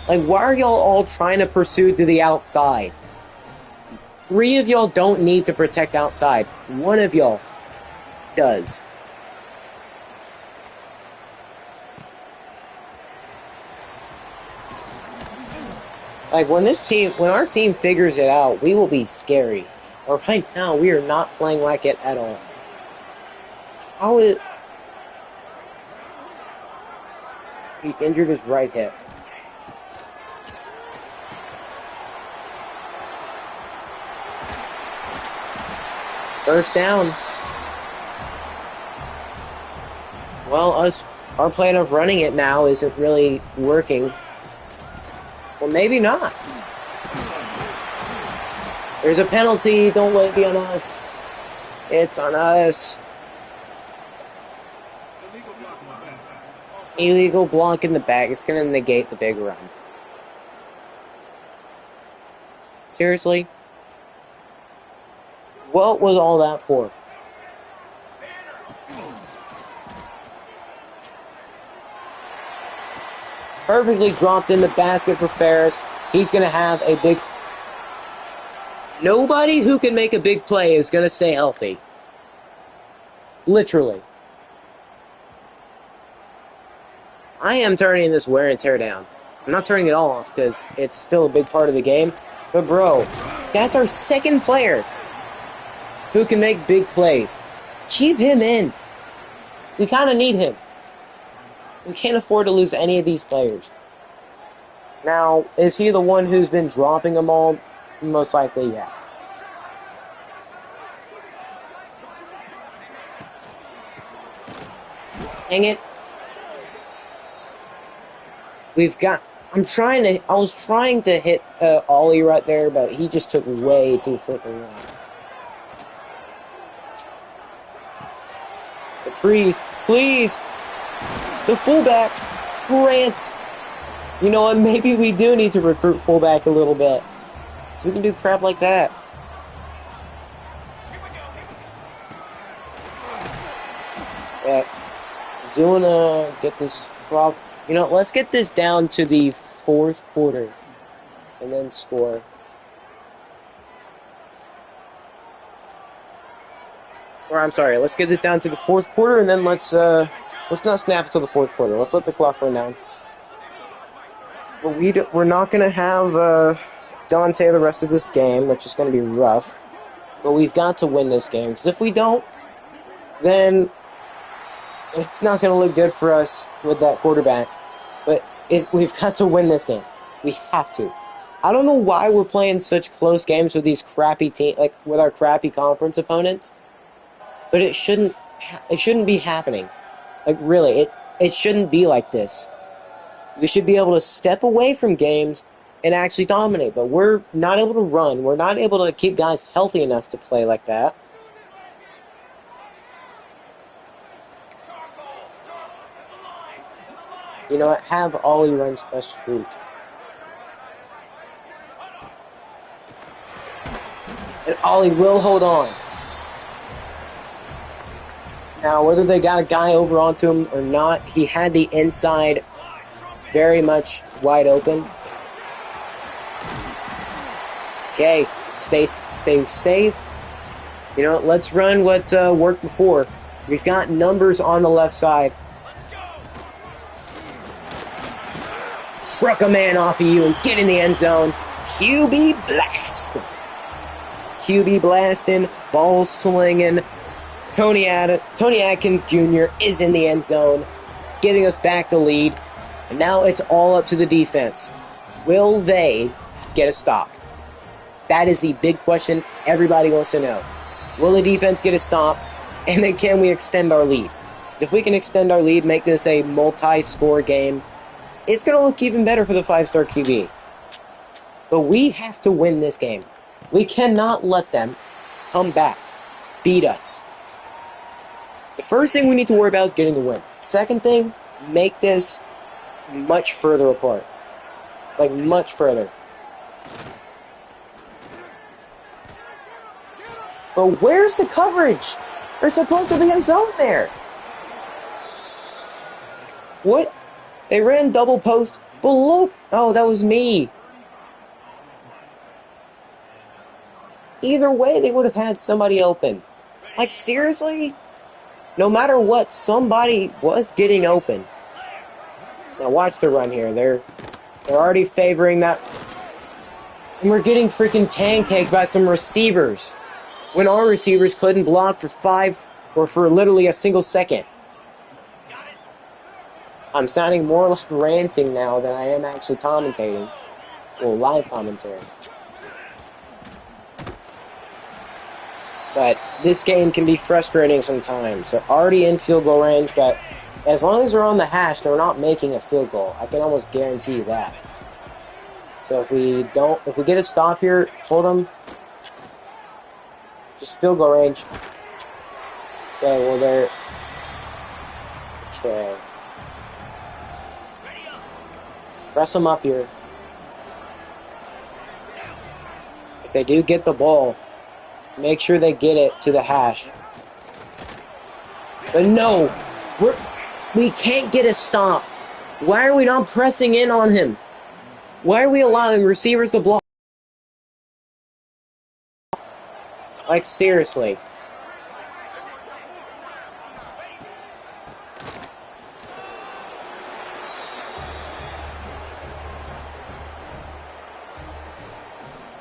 Speaker 1: Like, why are y'all all trying to pursue to the outside? 3 of y'all don't need to protect outside. 1 of y'all does. Like, when our team figures it out, we will be scary. But right now, we are not playing like it at all. How is... He injured his right hip. First down. Well, our plan of running it now isn't really working. Well, maybe not. There's a penalty. Don't let it be on us. It's on us. Illegal block in the back. It's going to negate the big run. Seriously? What was all that for? Perfectly dropped in the basket for Ferris. He's going to have a big... Nobody who can make a big play is going to stay healthy. Literally. I am turning this wear and tear down. I'm not turning it all off because it's still a big part of the game. But bro, that's our second player who can make big plays. Keep him in. We kind of need him. We can't afford to lose any of these players. Now, is he the one who's been dropping them all? Most likely, yeah. Dang it. We've got... I was trying to hit Ollie right there, but he just took way too freaking long. But please! The fullback! Grant! You know what, maybe we do need to recruit fullback a little bit. So we can do crap like that. Yeah. Do wanna get this prop... You know, let's get this down to the 4th quarter and then score. Or I'm sorry, let's get this down to the 4th quarter and then let's not snap until the 4th quarter. Let's let the clock run down. But we're not gonna have Dante the rest of this game, which is gonna be rough. But we've got to win this game, because if we don't, then it's not going to look good for us with that quarterback. But we've got to win this game. We have to. I don't know why we're playing such close games with these crappy teams, like with our crappy conference opponents. But it shouldn't be happening. Like really, it shouldn't be like this. We should be able to step away from games and actually dominate. But we're not able to run. We're not able to keep guys healthy enough to play like that. You know what? Have Ollie runs a streak. And Ollie will hold on. Now, whether they got a guy over onto him or not, he had the inside very much wide open. Okay, stay safe. You know, let's run what's worked before. We've got numbers on the left side. Truck a man off of you and get in the end zone. QB blasting. QB blasting, ball slinging. Tony Atkins Jr. is in the end zone, giving us back the lead. And now it's all up to the defense. Will they get a stop? That is the big question everybody wants to know. Will the defense get a stop? And then can we extend our lead? Because if we can extend our lead, make this a multi-score game, it's going to look even better for the 5-star QB. But we have to win this game. We cannot let them come back, beat us. The first thing we need to worry about is getting the win. Second thing, make this much further apart. Like, much further. But where's the coverage? There's supposed to be a zone there. What? They ran double post. But look. Oh, that was me. Either way, they would have had somebody open. Like, seriously? No matter what, somebody was getting open. Now watch the run here. They're already favoring that. And we're getting freaking pancaked by some receivers. When our receivers couldn't block for 5 or for literally a single second. I'm sounding more like ranting now than I am actually commentating. Well, live commentary. But this game can be frustrating sometimes. They're already in field goal range, but as long as they're on the hash, they're not making a field goal. I can almost guarantee you that. So if we get a stop here, hold them. Just field goal range. Okay, well they're... Okay. Press them up here. If they do get the ball, make sure they get it to the hash. But no! We can't get a stop. Why are we not pressing in on him? Why are we allowing receivers to block? Like, seriously.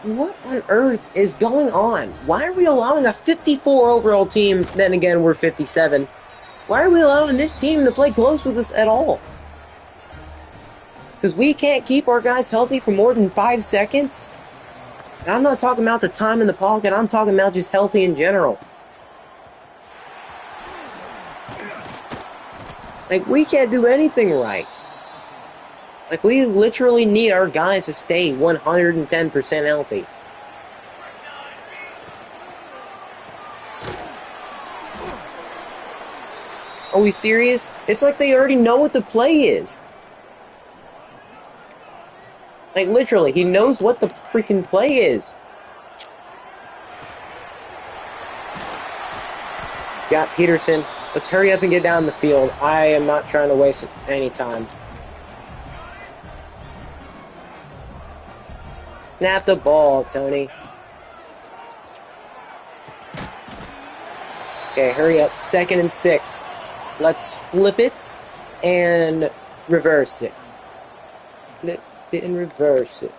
Speaker 1: What on earth is going on? Why are we allowing a 54 overall team, then again we're 57, why are we allowing this team to play close with us at all? Because we can't keep our guys healthy for more than 5 seconds? And I'm not talking about the time in the pocket, I'm talking about just healthy in general. Like, we can't do anything right. Like, we literally need our guys to stay 110% healthy. Are we serious? It's like they already know what the play is. Like, literally, he knows what the freaking play is. Got Peterson. Let's hurry up and get down the field. I am not trying to waste any time. Snap the ball, Tony. Okay, hurry up. 2nd and 6. Let's flip it and reverse it. Flip it and reverse it.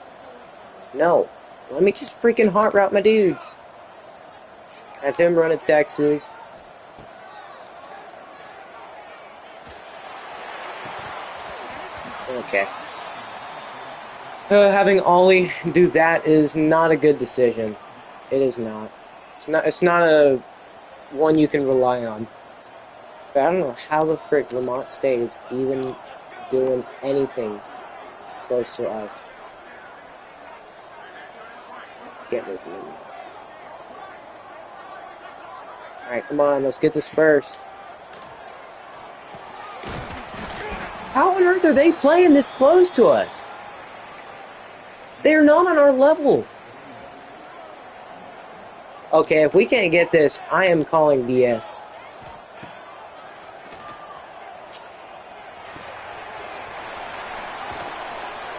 Speaker 1: No. Let me just freaking hot route my dudes. Have him run at Texas. Okay. Having Ollie do that is not a good decision. It is not. It's not a one you can rely on. But I don't know how the frick Vermont State is even doing anything close to us. Can't move from anymore. Alright, come on, let's get this first. How on earth are they playing this close to us? They're not on our level. Okay, if we can't get this, I am calling BS.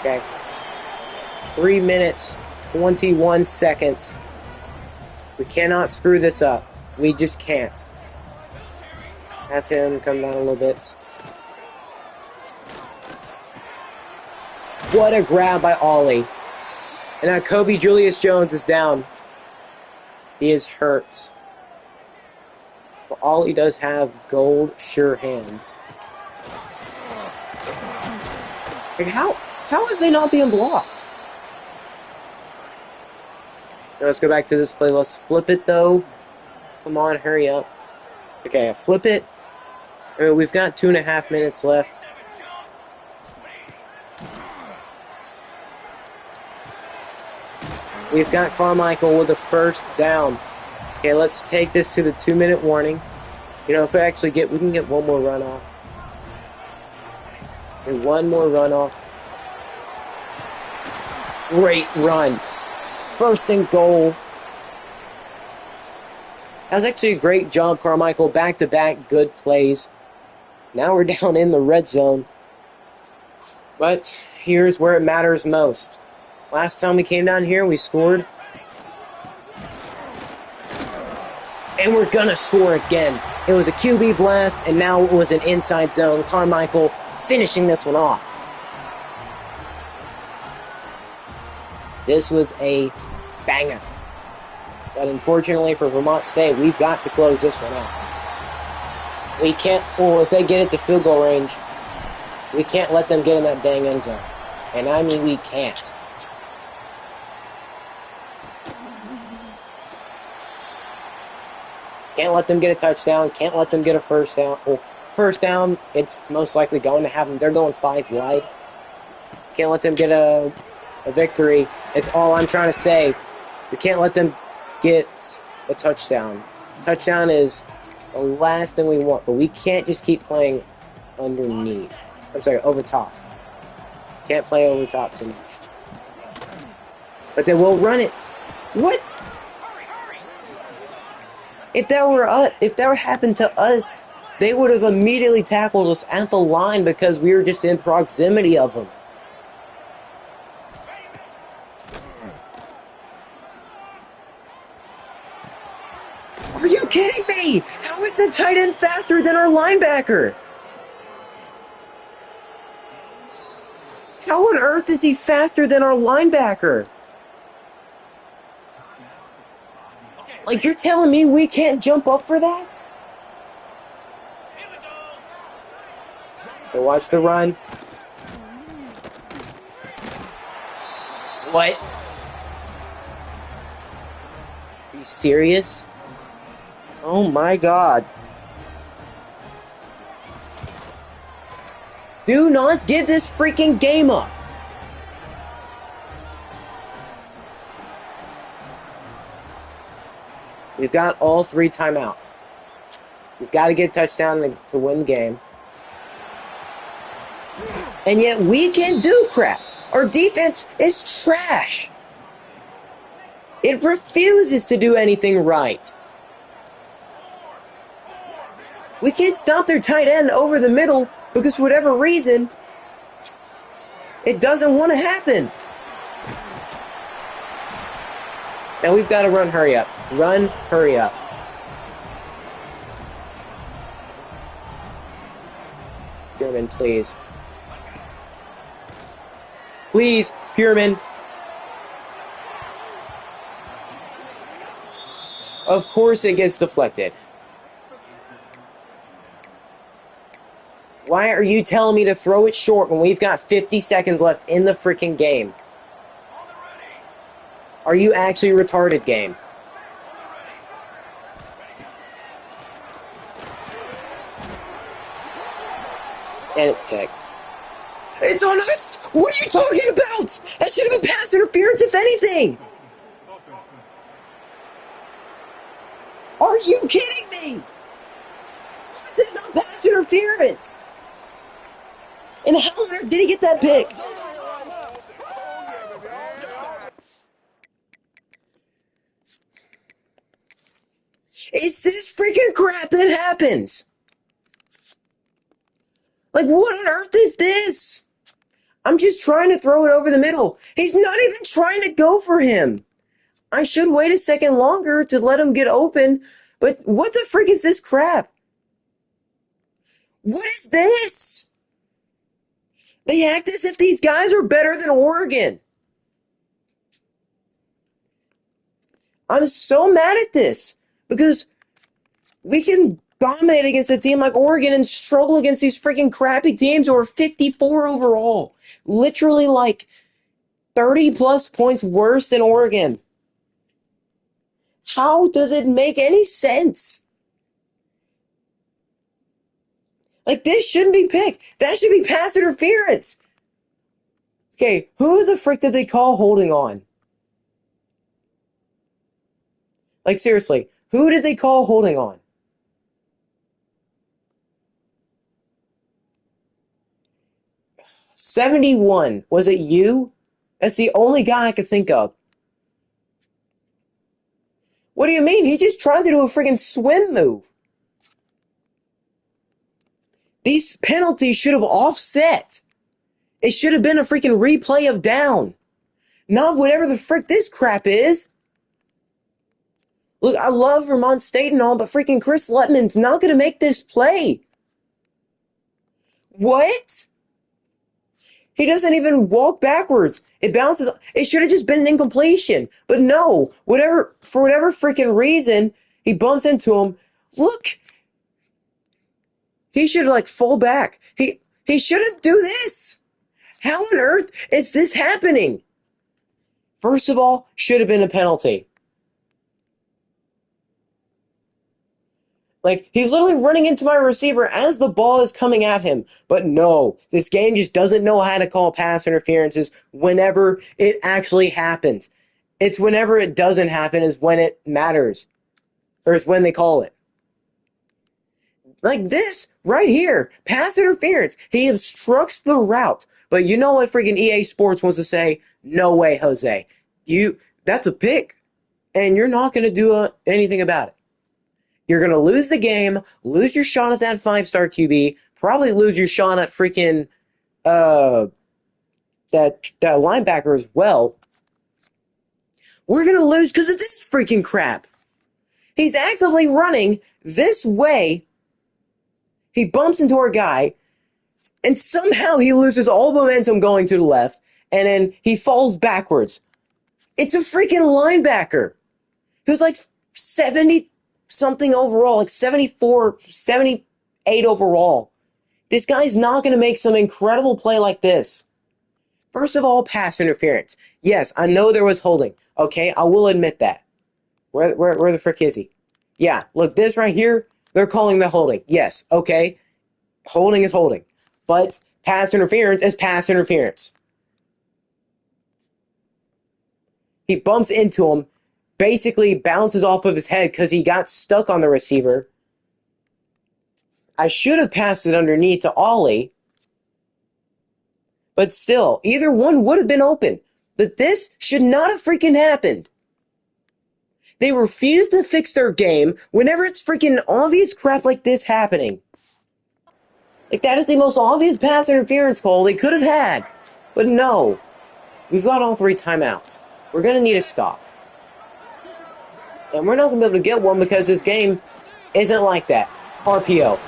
Speaker 1: Okay. 3 minutes, 21 seconds. We cannot screw this up. We just can't. Have him come down a little bit. What a grab by Ollie. And now Kobe Julius Jones is down. He is hurt. But Ollie does have gold sure hands. Like how is they not being blocked? Now let's go back to this play. Let's flip it though. Come on, hurry up. Okay, flip it. I mean, we've got 2.5 minutes left. We've got Carmichael with the first down. Okay, let's take this to the 2-minute warning. You know, if we actually we can get one more runoff. Okay, one more runoff. Great run. First and goal. That was actually a great job, Carmichael. Back-to-back good plays. Now we're down in the red zone. But here's where it matters most. Last time we came down here, we scored. And we're gonna score again. It was a QB blast, and now it was an inside zone. Carmichael finishing this one off. This was a banger. But unfortunately for Vermont State, we've got to close this one out. We can't, well, if they get it to field goal range, we can't let them get in that dang end zone. And I mean, we can't. Can't let them get a touchdown. Can't let them get a first down. Well, first down, it's most likely going to happen. They're going 5 wide. Can't let them get a victory. It's all I'm trying to say. We can't let them get a touchdown. Touchdown is the last thing we want, but we can't just keep playing underneath. I'm sorry, over top. Can't play over top too much. But they will run it. What? If that were happened to us, they would have immediately tackled us at the line because we were just in proximity of them. Are you kidding me? How is the tight end faster than our linebacker? How on earth is he faster than our linebacker? Like, you're telling me we can't jump up for that? So watch the run. What? Are you serious? Oh my god. Do not give this freaking game up. We've got all 3 timeouts. We've got to get a touchdown to win the game. And yet we can't do crap. Our defense is trash. It refuses to do anything right. We can't stop their tight end over the middle because for whatever reason, it doesn't want to happen. Now we've got to run, hurry up. Run, hurry up. Pierman, please. Please, Pierman. Of course it gets deflected. Why are you telling me to throw it short when we've got 50 seconds left in the freaking game? Are you actually retarded, game? And it's kicked. It's on us! What are you talking about? That should have been pass interference, if anything! Are you kidding me? This is not pass interference! And how on earth did he get that pick? It's this freaking crap that happens! Like, what on earth is this? I'm just trying to throw it over the middle. He's not even trying to go for him. I should wait a second longer to let him get open, but what the frick is this crap? What is this? They act as if these guys are better than Oregon. I'm so mad at this because we can dominate against a team like Oregon and struggle against these freaking crappy teams who are 54 overall. Literally like 30 plus points worse than Oregon. How does it make any sense? Like, this shouldn't be picked. That should be pass interference. Okay, who the frick did they call holding on? Like, seriously, who did they call holding on? '71. Was it you? That's the only guy I could think of. What do you mean? He just tried to do a freaking swim move. These penalties should have offset. It should have been a freaking replay of down. Not whatever the frick this crap is. Look, I love Vermont State and all, but freaking Chris Lettman's not going to make this play. What? He doesn't even walk backwards. It bounces. It should have just been an incompletion. But no, for whatever freaking reason, he bumps into him. Look. He should like fall back. He shouldn't do this. How on earth is this happening? First of all, should have been a penalty. Like, he's literally running into my receiver as the ball is coming at him. But no, this game just doesn't know how to call pass interferences whenever it actually happens. It's whenever it doesn't happen is when it matters. Or it's when they call it. Like this, right here, pass interference. He obstructs the route. But you know what freaking EA Sports wants to say? No way, Jose. That's a pick. And you're not going to do anything about it. You're going to lose the game, lose your shot at that 5-star QB, probably lose your shot at freaking that linebacker as well. We're going to lose because of this freaking crap. He's actively running this way. He bumps into our guy, and somehow he loses all momentum going to the left, and then he falls backwards. It's a freaking linebacker who's like 70-something overall, like 74, 78 overall. This guy's not going to make some incredible play like this. First of all, pass interference. Yes, I know there was holding. Okay, I will admit that. Where the frick is he? Yeah, look, this right here, they're calling the holding. Yes, okay. Holding is holding. But pass interference is pass interference. He bumps into him, basically bounces off of his head because he got stuck on the receiver. I should have passed it underneath to Ollie. But still, either one would have been open. But this should not have freaking happened. They refuse to fix their game whenever it's freaking obvious crap like this happening. Like, that is the most obvious pass interference call they could have had. But no. We've got all 3 timeouts. We're going to need a stop. And we're not going to be able to get one because this game isn't like that. RPO.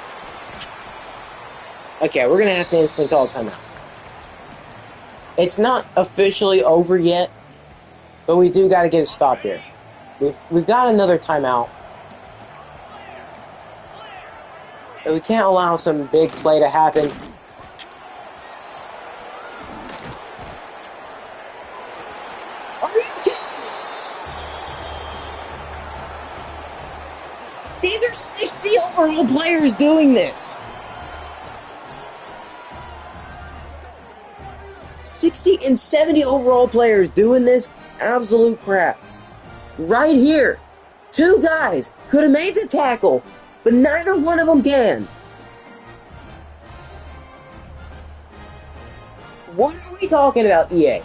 Speaker 1: Okay, we're going to have to instantly call a timeout. It's not officially over yet, but we do got to get a stop here. We've got another timeout. But we can't allow some big play to happen. Are you kidding me? These are 60 overall players doing this. 60 and 70 overall players doing this absolute crap. Right here. Two guys could have made the tackle, but neither one of them can. What are we talking about, EA?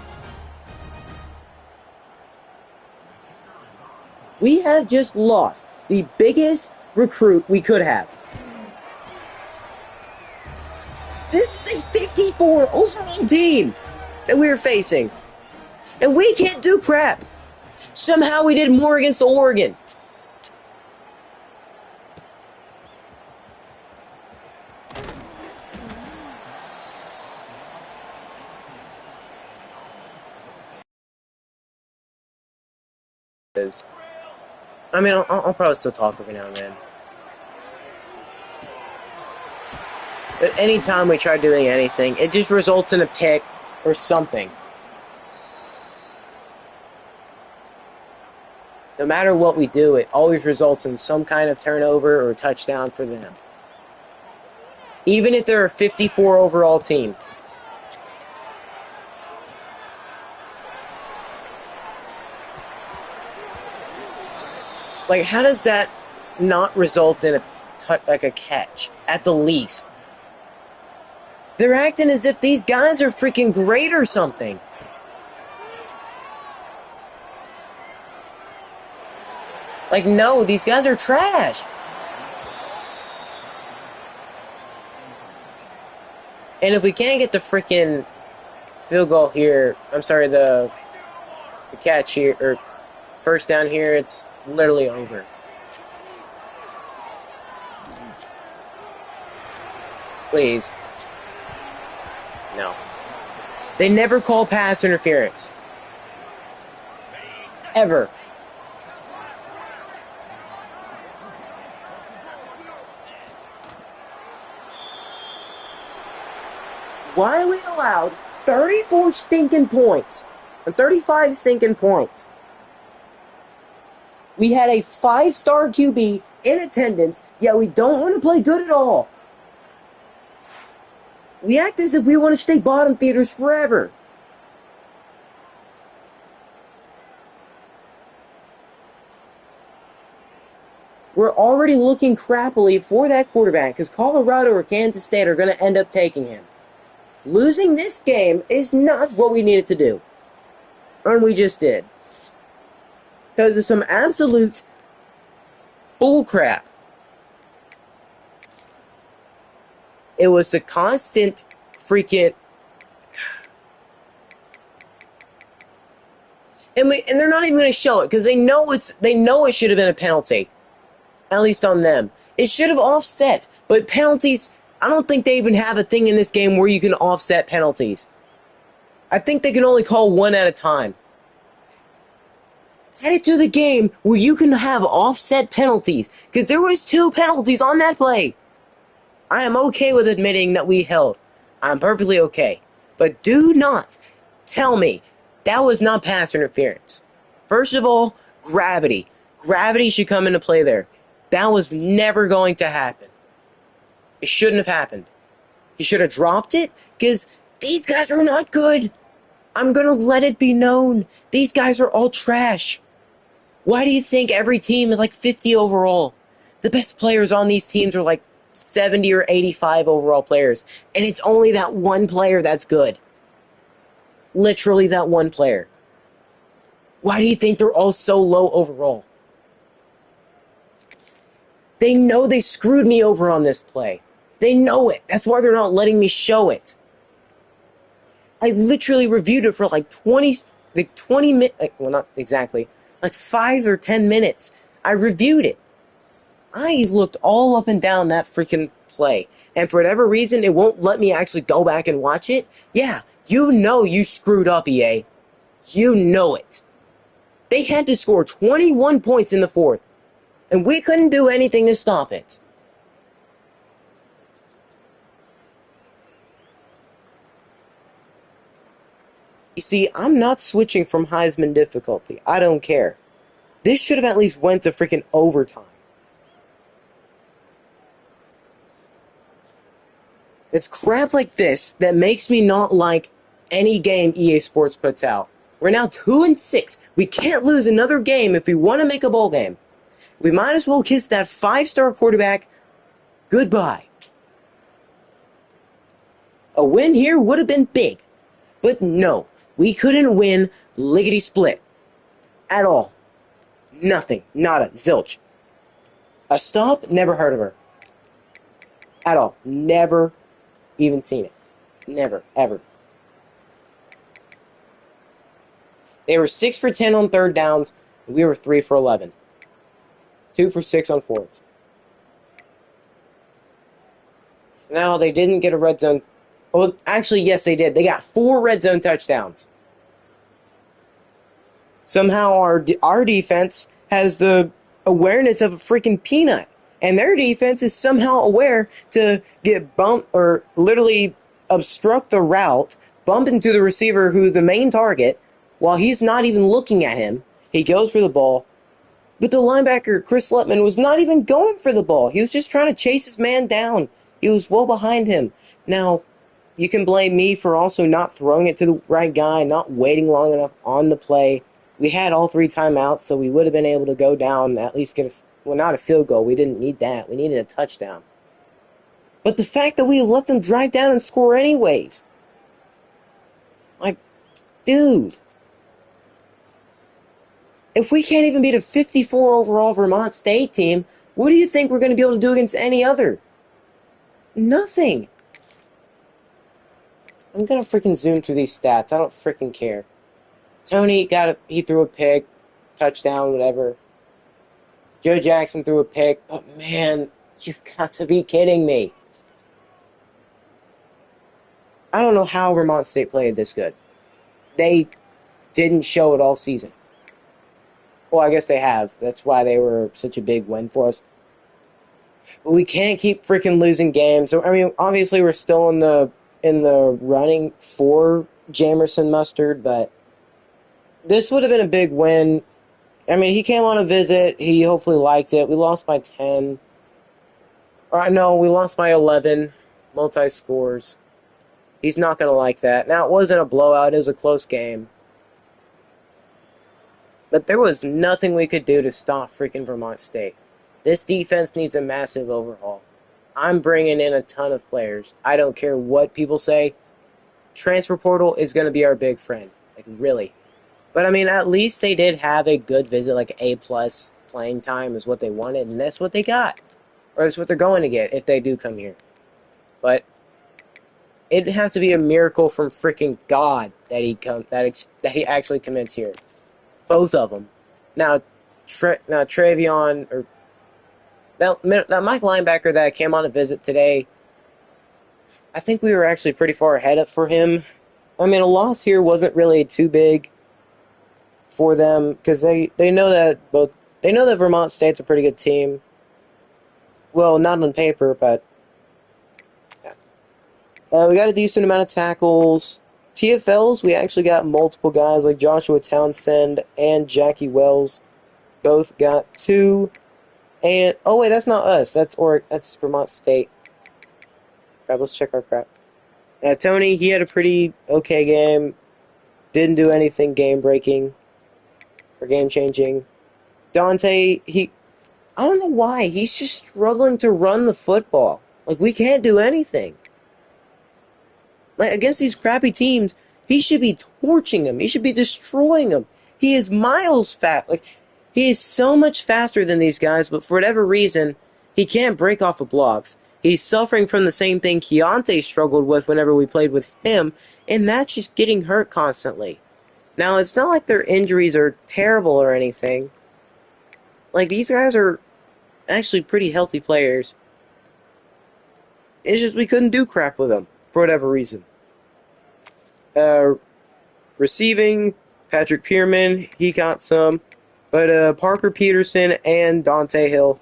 Speaker 1: We have just lost the biggest recruit we could have. This is a 54 overall team that we are facing. And we can't do crap. Somehow we did more against Oregon. I mean, I'll probably still talk every now and then. But anytime we try doing anything, it just results in a pick or something. No matter what we do, it always results in some kind of turnover or touchdown for them. Even if they're a 54 overall team. Like, how does that not result in a catch, at the least? They're acting as if these guys are freaking great or something. Like, no, these guys are trash. And if we can't get the freaking field goal here, I'm sorry, the catch here, or first down here, it's literally over. Please. No. They never call pass interference. Ever. Why we allowed 34 stinking points and 35 stinking points? We had a 5-star QB in attendance, yet we don't want to play good at all. We act as if we want to stay bottom feeders forever. We're already looking crappily for that quarterback because Colorado or Kansas State are going to end up taking him. Losing this game is not what we needed to do. And we just did. Because of some absolute bullcrap. It was the constant freaking... And they're not even going to show it because they know it should have been a penalty. At least on them. It should have offset. But penalties... I don't think they even have a thing in this game where you can offset penalties. I think they can only call one at a time. Add it to the game where you can have offset penalties. Because there was 2 penalties on that play. I am okay with admitting that we held. I'm perfectly okay. But do not tell me that was not pass interference. First of all, gravity. Gravity should come into play there. That was never going to happen. It shouldn't have happened. He should have dropped it because these guys are not good. I'm going to let it be known. These guys are all trash. Why do you think every team is like 50 overall? The best players on these teams are like 70 or 85 overall players. And it's only that one player that's good. Literally that one player. Why do you think they're all so low overall? They know they screwed me over on this play. They know it. That's why they're not letting me show it. I literally reviewed it for like 20 minutes. Well, not exactly. Like 5 or 10 minutes. I reviewed it. I looked all up and down that freaking play. And for whatever reason, it won't let me actually go back and watch it. Yeah, you know you screwed up, EA. You know it. They had to score 21 points in the fourth, and we couldn't do anything to stop it. You see, I'm not switching from Heisman difficulty. I don't care. This should have at least went to freaking overtime. It's crap like this that makes me not like any game EA Sports puts out. We're now 2-6. We can't lose another game if we want to make a bowl game. We might as well kiss that 5-star quarterback goodbye. A win here would have been big. But no, we couldn't win lickety-split. At all. Nothing. Nada. Zilch. A stop? Never heard of her. At all. Never even seen it. Never. Ever. They were 6 for 10 on third downs, and we were 3 for 11. 2 for 6 on fourth. Now, they didn't get a red zone. Well, actually, yes, they did. They got 4 red zone touchdowns. Somehow, our defense has the awareness of a freaking peanut. And their defense is somehow aware to get bumped or literally obstruct the route, bump into the receiver who's the main target, while he's not even looking at him. He goes for the ball. But the linebacker, Chris Letman, was not even going for the ball. He was just trying to chase his man down. He was well behind him. Now, you can blame me for also not throwing it to the right guy, not waiting long enough on the play. We had all 3 timeouts, so we would have been able to go down, at least get not a field goal. We didn't need that. We needed a touchdown. But the fact that we let them drive down and score anyways. Like, dude. If we can't even beat a 54 overall Vermont State team, what do you think we're going to be able to do against any other? Nothing. I'm going to freaking zoom through these stats. I don't freaking care. Tony he threw a pick, touchdown, whatever. Joe Jackson threw a pick, but man, you've got to be kidding me. I don't know how Vermont State played this good. They didn't show it all season. Well, I guess they have. That's why they were such a big win for us. But we can't keep freaking losing games. So, I mean, obviously we're still in the running for Jamerson Mustard, but this would have been a big win. I mean, he came on a visit. He hopefully liked it. We lost by 10. Or no, we lost by 11. Multi-scores. He's not going to like that. Now, it wasn't a blowout. It was a close game. But there was nothing we could do to stop freaking Vermont State. This defense needs a massive overhaul. I'm bringing in a ton of players. I don't care what people say. Transfer portal is going to be our big friend. Like, really. But, I mean, at least they did have a good visit, like A-plus playing time is what they wanted, and that's what they got. Or that's what they're going to get if they do come here. But it'd have to be a miracle from freaking God that he actually commits here. Both of them. Now Travion, or that Mike linebacker that came on a visit today, I think we were actually pretty far ahead for him. I mean, a loss here wasn't really too big for them because they know that Vermont State's a pretty good team. Well, not on paper, but we got a decent amount of tackles. TFLs, we actually got multiple guys like Joshua Townsend and Jackie Wells. Both got 2. And, oh wait, that's not us. That's Vermont State. Crap, let's check our crap. Tony, he had a pretty okay game. Didn't do anything game-breaking or game-changing. Dante, I don't know why. He's just struggling to run the football. Like, we can't do anything. Like, against these crappy teams, he should be torching them. He should be destroying them. He is miles fast. Like, he is so much faster than these guys, but for whatever reason, he can't break off of blocks. He's suffering from the same thing Keontae struggled with whenever we played with him, and that's just getting hurt constantly. Now, it's not like their injuries are terrible or anything. Like, these guys are actually pretty healthy players. It's just we couldn't do crap with them, for whatever reason. Receiving, Patrick Pearman, he got some. But Parker Peterson and Dante Hill.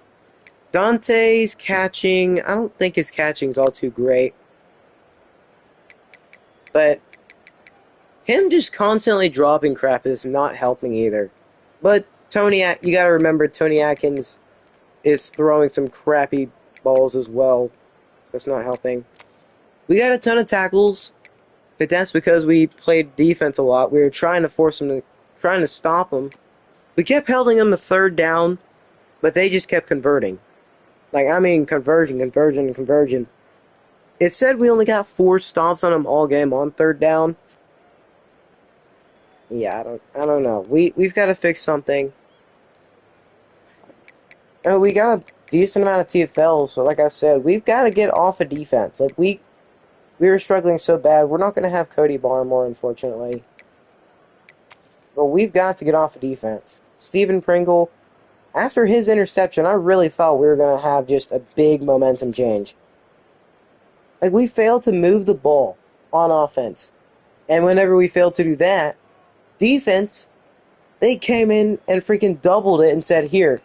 Speaker 1: Dante's catching, I don't think his catching's all too great. But him just constantly dropping crap is not helping either. But you gotta remember Tony Atkins is throwing some crappy balls as well, so it's not helping. We got a ton of tackles, but that's because we played defense a lot. We were trying to trying to stop them. We kept holding them to third down, but they just kept converting. Conversion. It said we only got 4 stops on them all game on third down. Yeah, I don't know. We've got to fix something. We got a decent amount of TFLs, so like I said, we've got to get off of defense. Like we were struggling so bad. We're not going to have Cody Barmore, unfortunately. But we've got to get off of defense. Stephen Pringle, after his interception, I really thought we were going to have just a big momentum change. Like, we failed to move the ball on offense. And whenever we failed to do that, defense, they came in and freaking doubled it and said, here,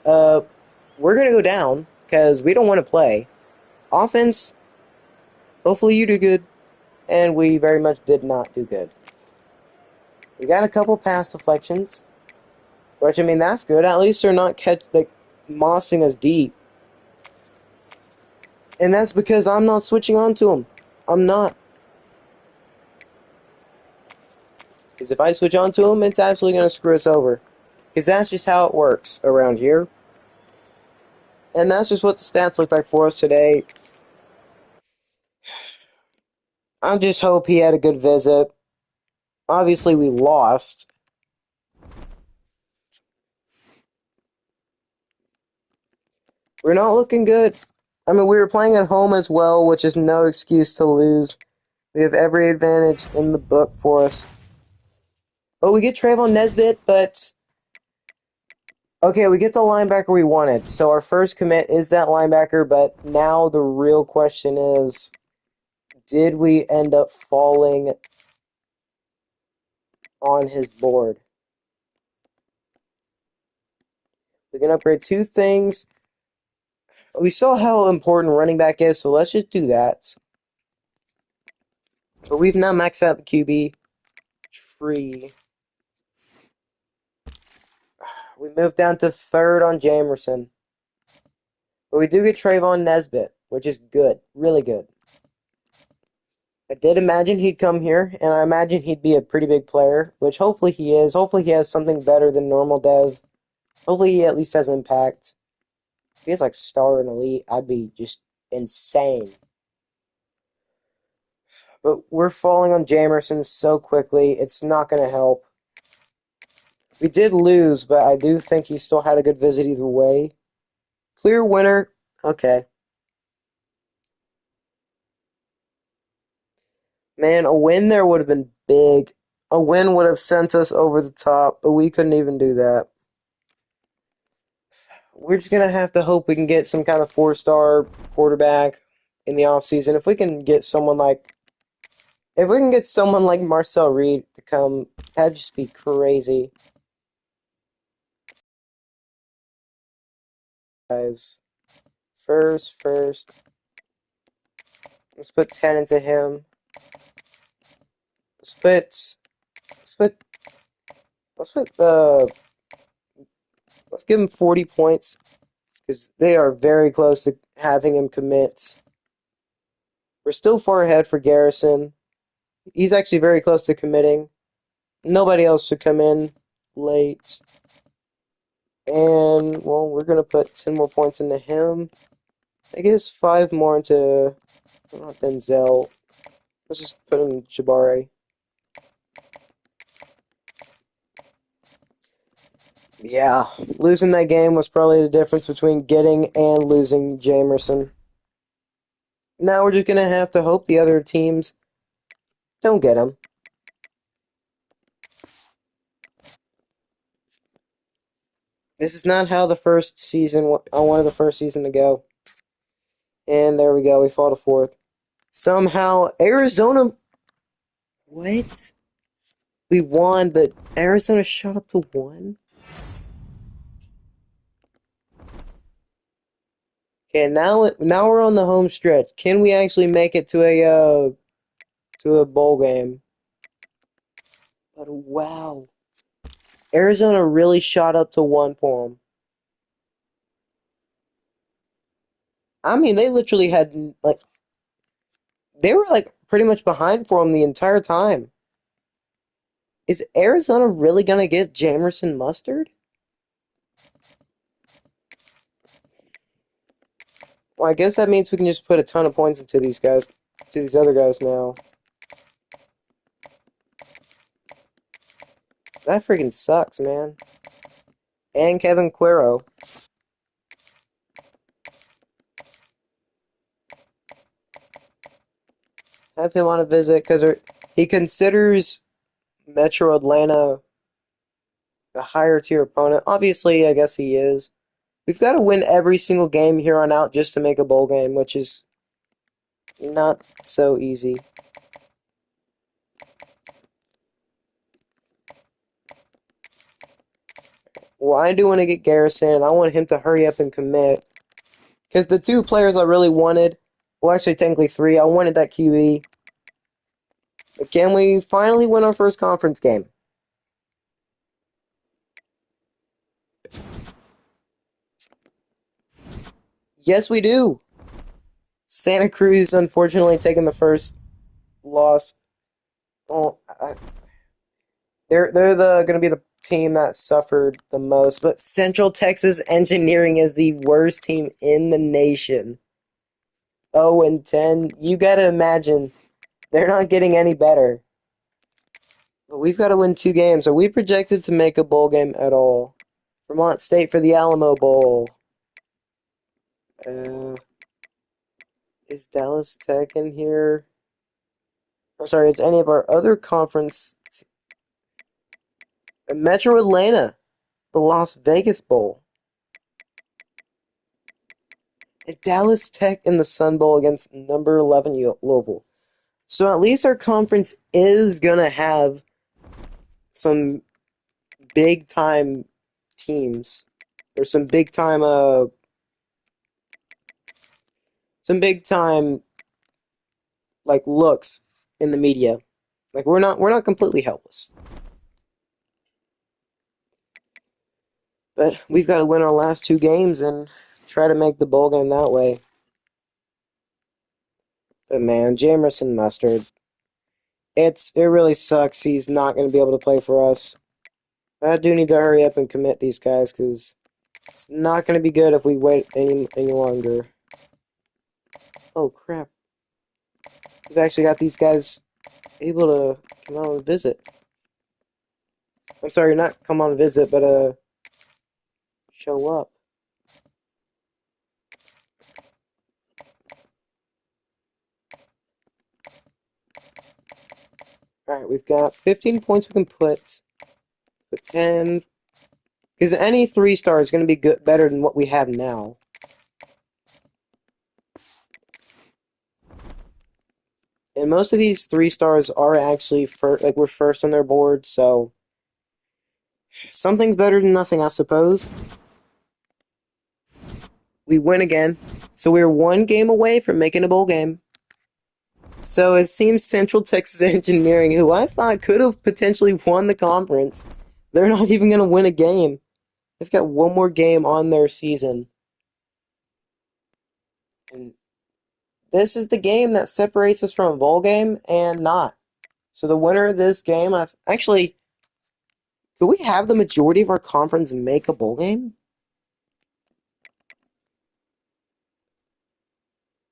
Speaker 1: we're going to go down because we don't want to play. Offense, hopefully you do good. And we very much did not do good. We got a couple pass deflections, which, I mean, that's good. At least they're not mossing us deep. And that's because I'm not switching on to them. I'm not. Because if I switch on to them, it's absolutely going to screw us over. Because that's just how it works around here. And that's just what the stats look like for us today. I just hope he had a good visit. Obviously, we lost. We're not looking good. I mean, we were playing at home as well, which is no excuse to lose. We have every advantage in the book for us. Oh, we get Trayvon Nesbitt, but... Okay, we get the linebacker we wanted. So our first commit is that linebacker, but now the real question is, did we end up falling on his board? We can upgrade 2 things. We saw how important running back is, so let's just do that. But we've now maxed out the QB tree. We moved down to 3rd on Jamerson. But we do get Trayvon Nesbitt, which is good. Really good. I did imagine he'd come here, and I imagine he'd be a pretty big player, which hopefully he is. Hopefully he has something better than normal dev. Hopefully he at least has impact. If he has like star and elite, I'd be just insane. But we're falling on Jamerson so quickly, it's not going to help. We did lose, but I do think he still had a good visit either way. Clear winner. Okay. Man, a win there would have been big. A win would have sent us over the top, but we couldn't even do that. We're just going to have to hope we can get some kind of 4-star quarterback in the offseason. If we can get someone like Marcel Reed to come, that'd just be crazy. Guys, first. Let's put 10 into him. Let's give him 40 points because they are very close to having him commit. We're still far ahead for Garrison. He's actually very close to committing. Nobody else should come in late. And, well, we're going to put 10 more points into him. I guess 5 more into not Denzel. Let's just put him in Jabari. Yeah, losing that game was probably the difference between getting and losing Jamerson. Now we're just going to have to hope the other teams don't get him. This is not how the first season, I wanted the first season to go. And there we go, we fall to 4th. Somehow, Arizona... What? We won, but Arizona shot up to 1. Okay, now we're on the home stretch. Can we actually make it to a bowl game? But wow, Arizona really shot up to 1 for them. I mean, they literally had like they were like pretty much behind for them the entire time. Is Arizona really gonna get Jamerson Mustard? Well, I guess that means we can just put a ton of points into these guys, to these other guys now. That freaking sucks, man. And Kevin Cuero. Have him on a visit because he considers Metro Atlanta a higher tier opponent. Obviously, I guess he is. We've got to win every single game here on out just to make a bowl game, which is not so easy. Well, I do want to get Garrison, and I want him to hurry up and commit. Because the 2 players I really wanted, well, actually, technically 3, I wanted that QB. But can we finally win our first conference game? Yes, we do. Santa Cruz, unfortunately, taking the first loss. Well, they're going to be the team that suffered the most. But Central Texas Engineering is the worst team in the nation. 0-10. You got to imagine they're not getting any better. But we've got to win 2 games. Are we projected to make a bowl game at all? Vermont State for the Alamo Bowl. Uh, is Dallas Tech in here? I'm sorry, is any of our other conference... Metro Atlanta, the Las Vegas Bowl. And Dallas Tech in the Sun Bowl against number 11 Louisville. So at least our conference is going to have some big time teams. Or some big time like looks in the media. Like we're not completely helpless. But we've got to win our last 2 games and try to make the bowl game that way. But man, Jamerson Mustard, it really sucks he's not going to be able to play for us. I do need to hurry up and commit these guys because it's not going to be good if we wait any longer. Oh crap. We've actually got these guys able to come on a visit. I'm sorry, not come on a visit, but show up. Alright, we've got 15 points we can put 10. Because any 3-star is going to be good, better than what we have now. And most of these 3-stars are actually we're first on their board, so something's better than nothing, I suppose. We win again, so we're 1 game away from making a bowl game. So it seems Central Texas Engineering, who I thought could have potentially won the conference, they're not even going to win a game. They've got 1 more game on their season. And this is the game that separates us from a bowl game and not. So the winner of this game, actually, could we have the majority of our conference make a bowl game?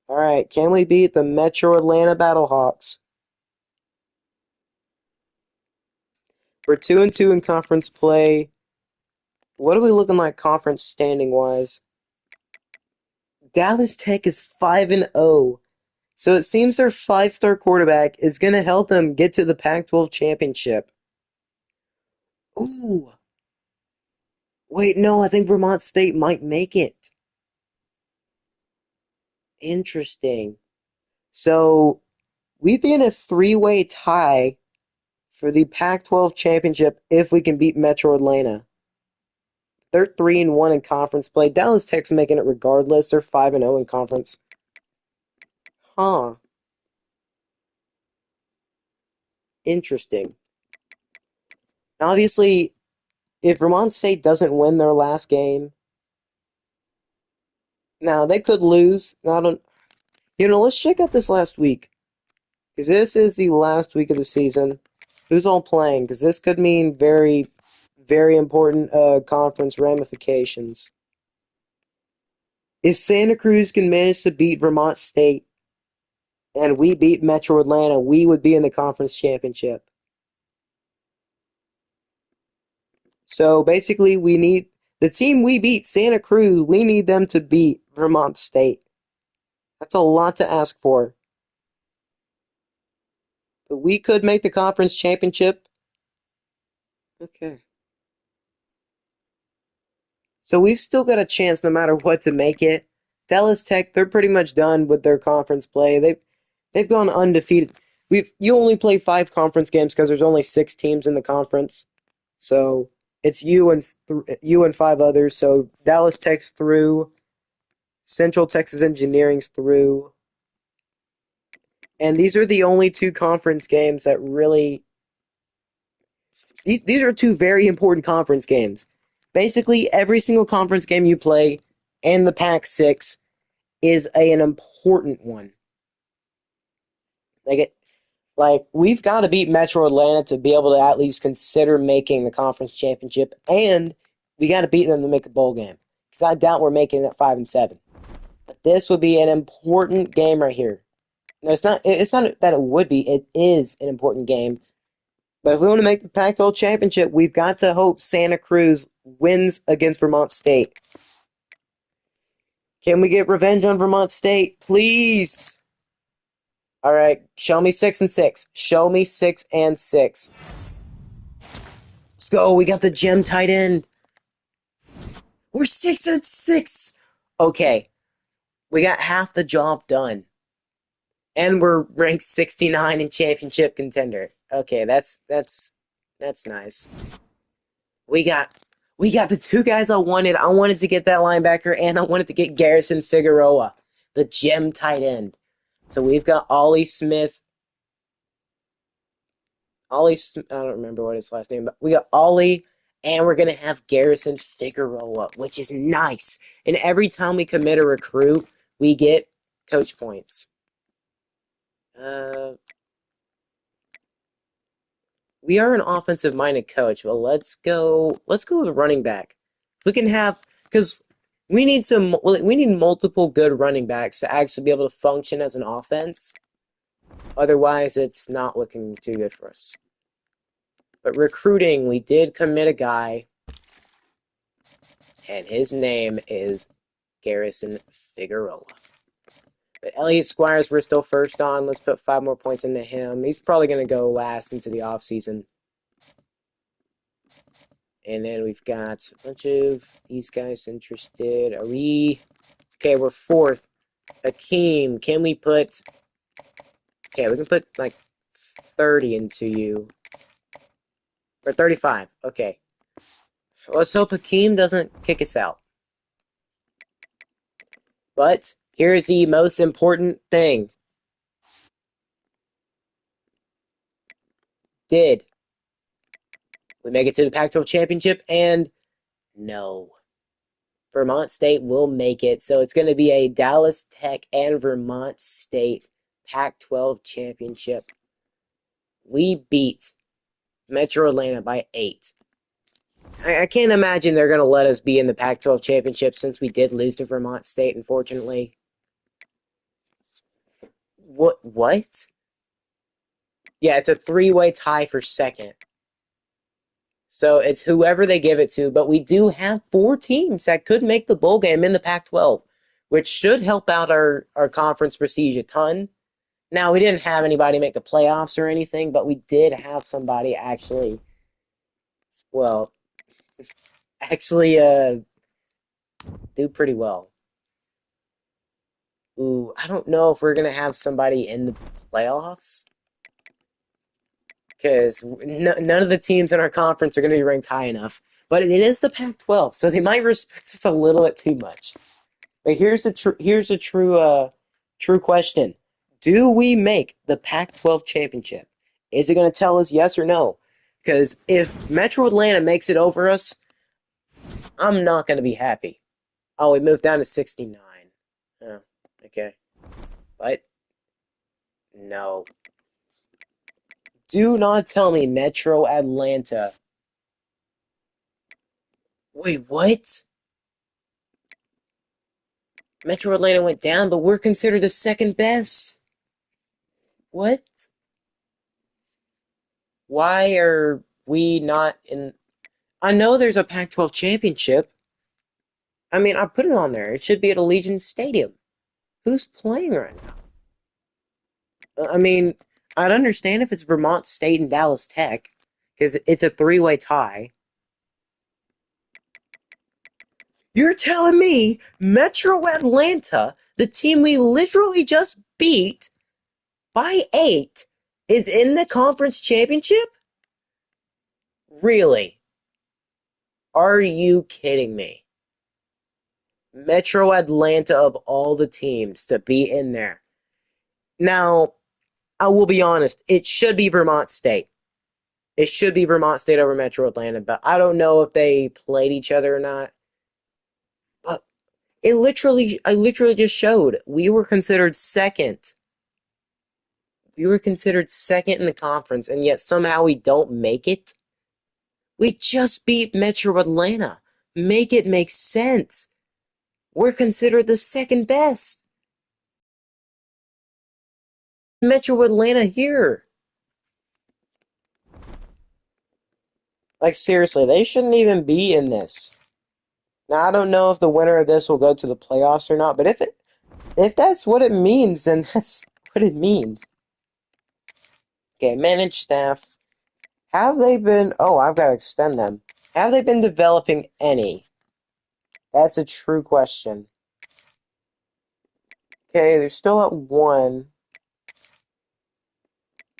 Speaker 1: Alright, can we beat the Metro Atlanta Battlehawks? We're 2-2 in conference play. What are we looking like conference standing wise? Dallas Tech is 5-0. So it seems their 5-star quarterback is going to help them get to the Pac-12 championship. Ooh. Wait, no, I think Vermont State might make it. Interesting. So we'd be in a 3-way tie for the Pac-12 championship if we can beat Metro Atlanta. They're 3-1 in conference play. Dallas Tech's making it regardless. They're 5-0 in conference. Huh. Interesting. Now, obviously, if Vermont State doesn't win their last game, now they could lose. Now, let's check out this last week. Because this is the last week of the season. Who's all playing? Because this could mean very, very important conference ramifications. If Santa Cruz can manage to beat Vermont State and we beat Metro Atlanta, we would be in the conference championship. So basically, we need the team we beat, Santa Cruz, we need them to beat Vermont State. That's a lot to ask for. But we could make the conference championship. Okay. So we've still got a chance no matter what to make it. Dallas Tech, they're pretty much done with their conference play. They've gone undefeated. You only play 5 conference games because there's only 6 teams in the conference. So it's you and 5 others. So Dallas Tech's through, Central Texas Engineering's through. And these are the only 2 conference games that really these are 2 very important conference games. Basically, every single conference game you play in the Pac-6 is an important one. Like we've got to beat Metro Atlanta to be able to at least consider making the conference championship, and we got to beat them to make a bowl game. Because I doubt we're making it 5-7. But this would be an important game right here. No, it's not. It's not that it would be. It is an important game. But if we want to make the Pac-12 championship, we've got to hope Santa Cruz wins against Vermont State. Can we get revenge on Vermont State, please? All right, show me 6-6. Show me 6-6. Let's go. We got the gem tight end. We're 6-6. Okay, we got half the job done, and we're ranked 69 in championship contender. Okay, that's nice. We got the 2 guys I wanted. I wanted to get that linebacker, and I wanted to get Garrison Figueroa, the gem tight end. So we've got Ollie Smith. I don't remember what his last name, but we got Ollie, and we're going to have Garrison Figueroa, which is nice. And every time we commit a recruit, we get coach points. We are an offensive-minded coach, but let's go with running back. If we can have, because we need multiple good running backs to actually be able to function as an offense. Otherwise, it's not looking too good for us. But recruiting, we did commit a guy, and his name is Garrison Figueroa. But Elliott Squires, we're still first on. Let's put 5 more points into him. He's probably going to go last into the offseason. And then we've got a bunch of these guys interested. Okay, we're 4th. Akeem, can we put... Okay, we can put like 30 into you. Or 35. Okay. So let's hope Hakeem doesn't kick us out. But here's the most important thing. Did we make it to the Pac-12 championship? And no. Vermont State will make it. So it's going to be a Dallas Tech and Vermont State Pac-12 championship. We beat Metro Atlanta by 8. I can't imagine they're going to let us be in the Pac-12 championship since we did lose to Vermont State, unfortunately. What? Yeah, it's a 3-way tie for 2nd. So it's whoever they give it to, but we do have 4 teams that could make the bowl game in the Pac-12, which should help out our conference prestige a ton. Now, we didn't have anybody make the playoffs or anything, but we did have somebody actually do pretty well. Ooh, I don't know if we're going to have somebody in the playoffs. because none of the teams in our conference are going to be ranked high enough. But it is the Pac-12, so they might respect us a little bit too much. But here's the true question: do we make the Pac-12 championship? Is it going to tell us yes or no? Because if Metro Atlanta makes it over us, I'm not going to be happy. Oh, we moved down to 69. Oh, okay. But no. Do not tell me Metro Atlanta. Wait, what? Metro Atlanta went down, but we're considered the second best. What? Why are we not in? I know there's a Pac-12 championship. I mean, I put it on there. It should be at Allegiant Stadium. Who's playing right now? I mean, I'd understand if it's Vermont State and Dallas Tech, because it's a three-way tie. You're telling me Metro Atlanta, the team we literally just beat by 8, is in the conference championship? Really? Are you kidding me? Metro Atlanta of all the teams to be in there. Now, I will be honest, it should be Vermont State. It should be Vermont State over Metro Atlanta, but I don't know if they played each other or not. But I literally just showed we were considered second. We were considered second in the conference, and yet somehow we don't make it. We just beat Metro Atlanta. Make it make sense. We're considered the second best. Metro Atlanta here. Like, seriously, they shouldn't even be in this. Now, I don't know if the winner of this will go to the playoffs or not, but if that's what it means, then that's what it means. Okay, managed staff. Have they been... Oh, I've got to extend them. Have they been developing any? That's a true question. Okay, they're still at 1.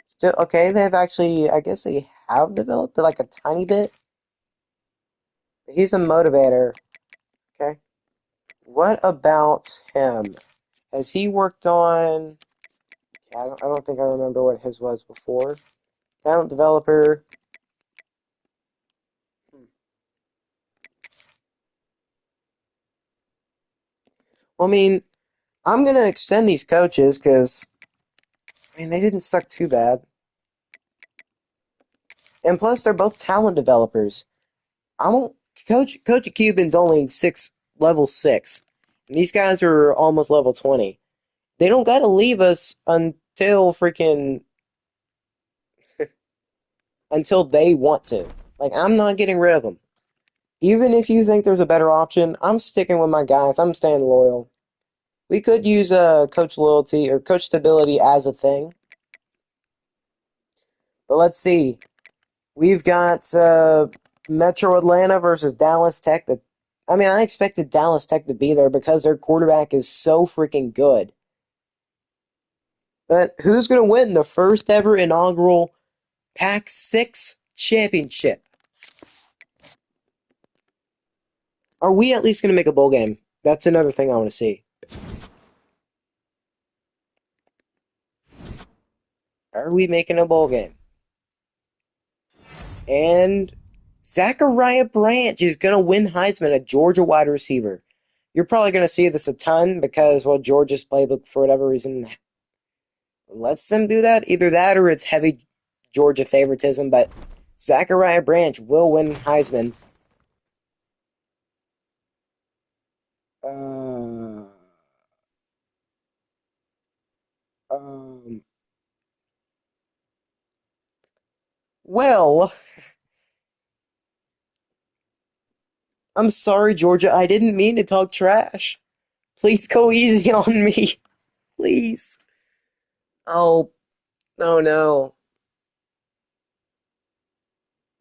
Speaker 1: Still, okay, they've actually... I guess they have developed it like a tiny bit. He's a motivator. Okay. What about him? Has he worked on... I don't think I remember what his was before. Talent developer. Well, I mean, I'm gonna extend these coaches because I mean they didn't suck too bad, and plus they're both talent developers. I don't Coach Cuban's only level 6, and these guys are almost level 20. They don't gotta leave us until they want to. Like I'm not getting rid of them. Even if you think there's a better option, I'm sticking with my guys. I'm staying loyal. We could use coach loyalty or coach stability as a thing. But let's see. We've got Metro Atlanta versus Dallas Tech. I mean, I expected Dallas Tech to be there because their quarterback is so freaking good. But who's going to win the first ever inaugural Pac-6 championship? Are we at least going to make a bowl game? That's another thing I want to see. Are we making a bowl game? And Zachariah Branch is going to win Heisman, a Georgia wide receiver. You're probably going to see this a ton because, well, Georgia's playbook, for whatever reason, lets them do that. Either that or it's heavy Georgia favoritism, but Zachariah Branch will win Heisman. Uh, um, well, I'm sorry, Georgia. I didn't mean to talk trash. Please go easy on me. Please. Oh, no, no.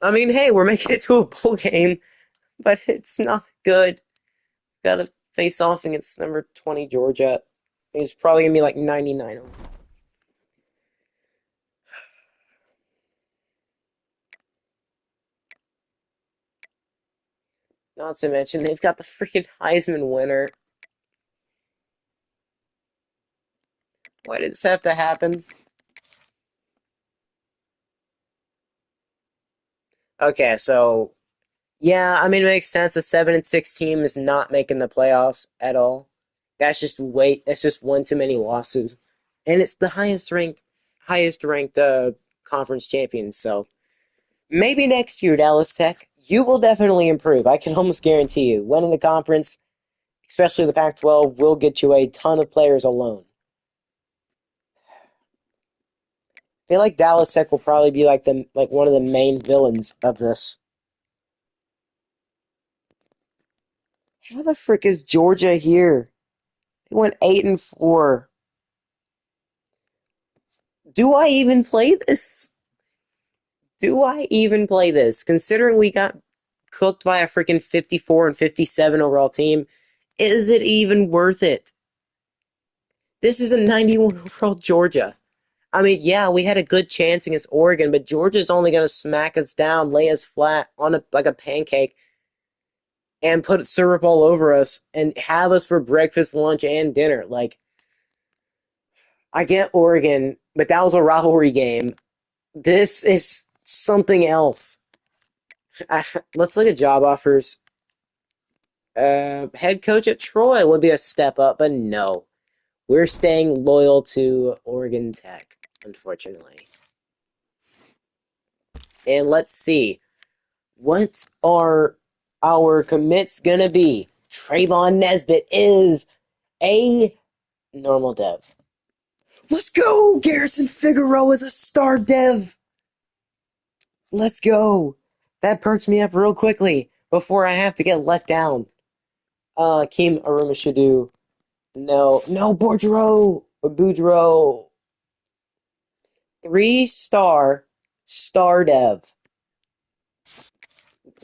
Speaker 1: I mean, hey, we're making it to a bowl game, but it's not good. Gotta face off against number 20 Georgia. It's probably gonna be like 99. Not to mention, they've got the freaking Heisman winner. Why did this have to happen? Okay, so yeah, I mean, it makes sense. A 7-6 team is not making the playoffs at all. That's just one too many losses, and it's the highest ranked conference champions. So maybe next year, Dallas Tech, you will definitely improve. I can almost guarantee you. Winning the conference, especially the Pac-12, will get you a ton of players alone. I feel like Dallas Tech will probably be like one of the main villains of this. How the frick is Georgia here? They went 8-4. Do I even play this? Do I even play this? Considering we got cooked by a freaking 54 and 57 overall team, is it even worth it? This is a 91 overall Georgia. I mean, yeah, we had a good chance against Oregon, but Georgia's only going to smack us down, lay us flat on like a pancake, and put syrup all over us and have us for breakfast, lunch, and dinner. Like, I get Oregon, but that was a rivalry game. This is something else. Let's look at job offers. Head coach at Troy would be a step up, but no. We're staying loyal to Oregon Tech, unfortunately. And let's see. What are our commits gonna be? Trayvon Nesbitt is a normal dev. Let's go! Garrison Figueroa is a star dev! Let's go! That perks me up real quickly before I have to get let down. Keem Arumashadu. No, Boudreaux. 3-star dev.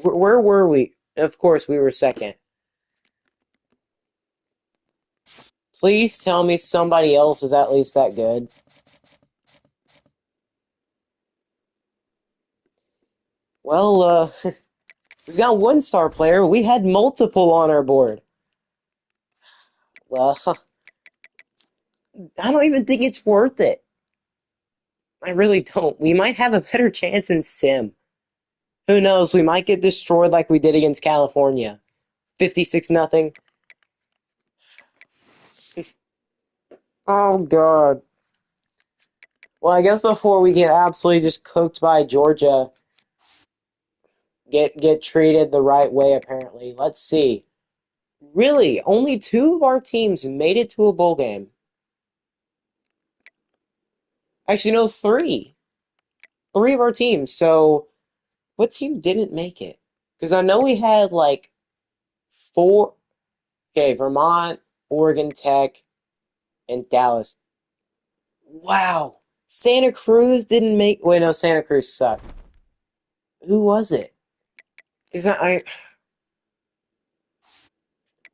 Speaker 1: Where were we? Of course, we were second. Please tell me somebody else is at least that good. Well, we've got 1-star player. We had multiple on our board. Well, I don't even think it's worth it. I really don't. We might have a better chance in Sim. Who knows? We might get destroyed like we did against California. 56-0. Oh, God. Well, I guess before we get absolutely just cooked by Georgia, get treated the right way, apparently. Let's see. Really, only 2 of our teams made it to a bowl game. Actually, no, 3. 3 of our teams. So, what team didn't make it? Because I know we had like 4. Okay, Vermont, Oregon Tech, and Dallas. Wow. Santa Cruz didn't make. Wait, no, Santa Cruz sucked. Who was it? Is that I?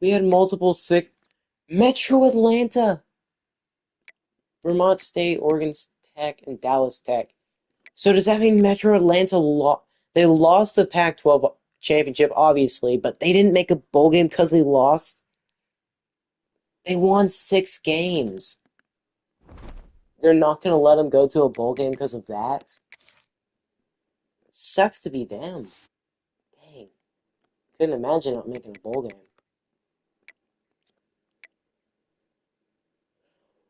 Speaker 1: We had multiple sick. Metro Atlanta, Vermont State, Oregon Tech, and Dallas Tech. So does that mean Metro Atlanta They lost the Pac-12 championship, obviously, but they didn't make a bowl game because they lost. They won 6 games. They're not going to let them go to a bowl game because of that. It sucks to be them. Dang. Couldn't imagine not making a bowl game.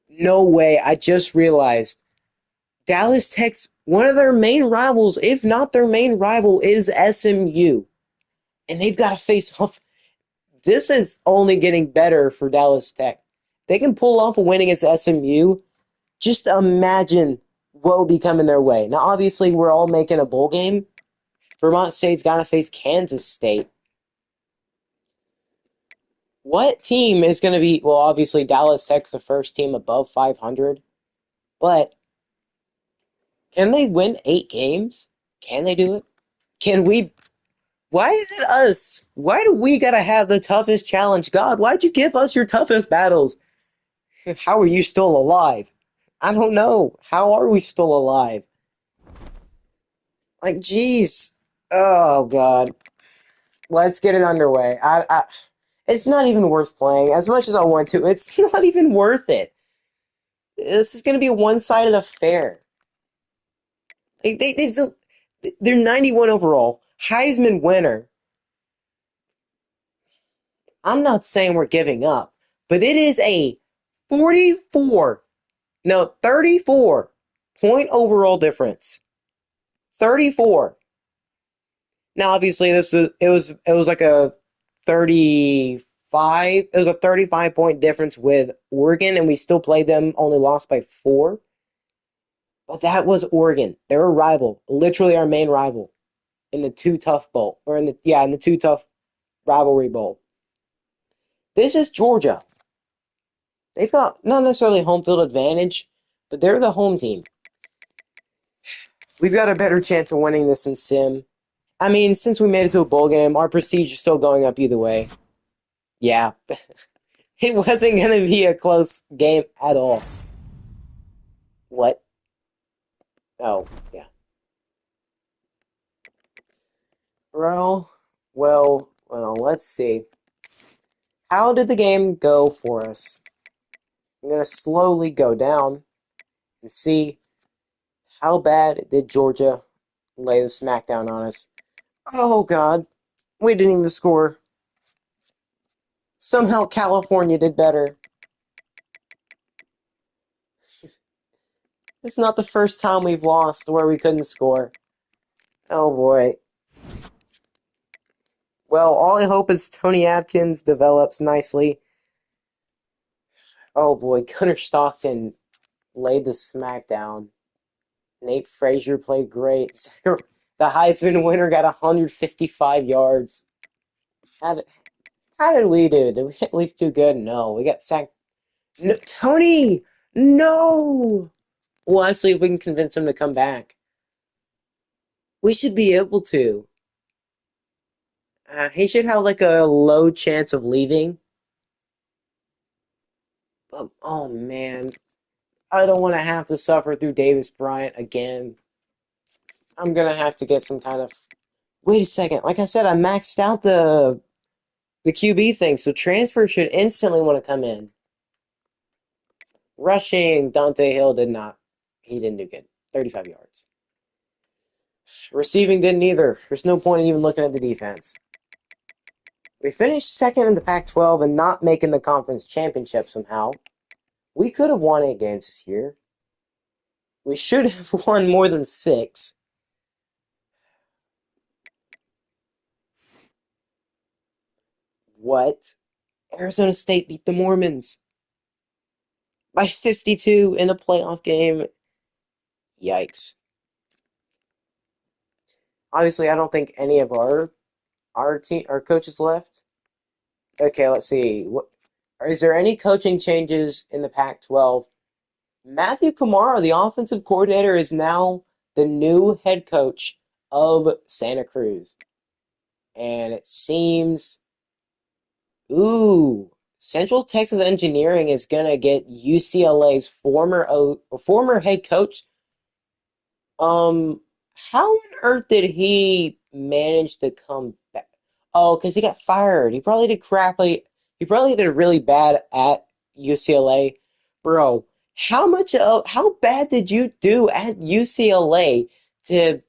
Speaker 1: No way. I just realized Dallas Tech's one of their main rivals, if not their main rival, is SMU. And they've got to face off. This is only getting better for Dallas Tech. They can pull off a win against SMU. Just imagine what will be coming their way. Now, obviously, we're all making a bowl game. Vermont State's got to face Kansas State. What team is going to be, well, obviously, Dallas Tech's the first team above 500. But can they win 8 games? Can they do it? Can we? Why is it us? Why do we got to have the toughest challenge? God, why'd you give us your toughest battles? How are you still alive? I don't know. How are we still alive? Like, jeez. Oh, God. let's get it underway. It's not even worth playing. As much as I want to, it's not even worth it. This is going to be a one-sided affair. They're 91 overall, Heisman winner. I'm not saying we're giving up, but it is a 44, no, 34 point overall difference. 34. Now, obviously, it was like a 35. It was a 35-point difference with Oregon, and we still played them. Only lost by 4. But that was Oregon. They're a rival, literally our main rival in the Two Tough Bowl, or in the Two Tough Rivalry Bowl. This is Georgia. They've got not necessarily home field advantage, but they're the home team. We've got a better chance of winning this in Sim. I mean, since we made it to a bowl game, our prestige is still going up either way. Yeah, it wasn't going to be a close game at all. What? Oh, yeah. Bro, well, let's see. How did the game go for us? I'm going to slowly go down and see how bad did Georgia lay the smackdown on us. Oh, God. We didn't even score. Somehow California did better. It's not the first time we've lost where we couldn't score. Oh, boy. Well, all I hope is Tony Atkins develops nicely. Oh, boy. Gunnar Stockton laid the smackdown. Nate Frazier played great. The Heisman winner got 155 yards. How did we do? Did we at least do good? No, we got sacked. No, Tony! No! Well, actually, if we can convince him to come back, we should be able to. He should have like a low chance of leaving. But, oh man, I don't want to have to suffer through Davis Bryant again. I'm gonna have to get some kind of. Wait a second. Like I said, I maxed out the QB thing, so transfer should instantly want to come in. Rushing, Dante Hill did not. He didn't do good. 35 yards. Receiving didn't either. There's no point in even looking at the defense. We finished second in the Pac-12 and not making the conference championship somehow. We could have won 8 games this year. We should have won more than 6. What? Arizona State beat the Mormons by 52 in a playoff game. Yikes. Obviously, I don't think any of our coaches left. Okay, let's see. Is there any coaching changes in the Pac-12? Matthew Kamara, the offensive coordinator, is now the new head coach of Santa Cruz. And it seems, Central Texas Engineering is gonna get UCLA's former head coach. How on earth did he manage to come back? Oh, because he got fired. He probably did crappily. He probably did really bad at UCLA, bro. How bad did you do at UCLA to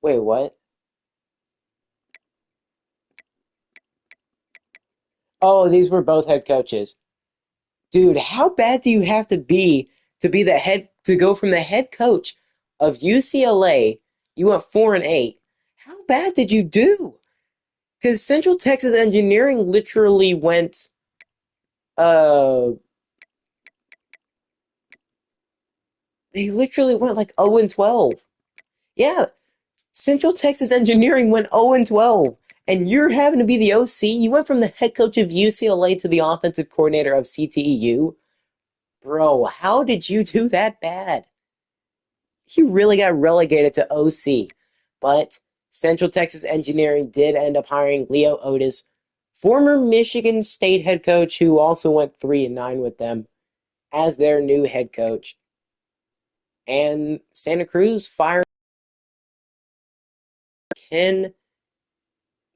Speaker 1: wait? What? Oh, these were both head coaches. Dude, how bad do you have to be the head to go from the head coach of UCLA? You went 4-8. How bad did you do? Because Central Texas Engineering literally went uh they literally went like 0 and 12. Yeah, Central Texas Engineering went 0 and 12. And you're having to be the OC? You went from the head coach of UCLA to the offensive coordinator of CTEU? Bro, how did you do that bad? He really got relegated to OC. But Central Texas Engineering did end up hiring Leo Otis, former Michigan State head coach who also went 3-9 with them, as their new head coach. And Santa Cruz fired Ken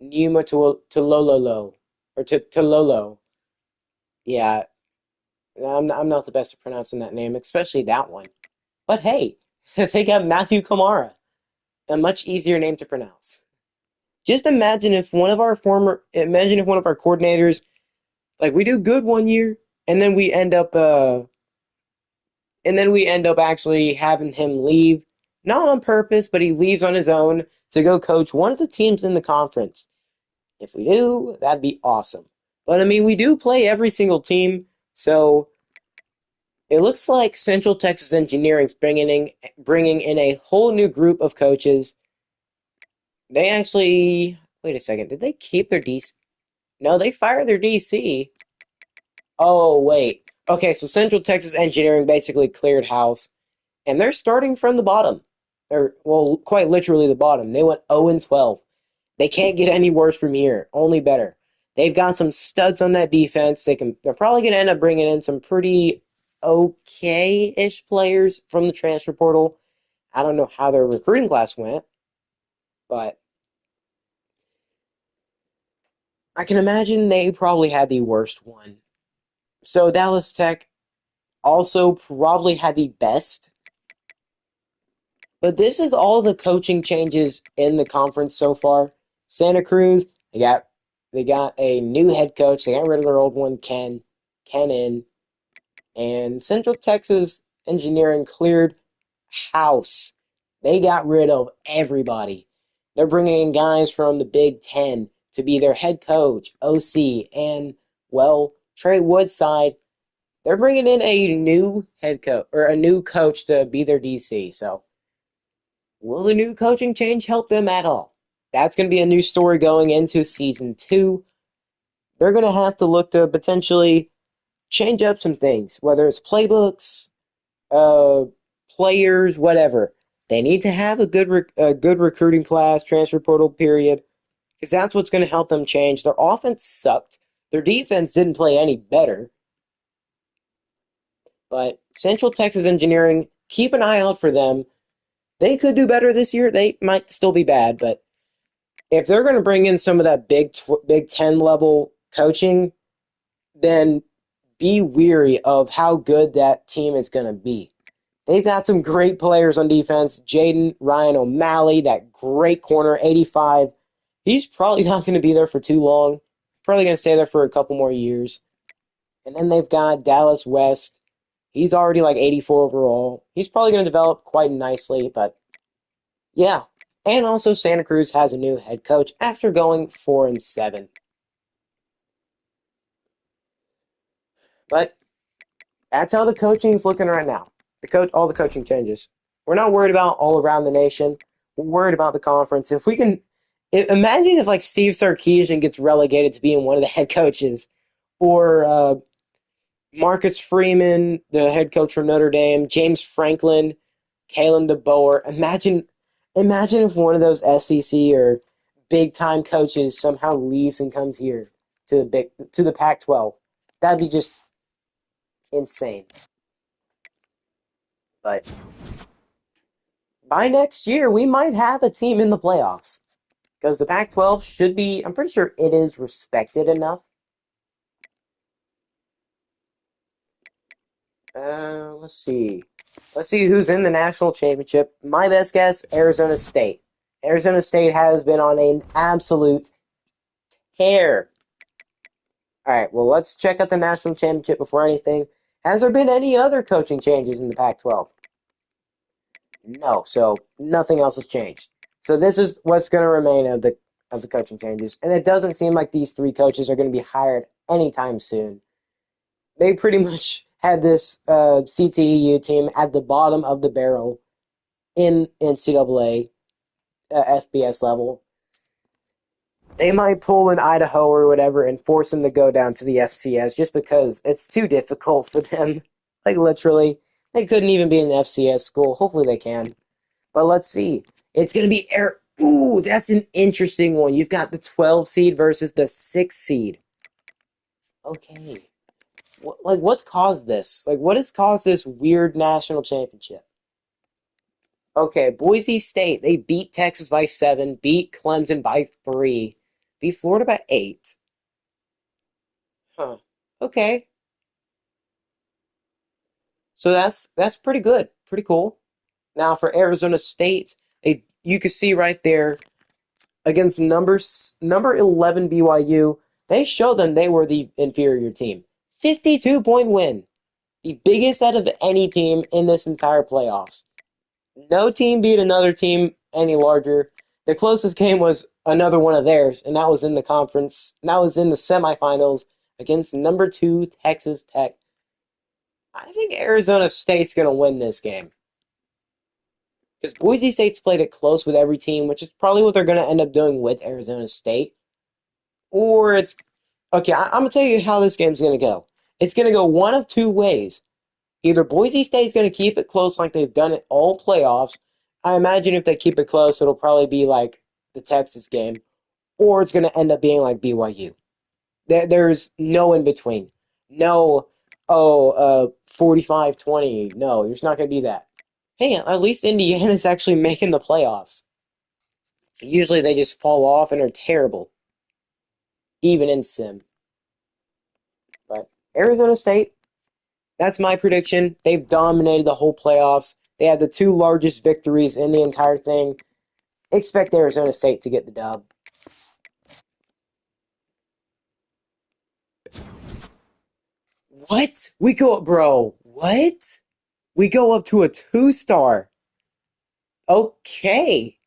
Speaker 1: Numa Tololo or Tololo. Yeah, I'm not the best at pronouncing that name, especially that one. But hey, they got Matthew Kamara, a much easier name to pronounce. Just imagine if one of our coordinators, like we do good one year, and then we end up actually having him leave, not on purpose, but he leaves on his own to go coach one of the teams in the conference. If we do, that'd be awesome. But I mean, we do play every single team, so it looks like Central Texas Engineering's bringing in a whole new group of coaches. They actually, wait a second, did they keep their DC? No, they fired their DC. Oh, wait. Okay, so Central Texas Engineering basically cleared house, and they're starting from the bottom. They're, well, quite literally the bottom. They went 0-12. They can't get any worse from here, only better. They've got some studs on that defense. They're probably going to end up bringing in some pretty okay-ish players from the transfer portal. I don't know how their recruiting class went, but I can imagine they probably had the worst one. So Dallas Tech also probably had the best. But this is all the coaching changes in the conference so far. Santa Cruz, they got a new head coach. They got rid of their old one, Ken in, and Central Texas Engineering cleared house. They got rid of everybody. They're bringing in guys from the Big Ten to be their head coach, OC, and well, Trey Woodside. They're bringing in a new head coach or a new coach to be their DC. So will the new coaching change help them at all? That's going to be a new story going into season 2. They're going to have to look to potentially change up some things, whether it's playbooks, uh, players, whatever. They need to have a good recruiting class, transfer portal period, because that's what's going to help them change. Their offense sucked. Their defense didn't play any better. But Central Texas Engineering, keep an eye out for them. They could do better this year. They might still be bad, but if they're going to bring in some of that Big Ten level coaching, then be weary of how good that team is going to be. They've got some great players on defense. Jaden Ryan O'Malley, that great corner, 85. He's probably not going to be there for too long. Probably going to stay there for a couple more years. And then they've got Dallas West. He's already like 84 overall. He's probably going to develop quite nicely, but yeah. And also Santa Cruz has a new head coach after going 4-7. But that's how the coaching's looking right now. All the coaching changes. We're not worried about all around the nation. We're worried about the conference. If we can imagine if like Steve Sarkisian gets relegated to being one of the head coaches, or Marcus Freeman, the head coach from Notre Dame, James Franklin, Kalen DeBoer. Imagine if one of those SEC or big time coaches somehow leaves and comes here to the Pac-12. That'd be just insane. But by next year, we might have a team in the playoffs because the Pac-12 should be. I'm pretty sure it is respected enough. Let's see. Let's see who's in the national championship. My best guess, Arizona State. Arizona State has been on an absolute tear. All right, well, let's check out the national championship before anything. Has there been any other coaching changes in the Pac-12? No, so nothing else has changed. So this is what's going to remain of the coaching changes, and it doesn't seem like these 3 coaches are going to be hired anytime soon. They pretty much had this CTEU team at the bottom of the barrel in NCAA FBS level. They might pull an Idaho or whatever and force them to go down to the FCS just because it's too difficult for them. Like literally, they couldn't even be in an FCS school. Hopefully they can. But let's see. It's going to be Ooh, that's an interesting one. You've got the 12 seed versus the 6 seed. Okay. What's caused this? Like, what has caused this weird national championship? Okay, Boise State, they beat Texas by 7, beat Clemson by 3. Beat Florida by 8. Huh. Okay. So that's pretty good. Pretty cool. Now for Arizona State, you can see right there against number 11 BYU, they showed them they were the inferior team. 52-point win. The biggest out of any team in this entire playoffs. No team beat another team any larger. The closest game was another one of theirs, and that was in the conference. That was in the semifinals against number 2 Texas Tech. I think Arizona State's going to win this game. Because Boise State's played it close with every team, which is probably what they're going to end up doing with Arizona State. Or it's okay. I'm gonna tell you how this game's gonna go. It's gonna go one of two ways. Either Boise State's gonna keep it close like they've done it all playoffs. I imagine if they keep it close, it'll probably be like the Texas game, or it's gonna end up being like BYU. There's no in between. No, 45-20. No, there's not gonna be that. Hey, at least Indiana's actually making the playoffs. Usually they just fall off and are terrible, even in sim. But Arizona State, that's my prediction. They've dominated the whole playoffs. They have the two largest victories in the entire thing. Expect Arizona State to get the dub. What? We go up, bro. What? We go up to a 2-star. Okay.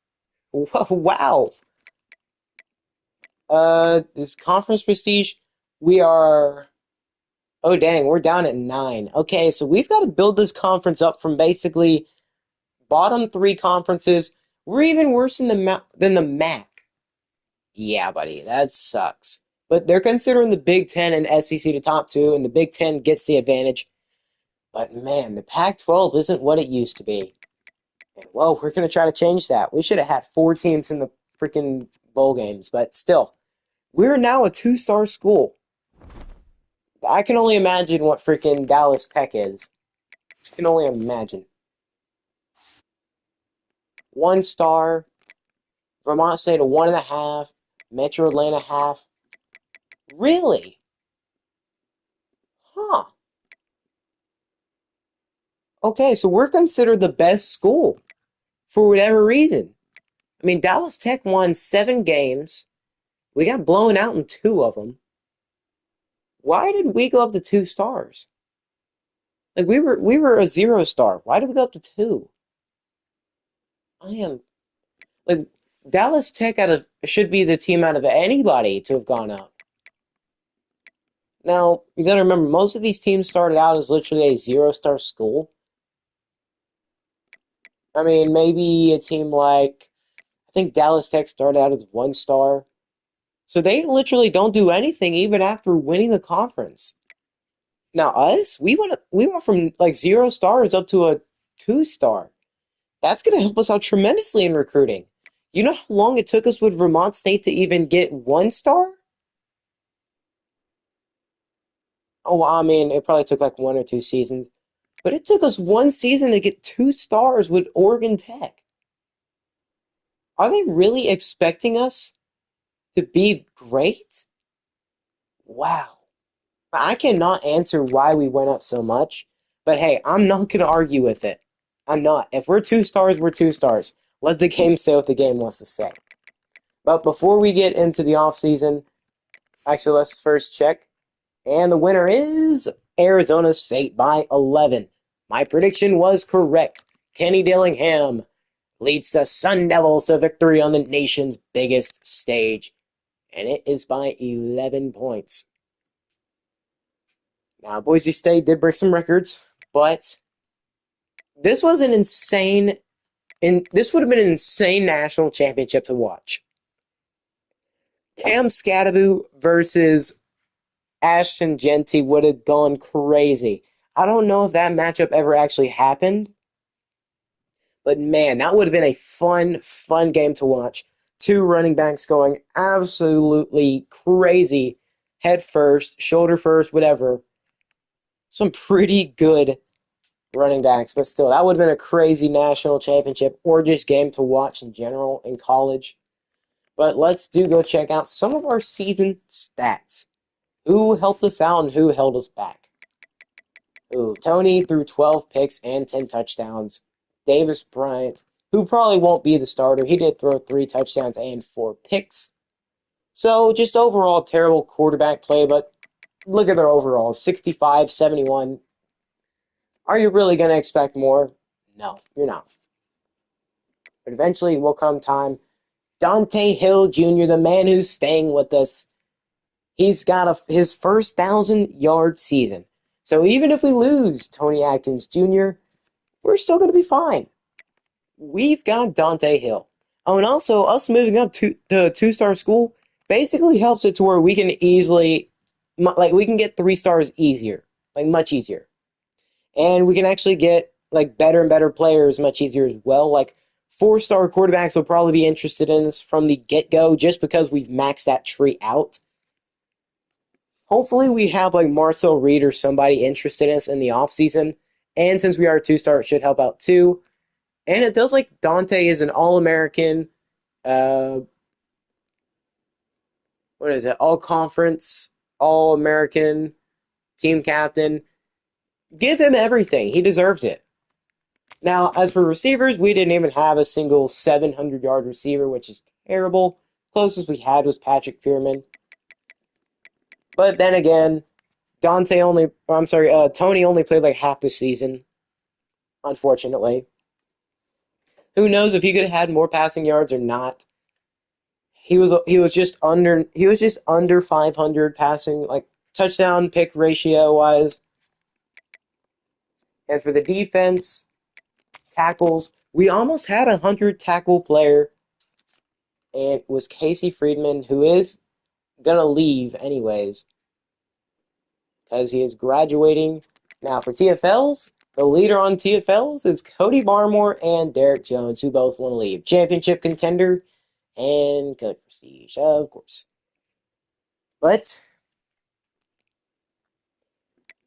Speaker 1: Wow. This conference prestige, we are. Oh, dang, we're down at 9. Okay, so we've got to build this conference up from basically bottom 3 conferences. We're even worse than the MAC. Yeah, buddy, that sucks. But they're considering the Big Ten and SEC the top two, and the Big Ten gets the advantage. But man, the Pac-12 isn't what it used to be. And well, we're going to try to change that. We should have had 4 teams in the freaking bowl games, but still, we're now a 2-star school. I can only imagine what freaking Dallas Tech is. I can only imagine. 1 star, Vermont State a 1.5, Metro Atlanta half. Really? Huh. Okay, so we're considered the best school for whatever reason. I mean, Dallas Tech won 7 games. We got blown out in 2 of them. Why did we go up to 2 stars? Like we were a 0 star. Why did we go up to 2? I am like Dallas Tech out of should be the team out of anybody to have gone up. Now you got to remember, most of these teams started out as literally a 0-star school. I mean, maybe a team like I think Dallas Tech started out as 1 star. So they literally don't do anything even after winning the conference. Now us, we went from like 0 stars up to a 2 star. That's gonna help us out tremendously in recruiting. You know how long it took us with Vermont State to even get 1 star? Oh, I mean, it probably took like 1 or 2 seasons, but it took us 1 season to get 2 stars with Oregon Tech. Are they really expecting us to be great? Wow. I cannot answer why we went up so much, but hey, I'm not going to argue with it. I'm not. If we're 2 stars, we're 2 stars. Let the game say what the game wants to say. But before we get into the offseason, actually, let's first check. And the winner is Arizona State by 11. My prediction was correct. Kenny Dillingham leads the Sun Devils to victory on the nation's biggest stage, and it is by 11 points. Now, Boise State did break some records, but this was an insane, this would have been an insane national championship to watch. Cam Scadaboo versus Ashton Genty would have gone crazy. I don't know if that matchup ever actually happened, but man, that would have been a fun game to watch. 2 running backs going absolutely crazy, head first, shoulder first, whatever. Some pretty good running backs, but still, that would have been a crazy national championship or just game to watch in general in college. But let's go check out some of our season stats. Who helped us out and who held us back? Ooh, Tony threw 12 picks and 10 touchdowns. Davis Bryant, who probably won't be the starter, he did throw 3 touchdowns and 4 picks. So just overall terrible quarterback play, but look at their overall 65, 71. Are you really going to expect more? No, you're not. But eventually will come time. Dante Hill Jr., the man who's staying with us, he's got his first 1,000-yard season. So even if we lose Tony Atkins Jr., we're still going to be fine. We've got Dante Hill. Oh, and also, us moving up to the two-star school basically helps it to where we can easily, like, we can get 3 stars easier, like, much easier. And we can actually get, like, better and better players much easier as well. Like, 4-star quarterbacks will probably be interested in us from the get-go just because we've maxed that tree out. Hopefully we have like Marcel Reed or somebody interested in us in the offseason. And since we are a 2-star, it should help out too. And it does like Dante is an All-American, uh, what is it? All-Conference, All-American team captain. Give him everything. He deserves it. Now, as for receivers, we didn't even have a single 700-yard receiver, which is terrible. Closest we had was Patrick Pearman. But then again, Tony only played like half the season, unfortunately. Who knows if he could have had more passing yards or not? He was just under 500 passing, like touchdown pick ratio wise. And for the defense, tackles, we almost had 100 tackle player, and it was Casey Friedman, who is gonna leave anyways because he is graduating. Now for TFLs, the leader on TFLs is Cody Barmore and Derek Jones, who both want to leave. Championship contender and good prestige, of course. But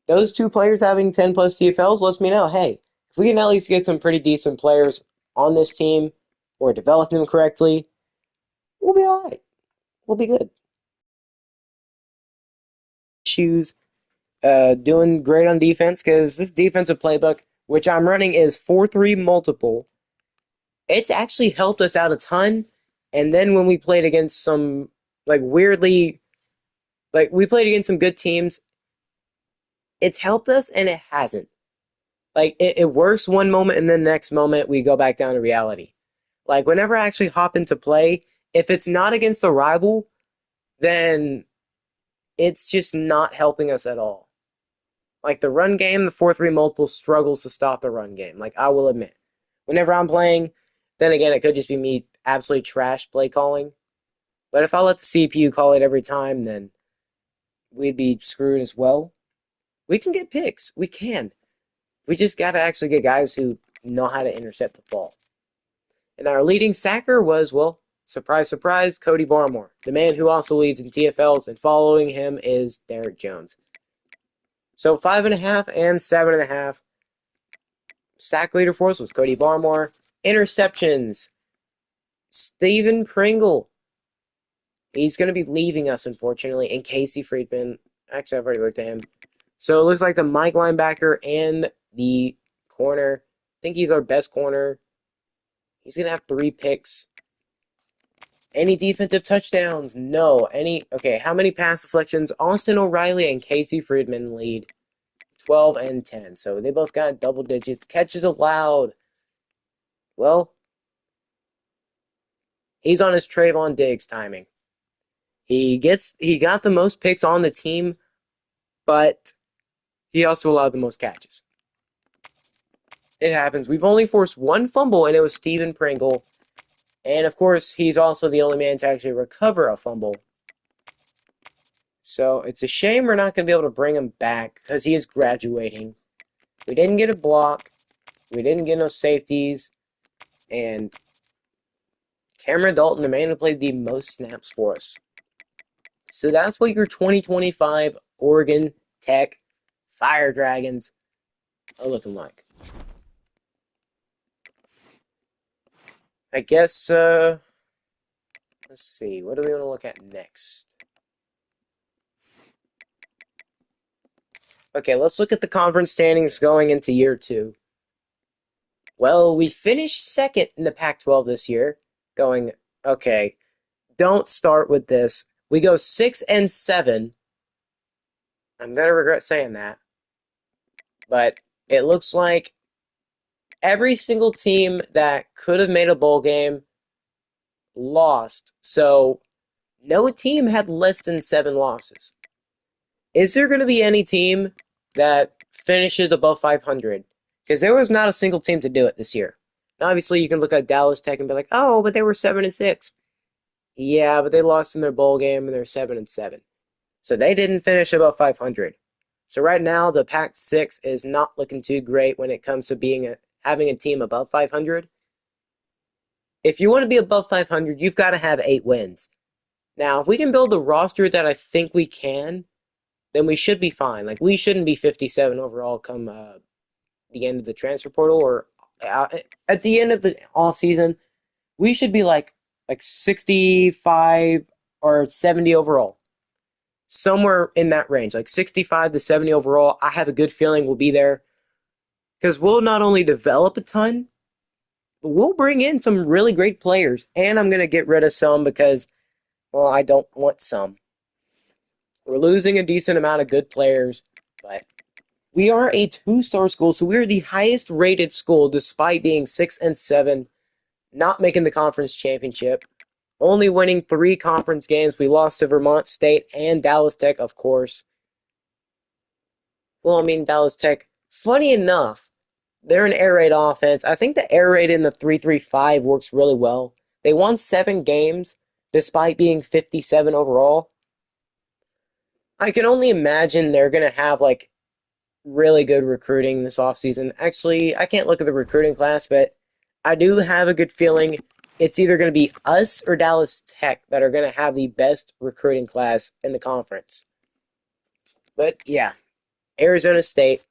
Speaker 1: those 2 players having 10 plus TFLs lets me know, hey, if we can at least get some pretty decent players on this team or develop them correctly, we'll be all right. We'll be good. Shoes doing great on defense because this defensive playbook, which I'm running, is 4-3 multiple. It's actually helped us out a ton. And then when we played against some, like, weirdly, like, we played against some good teams, it's helped us and it hasn't. Like, it works one moment and then the next moment we go back down to reality. Like, whenever I actually hop into play, if it's not against a rival, then it's just not helping us at all. Like, the run game, the 4-3 multiple struggles to stop the run game. Like, I will admit. Whenever I'm playing, then again, it could just be me absolutely trash play calling. But if I let the CPU call it every time, then we'd be screwed as well. We can get picks. We can. We just got to actually get guys who know how to intercept the ball. And our leading sacker was, well, surprise, surprise, Cody Barmore, the man who also leads in TFLs, and following him is Derek Jones. So 5.5 and 7.5. Sack leader for us was Cody Barmore. Interceptions, Stephen Pringle. He's going to be leaving us, unfortunately, and Casey Friedman. Actually, I've already looked at him. So it looks like the Mike linebacker and the corner. I think he's our best corner. He's going to have 3 picks. Any defensive touchdowns? No. Okay, how many pass deflections? Austin O'Reilly and Casey Friedman lead 12 and 10. So they both got double digits. Catches allowed. Well, he's on his Trayvon Diggs timing. He got the most picks on the team, but he also allowed the most catches. It happens. We've only forced 1 fumble, and it was Stephen Pringle. And, of course, he's also the only man to actually recover a fumble. So it's a shame we're not going to be able to bring him back because he is graduating. We didn't get a block. We didn't get no safeties. And Cameron Dalton, the man who played the most snaps for us. So that's what your 2025 Oregon Tech Fire Dragons are looking like. I guess Let's see. What do we want to look at next? Okay, let's look at the conference standings going into year two. Well, we finished second in the Pac-12 this year. Going, okay, don't start with this. We go 6-7. I'm gonna regret saying that, but it looks like every single team that could have made a bowl game lost. So no team had less than 7 losses. Is there going to be any team that finishes above 500? Because there was not a single team to do it this year. Now, obviously, you can look at Dallas Tech and be like, "Oh, but they were 7-6." Yeah, but they lost in their bowl game and they're 7-7, so they didn't finish above 500. So right now, the Pac-6 is not looking too great when it comes to having a team above 500. If you want to be above 500, you've got to have 8 wins. Now, if we can build the roster that I think we can, then we should be fine. Like, we shouldn't be 57 overall come the end of the transfer portal or at the end of the off season. We should be like 65 or 70 overall. Somewhere in that range, like 65 to 70 overall. I have a good feeling we'll be there because we'll not only develop a ton, but we'll bring in some really great players. And I'm going to get rid of some because, well, I don't want some. We're losing a decent amount of good players, but we are a 2-star school, so we're the highest rated school despite being 6-7, not making the conference championship, only winning 3 conference games. We lost to Vermont State and Dallas Tech, of course. Well, I mean, Dallas Tech, funny enough, they're an air raid offense. I think the air raid in the 3-3-5 works really well. They won 7 games despite being 57 overall. I can only imagine they're going to have like really good recruiting this offseason. Actually, I can't look at the recruiting class, but I do have a good feeling it's either going to be us or Dallas Tech that are going to have the best recruiting class in the conference. But yeah, Arizona State,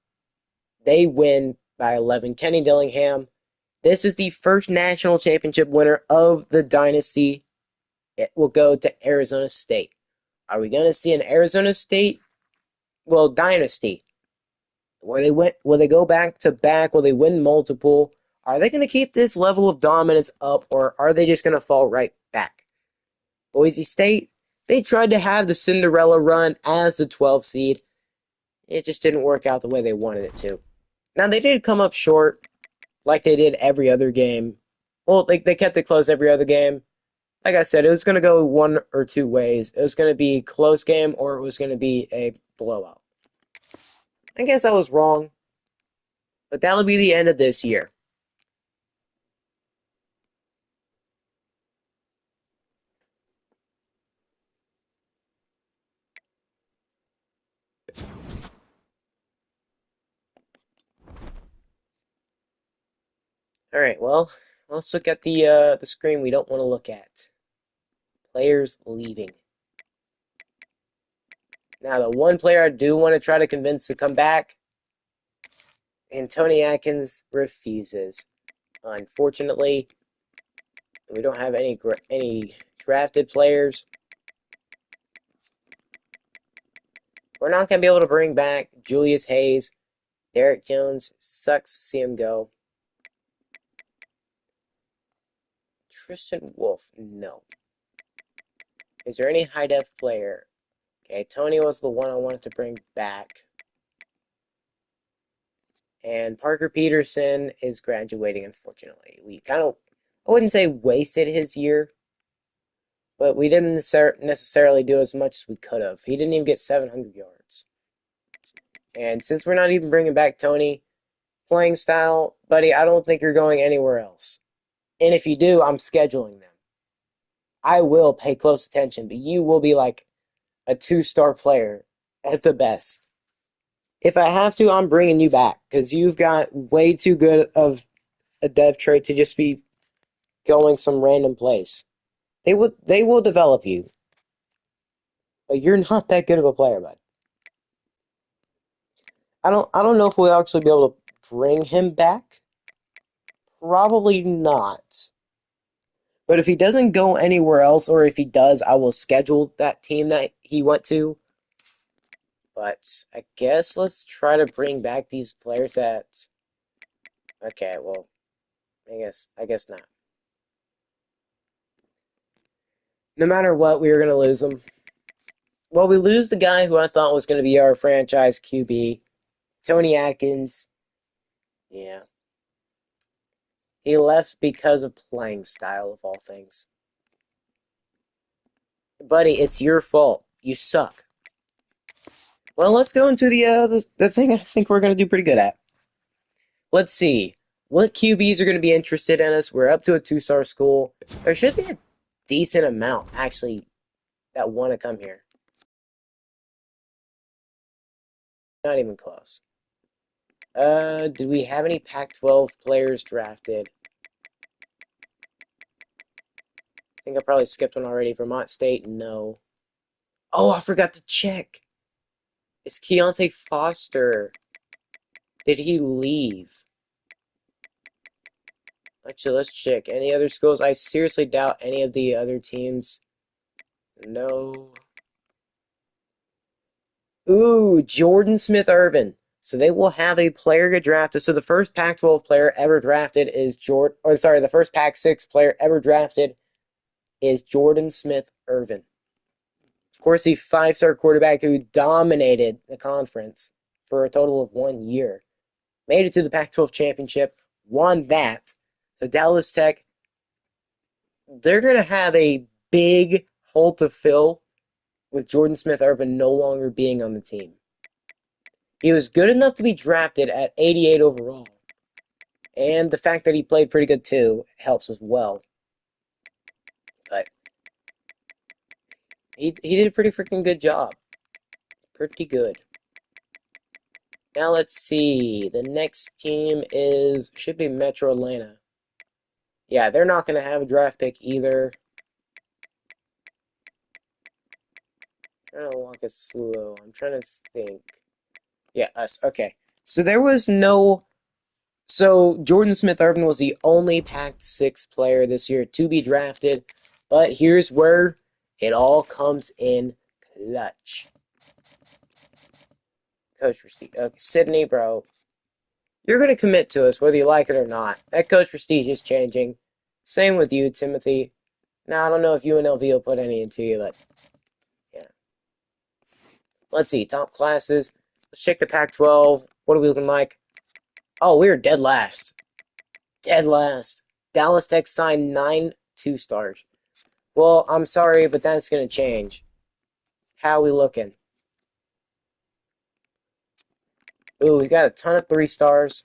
Speaker 1: they win by 11. Kenny Dillingham, this is the first national championship winner of the Dynasty. It will go to Arizona State. Are we going to see an Arizona State, well, Dynasty? Will they go back to back? Will they win multiple? Are they going to keep this level of dominance up, or are they just going to fall right back? Boise State, they tried to have the Cinderella run as the 12 seed. It just didn't work out the way they wanted it to. Now, they did come up short, like they did every other game. Well, they kept it close every other game. Like I said, it was going to go one or two ways. It was going to be a close game, or it was going to be a blowout. I guess I was wrong, but that'll be the end of this year. All right, well, let's look at the screen we don't want to look at. Players leaving. Now, the one player I do want to try to convince to come back, and Tony Atkins refuses. Unfortunately, we don't have any drafted players. We're not going to be able to bring back Julius Hayes. Derek Jones, sucks to see him go. Tristan Wolf, no. Is there any high def player? Okay, Tony was the one I wanted to bring back. And Parker Peterson is graduating, unfortunately. We kind of, I wouldn't say wasted his year, but we didn't necessarily do as much as we could have. He didn't even get 700 yards. And since we're not even bringing back Tony, playing style, buddy, I don't think you're going anywhere else. And if you do, I'm scheduling them. I will pay close attention, but you will be like a 2-star player at the best. If I have to, I'm bringing you back because you've got way too good of a dev trait to just be going some random place. They will develop you, but you're not that good of a player, bud. I don't know if we'll actually be able to bring him back. Probably not. But if he doesn't go anywhere else, or if he does, I will schedule that team that he went to. But I guess let's try to bring back these players that. Okay, well, I guess not. No matter what, we were gonna lose him. Well, we lose the guy who I thought was gonna be our franchise QB, Tony Atkins. Yeah, he left because of playing style of all things. Buddy, it's your fault. You suck. Well, let's go into the thing I think we're gonna do pretty good at. Let's see. What QBs are going to be interested in us? We're up to a 2-star school. There should be a decent amount, actually, that want to come here. Not even close. Do we have any Pac-12 players drafted? I think I probably skipped one already. Vermont State, no. Oh, I forgot to check. It's Keontae Foster. Did he leave? Actually, let's check. Any other schools? I seriously doubt any of the other teams. No. Ooh, Jordan Smith-Irvin. So they will have a player get drafted. So the first Pac-12 player ever drafted is the first Pac-6 player ever drafted is Jordan Smith-Irvin. Of course, the 5-star quarterback who dominated the conference for a total of 1 year. Made it to the Pac-12 championship, won that. So Dallas Tech, they're going to have a big hole to fill with Jordan Smith-Irvin no longer being on the team. He was good enough to be drafted at 88 overall. And the fact that he played pretty good too helps as well. But he did a pretty freaking good job. Pretty good. Now let's see. The next team should be Metro Atlanta. Yeah, they're not going to have a draft pick either. I'm trying to walk it slow. I'm trying to think. Yeah, us. Okay. So there was no. So Jordan Smith-Irvin was the only Pac-6 player this year to be drafted. But here's where it all comes in clutch. Coach Prestige. Sydney, bro. You're going to commit to us whether you like it or not. That Coach Prestige is changing. Same with you, Timothy. Now, I don't know if UNLV will put any into you, but yeah. Let's see. Top classes. Let's check the Pac-12. What are we looking like? Oh, we are dead last. Dead last. Dallas Tech signed 9 2-stars. Well, I'm sorry, but that's going to change. How are we looking? Ooh, we got a ton of 3-stars.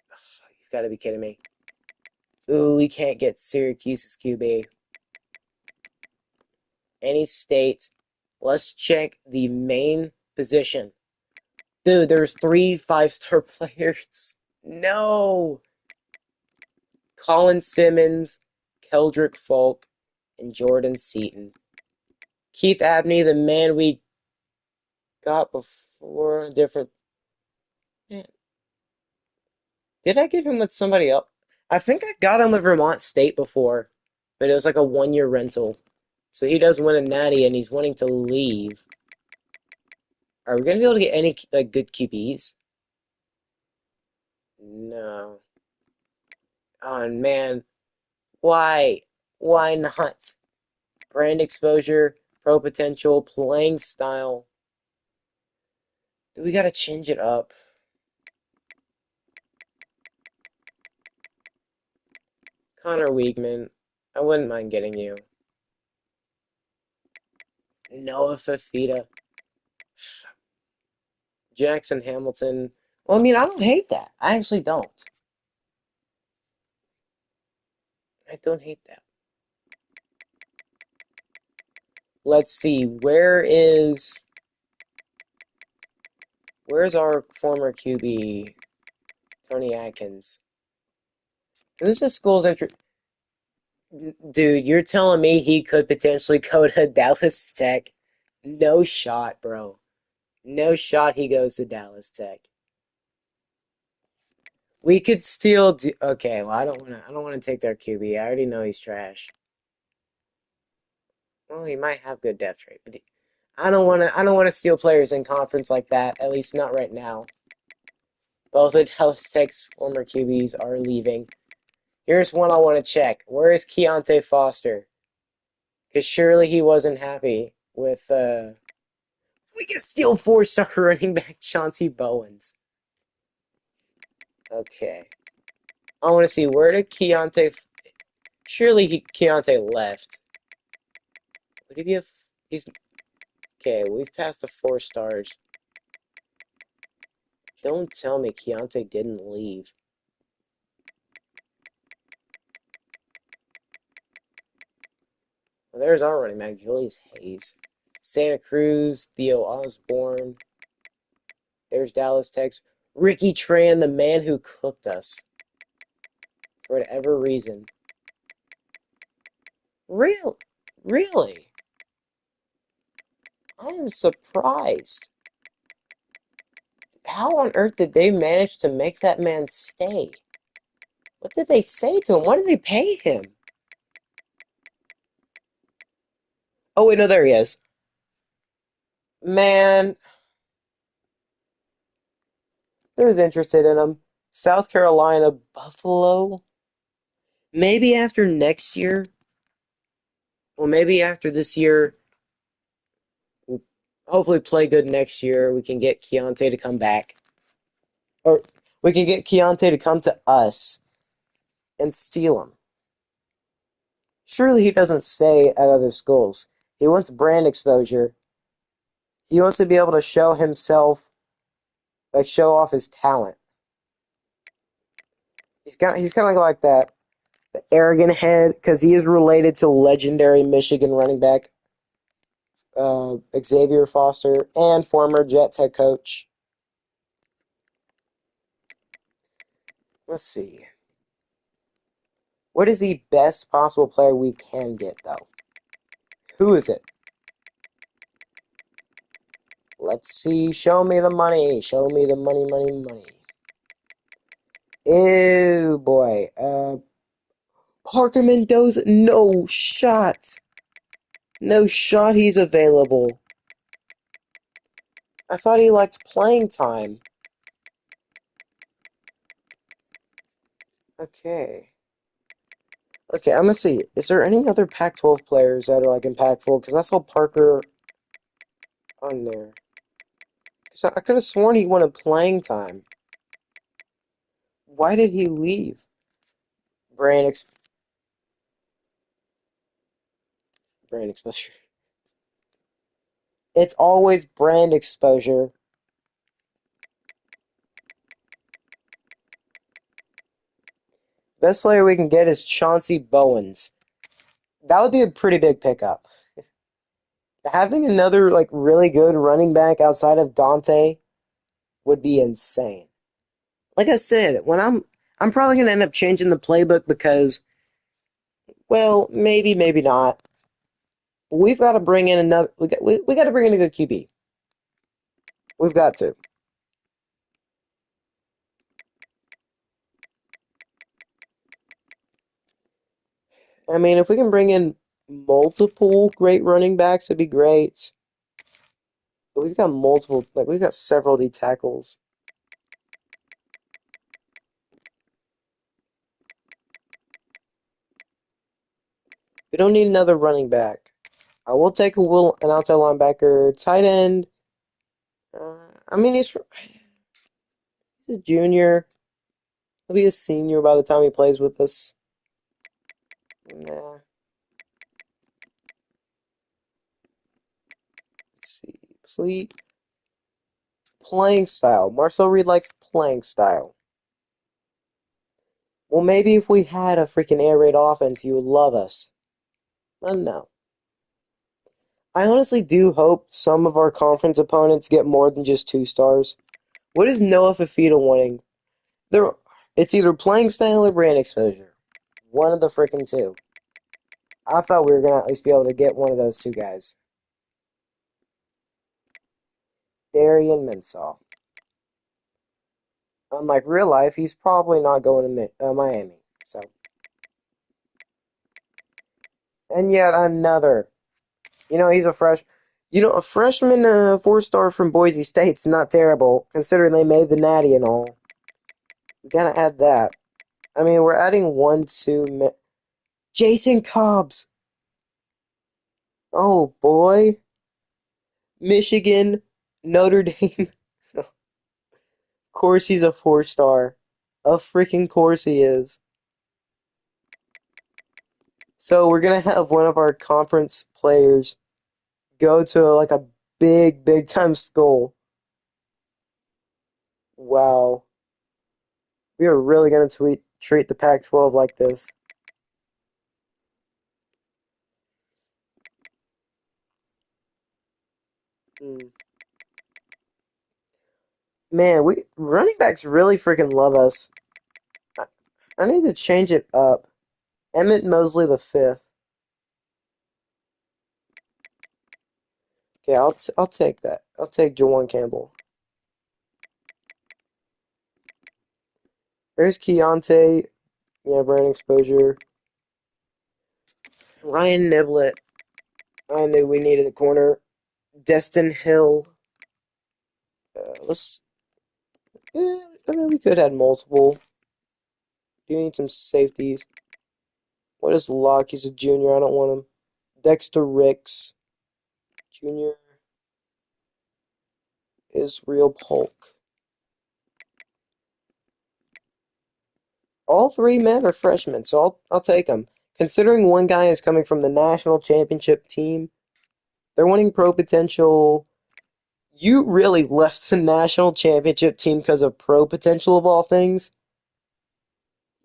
Speaker 1: You've got to be kidding me. Ooh, we can't get Syracuse's QB. Any state. Let's check the main position. Dude, there's 3 5-star players. No! Colin Simmons, Keldrick Folk, and Jordan Seaton. Keith Abney, the man we got before, different. Man. Did I get him with somebody else? I think I got him with Vermont State before, but it was like a 1-year rental. So he does win a natty, and he's wanting to leave. Are we gonna be able to get any good QBs? No. Oh man, why? Why not? Brand exposure, pro potential, playing style. We gotta change it up. Connor Weigman, I wouldn't mind getting you. Noah Fafita, Jackson Hamilton. Well, I mean, I don't hate that. I actually don't. I don't hate that. Let's see. Where's our former QB, Tony Atkins? Who's the school's interest? Dude, you're telling me he could potentially go to Dallas Tech? No shot, bro. No shot he goes to Dallas Tech. We could still do. Okay, well, I don't want to. I don't want to take their QB. I already know he's trash. Well, he might have good depth rate, but I don't want to. I don't want to steal players in conference like that. At least not right now. Both of Dallas Tech's former QBs are leaving. Here's one I want to check. Where is Keontae Foster? Because surely he wasn't happy with. We can steal four-star running back Chauncey Bowens. Okay. I want to see where did Keontae. Surely Keontae left. Would he be a? He's okay. We've passed the 4 stars. Don't tell me Keontae didn't leave. Well, there's our running back, Julius Hayes. Santa Cruz, Theo Osborne. There's Dallas Tech's Ricky Tran, the man who cooked us. For whatever reason. Real? Really? I am surprised. How on earth did they manage to make that man stay? What did they say to him? What did they pay him? Oh, wait, no, there he is. Man, who's interested in him? South Carolina, Buffalo? Maybe after next year? Well, maybe after this year, we'll hopefully play good next year. We can get Keontae to come back. Or we can get Keontae to come to us and steal him. Surely he doesn't stay at other schools. He wants brand exposure. He wants to be able to show himself, like show off his talent. He's kind of like that the arrogant head because he is related to legendary Michigan running back Xavier Foster and former Jets head coach. Let's see. What is the best possible player we can get, though? Who is it? Let's see. Show me the money. Show me the money, money, money. Ew, boy. Parker Mendoza. No shot. No shot he's available. I thought he liked playing time. Okay. Okay, I'm gonna see. Is there any other Pac-12 players that are like impactful? Because I saw Parker on there. Because I could have sworn he wanted playing time. Why did he leave? Brand ex brand exposure. It's always brand exposure. Best player we can get is Chauncey Bowens. That would be a pretty big pickup. Having another like really good running back outside of Dante would be insane. Like I said, when I'm probably gonna end up changing the playbook because, well, maybe not. We've got to bring in another. We got to bring in a good QB. We've got to. I mean, if we can bring in multiple great running backs, it'd be great. But we've got multiple, like we've got several D tackles. We don't need another running back. I will take an outside linebacker, tight end. I mean, he's a junior. He'll be a senior by the time he plays with us. Nah. Let's see. Sleep. Playing style. Marcel Reed likes playing style. Well, maybe if we had a freaking air raid offense, you would love us. But no. I honestly do hope some of our conference opponents get more than just 2 stars. What is Noah Fafita wanting? It's either playing style or brand exposure. One of the freaking two. I thought we were going to at least be able to get one of those two guys. Darian Mensah. Unlike real life, he's probably not going to Miami. So, and yet another. He's a fresh. A freshman four-star from Boise State's not terrible, considering they made the Natty and all. We gotta add that. I mean, we're adding one, two. Jason Cobbs. Oh boy, Michigan, Notre Dame. Of course, he's a four-star. Of freaking course he is. So we're gonna have one of our conference players go to like a big, big time school. Wow. We are really going to treat the Pac-12 like this. Hmm. Man, we running backs really freaking love us. I, I need to change it up. Emmett Mosley the fifth. Okay, I'll take that. I'll take Jawan Campbell. There's Keontae. Yeah, brand exposure. Ryan Niblett. I knew we needed a corner. Destin Hill. Let's. I mean, we could have multiple. Do you need some safeties? What is Locke? He's a junior. I don't want him. Dexter Ricks. Junior. Israel Polk. All three men are freshmen, so I'll take them. Considering one guy is coming from the national championship team, they're wanting pro potential. You really left the national championship team because of pro potential of all things?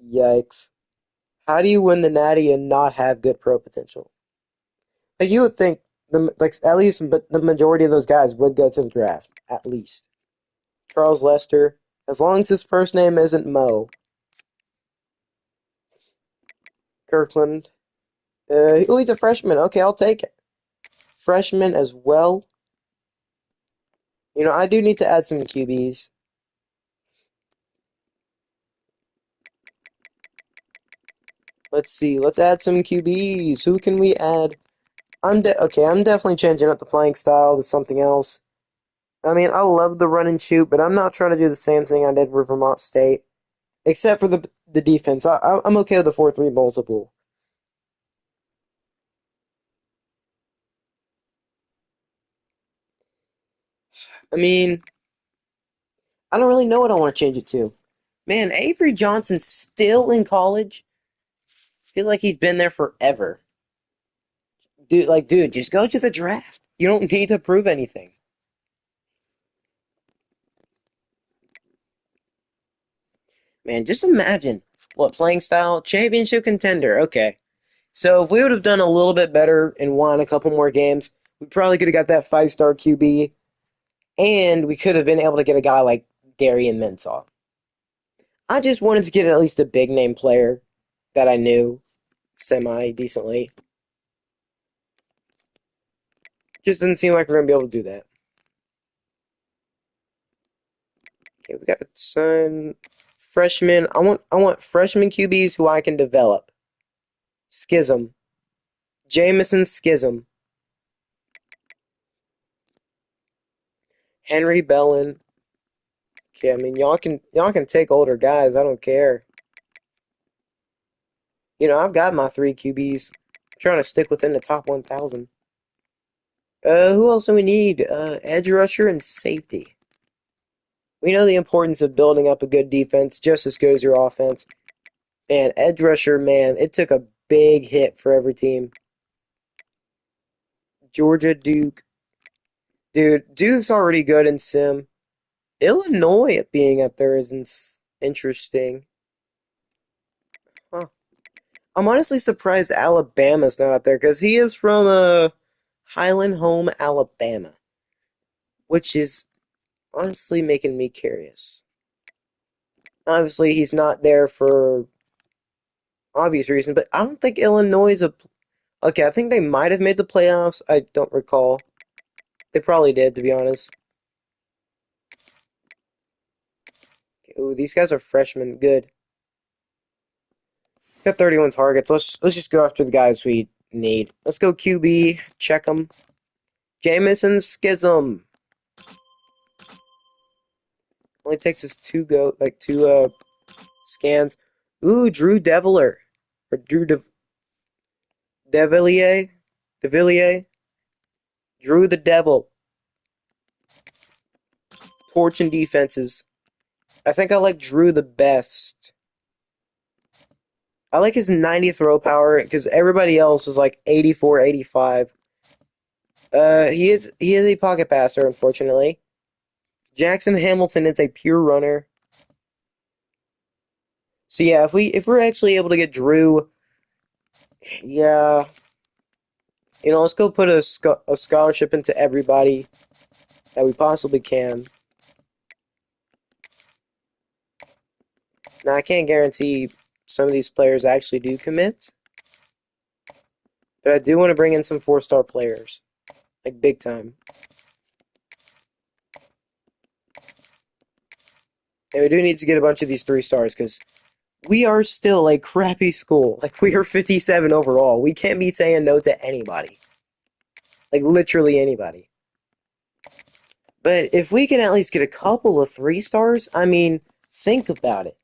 Speaker 1: Yikes. How do you win the Natty and not have good pro potential? Like you would think at least but the majority of those guys would go to the draft, at least. Charles Lester, as long as his first name isn't Mo. Kirkland. Oh, he's a freshman. Okay, I'll take it. Freshman as well. I do need to add some QBs. Let's see. Let's add some QBs. Who can we add? Okay. I'm definitely changing up the playing style to something else. I mean, I love the run and shoot, but I'm not trying to do the same thing I did for Vermont State, except for the defense. I'm okay with the 4-3 multiple. I mean, I don't really know what I want to change it to. Man, Avery Johnson's still in college. I feel like he's been there forever. Dude, just go to the draft. You don't need to prove anything. Man, just imagine what playing style championship contender. Okay. So if we would have done a little bit better and won a couple more games, we probably could have got that 5-star QB, and we could have been able to get a guy like Darian Mensah. I just wanted to get at least a big name player that I knew semi decently. Just doesn't seem like we're gonna be able to do that. Okay, we got a ton freshmen. I want freshman QBs who I can develop. Schism. Jameson Schism. Henry Bellin. Okay, I mean y'all can take older guys. I don't care. I've got my three QBs. I'm trying to stick within the top 1,000. Who else do we need? Edge rusher and safety. We know the importance of building up a good defense just as good as your offense. Man, edge rusher, man, it took a big hit for every team. Georgia, Duke. Dude, Duke's already good in sim. Illinois being up there is interesting. Huh. I'm honestly surprised Alabama's not up there because he is from Highland Home, Alabama, which is honestly making me curious. Obviously, he's not there for obvious reason, but I don't think Illinois is a. Okay, I think they might have made the playoffs. I don't recall. They probably did, to be honest. Okay, Ooh, these guys are freshmen. Good. Got 31 targets. Let's just go after the guys we need. Let's go QB. Check them. Jamison Schism. Only takes us two scans. Ooh, Drew Deviler. Or Devillier? Devillier? Drew the Devil. Torching defenses. I think I like Drew the best. I like his 90 throw power because everybody else is like 84, 85. He is a pocket passer, unfortunately. Jackson Hamilton is a pure runner. So yeah, if we're actually able to get Drew, yeah, let's go put a scholarship into everybody that we possibly can. Now I can't guarantee some of these players actually do commit, but I do want to bring in some 4-star players, like big time. And we do need to get a bunch of these 3-stars because we are still a crappy school. Like, we are 57 overall. We can't be saying no to anybody. Like, literally anybody. But if we can at least get a couple of 3-stars, I mean, think about it.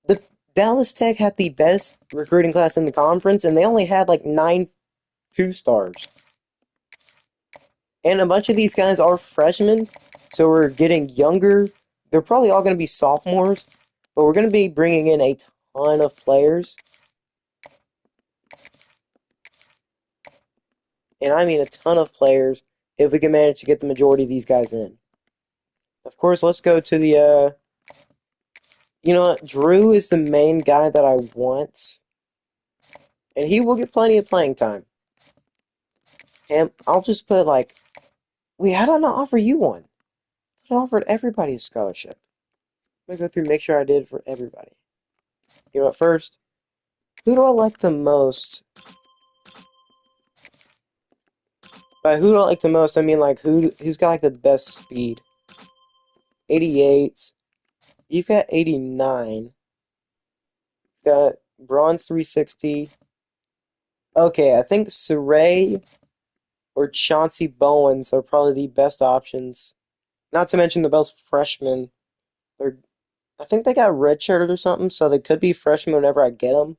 Speaker 1: The Dallas Tech had the best recruiting class in the conference, and they only had like 9 2-stars. And a bunch of these guys are freshmen, so we're getting younger. They're probably all going to be sophomores, but we're going to be bringing in a ton of players. And I mean a ton of players if we can manage to get the majority of these guys in. Of course, let's go to the, you know what? Drew is the main guy that I want. And he will get plenty of playing time. And I'll just put like, wait, how did I not offer you one? I offered everybody a scholarship. I'm gonna go through and make sure I did for everybody. You know what, first, who do I like the most? By who do I like the most, I mean like who's got like the best speed? 88. You've got 89. Got Bronze 360. Okay, I think Saray or Chauncey Bowens are probably the best options. Not to mention the best freshmen. They're, I think they got redshirted or something, so they could be freshmen whenever I get them.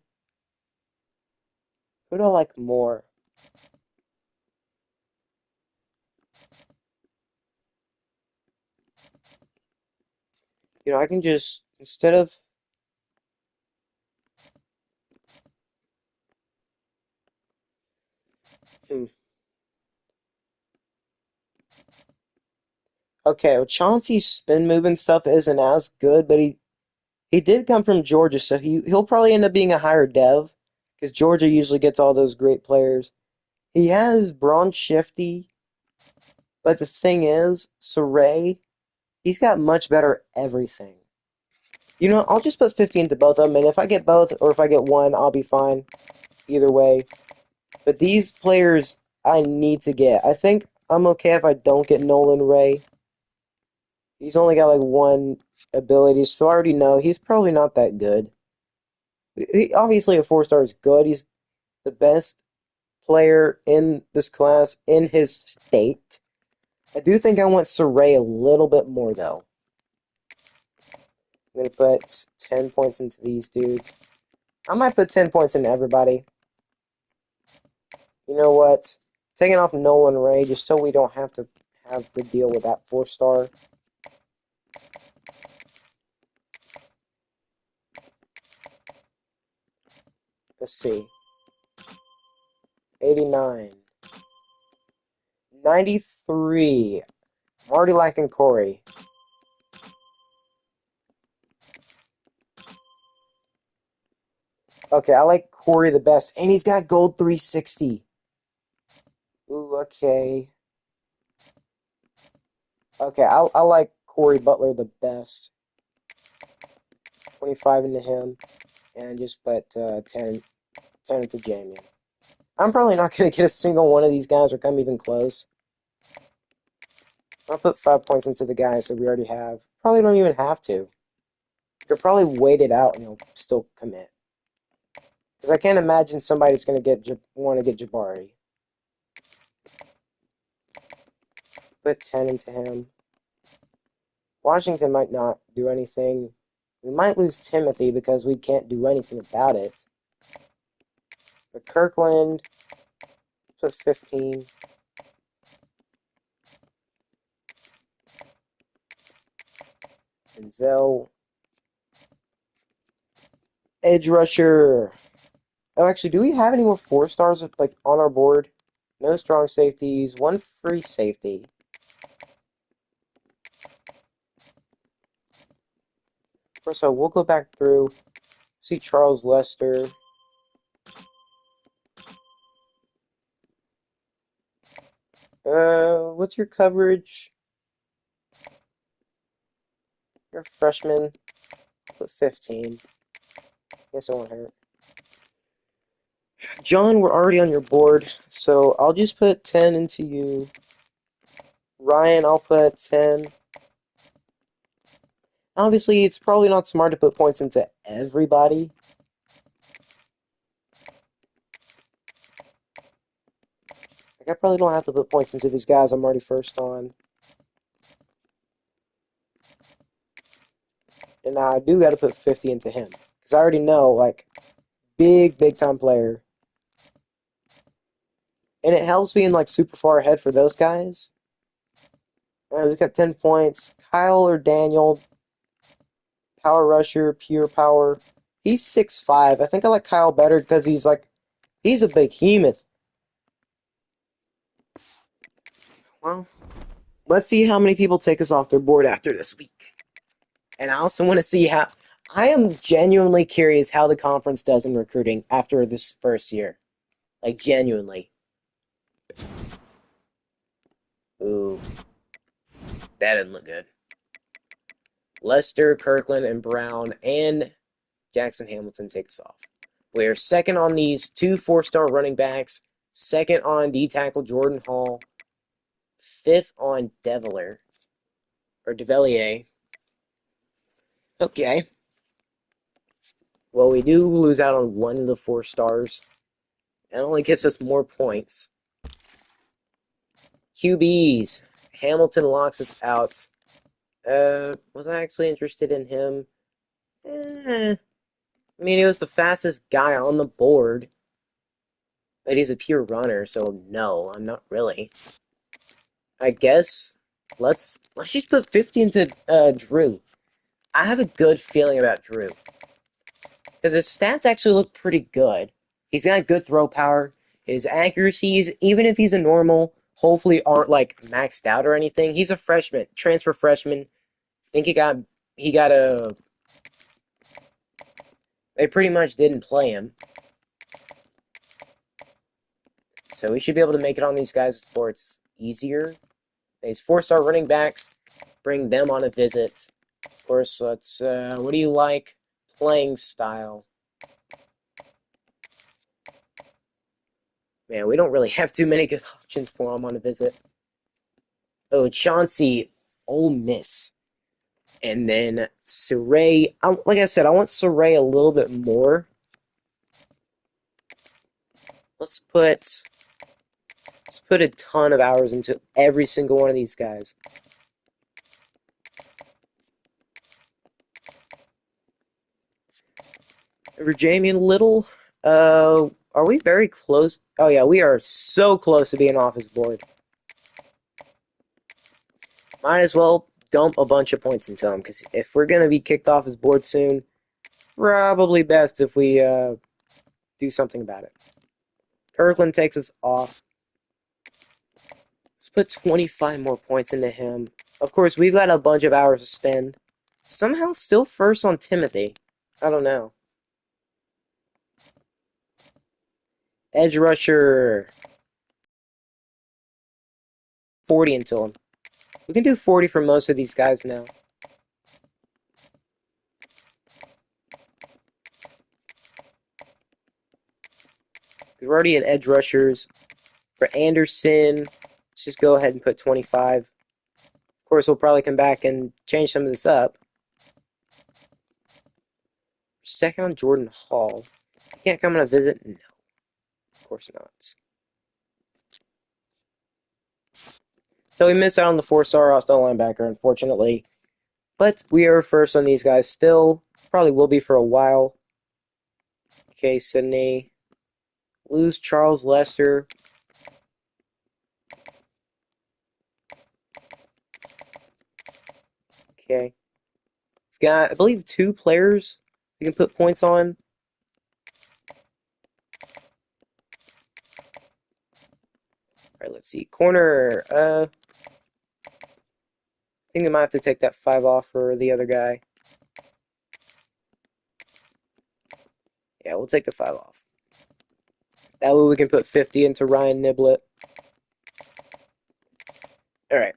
Speaker 1: Who do I like more? I can just, instead of... Hmm. Okay, well, Chauncey's spin moving stuff isn't as good, but he did come from Georgia, so he'll probably end up being a higher dev, because Georgia usually gets all those great players. He has Braun Shifty, but the thing is, Saray, he's got much better everything. I'll just put 50 into both of them, and if I get both, or if I get one, I'll be fine. Either way. But these players, I need to get. I think I'm okay if I don't get Nolan Ray. He's only got like one ability, so I already know he's probably not that good. Obviously, a 4-star is good. He's the best player in this class in his state. I do think I want Saray a little bit more, though. I'm going to put 10 points into these dudes. I might put 10 points into everybody. You know what? Taking off Nolan Ray just so we don't have to have to deal with that 4-star. Let's see. 89. 93. I'm already liking Corey. Okay, I like Corey the best. And he's got gold 360. Ooh, okay. Okay, I like Corey Butler the best. 25 into him. And just put 10 into Jamie. I'm probably not going to get a single one of these guys or come even close. I'll put 5 points into the guys that we already have. Probably don't even have to. Could probably wait it out and he'll still commit. Because I can't imagine somebody's going to want to get Jabari. Put 10 into him. Washington might not do anything. We might lose Timothy because we can't do anything about it. But Kirkland, put 15. Denzel. Edge rusher. Oh, actually, do we have any more 4-stars like on our board? No strong safeties. One free safety. Of course, we'll go back through. See Charles Lester. What's your coverage? You're a freshman. Put 15. Guess it won't hurt. John, we're already on your board, so I'll just put 10 into you. Ryan, I'll put 10. Obviously, it's probably not smart to put points into everybody. Like, I probably don't have to put points into these guys I'm already first on. And now I do got to put 50 into him. Because I already know, like, big time player. And it helps being, like, super far ahead for those guys. Alright, we've got 10 points. Kyle or Daniel. Power rusher, pure power. He's 6'5". I think I like Kyle better because he's a behemoth. Well, let's see how many people take us off their board after this week. And I also want to see how... I am genuinely curious how the conference does in recruiting after this first year. Like, genuinely. Ooh. That didn't look good. Lester, Kirkland, and Brown, and Jackson Hamilton take us off. We're second on these 2 4-star running backs. Second on D-tackle Jordan Hall. 5th on Develier. Or Develier. Okay. Well, we do lose out on 1 of the 4 stars. That only gives us more points. QBs. Hamilton locks us out. Was I actually interested in him? I mean, he was the fastest guy on the board. But he's a pure runner, so no, I'm not really. I guess let's just put 50 into Drew. I have a good feeling about Drew. Because his stats actually look pretty good. He's got good throw power. His accuracies, even if he's a normal, hopefully aren't like maxed out or anything. He's a freshman, transfer freshman. I think he got a... They pretty much didn't play him. So we should be able to make it on these guys' sports easier. These 4-star running backs, bring them on a visit. Of course, let's, what do you like? Playing style. Man, we don't really have too many good options for him on a visit. Oh, Chauncey, Ole Miss. And then Saray, like I said, I want Saray a little bit more. Let's put a ton of hours into every single one of these guys. Virjamian Little, are we very close? Oh yeah, we are so close to being off his board. Might as well dump a bunch of points into him, because if we're going to be kicked off his board soon, probably best if we do something about it. Kirkland takes us off. Let's put 25 more points into him. Of course, we've got a bunch of hours to spend. Somehow still first on Timothy. I don't know. Edge rusher. 40 until him. We can do 40 for most of these guys now. We're already at edge rushers. For Anderson, let's just go ahead and put 25. Of course, we'll probably come back and change some of this up. second on Jordan Hall. He can't come on a visit? No, of course not. So we missed out on the 4-star hostile linebacker, unfortunately. But we are first on these guys still. Probably will be for a while. Okay, Sydney. Lose Charles Lester. Okay. We've got, I believe, 2 players we can put points on. Alright, let's see. Corner, I think I might have to take that 5 off for the other guy. Yeah, we'll take the 5 off. That way we can put 50 into Ryan Niblett. Alright.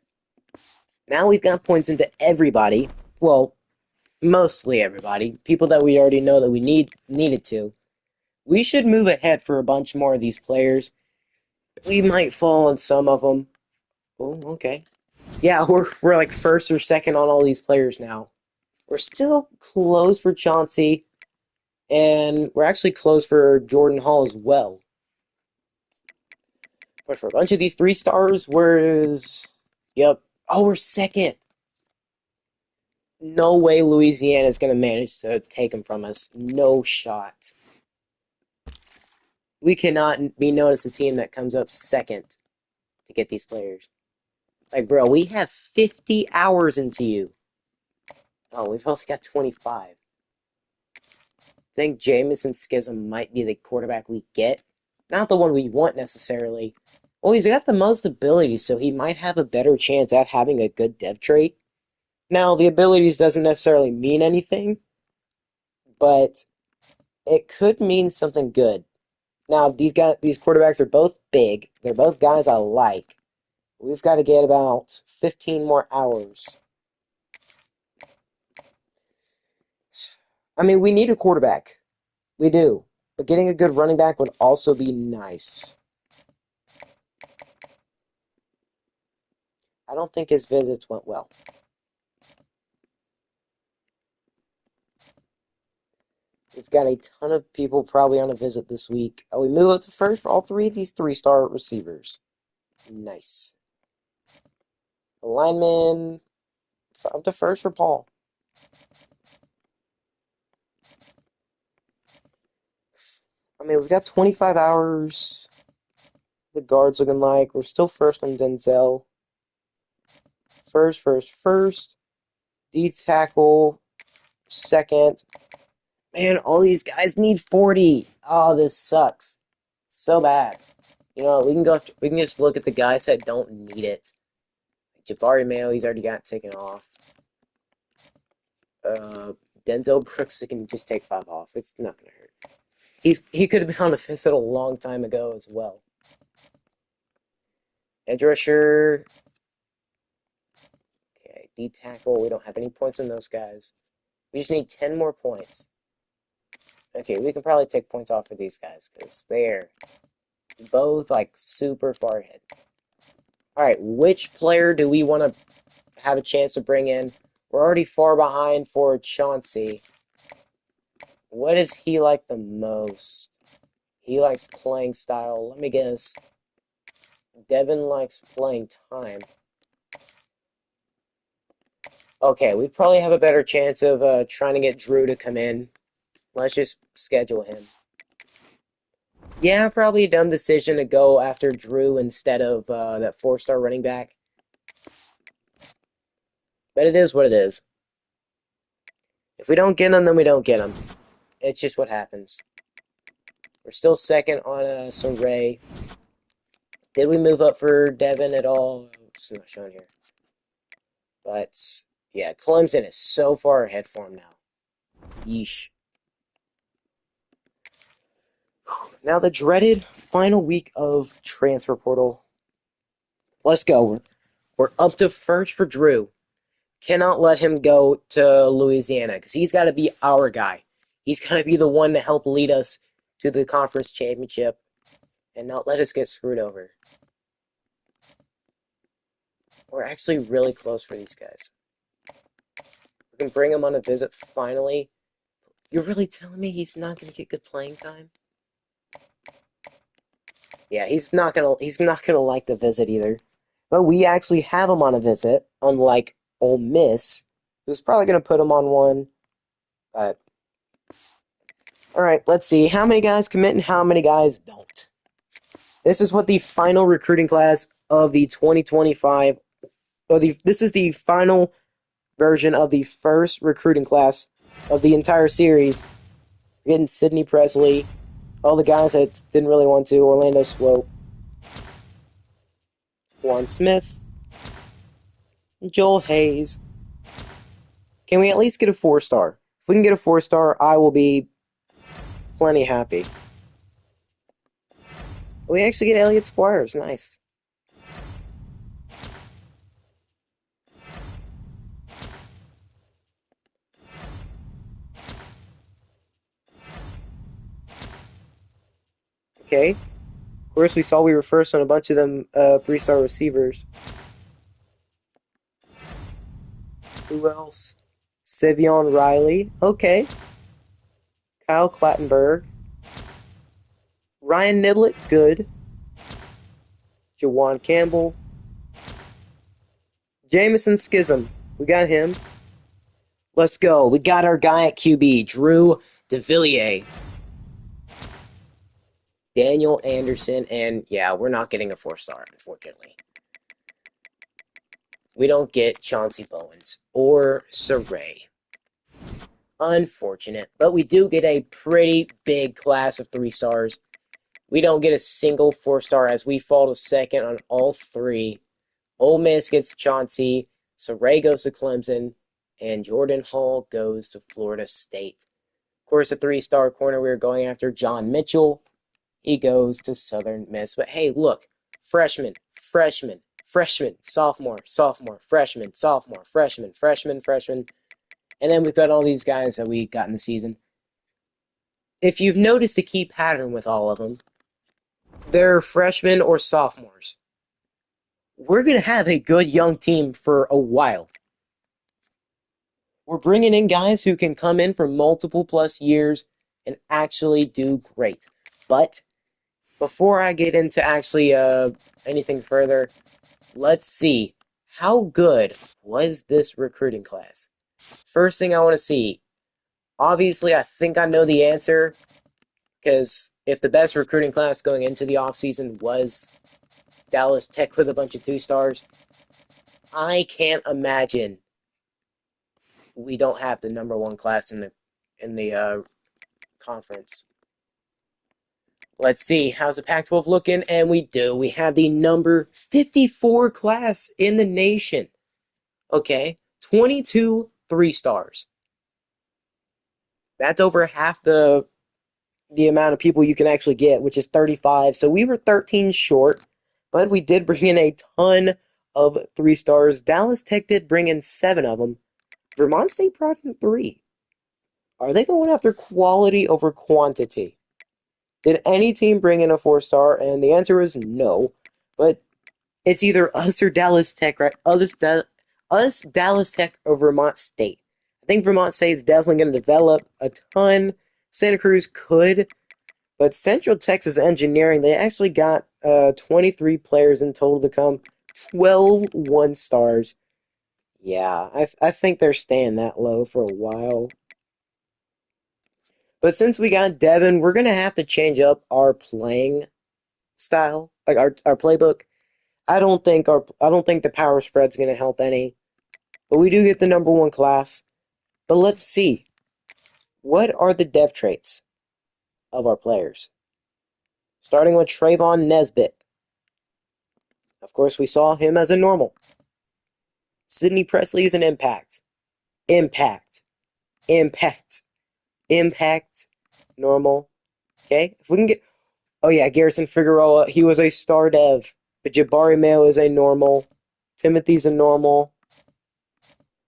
Speaker 1: Now we've got points into everybody. Well, mostly everybody. People that we already know that we needed to. We should move ahead for a bunch more of these players. We might fall on some of them. Oh, okay. Yeah, we're like first or second on all these players now. We're still close for Chauncey, and we're actually close for Jordan Hall as well. But for a bunch of these 3-stars, yep. Oh, we're second. No way Louisiana's going to manage to take him from us. No shot. We cannot be known as a team that comes up second to get these players. Like, bro, we have 50 hours into you. Oh, we've also got 25. I think Jamison Schism might be the quarterback we get. Not the one we want necessarily. Well, he's got the most abilities, so he might have a better chance at having a good dev trait. Now, the abilities doesn't necessarily mean anything, but it could mean something good. Now, these quarterbacks are both big. They're both guys I like. We've got to get about 15 more hours. I mean, we need a quarterback. We do. But getting a good running back would also be nice. I don't think his visits went well. We've got a ton of people probably on a visit this week. Oh, we move up to first for all 3 of these 3-star receivers. Nice. The lineman up to first for Paul. I mean, we've got 25 hours. The guard's looking like. We're still first on Denzel. First. D tackle, second. Man, all these guys need 40. Oh, this sucks. So bad. You know, we can just look at the guys that don't need it. Jabari Mayo, he's already got taken off. Denzel Brooks, we can just take 5 off. It's not gonna hurt. He could have been on the visit a long time ago as well. Edge rusher. Okay, D tackle. We don't have any points on those guys. We just need 10 more points. Okay, we can probably take points off of these guys because they're both like super far ahead. All right, which player do we want to have a chance to bring in? We're already far behind for Chauncey. What does he like the most? He likes playing style. Let me guess. Devin likes playing time. Okay, we probably have a better chance of trying to get Drew to come in. Let's just schedule him. Yeah, probably a dumb decision to go after Drew instead of that 4-star running back. But it is what it is. If we don't get him, then we don't get him. It's just what happens. We're still second on Saray. Did we move up for Devin at all? It's not shown here. But, yeah, Clemson is so far ahead for him now. Yeesh. Now the dreaded final week of transfer portal. Let's go. We're up to first for Drew. Cannot let him go to Louisiana because he's got to be our guy. He's got to be the one to help lead us to the conference championship and not let us get screwed over. We're actually really close for these guys. We can bring them on a visit finally. You're really telling me he's not going to get good playing time? Yeah, he's not gonna like the visit either. But we actually have him on a visit, unlike Ole Miss, who's probably gonna put him on one. But all right, let's see how many guys commit and how many guys don't. This is what the final recruiting class of the 2025. This is the final version of the first recruiting class of the entire series. We're getting Sidney Presley, all the guys that didn't really want to, Orlando Swope, Juan Smith, Joel Hayes. Can we at least get a 4-star? If we can get a 4-star, I will be plenty happy. We actually get Elliott Squires. Nice. Okay. Of course, we saw we were first on a bunch of them 3-star receivers. Who else? Savion Riley. Okay. Kyle Clattenburg. Ryan Niblett. Good. Jawan Campbell. Jamison Schism. We got him. Let's go. We got our guy at QB, Drew DeVilliers. Daniel Anderson, and yeah, we're not getting a 4-star, unfortunately. We don't get Chauncey Bowens or Saray. Unfortunate, but we do get a pretty big class of 3-stars. We don't get a single 4-star as we fall to second on all 3. Ole Miss gets Chauncey, Saray goes to Clemson, and Jordan Hall goes to Florida State. Of course, a 3-star corner we were going after, John Mitchell. He goes to Southern Miss. But hey, look, freshman, sophomore, freshman, sophomore, freshman. And then we've got all these guys that we got in the season. If you've noticed a key pattern with all of them, they're freshmen or sophomores. We're going to have a good young team for a while. We're bringing in guys who can come in for multiple plus years and actually do great. But before I get into actually anything further, let's see, how good was this recruiting class? First thing I want to see, obviously I think I know the answer, because if the best recruiting class going into the offseason was Dallas Tech with a bunch of 2-stars, I can't imagine we don't have the number 1 class in the conference. Let's see, how's the Pac-12 looking? And we do. We have the number 54 class in the nation. Okay, 22 3-stars. That's over half the amount of people you can actually get, which is 35. So we were 13 short, but we did bring in a ton of 3-stars. Dallas Tech did bring in 7 of them. Vermont State brought in 3. Are they going after quality over quantity? Did any team bring in a 4-star? And the answer is no. But it's either us or Dallas Tech, right? Us, Dallas Tech, or Vermont State. I think Vermont State is definitely going to develop a ton. Santa Cruz could. But Central Texas Engineering, they actually got 23 players in total to come. 12 1-stars. Yeah, I think they're staying that low for a while. But since we got Devin, we're going to have to change up our playing style, like our playbook. I don't think the power spread's going to help any. But we do get the number 1 class. But let's see. What are the dev traits of our players? Starting with Trayvon Nesbitt. Of course, we saw him as a normal. Sidney Presley is an impact. Impact. Normal. Okay? If we can get... Oh yeah, Garrison Figueroa, he was a star dev. But Jabari Mayo is a normal. Timothy's a normal.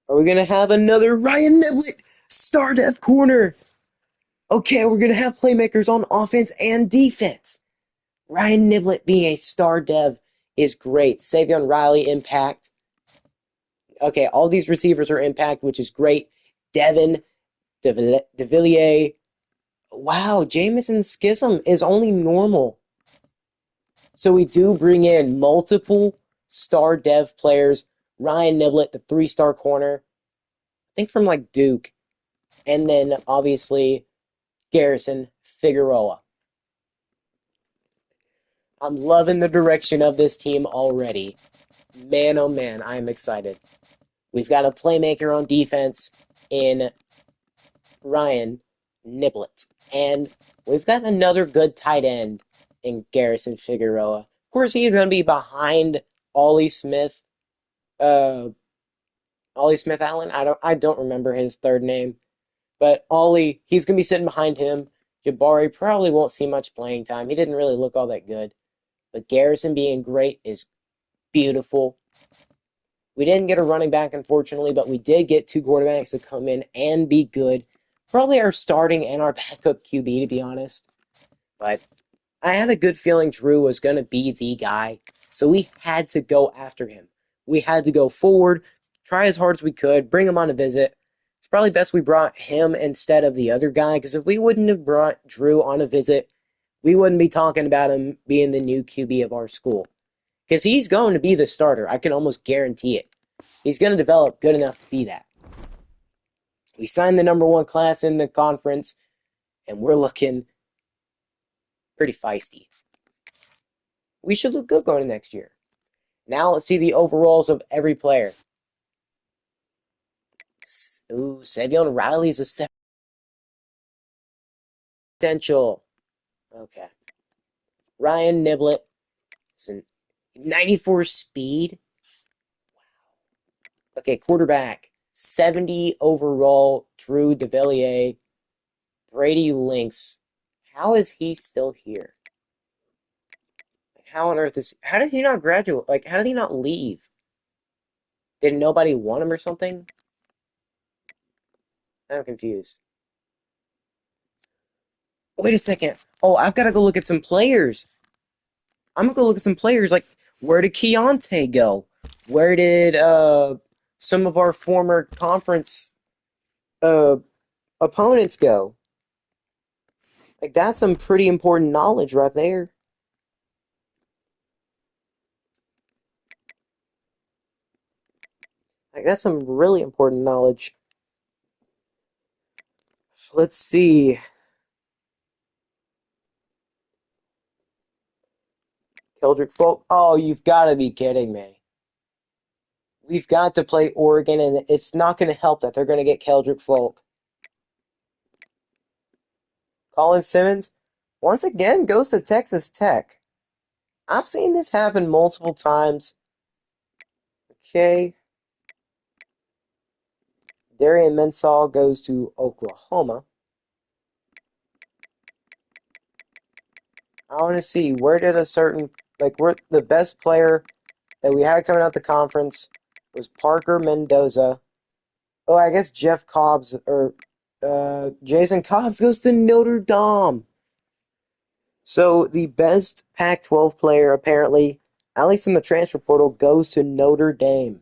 Speaker 1: Are we going to have another Ryan Niblett star dev corner? Okay, we're going to have playmakers on offense and defense. Ryan Niblett being a star dev is great. Savion Riley, impact. Okay, all these receivers are impact, which is great. Devin, De Villiers. Wow, Jameson Schism is only normal. So we do bring in multiple star dev players. Ryan Niblett, the 3-star corner, I think from like Duke. And then obviously Garrison Figueroa. I'm loving the direction of this team already. Man, oh man, I am excited. We've got a playmaker on defense in Ryan Niblett. And we've got another good tight end in Garrison Figueroa. Of course, he's going to be behind Ollie Smith. Ollie Smith Allen. I don't remember his third name, but Ollie, he's going to be sitting behind him. Jabari probably won't see much playing time. He didn't really look all that good. But Garrison being great is beautiful. We didn't get a running back, unfortunately, but we did get 2 quarterbacks to come in and be good. Probably our starting and our backup QB, to be honest. But I had a good feeling Drew was going to be the guy, so we had to go after him. We had to go forward, try as hard as we could, bring him on a visit. It's probably best we brought him instead of the other guy, because if we wouldn't have brought Drew on a visit, we wouldn't be talking about him being the new QB of our school. Because he's going to be the starter. I can almost guarantee it. He's going to develop good enough to be that. We signed the #1 class in the conference, and we're looking pretty feisty. We should look good going to next year. Now let's see the overalls of every player. Ooh, Savion Riley is a potential. Okay. Ryan Niblett is a 94 speed. Okay, quarterback. 70 overall, Drew DeVilliers. Brady Lynx. How is he still here? How on earth how did he not graduate? Like, how did he not leave? Did nobody want him or something? I'm confused. Wait a second. Oh, I've got to go look at some players. I'm gonna go look at some players. Like, where did Keontae go? Where did some of our former conference uh opponents go? Like, that's some pretty important knowledge right there. Like, that's some really important knowledge. So let's see. Keldrick Folk. Oh, you've got to be kidding me. We've got to play Oregon, and it's not going to help that they're going to get Keldrick Folk. Colin Simmons, once again, goes to Texas Tech. I've seen this happen multiple times. Okay. Darian Mensah goes to Oklahoma. I want to see, where did where the best player that we had coming out the conference was Parker Mendoza. Oh, I guess Jeff Cobbs, or Jason Cobbs goes to Notre Dame. So the best Pac-12 player, apparently, at least in the transfer portal, goes to Notre Dame.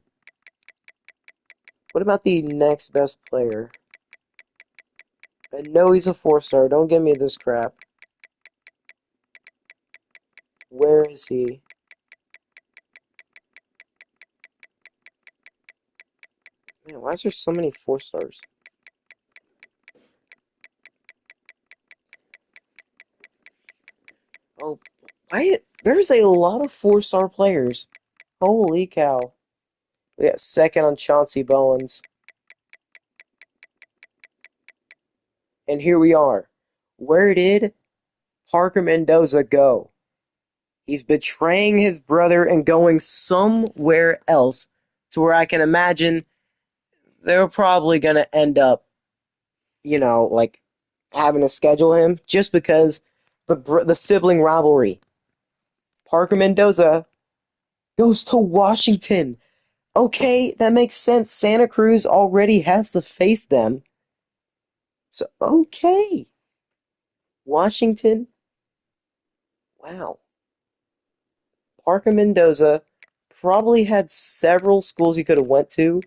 Speaker 1: What about the next best player? I know he's a 4-star. Don't give me this crap. Where is he? Man, why is there so many 4-stars? Oh, there's a lot of 4-star players. Holy cow. We got second on Chauncey Bowens. And here we are. Where did Parker Mendoza go? He's betraying his brother and going somewhere else, to where I can imagine they're probably going to end up, like having to schedule him just because the sibling rivalry. Parker Mendoza goes to Washington. Okay, that makes sense. Santa Cruz already has to face them. So, okay. Washington. Wow. Parker Mendoza probably had several schools he could have went to,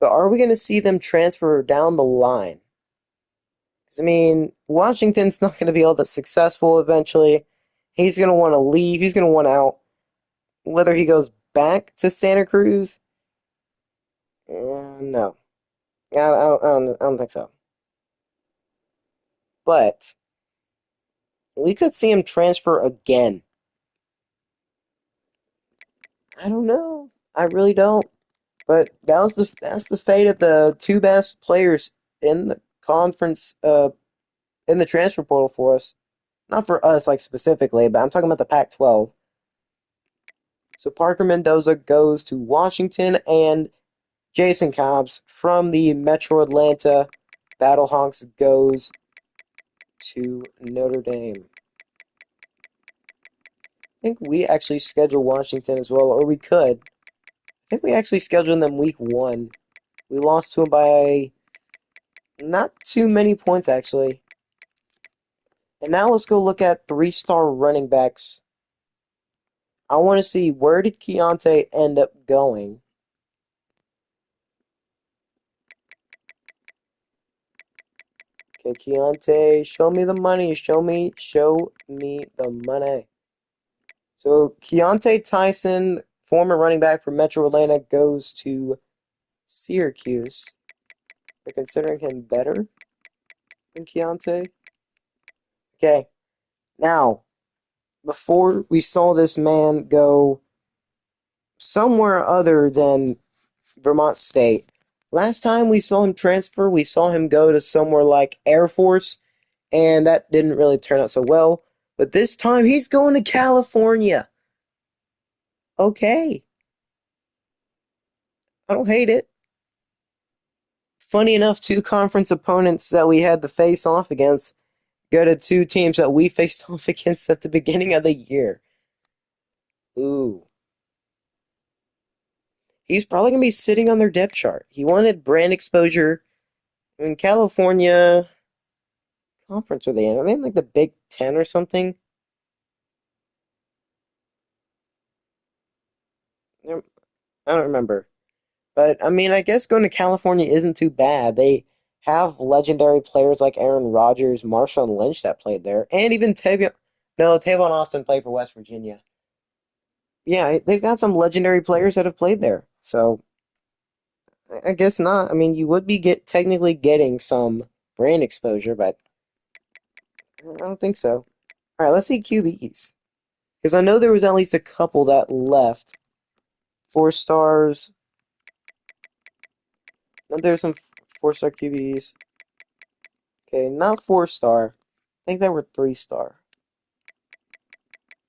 Speaker 1: But are we going to see them transfer down the line? Because, I mean, Washington's not going to be all that successful eventually. He's going to want to leave. He's going to want out. Whether he goes back to Santa Cruz, no. I don't think so. But we could see him transfer again. I don't know. I really don't. But that's the fate of the two best players in the conference, in the transfer portal for us. Not for us, like specifically, but I'm talking about the Pac-12. So Parker Mendoza goes to Washington, and Jason Cobbs from the Metro Atlanta Battlehawks goes to Notre Dame. I think we actually scheduled Washington as well, or we could. I think we actually scheduled them week 1. We lost to them by not too many points, actually. And now let's go look at 3-star running backs. I want to see, where did Keontae end up going? Okay, Keontae, show me the money. Show me the money. So Keontae Tyson, former running back for Metro Atlanta, goes to Syracuse. They're considering him better than Keontae. Okay, now, before we saw this man go somewhere other than Vermont State, last time we saw him transfer, we saw him go to somewhere like Air Force, and that didn't really turn out so well. But this time, he's going to California. Okay, I don't hate it. Funny enough, two conference opponents that we had to face off against go to two teams that we faced off against at the beginning of the year. Ooh. He's probably going to be sitting on their depth chart. He wanted brand exposure. In California, conference are they in? Are they in like the Big Ten or something? I don't remember. But, I mean, I guess going to California isn't too bad. They have legendary players like Aaron Rodgers, Marshawn Lynch that played there, and even Tavon. No, Tavon Austin played for West Virginia. Yeah, they've got some legendary players that have played there. So, I guess not. I mean, you would be technically getting some brand exposure, but I don't think so. All right, let's see QBs. Because I know there was at least a couple that left. 4 stars. No, there's some 4-star QBs. Okay, not 4-star. I think they were 3-star.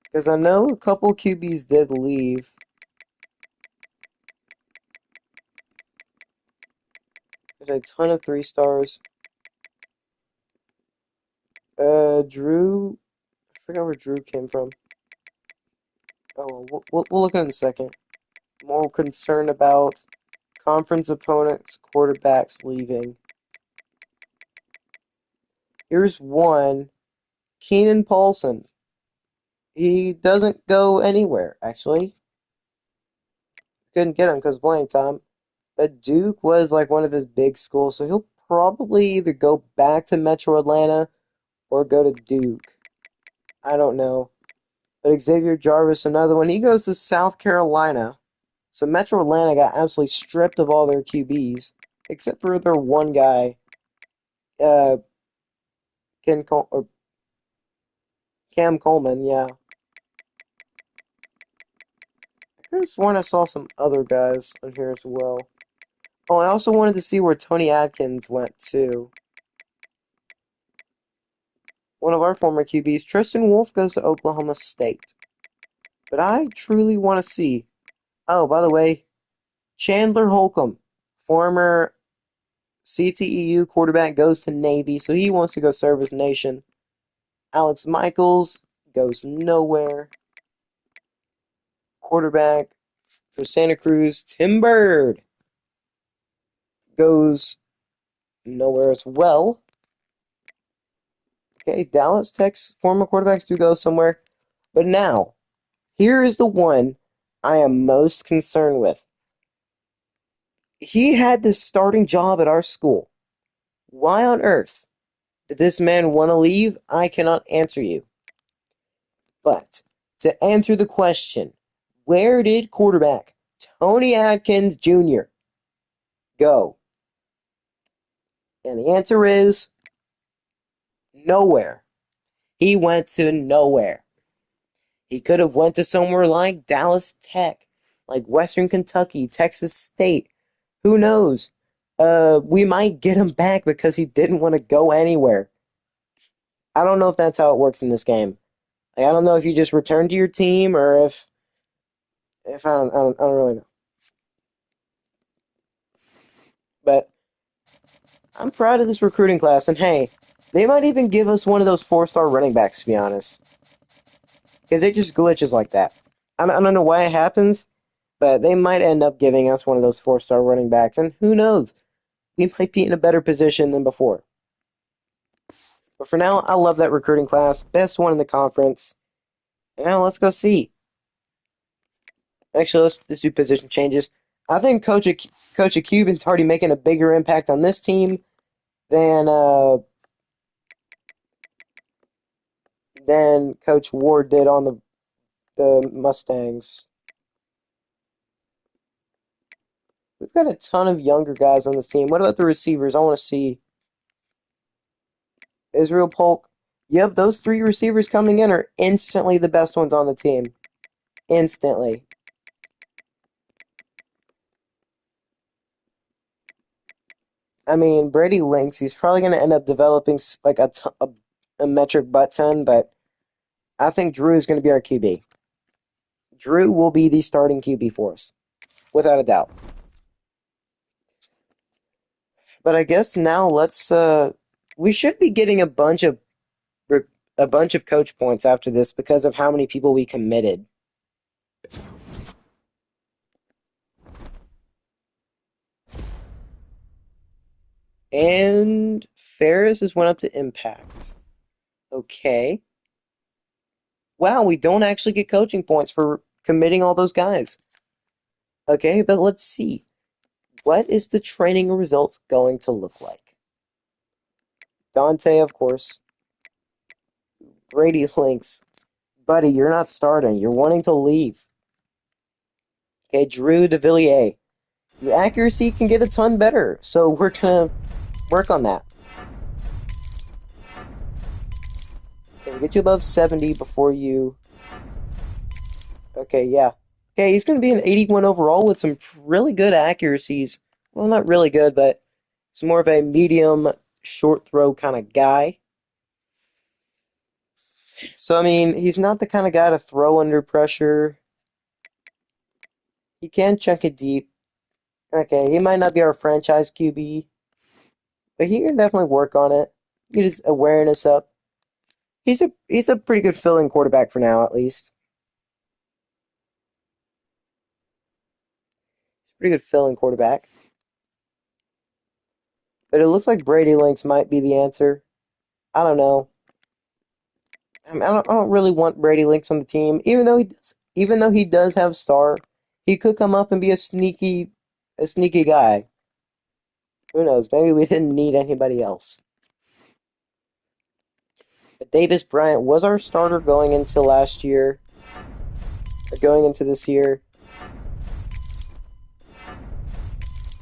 Speaker 1: Because I know a couple QBs did leave. There's a ton of 3-stars. Drew. I forgot where Drew came from. Oh, we'll look at it in a second. More concerned about conference opponents, quarterbacks leaving. Here's one. Keenan Paulson. He doesn't go anywhere, actually. Couldn't get him because playing time. But Duke was like one of his big schools, so he'll probably either go back to Metro Atlanta or go to Duke. I don't know. But Xavier Jarvis, another one. He goes to South Carolina. So Metro Atlanta got absolutely stripped of all their QBs, except for their one guy, uh, Cam Coleman. Yeah, I could have sworn I saw some other guys on here as well. Oh, I also wanted to see where Tony Atkins went too. One of our former QBs, Tristan Wolf, goes to Oklahoma State. But I truly want to see. Oh, by the way, Chandler Holcomb, former CTEU quarterback, goes to Navy, so he wants to go serve his nation. Alex Michaels goes nowhere. Quarterback for Santa Cruz, Tim Bird, goes nowhere as well. Okay, Dallas Tech's former quarterbacks do go somewhere. But now, here is the one I am most concerned with. He had the starting job at our school. Why on earth did this man want to leave? I cannot answer you. But to answer the question, where did quarterback Tony Atkins Jr. go? And the answer is nowhere. He went to nowhere. He could have went to somewhere like Dallas Tech, like Western Kentucky, Texas State. Who knows? We might get him back because he didn't want to go anywhere. I don't know if that's how it works in this game. Like, I don't know if you just return to your team or if I don't really know. But I'm proud of this recruiting class, and hey, they might even give us one of those 4-star running backs, to be honest, because it just glitches like that. I don't know why it happens, but they might end up giving us one of those 4-star running backs, and who knows? We might be in a better position than before. But for now, I love that recruiting class. Best one in the conference. And now let's go see. Actually, let's do position changes. I think Coach Cuban's already making a bigger impact on this team than Coach Ward did on the Mustangs. We've got a ton of younger guys on this team. What about the receivers? I want to see Israel Polk. Yep, those 3 receivers coming in are instantly the best ones on the team. Instantly. I mean, Brady Lynx, he's probably going to end up developing like a metric butt ton, but I think Drew is going to be our QB. Drew will be the starting QB for us, without a doubt. But I guess now we should be getting a bunch of coach points after this because of how many people we committed. And Ferris has went up to Impact. Okay. Wow, we don't actually get coaching points for committing all those guys. Okay, but let's see. What is the training results going to look like? Dante, of course. Brady Lynx. Buddy, you're not starting. You're wanting to leave. Okay, Drew DeVilliers. Your accuracy can get a ton better, so we're gonna work on that. Okay, get you above 70 before you... Okay, yeah. Okay, he's gonna be an 81 overall with some really good accuracies. Well, not really good, but it's more of a medium short throw kind of guy. So, I mean, he's not the kind of guy to throw under pressure. He can chunk it deep. Okay, he might not be our franchise QB, but he can definitely work on it. Get his awareness up. He's a pretty good fill-in quarterback for now, at least. He's a pretty good fill-in quarterback. But it looks like Brady Lynx might be the answer. I don't know. I don't really want Brady Lynx on the team, even though he does have star. He could come up and be a sneaky guy. Who knows? Maybe we didn't need anybody else. But Davis Bryant was our starter going into last year, or going into this year.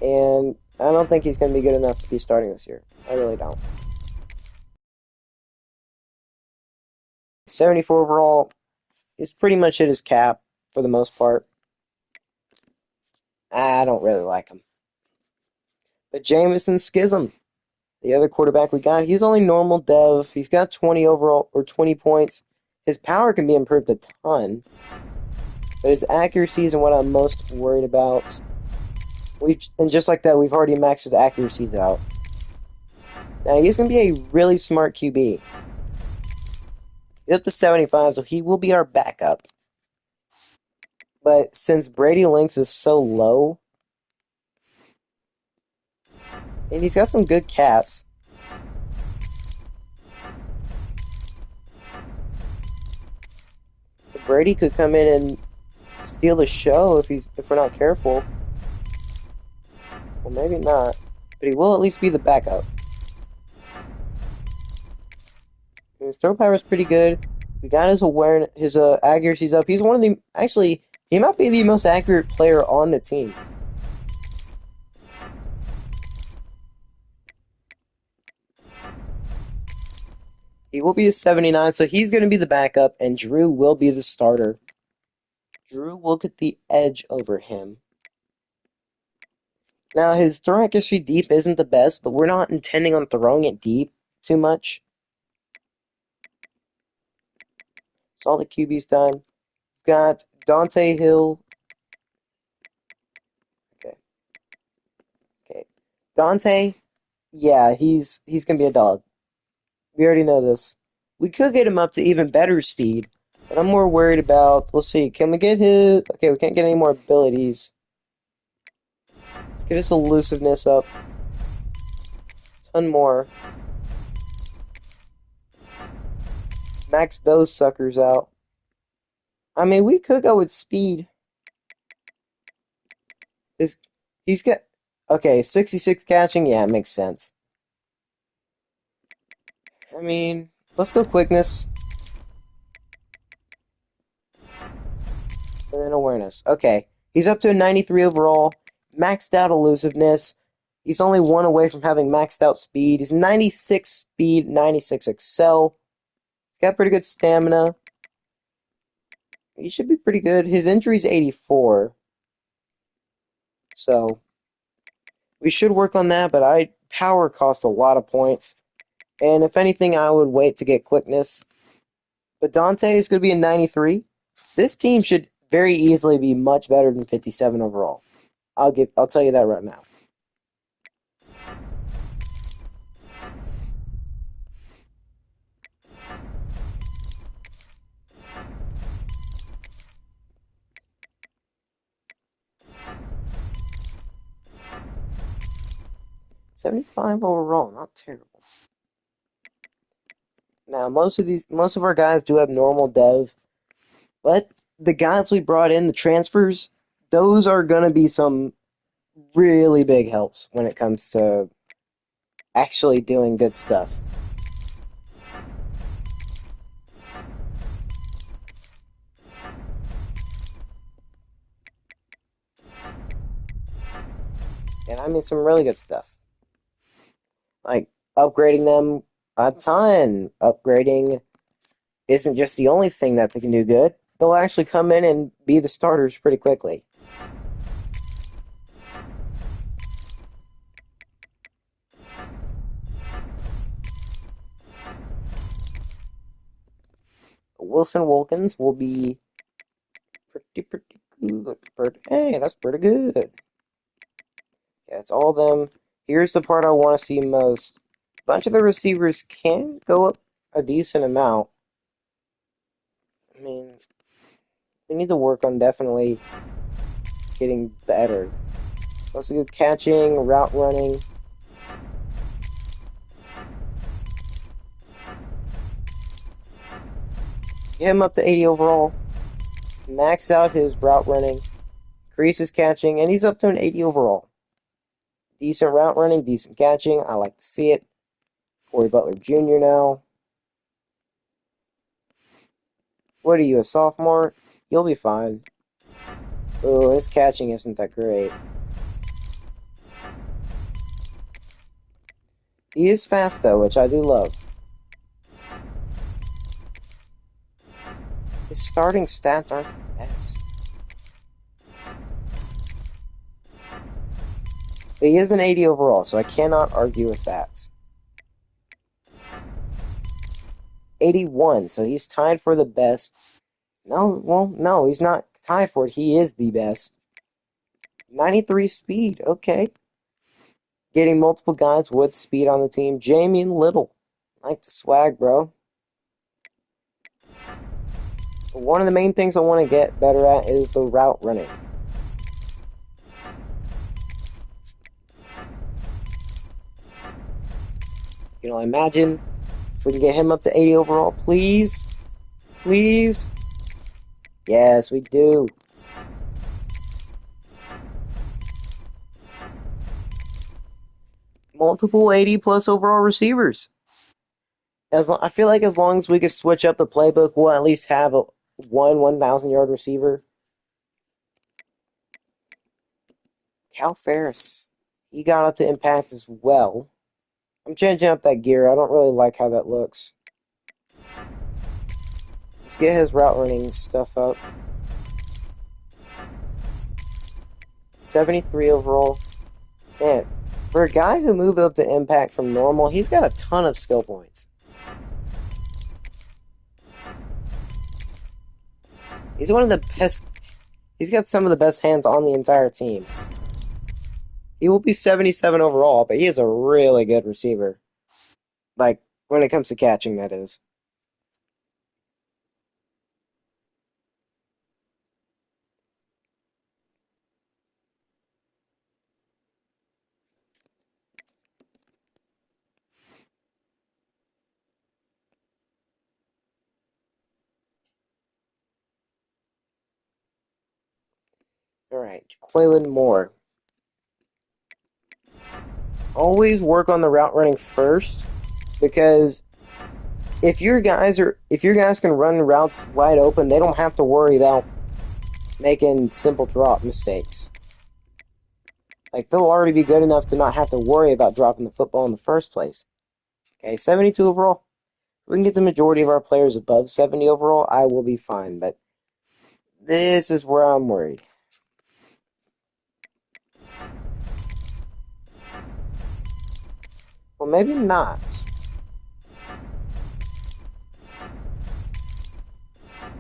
Speaker 1: And I don't think he's going to be good enough to be starting this year. I really don't. 74 overall is pretty much at his cap for the most part. I don't really like him. But Jameson Schism, the other quarterback we got, he's only normal dev. He's got 20 overall, or 20 points. His power can be improved a ton. But his accuracy is what I'm most worried about. And just like that, we've already maxed his accuracies out. Now, he's going to be a really smart QB. He's up to 75, so he will be our backup. But since Brady Lynx is so low, and he's got some good caps, Brady could come in and steal the show if we're not careful. Well, maybe not, but he will at least be the backup. His throw power is pretty good. We got his awareness, his accuracy's up. He's one of the actually he might be the most accurate player on the team. He will be a 79, so he's going to be the backup, and Drew will be the starter. Drew will get the edge over him. Now, his throw accuracy deep isn't the best, but we're not intending on throwing it deep too much. So all the QB's done. We've got Dante Hill. Okay. Okay. Dante, yeah, he's going to be a dog. We already know this. We could get him up to even better speed, but I'm more worried about, let's see, can we get his, okay, we can't get any more abilities. Let's get his elusiveness up. Ton more. Max those suckers out. I mean, we could go with speed. He's got, okay, 66 catching, yeah, it makes sense. I mean, let's go quickness. And then awareness. Okay, he's up to a 93 overall. Maxed out elusiveness. He's only one away from having maxed out speed. He's 96 speed, 96 excel. He's got pretty good stamina. He should be pretty good. His injury's 84. So, we should work on that, but power costs a lot of points. And if anything, I would wait to get quickness. But Dante is going to be a 93. This team should very easily be much better than 57 overall. I'll tell you that right now. $75 overall, not terrible. Now, most of our guys do have normal dev, but the guys we brought in, the transfers, those are gonna be some really big helps when it comes to actually doing good stuff. And I mean some really good stuff. Like upgrading them a ton. Upgrading isn't just the only thing that they can do good. They'll actually come in and be the starters pretty quickly. Wilson Wilkins will be pretty good. Hey, that's pretty good. Yeah, it's all them. Here's the part I want to see most. A bunch of the receivers can go up a decent amount. I mean, we need to work on definitely getting better. Also good catching, route running. Get him up to 80 overall. Max out his route running. Increase his catching, and he's up to an 80 overall. Decent route running, decent catching. I like to see it. Corey Butler Jr. now. What are you, a sophomore? You'll be fine. Oh, his catching isn't that great. He is fast, though, which I do love. His starting stats aren't the best. But he is an 80 overall, so I cannot argue with that. 81, so he's tied for the best. No, well, no, he's not tied for it. He is the best. 93 speed, okay. Getting multiple guys with speed on the team. Jamie Little. Like the swag, bro. One of the main things I want to get better at is the route running. You know, imagine if we can get him up to 80 overall, please. Please. Yes, we do. multiple 80-plus overall receivers. I feel like as long as we can switch up the playbook, we'll at least have a 1,000-yard receiver. Cal Ferris, he got up to impact as well. I'm changing up that gear. I don't really like how that looks. Let's get his route running stuff up. 73 overall. Man, for a guy who moved up to impact from normal, he's got a ton of skill points. He's one of the best. He's got some of the best hands on the entire team. He will be 77 overall, but he is a really good receiver. Like, when it comes to catching, that is. Alright, Quaylen Moore. Always work on the route running first, because if your guys can run routes wide open, they don't have to worry about making simple drop mistakes. Like, they'll already be good enough to not have to worry about dropping the football in the first place. Okay, 72 overall. If we can get the majority of our players above 70 overall, I will be fine, but this is where I'm worried. Well, maybe not.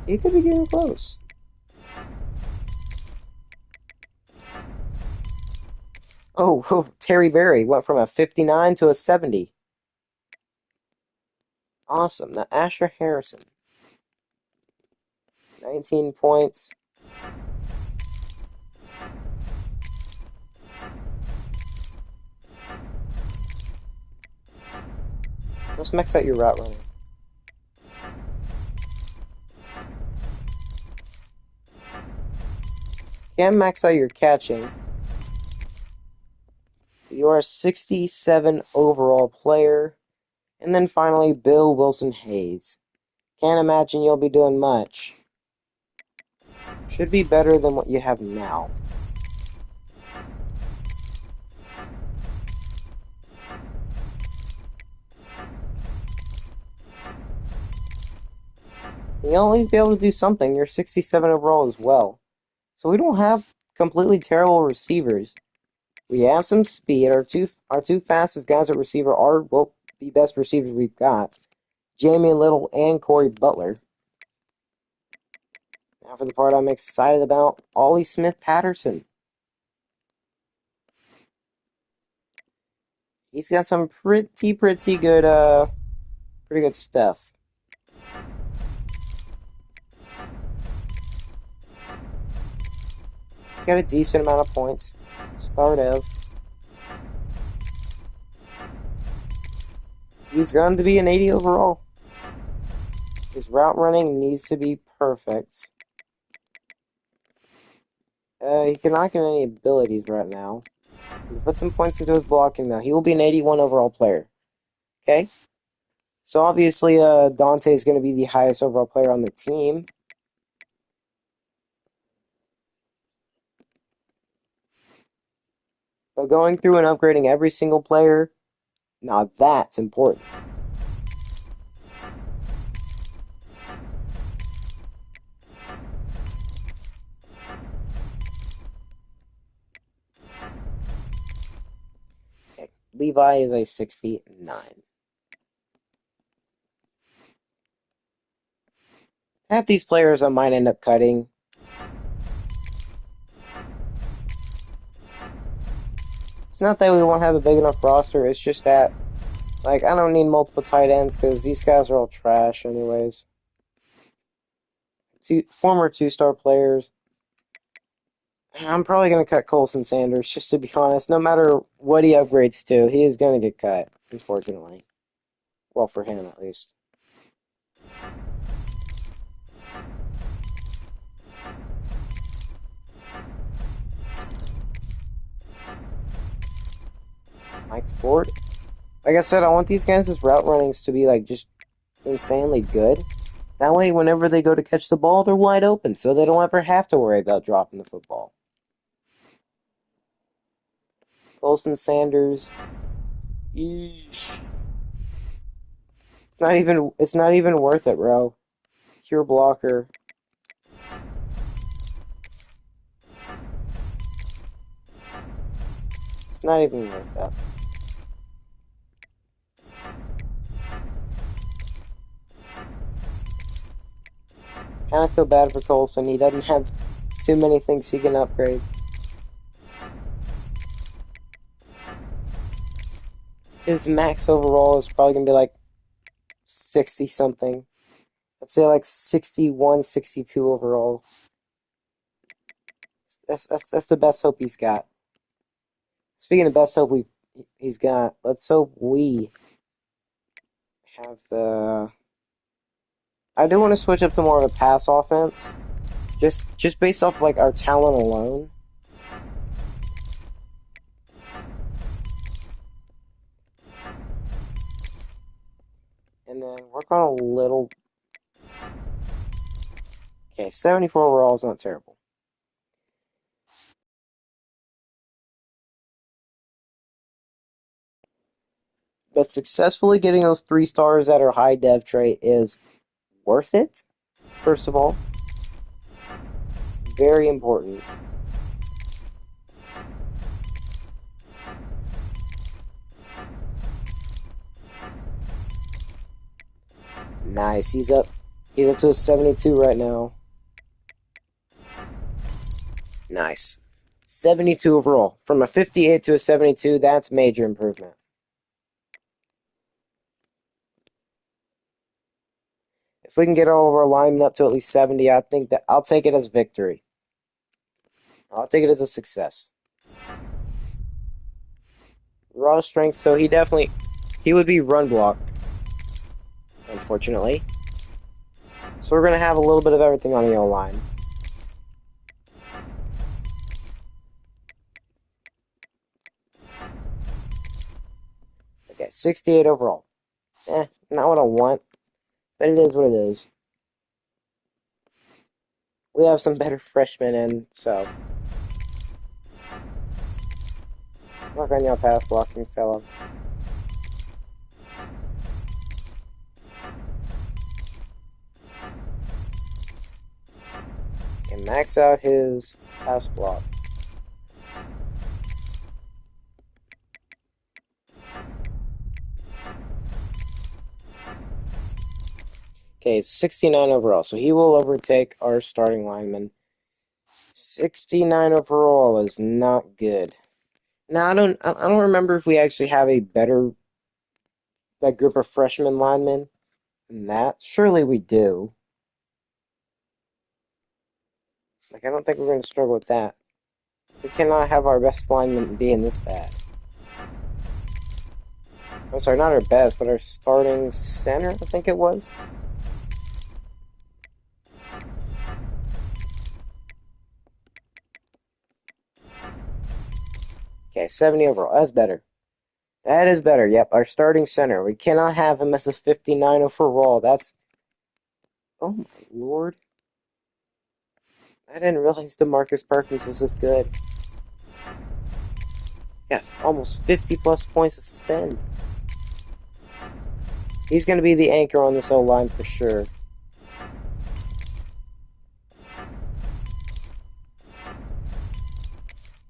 Speaker 1: He could be getting close. Oh, Terry Berry went from a 59 to a 70. Awesome. Now, Asher Harrison. 19 points. Let's max out your route running. Can max out your catching. You are a 67 overall player. And then finally, Bill Wilson Hayes. Can't imagine you'll be doing much. Should be better than what you have now. You'll at least be able to do something. You're 67 overall as well. So we don't have completely terrible receivers. We have some speed. Our two fastest guys at receiver are, well, the best receivers we've got. Jamie Little and Corey Butler. Now for the part I'm excited about, Ollie Smith-Patterson. He's got some pretty good stuff. He's got a decent amount of points. Start of. He's going to be an 80 overall. His route running needs to be perfect. He cannot get any abilities right now. We'll put some points into his blocking now. He will be an 81 overall player. Okay? So obviously, Dante is going to be the highest overall player on the team. But going through and upgrading every single player, now that's important. Okay. Levi is a 69. Half these players I might end up cutting. It's not that we won't have a big enough roster, it's just that, like, I don't need multiple tight ends because these guys are all trash anyways. Former two-star players. I'm probably going to cut Colson Sanders, just to be honest. No matter what he upgrades to, he is going to get cut, unfortunately. Well, for him, at least. Mike Ford. Like I said, I want these guys' route runnings to be like just insanely good. That way, whenever they go to catch the ball, they're wide open, so they don't ever have to worry about dropping the football. Colson Sanders. Yeesh. It's not even worth it, bro. Pure blocker. It's not even worth that. Kind of feel bad for Colson. He doesn't have too many things he can upgrade. His max overall is probably going to be like 60 something. I'd say like 61, 62 overall. That's the best hope he's got. Speaking of best hope he's got, let's hope we have the. I do want to switch up to more of a pass offense, just based off like our talent alone. And then work on a little. Okay, 74 overall is not terrible. But successfully getting those 3 stars at our high dev trait is worth it, first of all. Very important. Nice. He's up to a 72 right now. Nice. 72 overall. From a 58 to a 72, that's major improvement. If we can get all of our linemen up to at least 70, I think that I'll take it as victory. I'll take it as a success. Raw strength, so he would be run block, unfortunately. So we're going to have a little bit of everything on the O-line. Okay, 68 overall. Not what I want, but it is what it is. We have some better freshmen in, so. Work on your pass blocking, fella. And max out his pass block. Okay, 69 overall, so he will overtake our starting lineman. 69 overall is not good. Now I don't remember if we actually have a better group of freshman linemen than that. Surely we do. Like I don't think we're going to struggle with that. We cannot have our best lineman being this bad. I'm sorry, not our best, but our starting center, I think it was. Okay, 70 overall. That's better. That is better. Yep, our starting center. We cannot have him as a 59 overall. That's... Oh my lord. I didn't realize DeMarcus Perkins was this good. Yeah, almost 50 plus points to spend. He's going to be the anchor on this O-line for sure.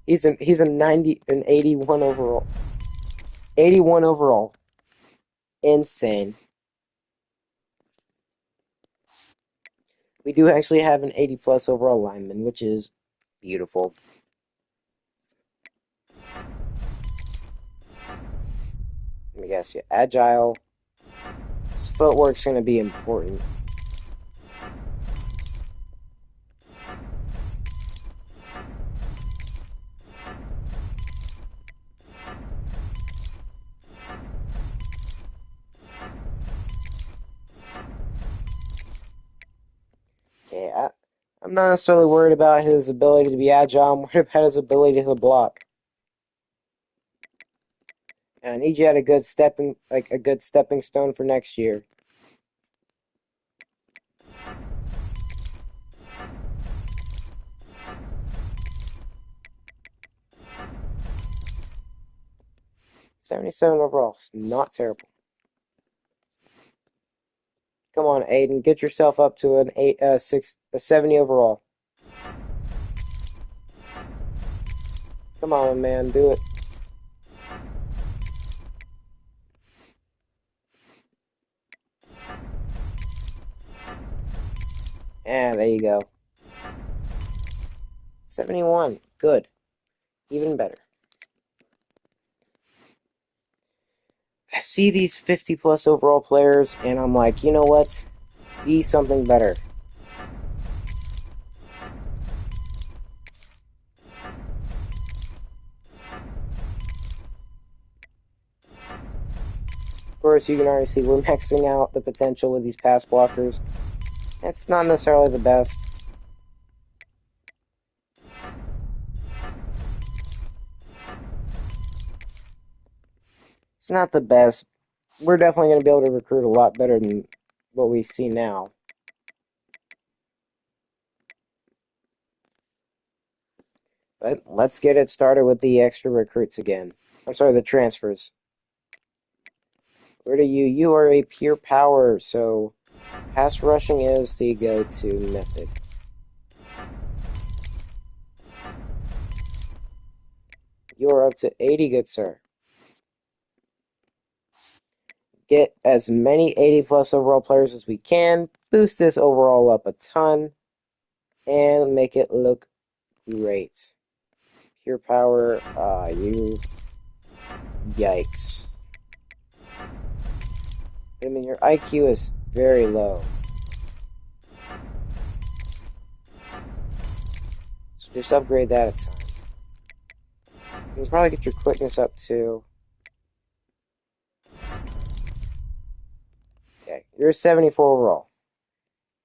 Speaker 1: He's an 81 overall. 81 overall. Insane. We do actually have an 80 plus overall lineman, which is beautiful. Let me guess, yeah, agile. His footwork's going to be important. Okay, I'm not necessarily worried about his ability to be agile. I'm worried about his ability to block. And I need you at a good stepping stone for next year. $77 overall. It's not terrible. Come on, Aiden, get yourself up to a 70 overall. Come on, man, do it. And there you go. 71. Good. Even better. I see these 50 plus overall players, and I'm like, you know what? Be something better. Of course, you can already see we're maxing out the potential with these pass blockers. It's not necessarily the best. It's not the best. We're definitely going to be able to recruit a lot better than what we see now. But let's get it started with the extra recruits again. I'm sorry, the transfers. Where do you? You are a pure power, so pass rushing is the go-to method. You are up to 80, good sir. Get as many 80 plus overall players as we can. Boost this overall up a ton. And make it look great. Pure power, you... Yikes. I mean, your IQ is very low. So just upgrade that a ton. You can probably get your quickness up too. Okay, you're 74 overall.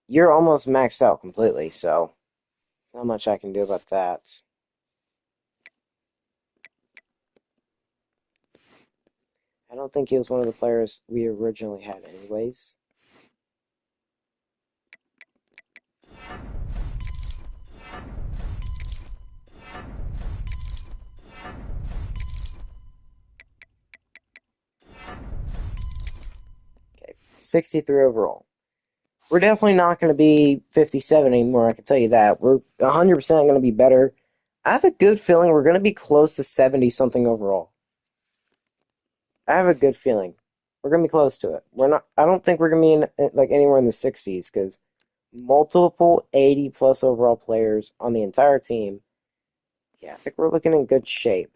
Speaker 1: You're almost maxed out completely, so not much I can do about that. I don't think he was one of the players we originally had anyways. Okay, 63 overall. We're definitely not going to be 57 anymore, I can tell you that. We're 100% going to be better. I have a good feeling we're going to be close to 70-something overall. I have a good feeling. We're going to be close to it. We're not. I don't think we're going to be in like anywhere in the 60s because multiple 80-plus overall players on the entire team. Yeah, I think we're looking in good shape.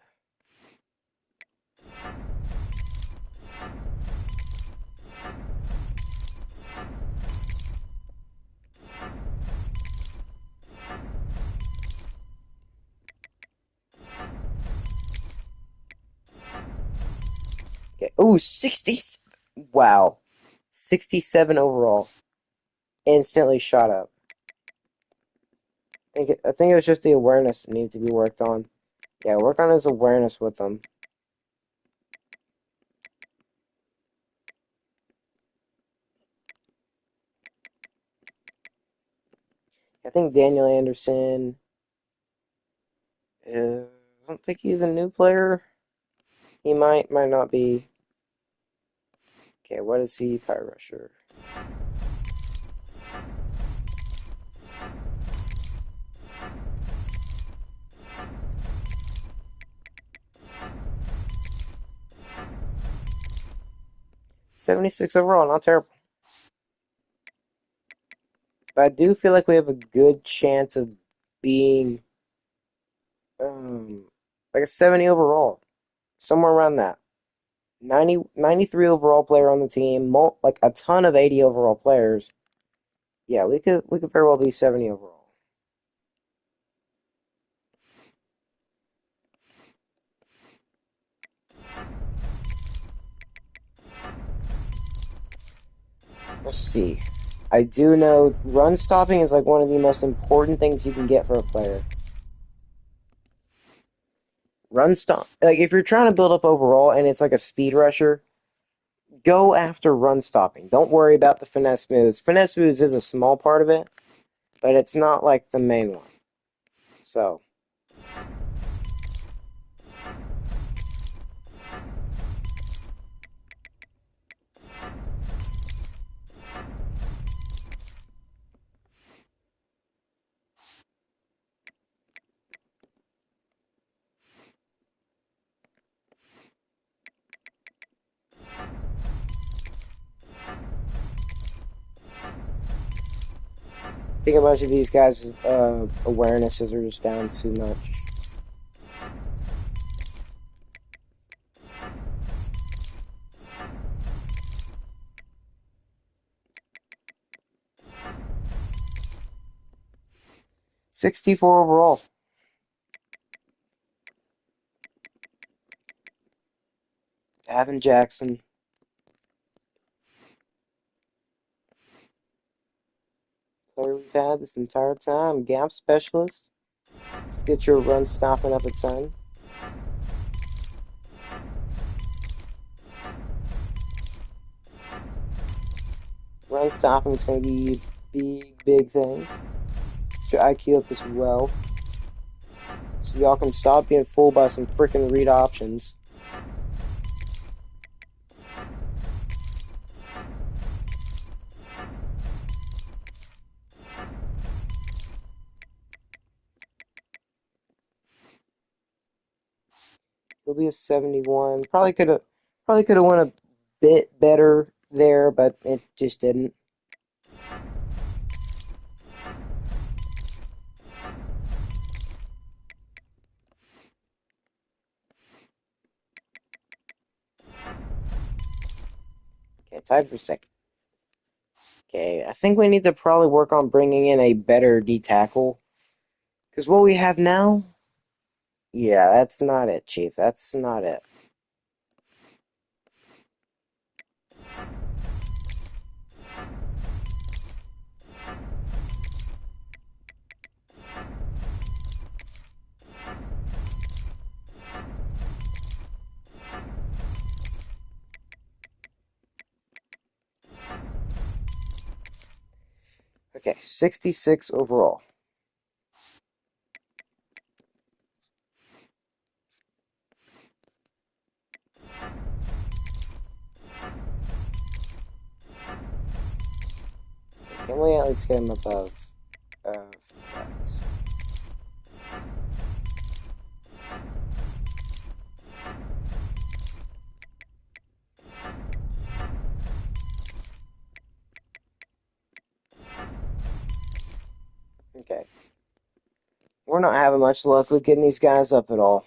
Speaker 1: Okay. Ooh, 60. Wow. 67 overall. Instantly shot up. I think it was just the awareness that needs to be worked on. Yeah, work on his awareness with them. I think Daniel Anderson. I don't think he's a new player. He might not be. Okay, what is he? Power rusher. $76 overall, not terrible. But I do feel like we have a good chance of being like a 70 overall. Somewhere around that. 93 overall player on the team, like a ton of 80 overall players. Yeah, we could very well be 70 overall. Let's see. I do know run stopping is like one of the most important things you can get for a player. Run stop. Like, if you're trying to build up overall and it's like a speed rusher, go after run stopping. Don't worry about the finesse moves. Finesse moves is a small part of it, but it's not like the main one. So, I think a bunch of these guys' awarenesses are just down too much. '64 overall. Avin Jackson. Player we've had this entire time. Gap specialist. Let's get your run stopping up a ton. Run stopping is going to be a big thing. Get your IQ up as well. So y'all can stop being fooled by some freaking read options. He'll be a 71. Probably could have went a bit better there, but it just didn't. Okay, tied for second. Okay, I think we need to probably work on bringing in a better D tackle. Because what we have now, yeah, that's not it, Chief. That's not it. Okay, 66 overall. Can we at least get him above that? Okay. We're not having much luck with getting these guys up at all.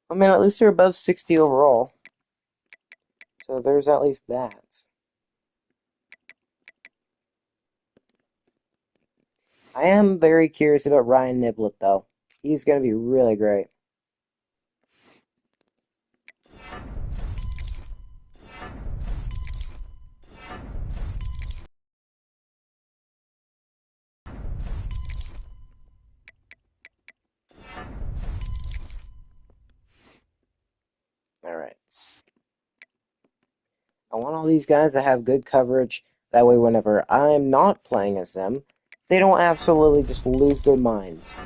Speaker 1: I mean, at least they're above 60 overall. So there's at least that. I am very curious about Ryan Niblett, though. He's going to be really great. Alright. I want all these guys to have good coverage. That way, whenever I'm not playing as them, they don't absolutely just lose their minds.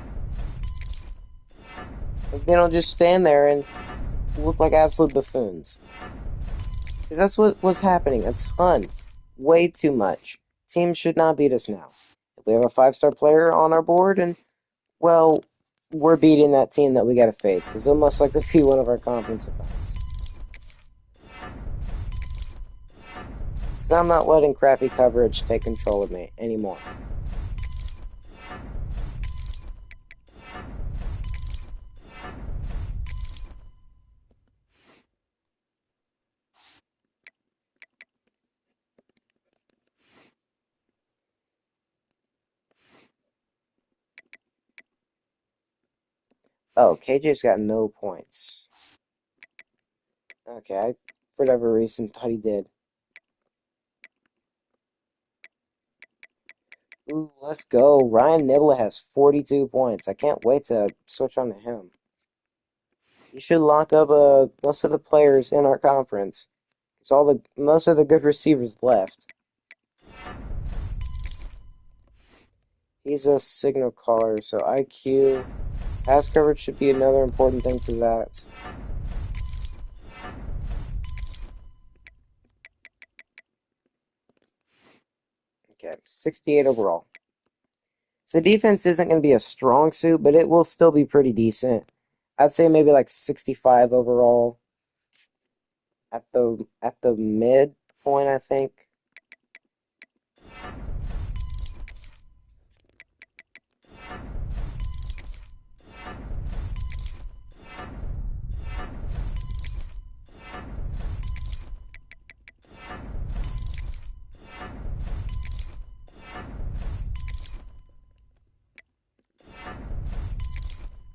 Speaker 1: Like, they don't just stand there and look like absolute buffoons. Because that's what was happening a ton. Way too much. Teams should not beat us now. If we have a 5-star player on our board, and, well, we're beating that team that we gotta face, because they'll most likely be one of our conference opponents. So I'm not letting crappy coverage take control of me anymore. Oh, KJ's got no points. Okay, I, for whatever reason, thought he did. Ooh, let's go. Ryan Niblett has 42 points. I can't wait to switch on to him. You should lock up most of the players in our conference. It's most of the good receivers left. He's a signal caller, so IQ. Pass coverage should be another important thing to that. Okay, 68 overall. So defense isn't going to be a strong suit, but it will still be pretty decent. I'd say maybe like 65 overall at the mid point, I think.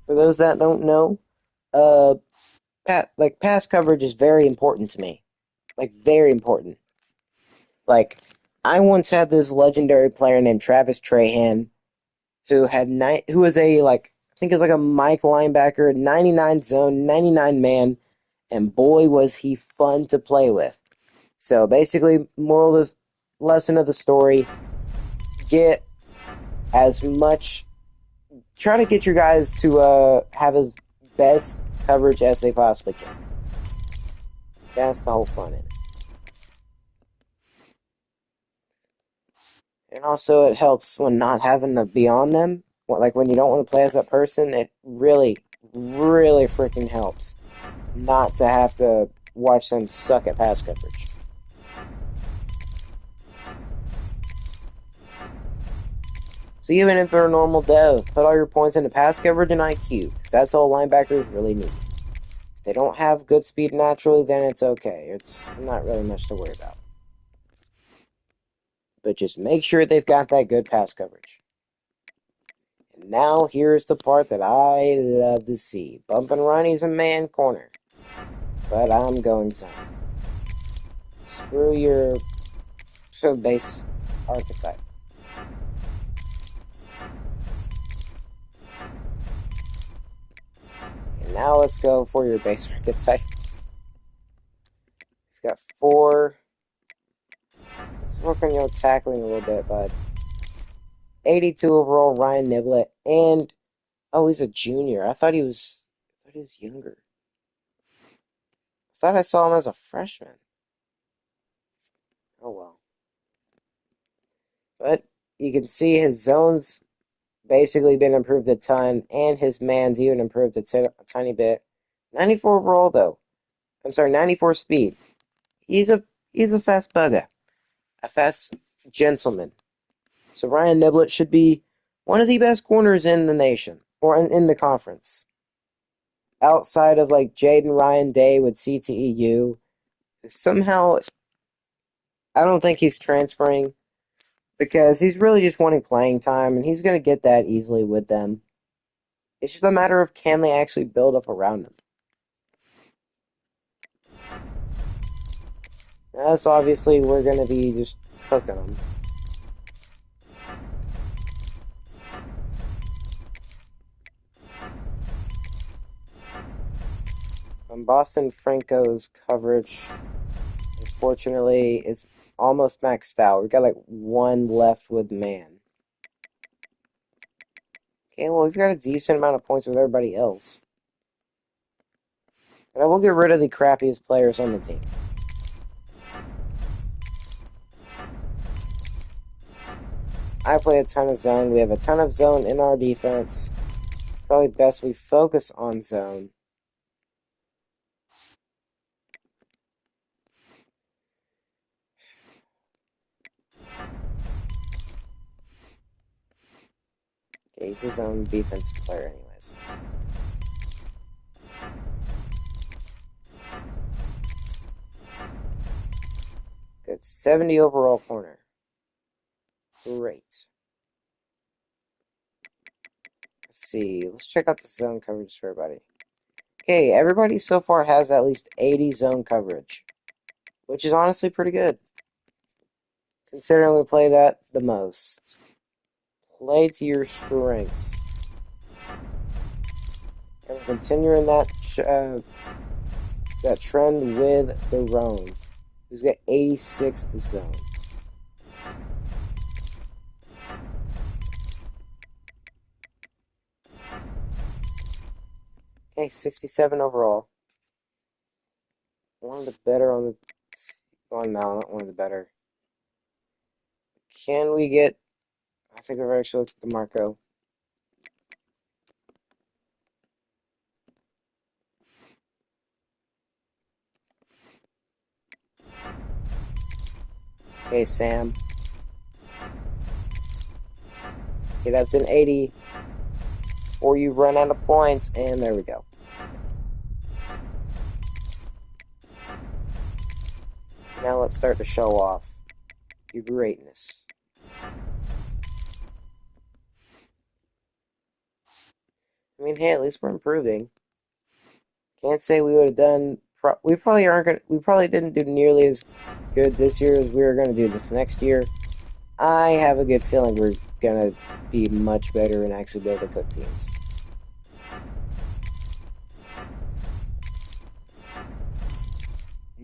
Speaker 1: For those that don't know, uh, pass coverage is very important to me. Like very important. Like I once had this legendary player named Travis Trahan who was a like I think is like a Mike linebacker, 99 zone, 99 man, and boy was he fun to play with. So basically, moral of the lesson of the story: get as much. Try to get your guys to have as best coverage as they possibly can. That's the whole fun in it. And also, it helps when not having to be on them. Like when you don't want to play as that person, it really, really freaking helps not to have to watch them suck at pass coverage. So even if they're a normal dev, put all your points into pass coverage and IQ, because that's all linebackers really need. If they don't have good speed naturally, then it's okay. It's not really much to worry about. But just make sure they've got that good pass coverage. And now here's the part that I love to see. Bump and run, he's a man corner. But I'm going zone. Screw your base archetype. And now let's go for your base archetype. We've got 4. Let's work on your tackling a little bit, bud. 82 overall, Ryan Niblett, and oh, he's a junior. I thought he was younger. I thought I saw him as a freshman. Oh well. But you can see his zones basically been improved a ton, and his man's even improved a tiny bit. 94 overall though. I'm sorry, 94 speed. He's a fast bugger, a fast gentleman. So Ryan Niblett should be one of the best corners in the nation, or in the conference. Outside of like Jaden Ryan Day with CTEU, somehow I don't think he's transferring because he's really just wanting playing time, and he's going to get that easily with them. It's just a matter of can they actually build up around him. So obviously we're going to be just cooking them. Boston Franco's coverage, unfortunately, is almost maxed out. We've got like 1 left with man. Okay, well, we've got a decent amount of points with everybody else. But I will get rid of the crappiest players on the team. I play a ton of zone. We have a ton of zone in our defense. Probably best we focus on zone. Okay, he's his own defensive player anyways. Good. 70 overall corner. Great. Let's see. Let's check out the zone coverage for everybody. Okay, everybody so far has at least 80 zone coverage, which is honestly pretty good, considering we play that the most. Play to your strengths. And we're continuing that trend with the Roan, who's got 86 zone. Okay, 67 overall. One of the better on the... Oh, no, not one of the better. Can we get... I think we've actually looked at the Marco. Okay, Sam. Okay, that's an 80 before you run out of points, and there we go. Now let's start to show off your greatness. I mean, hey, at least we're improving. Can't say we would have done. We probably aren't gonna. We probably didn't do nearly as good this year as we were gonna do this next year. I have a good feeling we're gonna be much better and actually be able to cook teams.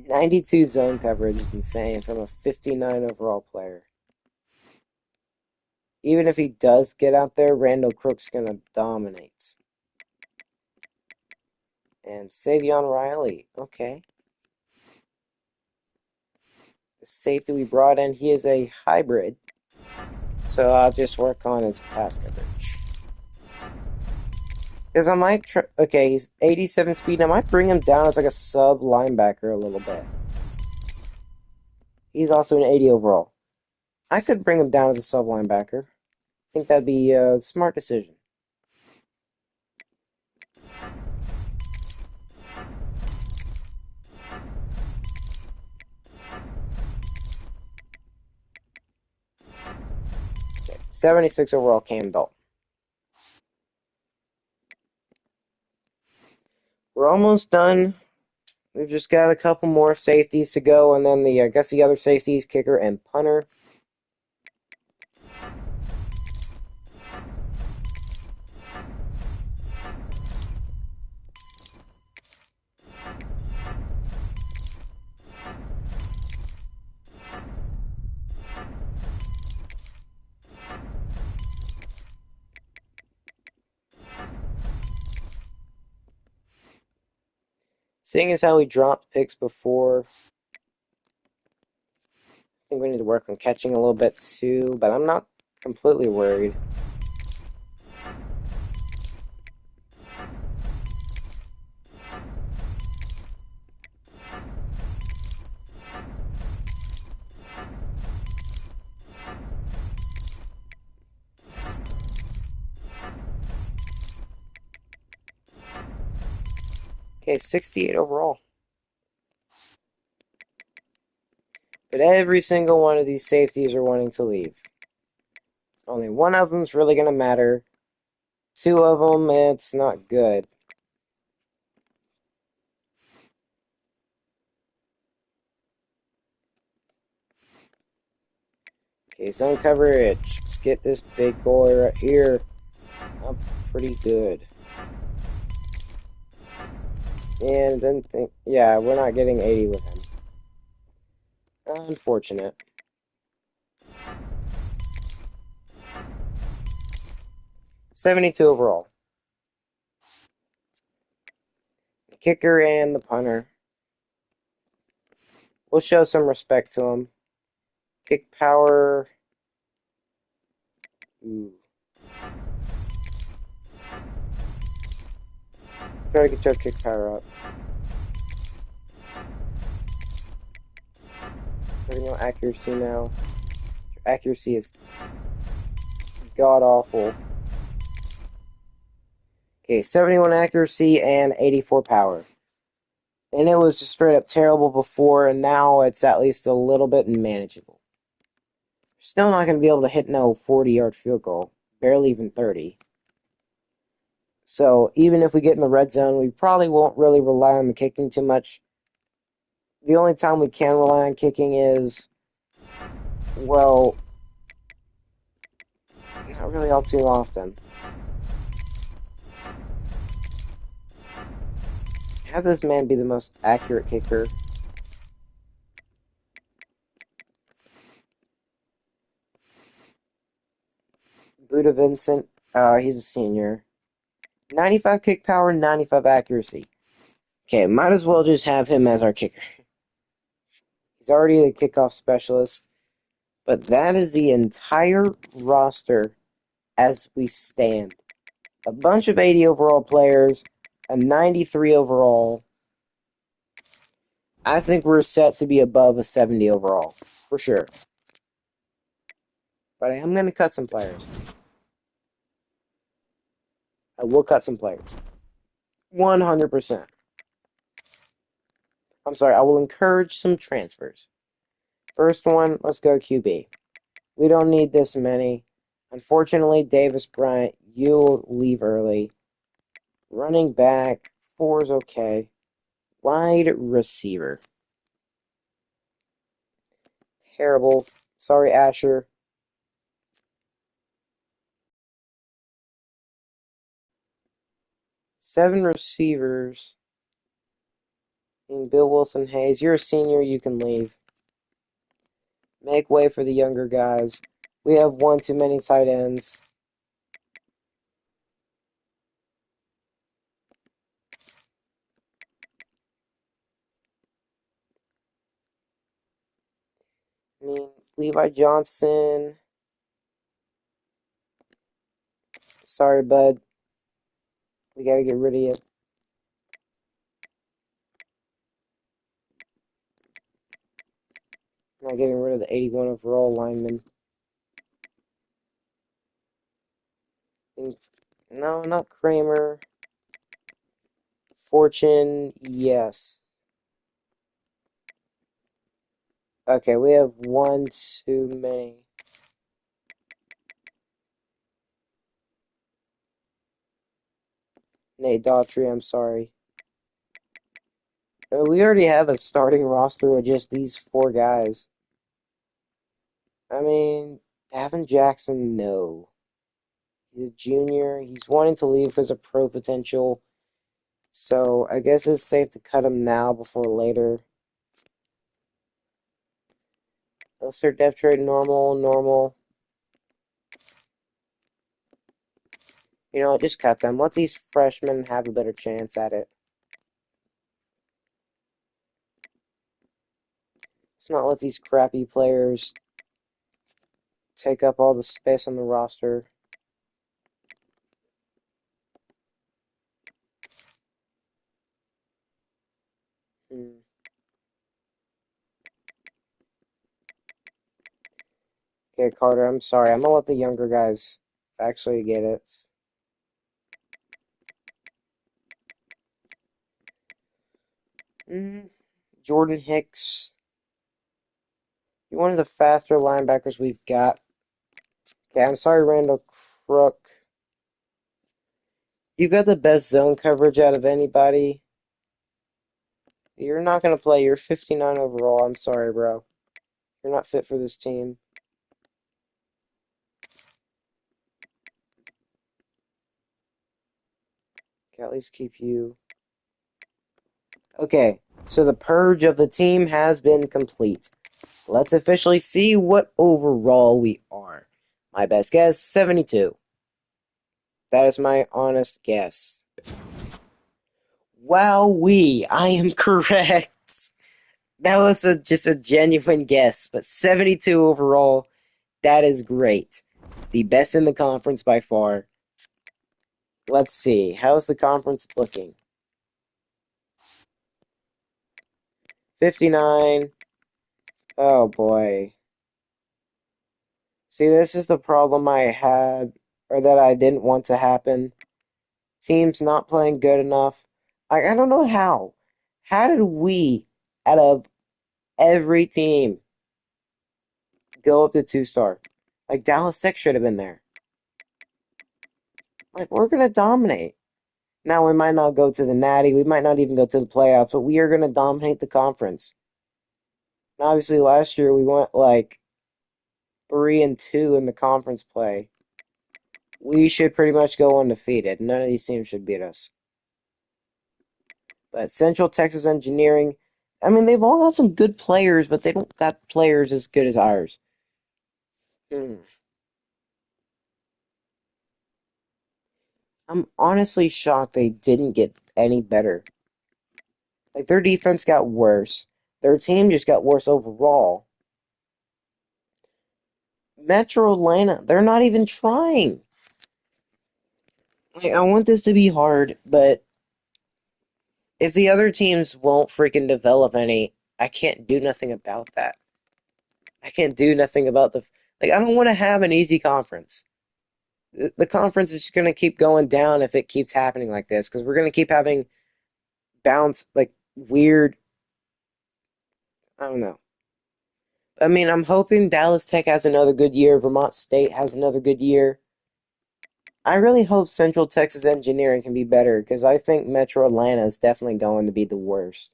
Speaker 1: 92 zone coverage is insane from a 59 overall player. Even if he does get out there, Randall Crook's gonna dominate. And Savion Riley, okay. The safety we brought in, he is a hybrid. So I'll just work on his pass coverage. Because I might try... Okay, he's 87 speed. I might bring him down as like a sub linebacker a little bit. He's also an 80 overall. I could bring him down as a sub linebacker. I think that'd be a smart decision. Okay, 76 overall Cam Dalton. We're almost done. We've just got a couple more safeties to go, and then I guess the other safeties, kicker and punter. Seeing as how we dropped picks before, I think we need to work on catching a little bit too, but I'm not completely worried. Okay, 68 overall. But every single one of these safeties are wanting to leave. Only one of them's really going to matter. Two of them, it's not good. Okay, zone coverage. Let's get this big boy right here up pretty good. And then think, yeah, we're not getting 80 with him. Unfortunate. $72 overall. The kicker and the punter. We'll show some respect to him. Kick power. Ooh. Try to get your kick power up. No accuracy now. Your accuracy is god awful. Okay, 71 accuracy and 84 power. And it was just straight up terrible before, and now it's at least a little bit manageable. Still not going to be able to hit no 40-yard field goal. Barely even 30. So even if we get in the red zone, we probably won't really rely on the kicking too much. The only time we can rely on kicking is, well, not really all too often. Have this man be the most accurate kicker. Buda Vincent, he's a senior. 95 kick power, 95 accuracy. Okay, might as well just have him as our kicker. He's already the kickoff specialist. But that is the entire roster as we stand. A bunch of 80 overall players, a 93 overall. I think we're set to be above a 70 overall, for sure. But I am going to cut some players. I will cut some players. 100%. I'm sorry, I will encourage some transfers. First one, let's go QB. We don't need this many. Unfortunately, Davis Bryant, you'll leave early. Running back, 4 is okay. Wide receiver. Terrible. Sorry, Asher. Seven receivers. And Bill Wilson Hayes, you're a senior, you can leave. Make way for the younger guys. We have one too many tight ends. I mean, Levi Johnson. Sorry, bud. We gotta get rid of you. Not getting rid of the 81 overall lineman. No, not Kramer. Fortune, yes. Okay, we have one too many. Nate Daughtry, I'm sorry. We already have a starting roster with just these 4 guys. I mean, Davin Jackson, no. He's a junior. He's wanting to leave because of pro potential. So I guess it's safe to cut him now before later. Let's start depth trade normal. You know what, just cut them. Let these freshmen have a better chance at it. Let's not let these crappy players take up all the space on the roster. Okay, Carter, I'm sorry. I'm gonna let the younger guys actually get it. Jordan Hicks. You're one of the faster linebackers we've got. Okay, I'm sorry, Randall Crook. You got the best zone coverage out of anybody. You're not going to play. You're 59 overall. I'm sorry, bro. You're not fit for this team. Okay, at least keep you. Okay, so the purge of the team has been complete. Let's officially see what overall we are. My best guess, 72. That is my honest guess. Wowee, I am correct. That was just a genuine guess, but 72 overall, that is great. The best in the conference by far. Let's see, how's the conference looking? 59. Oh boy. See, this is the problem I had, or that I didn't want to happen. Teams not playing good enough. I don't know how. How did we, out of every team, go up to 2-star? Like, Dallas Tech should have been there. Like, we're going to dominate. Now, we might not go to the Natty, we might not even go to the playoffs, but we are going to dominate the conference. And obviously, last year we went like 3-2 in the conference play. We should pretty much go undefeated. None of these teams should beat us. But Central Texas Engineering, I mean, they've all got some good players, but they don't got players as good as ours. Hmm. I'm honestly shocked they didn't get any better. Like, their defense got worse. Their team just got worse overall. Metro Atlanta, they're not even trying. Like, I want this to be hard, but if the other teams won't freaking develop any, I can't do nothing about that. I can't do nothing about the. Like, I don't want to have an easy conference. The conference is just going to keep going down if it keeps happening like this, because we're going to keep having bounce, like, weird. I don't know. I mean, I'm hoping Dallas Tech has another good year. Vermont State has another good year. I really hope Central Texas Engineering can be better because I think Metro Atlanta is definitely going to be the worst.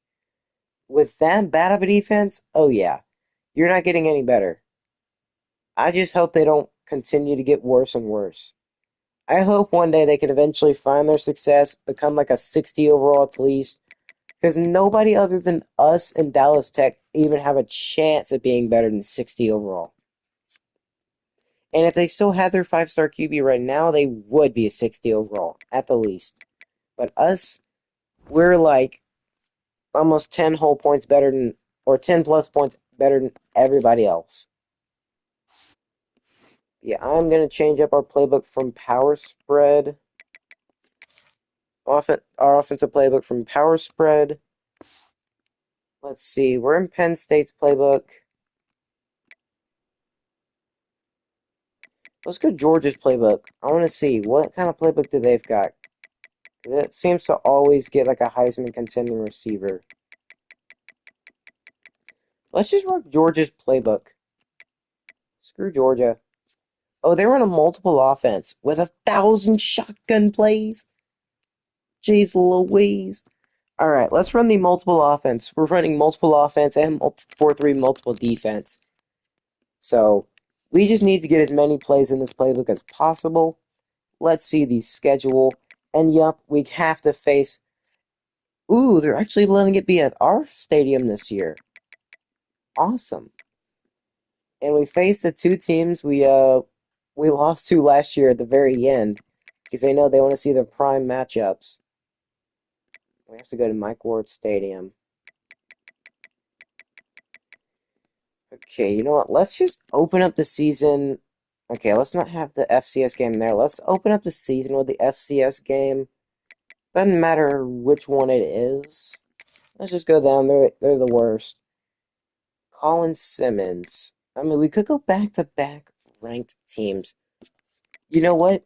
Speaker 1: With that bad of a defense, oh yeah, you're not getting any better. I just hope they don't continue to get worse and worse. I hope one day they can eventually find their success, become like a 60 overall at least, because nobody other than us and Dallas Tech even have a chance at being better than 60 overall. And if they still had their 5-star QB right now, they would be a 60 overall, at the least. But us, we're like almost 10 whole points better than, or 10 plus points better than everybody else. Yeah, I'm going to change up our playbook from power spread. Our offensive playbook from power spread. Let's see, we're in Penn State's playbook. Let's go Georgia's playbook. I want to see what kind of playbook do they've got. That seems to always get like a Heisman contending receiver. Let's just work Georgia's playbook. Screw Georgia. Oh, they run a multiple offense with 1,000 shotgun plays. Jeez Louise. Alright, let's run the multiple offense. We're running multiple offense and 4-3 multiple defense. So, we just need to get as many plays in this playbook as possible. Let's see the schedule. And yup, we have to face... Ooh, they're actually letting it be at our stadium this year. Awesome. And we faced the two teams we lost to last year at the very end. Because they know they want to see the prime matchups. We have to go to Mike Ward Stadium. Okay, you know what? Let's just open up the season. Okay, let's not have the FCS game there. Let's open up the season with the FCS game. Doesn't matter which one it is. Let's just go them. They're the worst. Colin Simmons. I mean, we could go back-to-back ranked teams. You know what?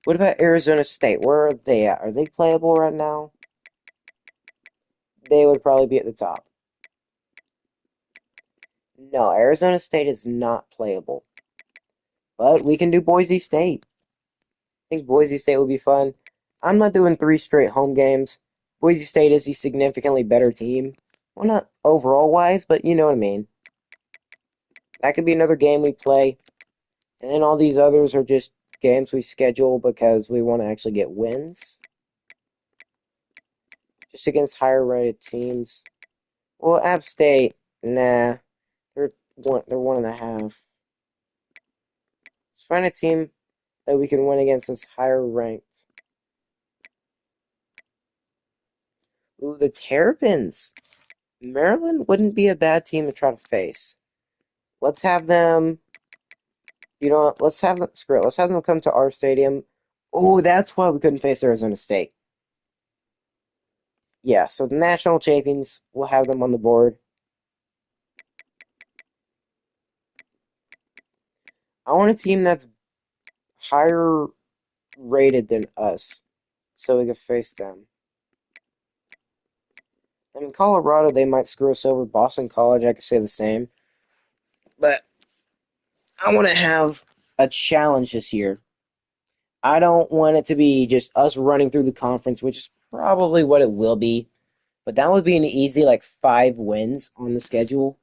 Speaker 1: What about Arizona State? Where are they at? Are they playable right now? They would probably be at the top. No, Arizona State is not playable. But we can do Boise State. I think Boise State would be fun. I'm not doing 3 straight home games. Boise State is a significantly better team. Well, not overall wise, but you know what I mean. That could be another game we play. And then all these others are just games we schedule because we want to actually get wins. Just against higher rated teams. Well, App State, nah. They're 1.5. Let's find a team that we can win against that's higher ranked. Ooh, the Terrapins. Maryland wouldn't be a bad team to try to face. Let's have them. You know what? Let's have them. Screw it. Let's have them come to our stadium. Oh, that's why we couldn't face Arizona State. Yeah, so the national champions, we'll have them on the board. I want a team that's higher rated than us, so we can face them. And in Colorado, they might screw us over. Boston College, I could say the same. But I want to have a challenge this year. I don't want it to be just us running through the conference, which is probably what it will be. But that would be an easy like 5 wins on the schedule.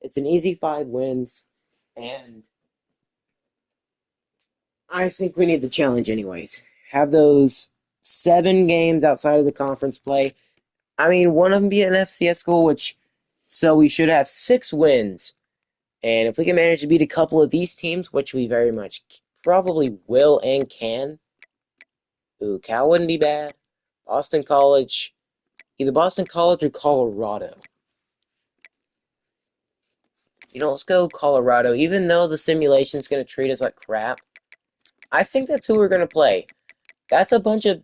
Speaker 1: It's an easy 5 wins, and I think we need the challenge anyways. Have those 7 games outside of the conference play. I mean, one of them be an FCS school, which so we should have 6 wins. And if we can manage to beat a couple of these teams, which we very much probably will and can, ooh, Cal wouldn't be bad. Boston College, either Boston College or Colorado. Let's go Colorado. Even though the simulation's going to treat us like crap, I think that's who we're going to play. That's a bunch of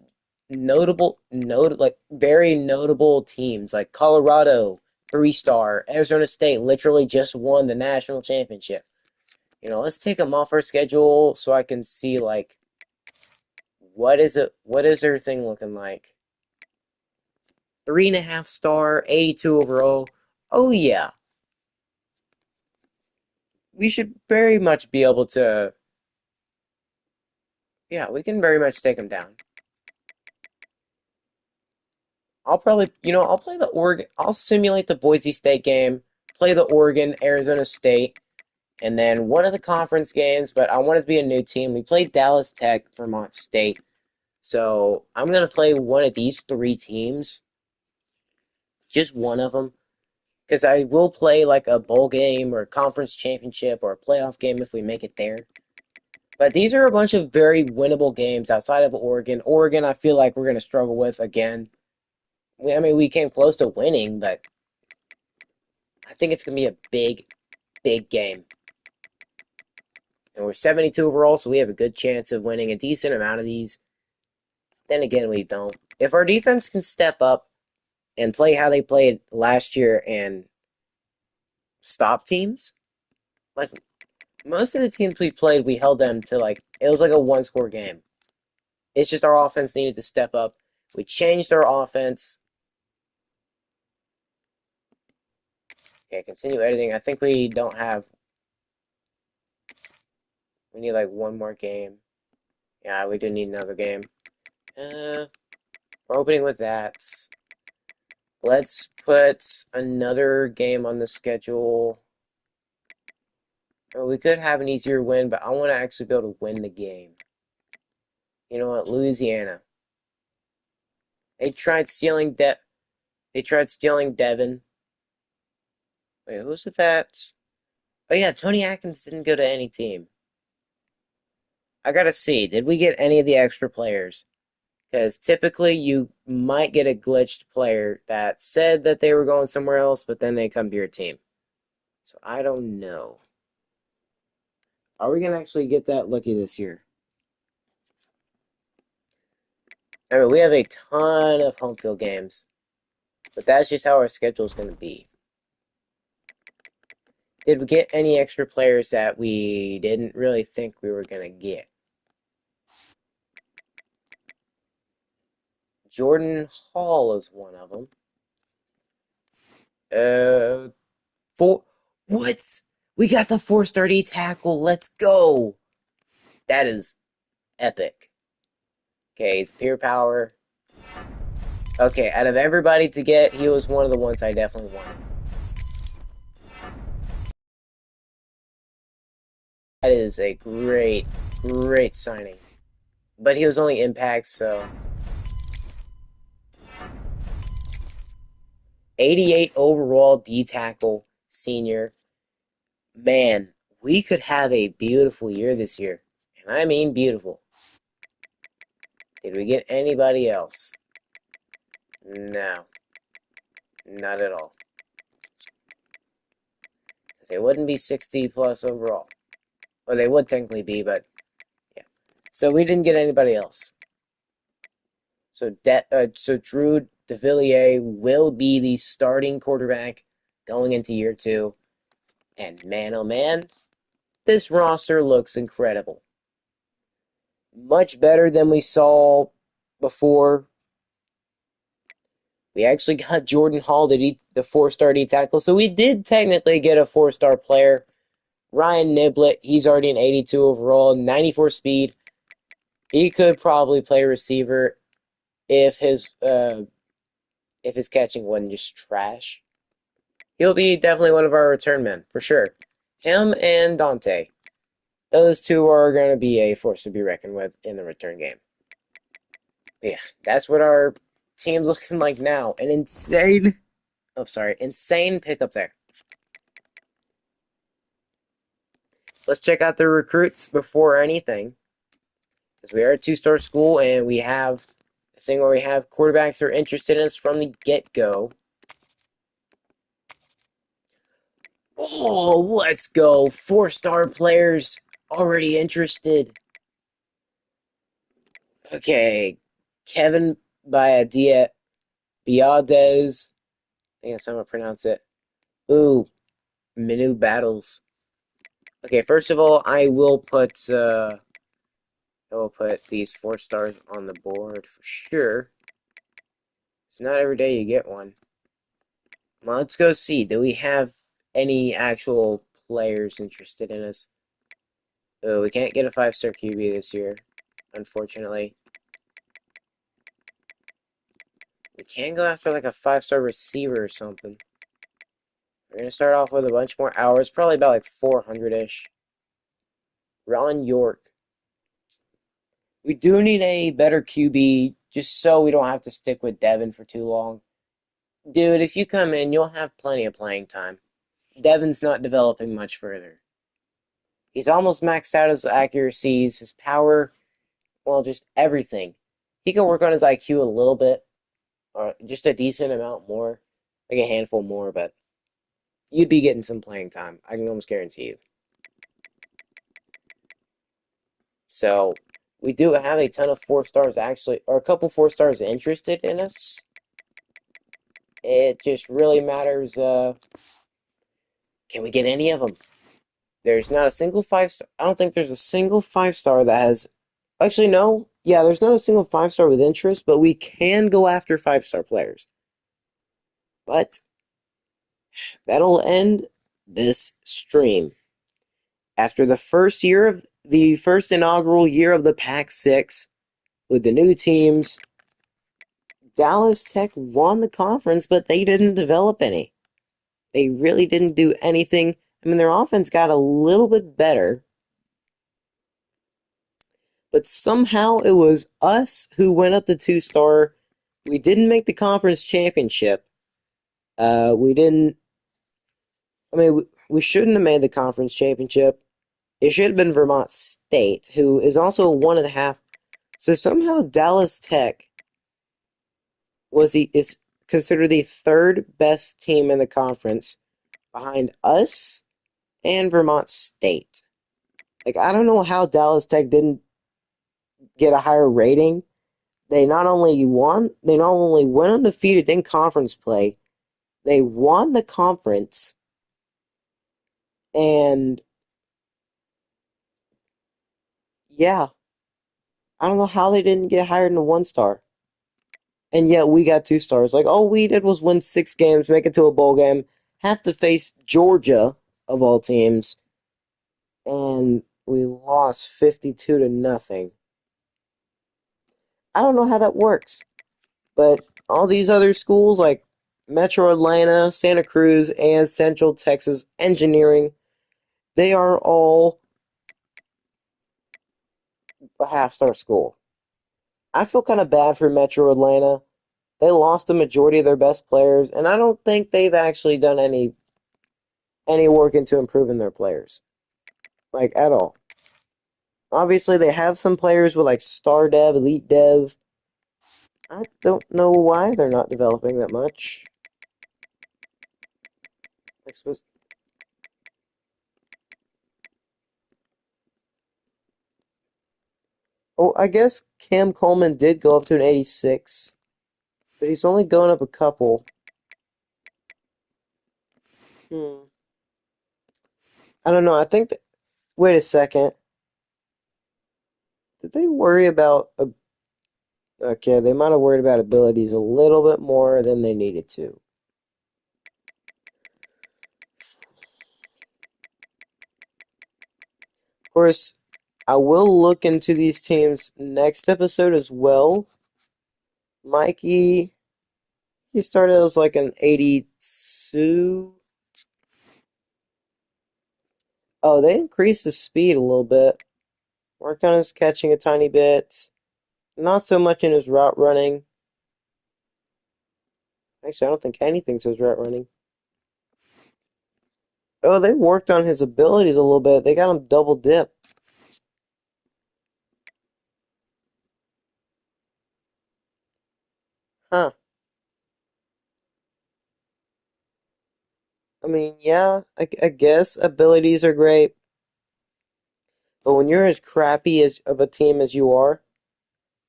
Speaker 1: like very notable teams, like Colorado, 3-star, Arizona State literally just won the national championship. Let's take them off our schedule so I can see like what is their thing looking like. 3.5-star, 82 overall. Oh yeah, we should very much be able to. Yeah, we can very much take them down. I'll probably, I'll play the Oregon. I'll simulate the Boise State game, play the Oregon, Arizona State, and then one of the conference games. But I want it to be a new team. We played Dallas Tech, Vermont State, so I'm gonna play one of these 3 teams, just one of them, because I will play like a bowl game or a conference championship or a playoff game if we make it there. But these are a bunch of very winnable games outside of Oregon. Oregon, I feel like we're gonna struggle with again. I mean, we came close to winning, but I think it's going to be a big, big game. And we're 72 overall, so we have a good chance of winning a decent amount of these. Then again, we don't. If our defense can step up and play how they played last year and stop teams, like most of the teams we played, we held them to like, it was like a 1-score game. It's just our offense needed to step up. We changed our offense. Okay, continue editing. I think we don't have. We need like one more game. Yeah, we do need another game. We're opening with that. Let's put another game on the schedule. We could have an easier win, but I want to actually be able to win the game. You know what? Louisiana. They tried stealing They tried stealing Devin. Wait, who's with that? Oh yeah, Tony Atkins didn't go to any team. I gotta see. Did we get any of the extra players? Because typically you might get a glitched player that said that they were going somewhere else, but then they come to your team. So I don't know. Are we gonna actually get that lucky this year? I mean, we have a ton of home field games, but that's just how our schedule is gonna be. Did we get any extra players that we didn't really think we were gonna get? Jordan Hall is one of them. Four. What? We got the 4-star D tackle. Let's go. That is epic. Okay, he's pure power. Okay, out of everybody to get, he was one of the ones I definitely wanted. That is a great, great signing. But he was only impact, so 88 overall D tackle senior. Man, we could have a beautiful year this year. And I mean beautiful. Did we get anybody else? No. Not at all. They wouldn't be 60 plus overall. Or they would technically be, but yeah. So we didn't get anybody else. So Drew DeVilliers will be the starting quarterback going into year 2. And man, oh man, this roster looks incredible. Much better than we saw before. We actually got Jordan Hall, the 4-star D tackle, so we did technically get a 4-star player. Ryan Niblett, he's already an 82 overall, 94 speed. He could probably play receiver if his catching wasn't just trash. He'll be definitely one of our return men for sure. Him and Dante, those two are going to be a force to be reckoned with in the return game. But yeah, that's what our team's looking like now. An insane pickup there. Let's check out the recruits before anything, because we are a two-star school and we have a thing where we have quarterbacks that are interested in us from the get-go. Oh, let's go. Four-star players already interested. Okay. Kevin Biadez. Biadez. I think that's how I'm going to pronounce it. Ooh, Menu Battles. Okay, first of all, I will put these 4 stars on the board for sure. It's not every day you get one. Well, let's go see. Do we have any actual players interested in us? Oh, we can't get a 5-star QB this year, unfortunately. We can go after like a 5-star receiver or something. We're going to start off with a bunch more hours, probably about like 400-ish. Ron York. We do need a better QB, just so we don't have to stick with Devin for too long. Dude, if you come in, you'll have plenty of playing time. Devin's not developing much further. He's almost maxed out his accuracies, his power, well, just everything. He can work on his IQ a little bit, or just a decent amount more, like a handful more, but you'd be getting some playing time. I can almost guarantee you. So, we do have a ton of 4 stars actually, or a couple 4 stars interested in us. It just really matters, can we get any of them? There's not a single 5-star. I don't think there's a single 5-star that has. Actually, no. Yeah, there's not a single 5-star with interest, but we can go after 5-star players. But that'll end this stream. After the first inaugural year of the PAC-6, with the new teams, Dallas Tech won the conference, but they didn't develop any. They really didn't do anything. I mean, their offense got a little bit better, but somehow it was us who went up to 2-star. We didn't make the conference championship. We didn't. I mean, we shouldn't have made the conference championship. It should have been Vermont State, who is also a 1.5. So somehow Dallas Tech is considered the third best team in the conference, behind us and Vermont State. Like, I don't know how Dallas Tech didn't get a higher rating. They not only went undefeated in conference play, they won the conference, and yeah, I don't know how they didn't get higher than a 1-star. And yet we got 2 stars. Like, all we did was win 6 games, make it to a bowl game, have to face Georgia, of all teams, and we lost 52-0. I don't know how that works. But all these other schools, like Metro Atlanta, Santa Cruz, and Central Texas Engineering, they are all a half-star school. I feel kind of bad for Metro Atlanta. They lost the majority of their best players, and I don't think they've actually done any work into improving their players, like at all. Obviously, they have some players with like Star Dev, Elite Dev. I don't know why they're not developing that much. Like, oh, I guess Cam Coleman did go up to an 86, but he's only going up a couple. Hmm. I don't know. I think that. Wait a second. Did they worry about? Okay, they might have worried about abilities a little bit more than they needed to. course, I will look into these teams next episode as well. Mikey, he started as like an 82. Oh, they increased his speed a little bit. Worked on his catching a tiny bit. Not so much in his route running. Actually, I don't think anything to his route running. Oh, they worked on his abilities a little bit. They got him double dip. Huh. I mean, yeah, I guess abilities are great, but when you're as crappy as of a team as you are,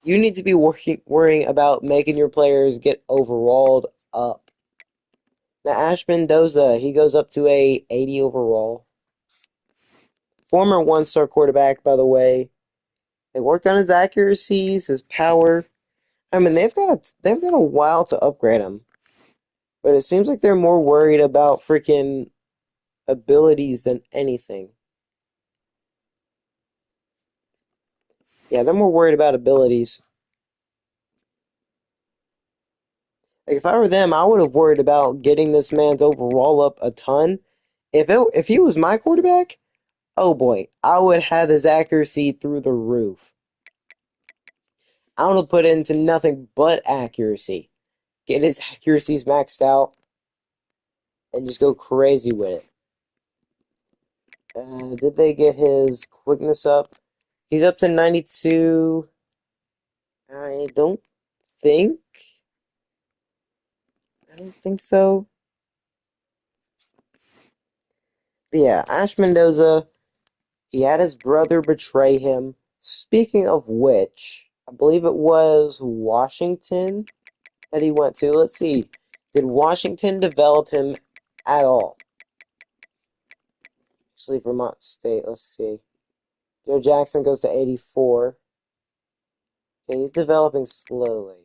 Speaker 1: you need to be worrying about making your players get overalled up. Now, Ash Mendoza, he goes up to a 80 overall. Former one-star quarterback, by the way. They worked on his accuracies, his power. I mean, they've got a while to upgrade him, but it seems like they're more worried about freaking abilities than anything. Yeah, they're more worried about abilities. Like if I were them, I would have worried about getting this man's overall up a ton. If he was my quarterback, oh boy, I would have his accuracy through the roof. I want to put into nothing but accuracy. Get his accuracies maxed out and just go crazy with it. Did they get his quickness up? He's up to 92. I don't think. I don't think so. But yeah, Ash Mendoza, he had his brother betray him. Speaking of which, I believe it was Washington that he went to. Let's see. Did Washington develop him at all? Actually, Vermont State. Let's see. Joe Jackson goes to 84. Okay, he's developing slowly.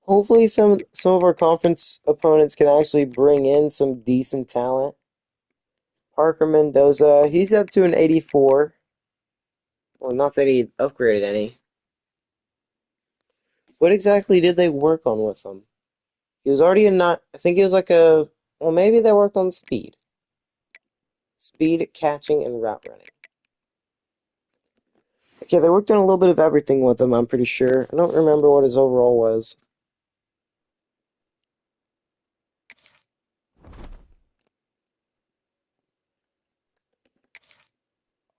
Speaker 1: Hopefully, some of our conference opponents can actually bring in some decent talent. Parker Mendoza, he's up to an 84. Well, not that he upgraded any. What exactly did they work on with him? He was already a not. I think he was like a. Well, maybe they worked on speed. Speed, catching, and route running. Okay, they worked on a little bit of everything with him, I'm pretty sure. I don't remember what his overall was.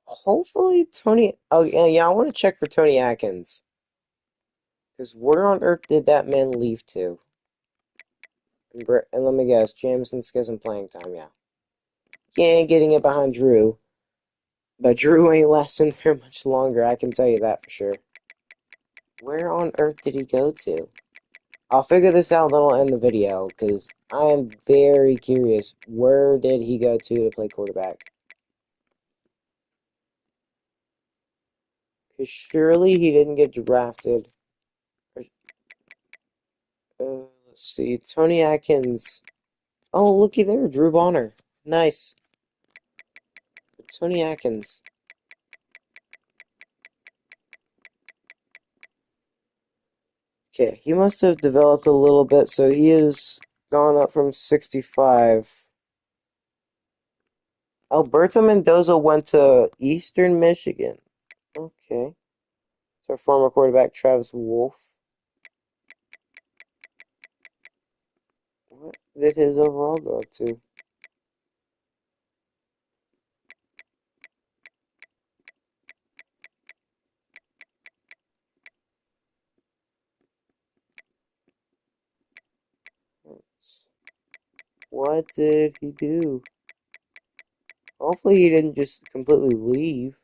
Speaker 1: Hopefully, Tony. Oh, yeah, I want to check for Tony Atkins. Because where on earth did that man leave to? And let me guess, Jameson's getting some playing time, yeah. He ain't getting it behind Drew. But Drew ain't lasting there much longer, I can tell you that for sure. Where on earth did he go to? I'll figure this out, then I'll end the video, because I am very curious. Where did he go to play quarterback? Because surely he didn't get drafted. Let's see. Tony Atkins. Oh, looky there. Drew Bonner. Nice. Tony Atkins. Okay, he must have developed a little bit, so he has gone up from 65. Alberto Mendoza went to Eastern Michigan. Okay. So former quarterback Travis Wolf. What did his overall go up to? What did he do? Hopefully he didn't just completely leave.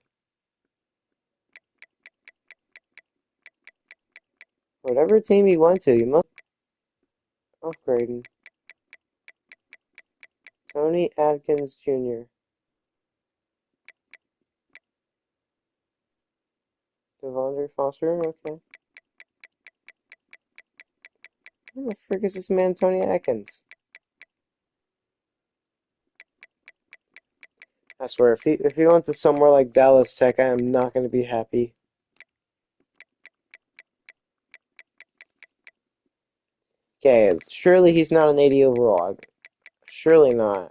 Speaker 1: Whatever team he went to, he must upgrading. Tony Atkins Jr. Devondre Foster, okay. Who the frick is this man, Tony Atkins? I swear, if he went to somewhere like Dallas Tech, I am not going to be happy. Okay, surely he's not an 80 overall. Surely not.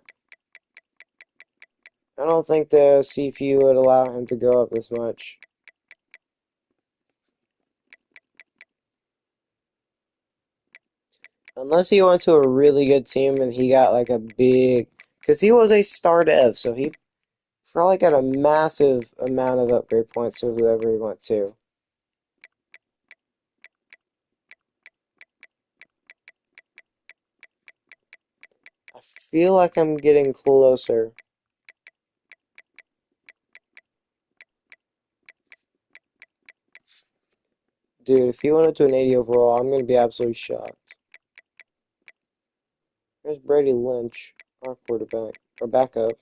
Speaker 1: I don't think the CPU would allow him to go up this much. Unless he went to a really good team and he got like a big... Because he was a star dev, so he probably got a massive amount of upgrade points to whoever he went to. I feel like I'm getting closer. Dude, if he went up to an 80 overall, I'm going to be absolutely shocked. There's Brady Lynch, our quarterback, or backup.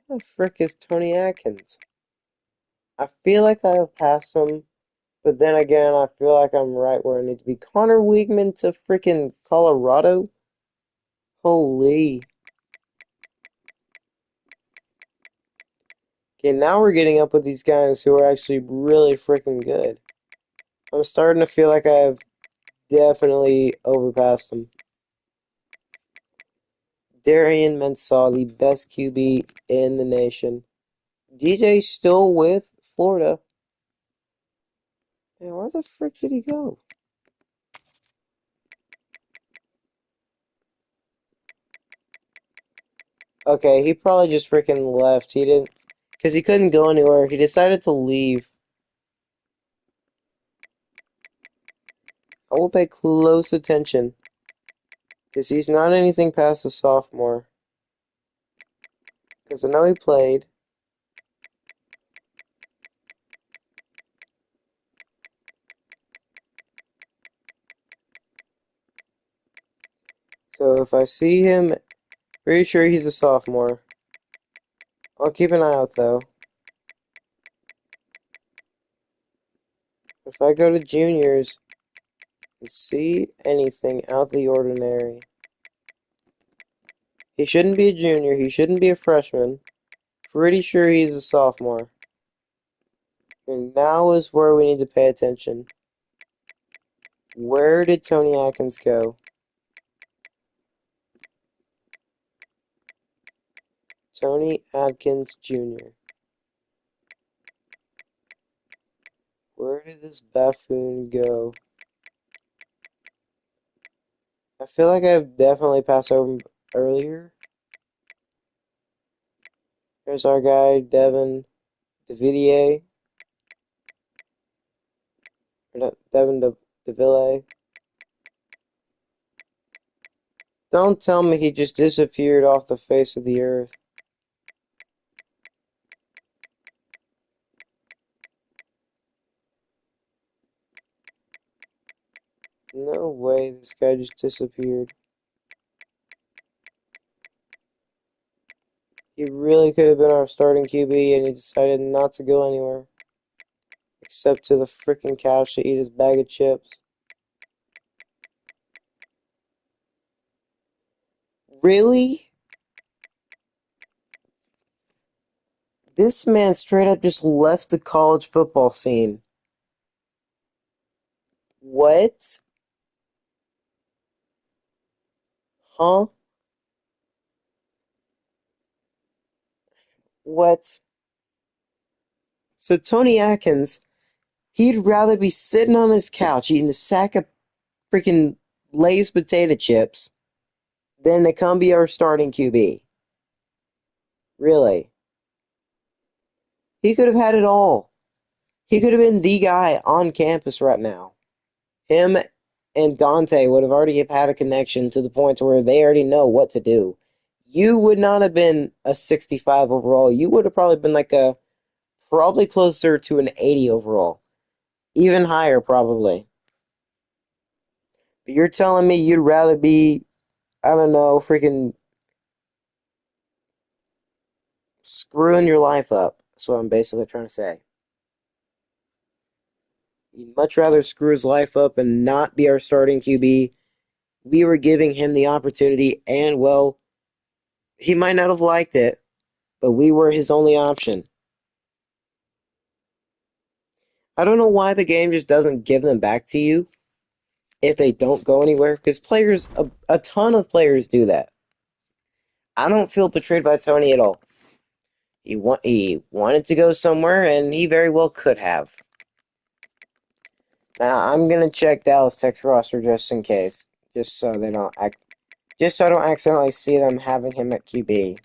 Speaker 1: Who the frick is Tony Atkins? I feel like I've passed him, but then again, I feel like I'm right where I need to be. Connor Weigman to freaking Colorado? Holy. Okay, now we're getting up with these guys who are actually really freaking good. I'm starting to feel like I've definitely overpassed them. Darian Mensah, the best QB in the nation. DJ still with Florida. Man, where the frick did he go? Okay, he probably just freaking left. He didn't, because he couldn't go anywhere. He decided to leave. I will pay close attention, because he's not anything past a sophomore. Because I know he played. So if I see him, pretty sure he's a sophomore. I'll keep an eye out though. If I go to juniors and see anything out of the ordinary, he shouldn't be a junior. He shouldn't be a freshman. Pretty sure he's a sophomore. And now is where we need to pay attention. Where did Tony Atkins go? Tony Atkins Jr. Where did this buffoon go? I feel like I've definitely passed over him earlier. There's our guy, Devin DeVilliers. Devin DeVilliers. Don't tell me he just disappeared off the face of the earth. No way this guy just disappeared. He really could have been our starting QB and he decided not to go anywhere. Except to the freaking couch to eat his bag of chips. Really? This man straight up just left the college football scene. What? Huh? What? So Tony Atkins, he'd rather be sitting on his couch eating a sack of freaking Lay's potato chips than to come be our starting QB. Really? He could have had it all. He could have been the guy on campus right now. Him and Dante would have already have had a connection to the point where they already know what to do. You would not have been a 65 overall. You would have probably been like a probably closer to an 80 overall. Even higher, probably. But you're telling me you'd rather be, I don't know, freaking screwing your life up. That's what I'm basically trying to say. He'd much rather screw his life up and not be our starting QB. We were giving him the opportunity, and well, he might not have liked it, but we were his only option. I don't know why the game just doesn't give them back to you if they don't go anywhere, because a ton of players do that. I don't feel betrayed by Tony at all. He wanted to go somewhere, and he very well could have. Now I'm gonna check Dallas Tech's roster just in case, just so I don't accidentally see them having him at QB.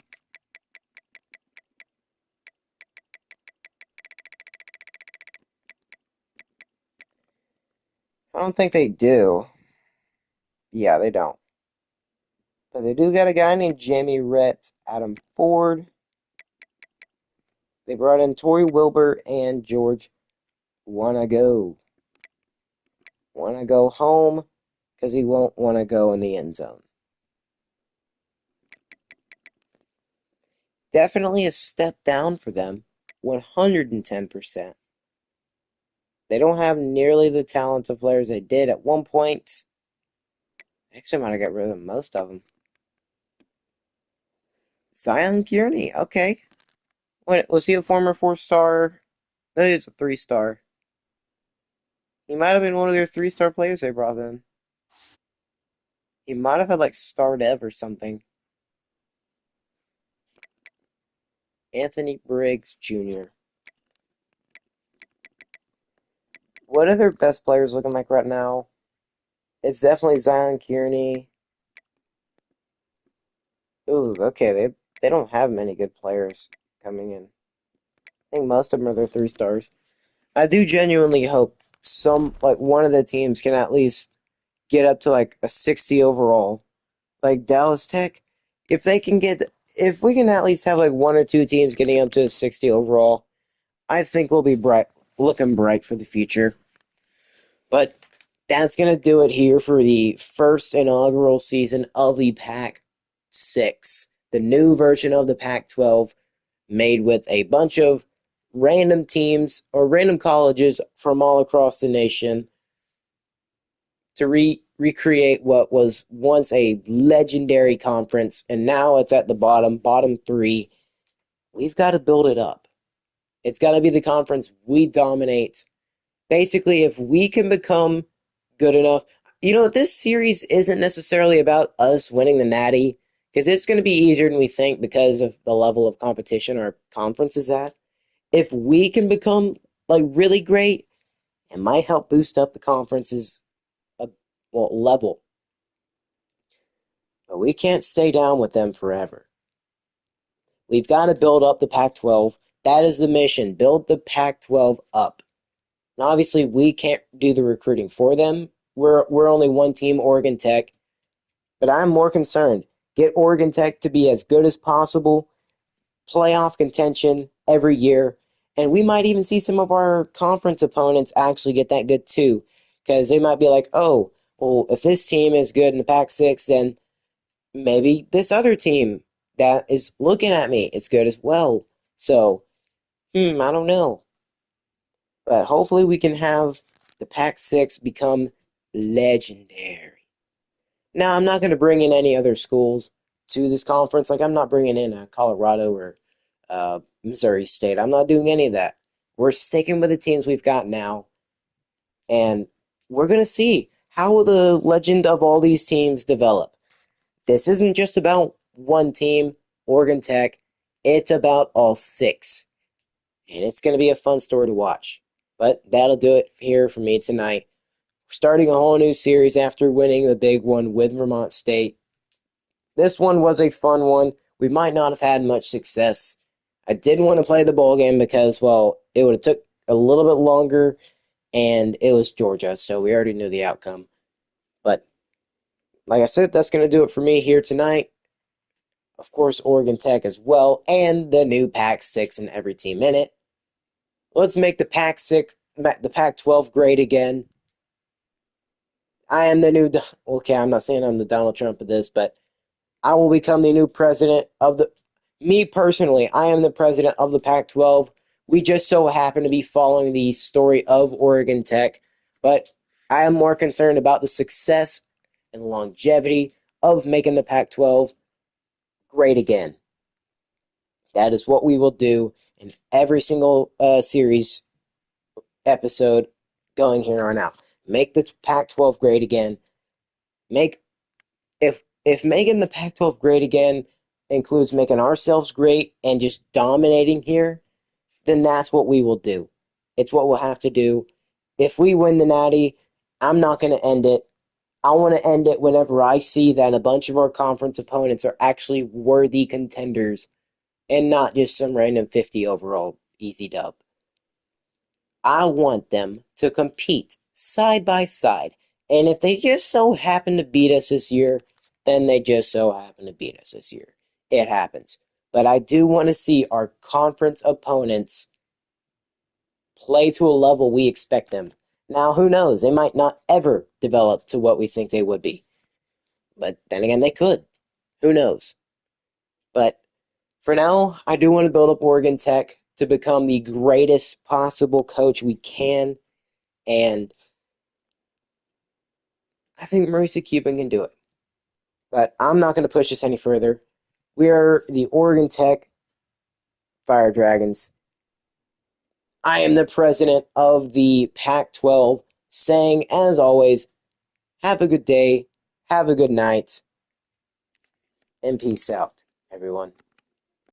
Speaker 1: I don't think they do. Yeah, they don't. But they do got a guy named Jamie Rhett, Adam Ford. They brought in Torrey Wilbur and George Wanna Go. Wanna go home because he won't want to go in the end zone. Definitely a step down for them. 110%. They don't have nearly the talent of players they did at one point. Actually, might have got rid of most of them. Zion Kearney, okay. What, was he a former 4-star? No, he was a 3-star. He might have been one of their 3-star players they brought in. He might have had like star dev or something. Anthony Briggs Jr. What are their best players looking like right now? It's definitely Zion Kearney. Ooh, okay, they don't have many good players coming in. I think most of them are their 3-stars. I do genuinely hope one of the teams can at least get up to like a 60 overall. Like Dallas Tech, if they can get if we can at least have like one or two teams getting up to a 60 overall, I think we'll be looking bright for the future. But that's going to do it here for the first inaugural season of the PAC-6, the new version of the PAC-12, made with a bunch of random teams or random colleges from all across the nation to recreate what was once a legendary conference, and now it's at the bottom three. We've got to build it up. It's got to be the conference we dominate. Basically, if we can become good enough, this series isn't necessarily about us winning the Natty, because it's going to be easier than we think because of the level of competition our conference is at. If we can become like really great, it might help boost up the conference's level. But we can't stay down with them forever. We've got to build up the Pac-12. That is the mission. Build the Pac-12 up. And obviously, we can't do the recruiting for them. We're only one team, Oregon Tech. But I'm more concerned. Get Oregon Tech to be as good as possible. Playoff contention every year. And we might even see some of our conference opponents actually get that good too. Because they might be like, oh, well, if this team is good in the Pac-6, then maybe this other team that is looking at me is good as well. So, I don't know. But hopefully we can have the Pac-6 become legendary. Now, I'm not going to bring in any other schools to this conference. Like, I'm not bringing in Colorado or Missouri State. I'm not doing any of that. We're sticking with the teams we've got now. And we're going to see how the legend of all these teams develop. This isn't just about one team, Oregon Tech. It's about all 6. And it's going to be a fun story to watch. But that'll do it here for me tonight. Starting a whole new series after winning the big one with Vermont State. This one was a fun one. We might not have had much success. I did want to play the bowl game because, well, it would have took a little bit longer, and it was Georgia, so we already knew the outcome. But like I said, that's going to do it for me here tonight. Of course, Oregon Tech as well, and the new Pac-6 and every team in it. Let's make the Pac-12 great again. I am the new, okay, I'm not saying I'm the Donald Trump of this, but I will become the new president of the, Me personally, I am the president of the Pac-12. We just so happen to be following the story of Oregon Tech, but I am more concerned about the success and longevity of making the Pac-12 great again. That is what we will do in every single series episode going here on out. Make the Pac-12 great again. Make if making the Pac-12 great again includes making ourselves great and just dominating here, then that's what we will do. It's what we'll have to do. If we win the Natty, I'm not going to end it. I want to end it whenever I see that a bunch of our conference opponents are actually worthy contenders and not just some random 50 overall easy dub. I want them to compete side by side. And if they just so happen to beat us this year, then they just so happen to beat us this year. It happens. But I do want to see our conference opponents play to a level we expect them. Now, who knows? They might not ever develop to what we think they would be. But then again, they could. Who knows? But for now, I do want to build up Oregon Tech to become the greatest possible coach we can. And I think Mauricio Cuban can do it. But I'm not going to push this any further. We are the Oregon Tech Fire Dragons. I am the president of the Pac-12, saying, as always, have a good day, have a good night, and peace out, everyone.